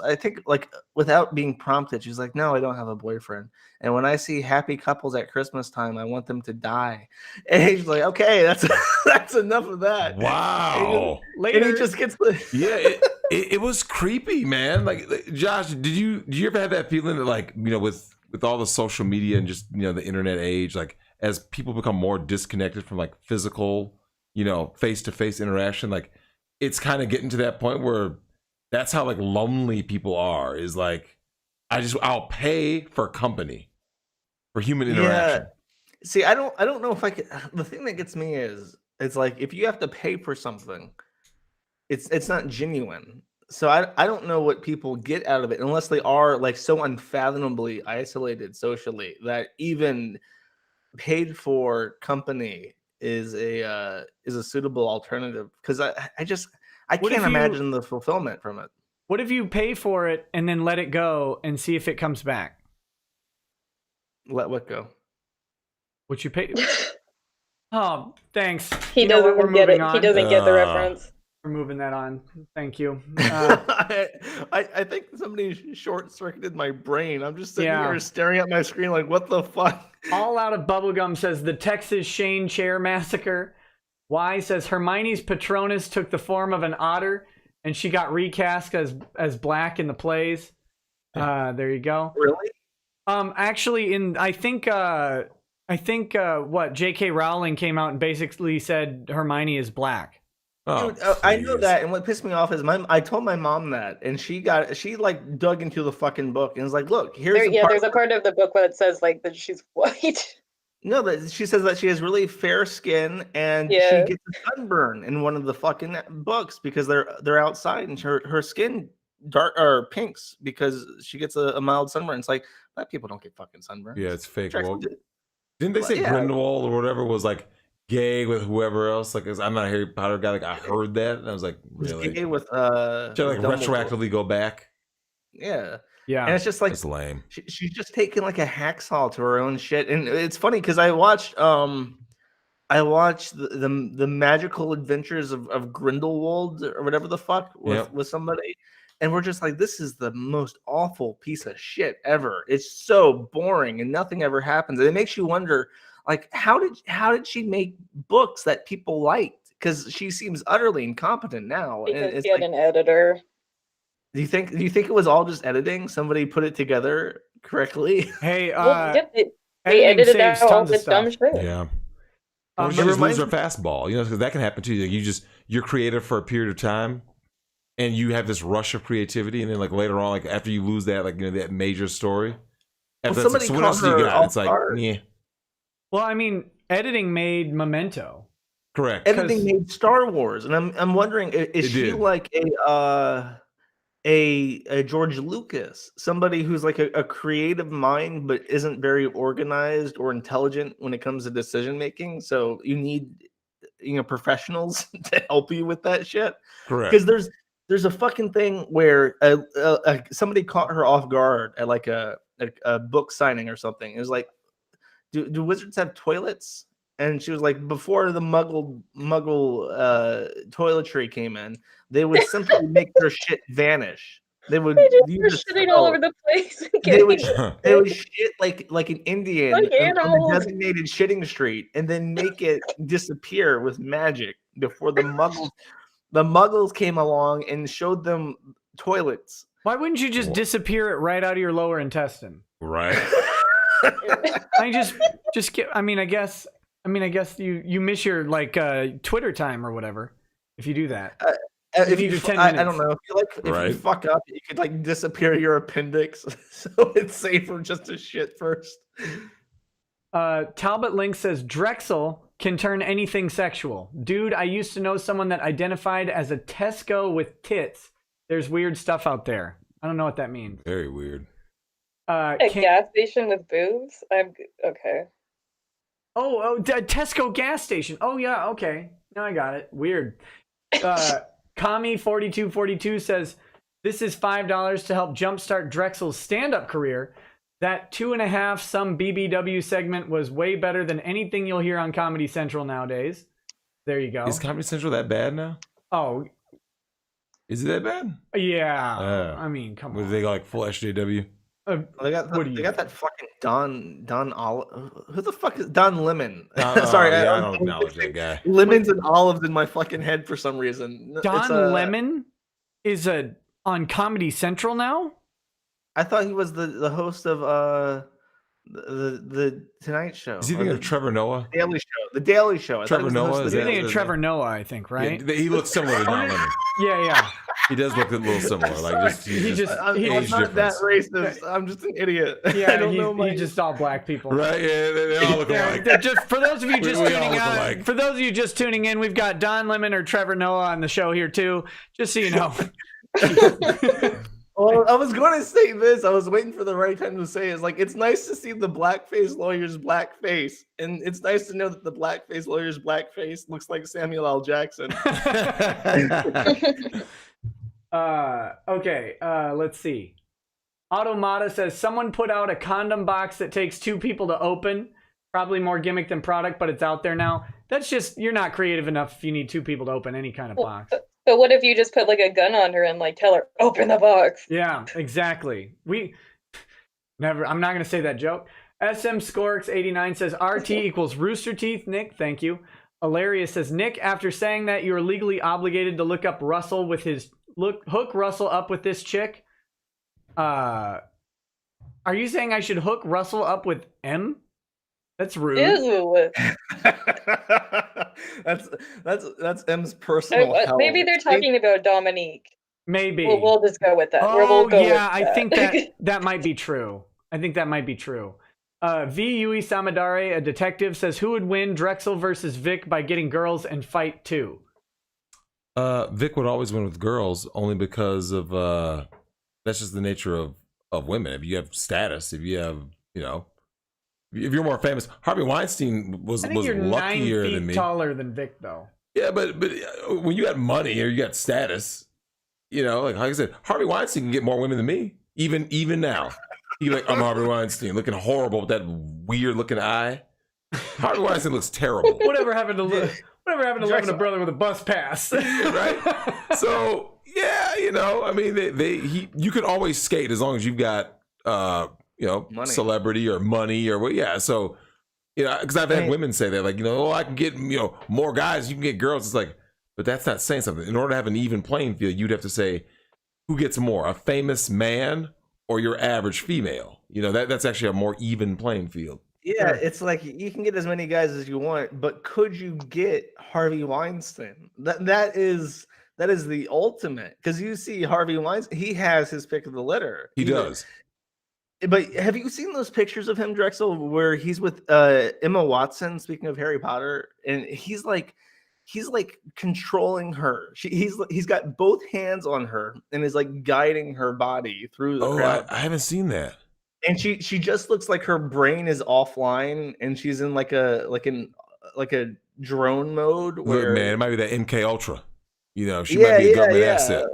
C: I think like without being prompted, she's like, no, I don't have a boyfriend. And when I see happy couples at Christmas time, I want them to die. And he's like, okay, that's enough of that.
B: Wow.
C: And he just gets
B: yeah, it was creepy, man. Like, Josh, did you ever have that feeling that, like, with all the social media and just the internet age, like as people become more disconnected from like physical, face-to-face interaction, like it's kind of getting to that point where that's how like lonely people are, is like, I'll pay for company, for human interaction.
C: Yeah. See, I don't know if I could. The thing that gets me is, it's like, if you have to pay for something, it's not genuine. So I don't know what people get out of it, unless they are like so unfathomably isolated socially that even paid for company is a suitable alternative. Because I can't imagine the fulfillment from it.
A: What if you pay for it and then let it go and see if it comes back?
C: Let what go?
A: What you pay? Oh, thanks.
D: He doesn't get it. He doesn't get the reference.
A: for moving that on. Thank you.
C: I think somebody short-circuited my brain. I'm just sitting
A: Yeah.
C: here staring at my screen like, what the fuck?
A: All Out of Bubblegum says the Texas Shane Chair Massacre. Y says Hermione's Patronus took the form of an otter, and she got recast as black in the plays. There you go.
C: Really?
A: Actually, I think what J.K. Rowling came out and basically said Hermione is black.
B: Oh,
C: Dude, I know that, and what pissed me off is I told my mom that, and she like dug into the fucking book and was like, "Look, here's
D: there's a part of the book where it says like that she's white."
C: No, that she says that she has really fair skin, and she gets a sunburn in one of the fucking books because they're outside, and her skin dark or pinks because she gets a mild sunburn. It's like black people don't get fucking sunburns.
B: Yeah, it's fake.
C: Drexel
B: Well,
C: did.
B: didn't they say
C: Yeah.
B: Grindelwald or whatever was like gay with whoever else? Like, I'm not a Harry Potter guy. Like, I heard that, and I was like, really?
C: Gay with
B: Should I like
C: Dumbledore.
B: retroactively go back?
C: Yeah.
A: Yeah.
C: And it's just like
B: That's lame.
C: she's just taking like a hacksaw to her own shit, and it's funny because I watched the magical adventures of Grindelwald or whatever the fuck with somebody, and we're just like, this is the most awful piece of shit ever. It's so boring and nothing ever happens, and it makes you wonder, like, how did she make books that people liked? Because she seems utterly incompetent now. And
D: Because
C: it's
D: she had
C: like,
D: an editor.
C: do you think it was all just editing? Somebody put it together correctly?
A: Hey,
D: Well, they
A: editing
D: edited
A: saves
D: out all
A: tons of
D: the dumb
A: stuff.
D: shit.
B: Yeah.
A: Um,
B: Or
A: it
B: she just lose
C: reminds
B: her fastball, because that can happen too. Like, you're creative for a period of time, and you have this rush of creativity, and then like later on, like after you lose that, like that major story,
C: Well,
B: after that's, like,
C: somebody
B: so what else do you
C: caught her
B: got? It's
C: off
B: like,
C: guard.
B: yeah,
A: well, I mean, editing made Memento.
B: correct.
C: Editing made Star Wars, and I'm wondering, is
B: It
C: she
B: did.
C: like a George Lucas, somebody who's like a creative mind but isn't very organized or intelligent when it comes to decision making? So you need professionals to help you with that shit.
B: Correct.
C: Because there's a fucking thing where somebody caught her off guard at like a book signing or something. It was like, do wizards have toilets? And she was like, before the muggle toiletry came in, they would simply make their shit vanish. They would
D: They just were
C: use a
D: shitting
C: spell.
D: all over the place.
C: They would
D: Getting-
C: they would shit like an Indian
D: Like
C: on the
D: animals.
C: designated shitting street, and then make it disappear with magic before the muggles came along and showed them toilets.
A: Why wouldn't you just disappear it right out of your lower intestine?
B: Right.
A: I just get. I guess you miss your like Twitter time or whatever if you do that.
C: If
A: you
C: you,
A: do 10
C: I
A: minutes.
C: don't know. If you
B: Right.
C: fuck up, you could like disappear your appendix, so it's safer just to shit first.
A: Talbot Link says Drexel can turn anything sexual. Dude, I used to know someone that identified as a Tesco with tits. There's weird stuff out there. I don't know what that means.
B: Very weird.
D: A gas station with boobs? Okay.
A: Tesco gas station. Oh yeah, okay. Now I got it. Weird. Kami4242 says this is $5 to help jumpstart Drexel's stand-up career. That 2.5 some BBW segment was way better than anything you'll hear on Comedy Central nowadays. There you go.
B: Is Comedy Central that bad now?
A: Oh
B: Is it that bad?
A: yeah. I mean, come
B: Was
A: on.
B: they got like full SJW?
C: They got
A: What do you
C: that fucking Don Olive. Who the fuck is Don Lemon?
B: I don't
C: I'm
B: acknowledge that guy.
C: lemons and olives in my fucking head for some reason.
A: Don Lemon is on Comedy Central now?
C: I thought he was the host of the Tonight Show.
B: Is he
C: or
B: thinking
C: the
B: of Trevor Noah?
C: Daily Show? The Daily Show. I thought
B: Trevor
C: he was the host
B: Noah,
C: of
B: is
C: the
A: You're
B: that-
C: Daily
A: thinking Trevor Noah, I think, right?
B: Yeah, he looks similar to Don Lemon.
A: Yeah.
B: He does look a little similar. Like
A: He just-
C: I'm
B: age
C: not that
B: difference.
C: racist. I'm just an idiot.
A: Yeah,
C: I don't know my.
A: he's just all black people.
B: Right? Yeah, they all look
A: Yeah,
B: alike.
A: they're just for those of you just
B: We all
A: tuning
B: look
A: on.
B: alike.
A: For those of you just tuning in, we've got Don Lemon or Trevor Noah on the show here too. Just so you know.
C: Well, I was going to say this. I was waiting for the right time to say it. It's like, it's nice to see the blackface lawyer's blackface, and it's nice to know that the blackface lawyer's blackface looks like Samuel L. Jackson.
A: Okay. Let's see. Automata says someone put out a condom box that takes 2 people to open. Probably more gimmick than product, but it's out there now. That's just, you're not creative enough if you need 2 people to open any kind of box.
D: But what if you just put like a gun on her and like tell her, open the box?
A: Yeah, exactly. I'm not going to say that joke. SM Scorx89 says RT equals rooster teeth. Nick, thank you. Hilarious says, Nick, after saying that you are legally obligated to hook Russell up with this chick. Are you saying I should hook Russell up with M? That's rude.
D: Ew.
C: that's M's personal health.
D: Maybe they're talking about Dominique.
A: Maybe.
D: We'll just go with that.
A: Oh,
D: we'll go
A: yeah,
D: with that.
A: I think that might be true. I think that might be true. V. Yui Samadare, a detective, says, who would win Drexel versus Vic by getting girls and fight too?
B: Vic would always win with girls only because of that's just the nature of women. If you have status, if you have, if you're more famous. Harvey Weinstein was luckier
A: 9 feet
B: than me.
A: Taller than Vic, though.
B: Yeah, but when you got money or you got status, like I said, Harvey Weinstein can get more women than me. Even now, you're like, I'm Harvey Weinstein, looking horrible with that weird looking eye. Harvey Weinstein looks terrible.
A: Whatever happened to living a brother with a bus pass?
B: Right. So yeah, I mean, you can always skate as long as you've got money. Celebrity or money or what. Yeah. So, because I've had women say that, like, I can get, more guys, you can get girls. It's like, but that's not saying something. In order to have an even playing field, you'd have to say who gets more, a famous man or your average female. That's actually a more even playing field.
C: Yeah, it's like you can get as many guys as you want, but could you get Harvey Weinstein? That is the ultimate, because you see Harvey Weinstein, he has his pick of the litter.
B: He does.
C: But have you seen those pictures of him, Drexel, where he's with Emma Watson? Speaking of Harry Potter, and he's like controlling her. He's got both hands on her and is like guiding her body through the crowd.
B: I haven't seen that.
C: And she just looks like her brain is offline and she's in like a drone mode. Where,
B: look, man, it might be that MK Ultra. She might be a government asset.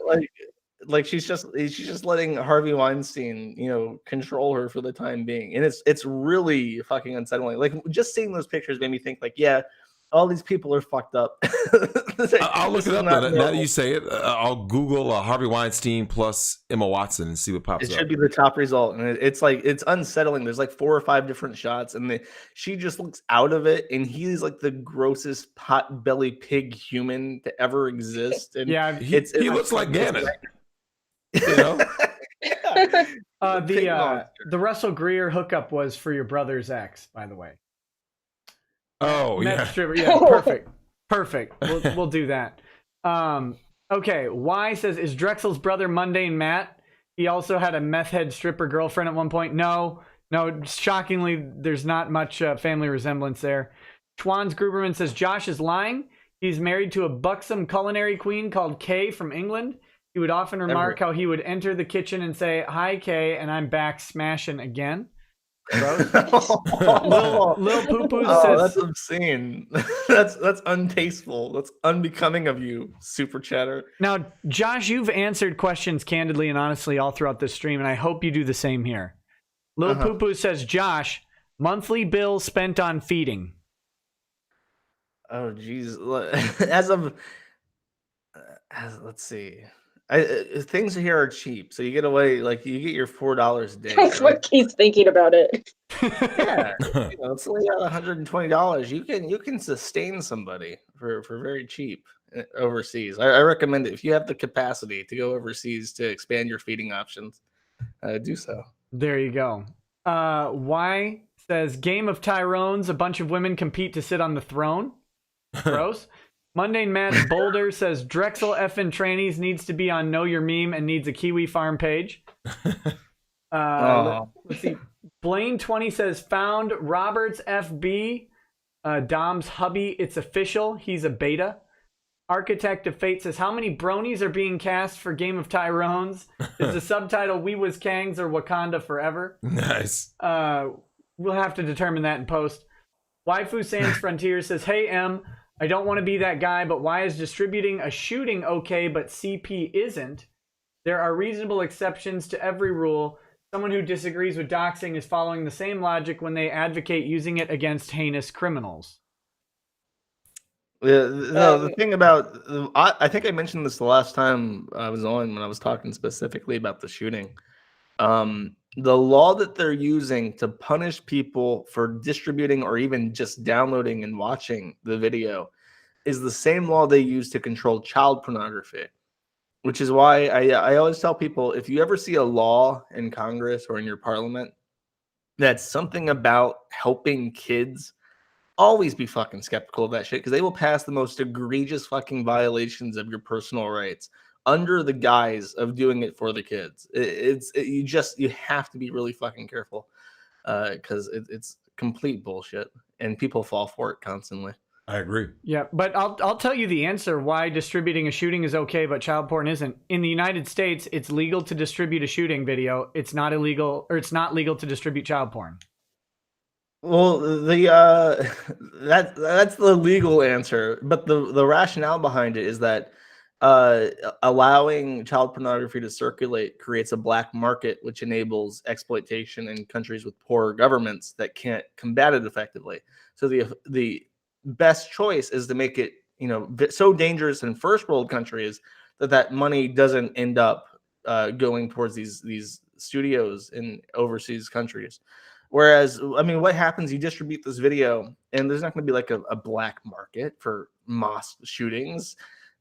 C: Like she's just letting Harvey Weinstein, control her for the time being, and it's really fucking unsettling. Like, just seeing those pictures made me think, like, yeah, all these people are fucked up.
B: I'll look it up. Now that you say it, I'll Google Harvey Weinstein plus Emma Watson and see what pops up.
C: It should be the top result, and it's unsettling. There's like 4 or 5 different shots, and she just looks out of it, and he's like the grossest pot-belly pig human to ever exist. And
A: yeah,
B: he looks like Ganon.
A: The Russell Greer hookup was for your brother's ex, by the way.
B: Oh, yeah.
A: Yeah, perfect. We'll do that. Okay, Y says, is Drexel's brother Mundane Matt? He also had a meth head stripper girlfriend at one point. No, shockingly, there's not much family resemblance there. Schwans Gruberman says, Josh is lying. He's married to a buxom culinary queen called Kay from England. He would often remark how he would enter the kitchen and say, hi, Kay, and I'm back smashing again. Lil Poo Poo says,
C: that's obscene. That's untasteful. That's unbecoming of you, Super Chatter.
A: Now, Josh, you've answered questions candidly and honestly all throughout this stream, and I hope you do the same here. Lil Poo Poo says, Josh, monthly bill spent on feeding.
C: Oh, geez. Let's see. Things here are cheap, so you get away, like, you get your $4 a day.
D: That's what he's thinking about it.
C: Yeah, it's only $120. You can sustain somebody for very cheap overseas. I recommend it if you have the capacity to go overseas to expand your feeding options. Do so.
A: There you go. Y says, Game of Tyrones, a bunch of women compete to sit on the throne. Gross. Mundane Matt Boulder says, Drexel effing trannies needs to be on Know Your Meme and needs a Kiwi farm page. Let's see. Blaine20 says, found Roberts FB, Dom's hubby. It's official. He's a beta. Architect of Fate says, how many bronies are being cast for Game of Tyrones? Is the subtitle We Was Kangs or Wakanda Forever?
B: Nice.
A: We'll have to determine that in post. Waifu Sans Frontier says, hey, M, I don't want to be that guy, but why is distributing a shooting okay, but CP isn't? There are reasonable exceptions to every rule. Someone who disagrees with doxing is following the same logic when they advocate using it against heinous criminals.
C: The thing about I think I mentioned this the last time I was on when I was talking specifically about the shooting. The law that they're using to punish people for distributing or even just downloading and watching the video is the same law they use to control child pornography, which is why I always tell people, if you ever see a law in Congress or in your parliament that's something about helping kids, always be fucking skeptical of that shit, because they will pass the most egregious fucking violations of your personal rights under the guise of doing it for the kids. You have to be really fucking careful, because it's complete bullshit and people fall for it constantly.
B: I agree.
A: Yeah, but I'll tell you the answer why distributing a shooting is okay, but child porn isn't. In the United States, it's legal to distribute a shooting video. It's not illegal, or it's not legal to distribute child porn.
C: Well, that's the legal answer, but the rationale behind it is that allowing child pornography to circulate creates a black market, which enables exploitation in countries with poor governments that can't combat it effectively. So the best choice is to make it, so dangerous in first world countries that money doesn't end up going towards these studios in overseas countries. Whereas, I mean, what happens? You distribute this video, and there's not going to be like a black market for mosque shootings.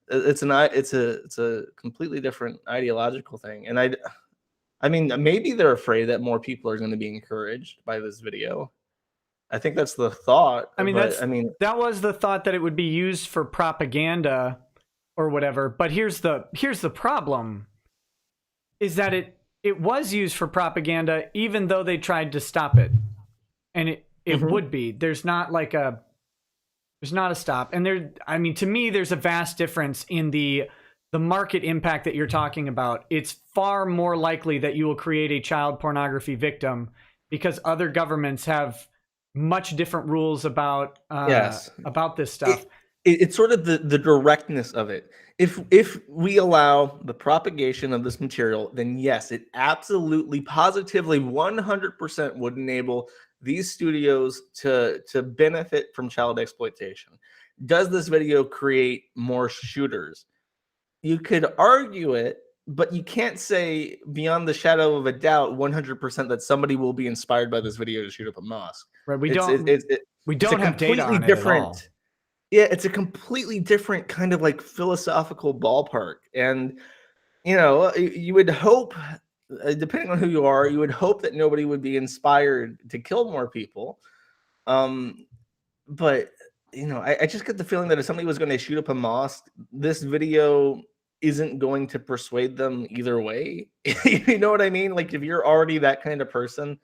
C: It's a completely different ideological thing. And I mean, maybe they're afraid that more people are going to be encouraged by this video. I think that's the thought.
A: I mean, that was the thought, that it would be used for propaganda or whatever. But here's the problem: is that it was used for propaganda, even though they tried to stop it, and it would be. There's not a stop, and I mean, to me, there's a vast difference in the market impact that you're talking about. It's far more likely that you will create a child pornography victim because other governments have much different rules about this stuff.
C: It's sort of the directness of it. If we allow the propagation of this material, then yes, it absolutely, positively, 100% would enable these studios to benefit from child exploitation. Does this video create more shooters? You could argue it, but you can't say beyond the shadow of a doubt 100% that somebody will be inspired by this video to shoot up a mosque.
A: Right? We don't have data on it at all.
C: Yeah, it's a completely different kind of like philosophical ballpark. And, you would hope, depending on who you are, you would hope that nobody would be inspired to kill more people. But, I just get the feeling that if somebody was going to shoot up a mosque, this video isn't going to persuade them either way. You know what I mean? Like, if you're already that kind of person,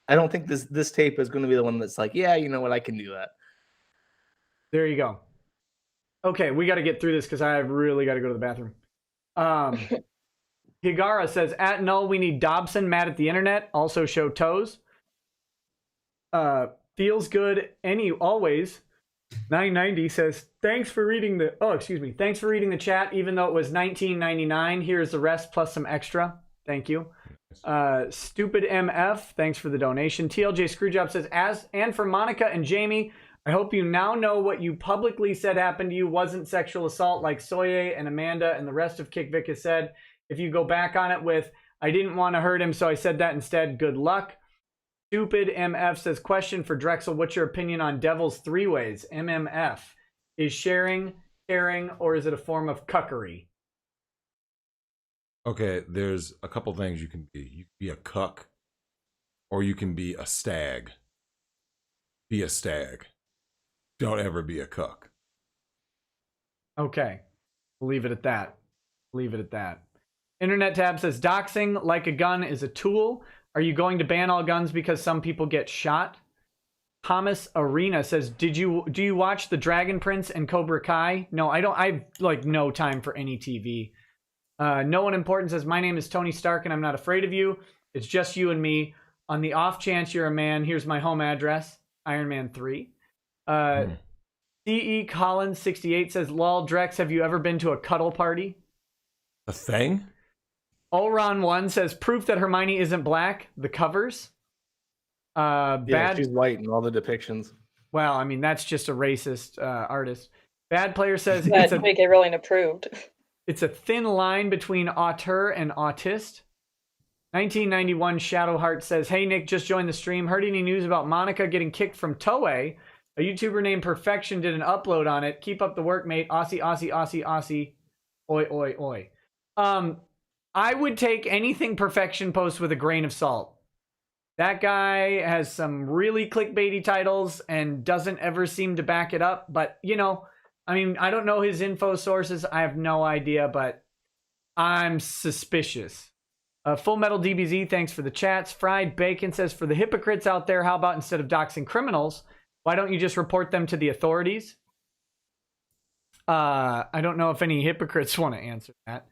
C: I don't think this tape is going to be the one that's like, yeah, you know what, I can do that.
A: There you go. Okay, we got to get through this because I really got to go to the bathroom. Higara says, at Null, we need Dobson mad at the internet. Also show toes. Feels good always. 990 says, thanks for reading the chat, even though it was $19.99. Here's the rest plus some extra. Thank you. Stupid MF, thanks for the donation. TLJ Screwjob says, and for Monica and Jamie, I hope you now know what you publicly said happened to you wasn't sexual assault like Soye and Amanda and the rest of Kickvic has said. If you go back on it with, I didn't want to hurt him, so I said that instead, good luck. Stupid MF says, question for Drexel, what's your opinion on Devil's Three Ways? MMF. Is sharing, caring, or is it a form of cuckery?
B: Okay, there's a couple things you can be. You can be a cuck, or you can be a stag. Be a stag. Don't ever be a cuck.
A: Okay. Leave it at that. Internet Tab says, doxing like a gun is a tool. Are you going to ban all guns because some people get shot? Thomas Arena says, do you watch The Dragon Prince and Cobra Kai? No, I don't. I've no time for any TV. No one important says, my name is Tony Stark and I'm not afraid of you. It's just you and me. On the off chance you're a man, here's my home address. Iron Man 3. CE Collins 68 says, lol, Drex, have you ever been to a cuddle party?
B: A thing?
A: Olron 1 says, proof that Hermione isn't black. The covers.
C: Yeah, she's white in all the depictions.
A: Well, I mean, that's just a racist artist. Bad Player says
D: That make it really approved.
A: it's a thin line between auteur and autist. 1991 Shadowheart says, hey, Nick, just joined the stream. Heard any news about Monica getting kicked from Toei? A YouTuber named Perfection did an upload on it. Keep up the work, mate. Aussie, Aussie, Aussie, Aussie. Oi, oi, oi. I would take anything Perfection posts with a grain of salt. That guy has some really clickbaity titles and doesn't ever seem to back it up. But, you know, I mean, I don't know his info sources. I have no idea, but I'm suspicious. Full Metal DBZ, thanks for the chats. Fried Bacon says, for the hypocrites out there, how about instead of doxing criminals, why don't you just report them to the authorities? I don't know if any hypocrites want to answer that.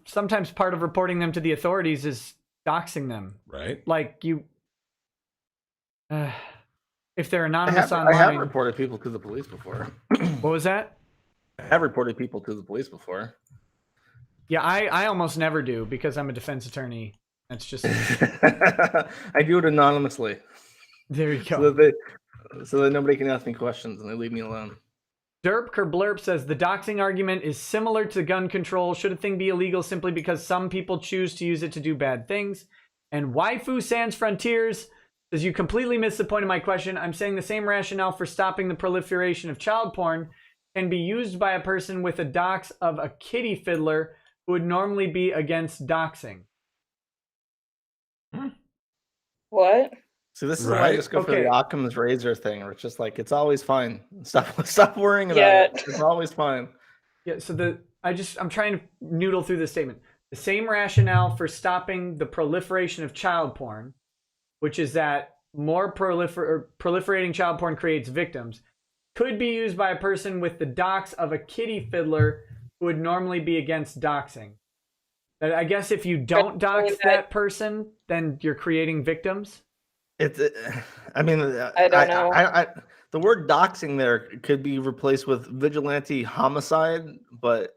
A: Sometimes part of reporting them to the authorities is doxing them.
B: Right.
A: Like you, if they're anonymous
C: I
A: online.
C: have reported people to the police before.
A: What was that?
C: I have reported people to the police before.
A: Yeah, I almost never do because I'm a defense attorney. That's just
C: I do it anonymously.
A: There you go.
C: So that nobody can ask me questions and they leave me alone.
A: Derp Kerblurp says the doxing argument is similar to gun control. Should a thing be illegal simply because some people choose to use it to do bad things? And Waifu Sans Frontiers says you completely missed the point of my question. I'm saying the same rationale for stopping the proliferation of child porn can be used by a person with a dox of a kitty fiddler who would normally be against doxing.
D: What?
C: So this is why I just go for the Occam's razor thing, where it's just like it's always fine. Stop worrying about it. It's always fine.
A: Yeah. So I'm trying to noodle through this statement. The same rationale for stopping the proliferation of child porn, which is that more proliferating child porn creates victims, could be used by a person with the dox of a kitty fiddler who would normally be against doxing. I guess if you don't dox that person, then you're creating victims.
C: I mean,
D: I don't know.
C: The word doxing there could be replaced with vigilante homicide, but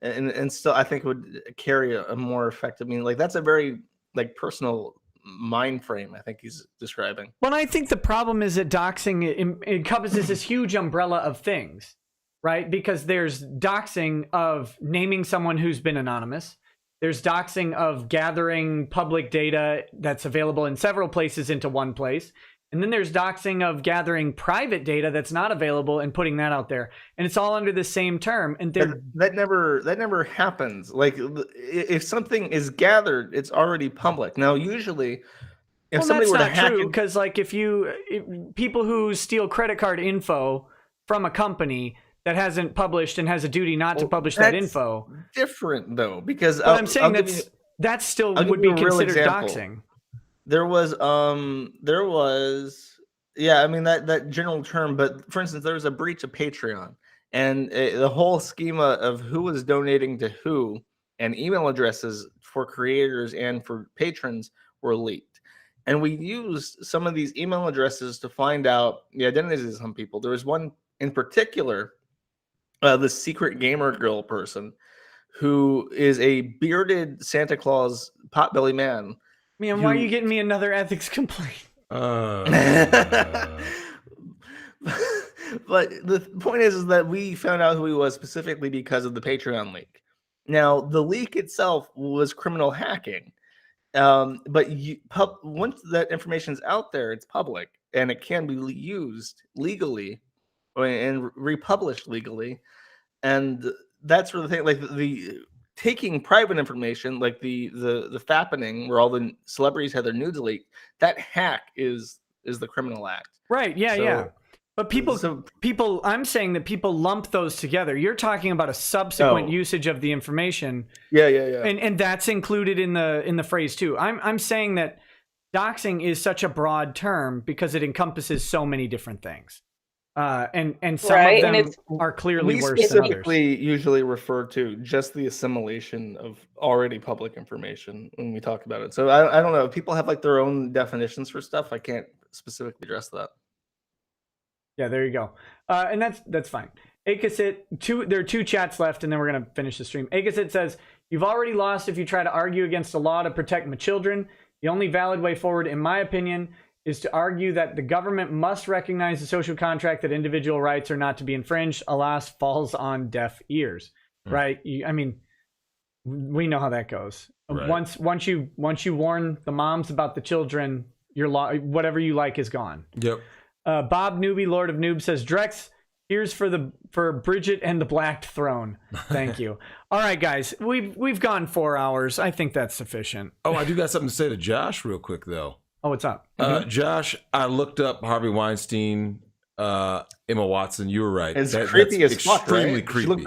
C: and still I think it would carry a more effective meaning. Like that's a very like personal mind frame I think he's describing.
A: Well, I think the problem is that doxing encompasses this huge umbrella of things, right? Because there's doxing of naming someone who's been anonymous. There's doxing of gathering public data that's available in several places into one place. And then there's doxing of gathering private data that's not available and putting that out there. And it's all under the same term. And
C: that never happens. Like if something is gathered, it's already public. Now, usually if somebody were to hack it,
A: because like if people who steal credit card info from a company that hasn't published and has a duty not to publish that info.
C: Different though, because
A: I'm saying that still would be considered doxing.
C: There was, yeah, I mean that general term, but for instance, there was a breach of Patreon, and the whole schema of who was donating to who and email addresses for creators and for patrons were leaked. And we used some of these email addresses to find out the identities of some people. There was one in particular, the secret gamer girl person, who is a bearded Santa Claus potbelly man.
A: Man, why are you getting me another ethics complaint?
C: But the point is that we found out who he was specifically because of the Patreon leak. Now, the leak itself was criminal hacking. But once that information is out there, it's public and it can be used legally and republished legally. And that's where the thing, like the taking private information, like the fappening where all the celebrities had their nudes leaked, that hack is the criminal act.
A: Right. Yeah. Yeah. But people, I'm saying that people lump those together. You're talking about a subsequent usage of the information.
C: Yeah.
A: And that's included in the phrase too. I'm saying that doxing is such a broad term because it encompasses so many different things. And some of them are clearly worse than others. We specifically
C: usually refer to just the assimilation of already public information when we talk about it. So I don't know. People have like their own definitions for stuff. I can't specifically address that.
A: Yeah, there you go. And that's fine. Akasit, there are 2 chats left, and then we're going to finish the stream. Akasit says, you've already lost if you try to argue against a law to protect my children. The only valid way forward, in my opinion, is to argue that the government must recognize the social contract that individual rights are not to be infringed, alas, falls on deaf ears. Right? I mean, we know how that goes.
B: Right.
A: Once you warn the moms about the children, your law, whatever you like, is gone.
B: Yep.
A: Bob Newbie, Lord of Noobs, says, Drex, here's for Bridget and the Black Throne. Thank you. All right, guys, we've gone 4 hours. I think that's sufficient.
B: Oh, I do got something to say to Josh real quick though.
A: Oh, what's up?
B: Josh, I looked up Harvey Weinstein, Emma Watson. You were right.
C: It's creepy as fuck,
B: extremely
C: right?
B: creepy.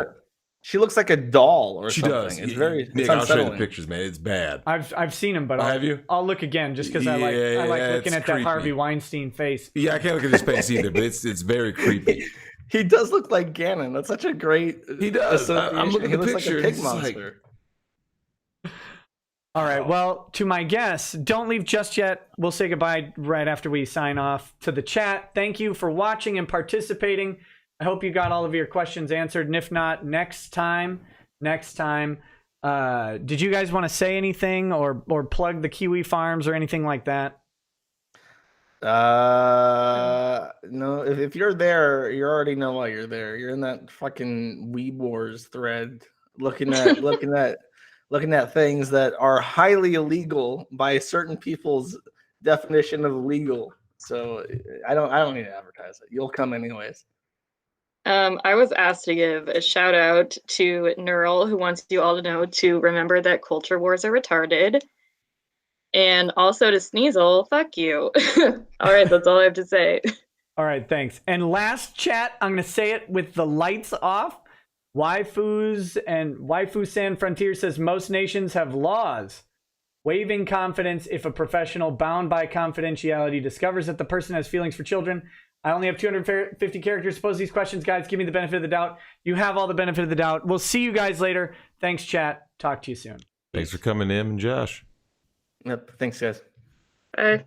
C: She looks like a doll or
B: She
C: something.
B: does.
C: It's very
B: Nick,
C: it's
B: I'll show you the
C: unsettling.
B: pictures, man. It's bad.
A: I've seen him, but
B: have you?
A: I'll look again just because I like looking
B: it's
A: at
B: creepy.
A: that Harvey Weinstein face.
B: Yeah, I can't look at his face either, but it's very creepy.
C: He does look like Ganon. That's such a great.
B: He does.
C: association.
B: I'm looking
C: He
B: at the
C: looks
B: picture.
C: like a pig
B: It's like-
C: monster.
A: All right. Well, to my guests, don't leave just yet. We'll say goodbye right after we sign off. To the chat, thank you for watching and participating. I hope you got all of your questions answered. And if not, next time. Did you guys want to say anything or plug the Kiwi farms or anything like that?
C: No. If you're there, you already know why you're there. You're in that fucking Weeb Wars thread, looking at things that are highly illegal by certain people's definition of legal. So I don't need to advertise it. You'll come anyways.
D: I was asked to give a shout out to Null, who wants you all to know to remember that culture wars are retarded. And also to Sneasel, fuck you. All right, that's all I have to say.
A: All right, thanks. And last chat, I'm going to say it with the lights off. Waifu San Frontier says most nations have laws waiving confidence if a professional bound by confidentiality discovers that the person has feelings for children. I only have 250 characters to pose these questions, guys. Give me the benefit of the doubt. You have all the benefit of the doubt. We'll see you guys later. Thanks, chat. Talk to you soon.
B: Thanks for coming in, Josh.
C: Yep. Thanks, guys.
D: Bye.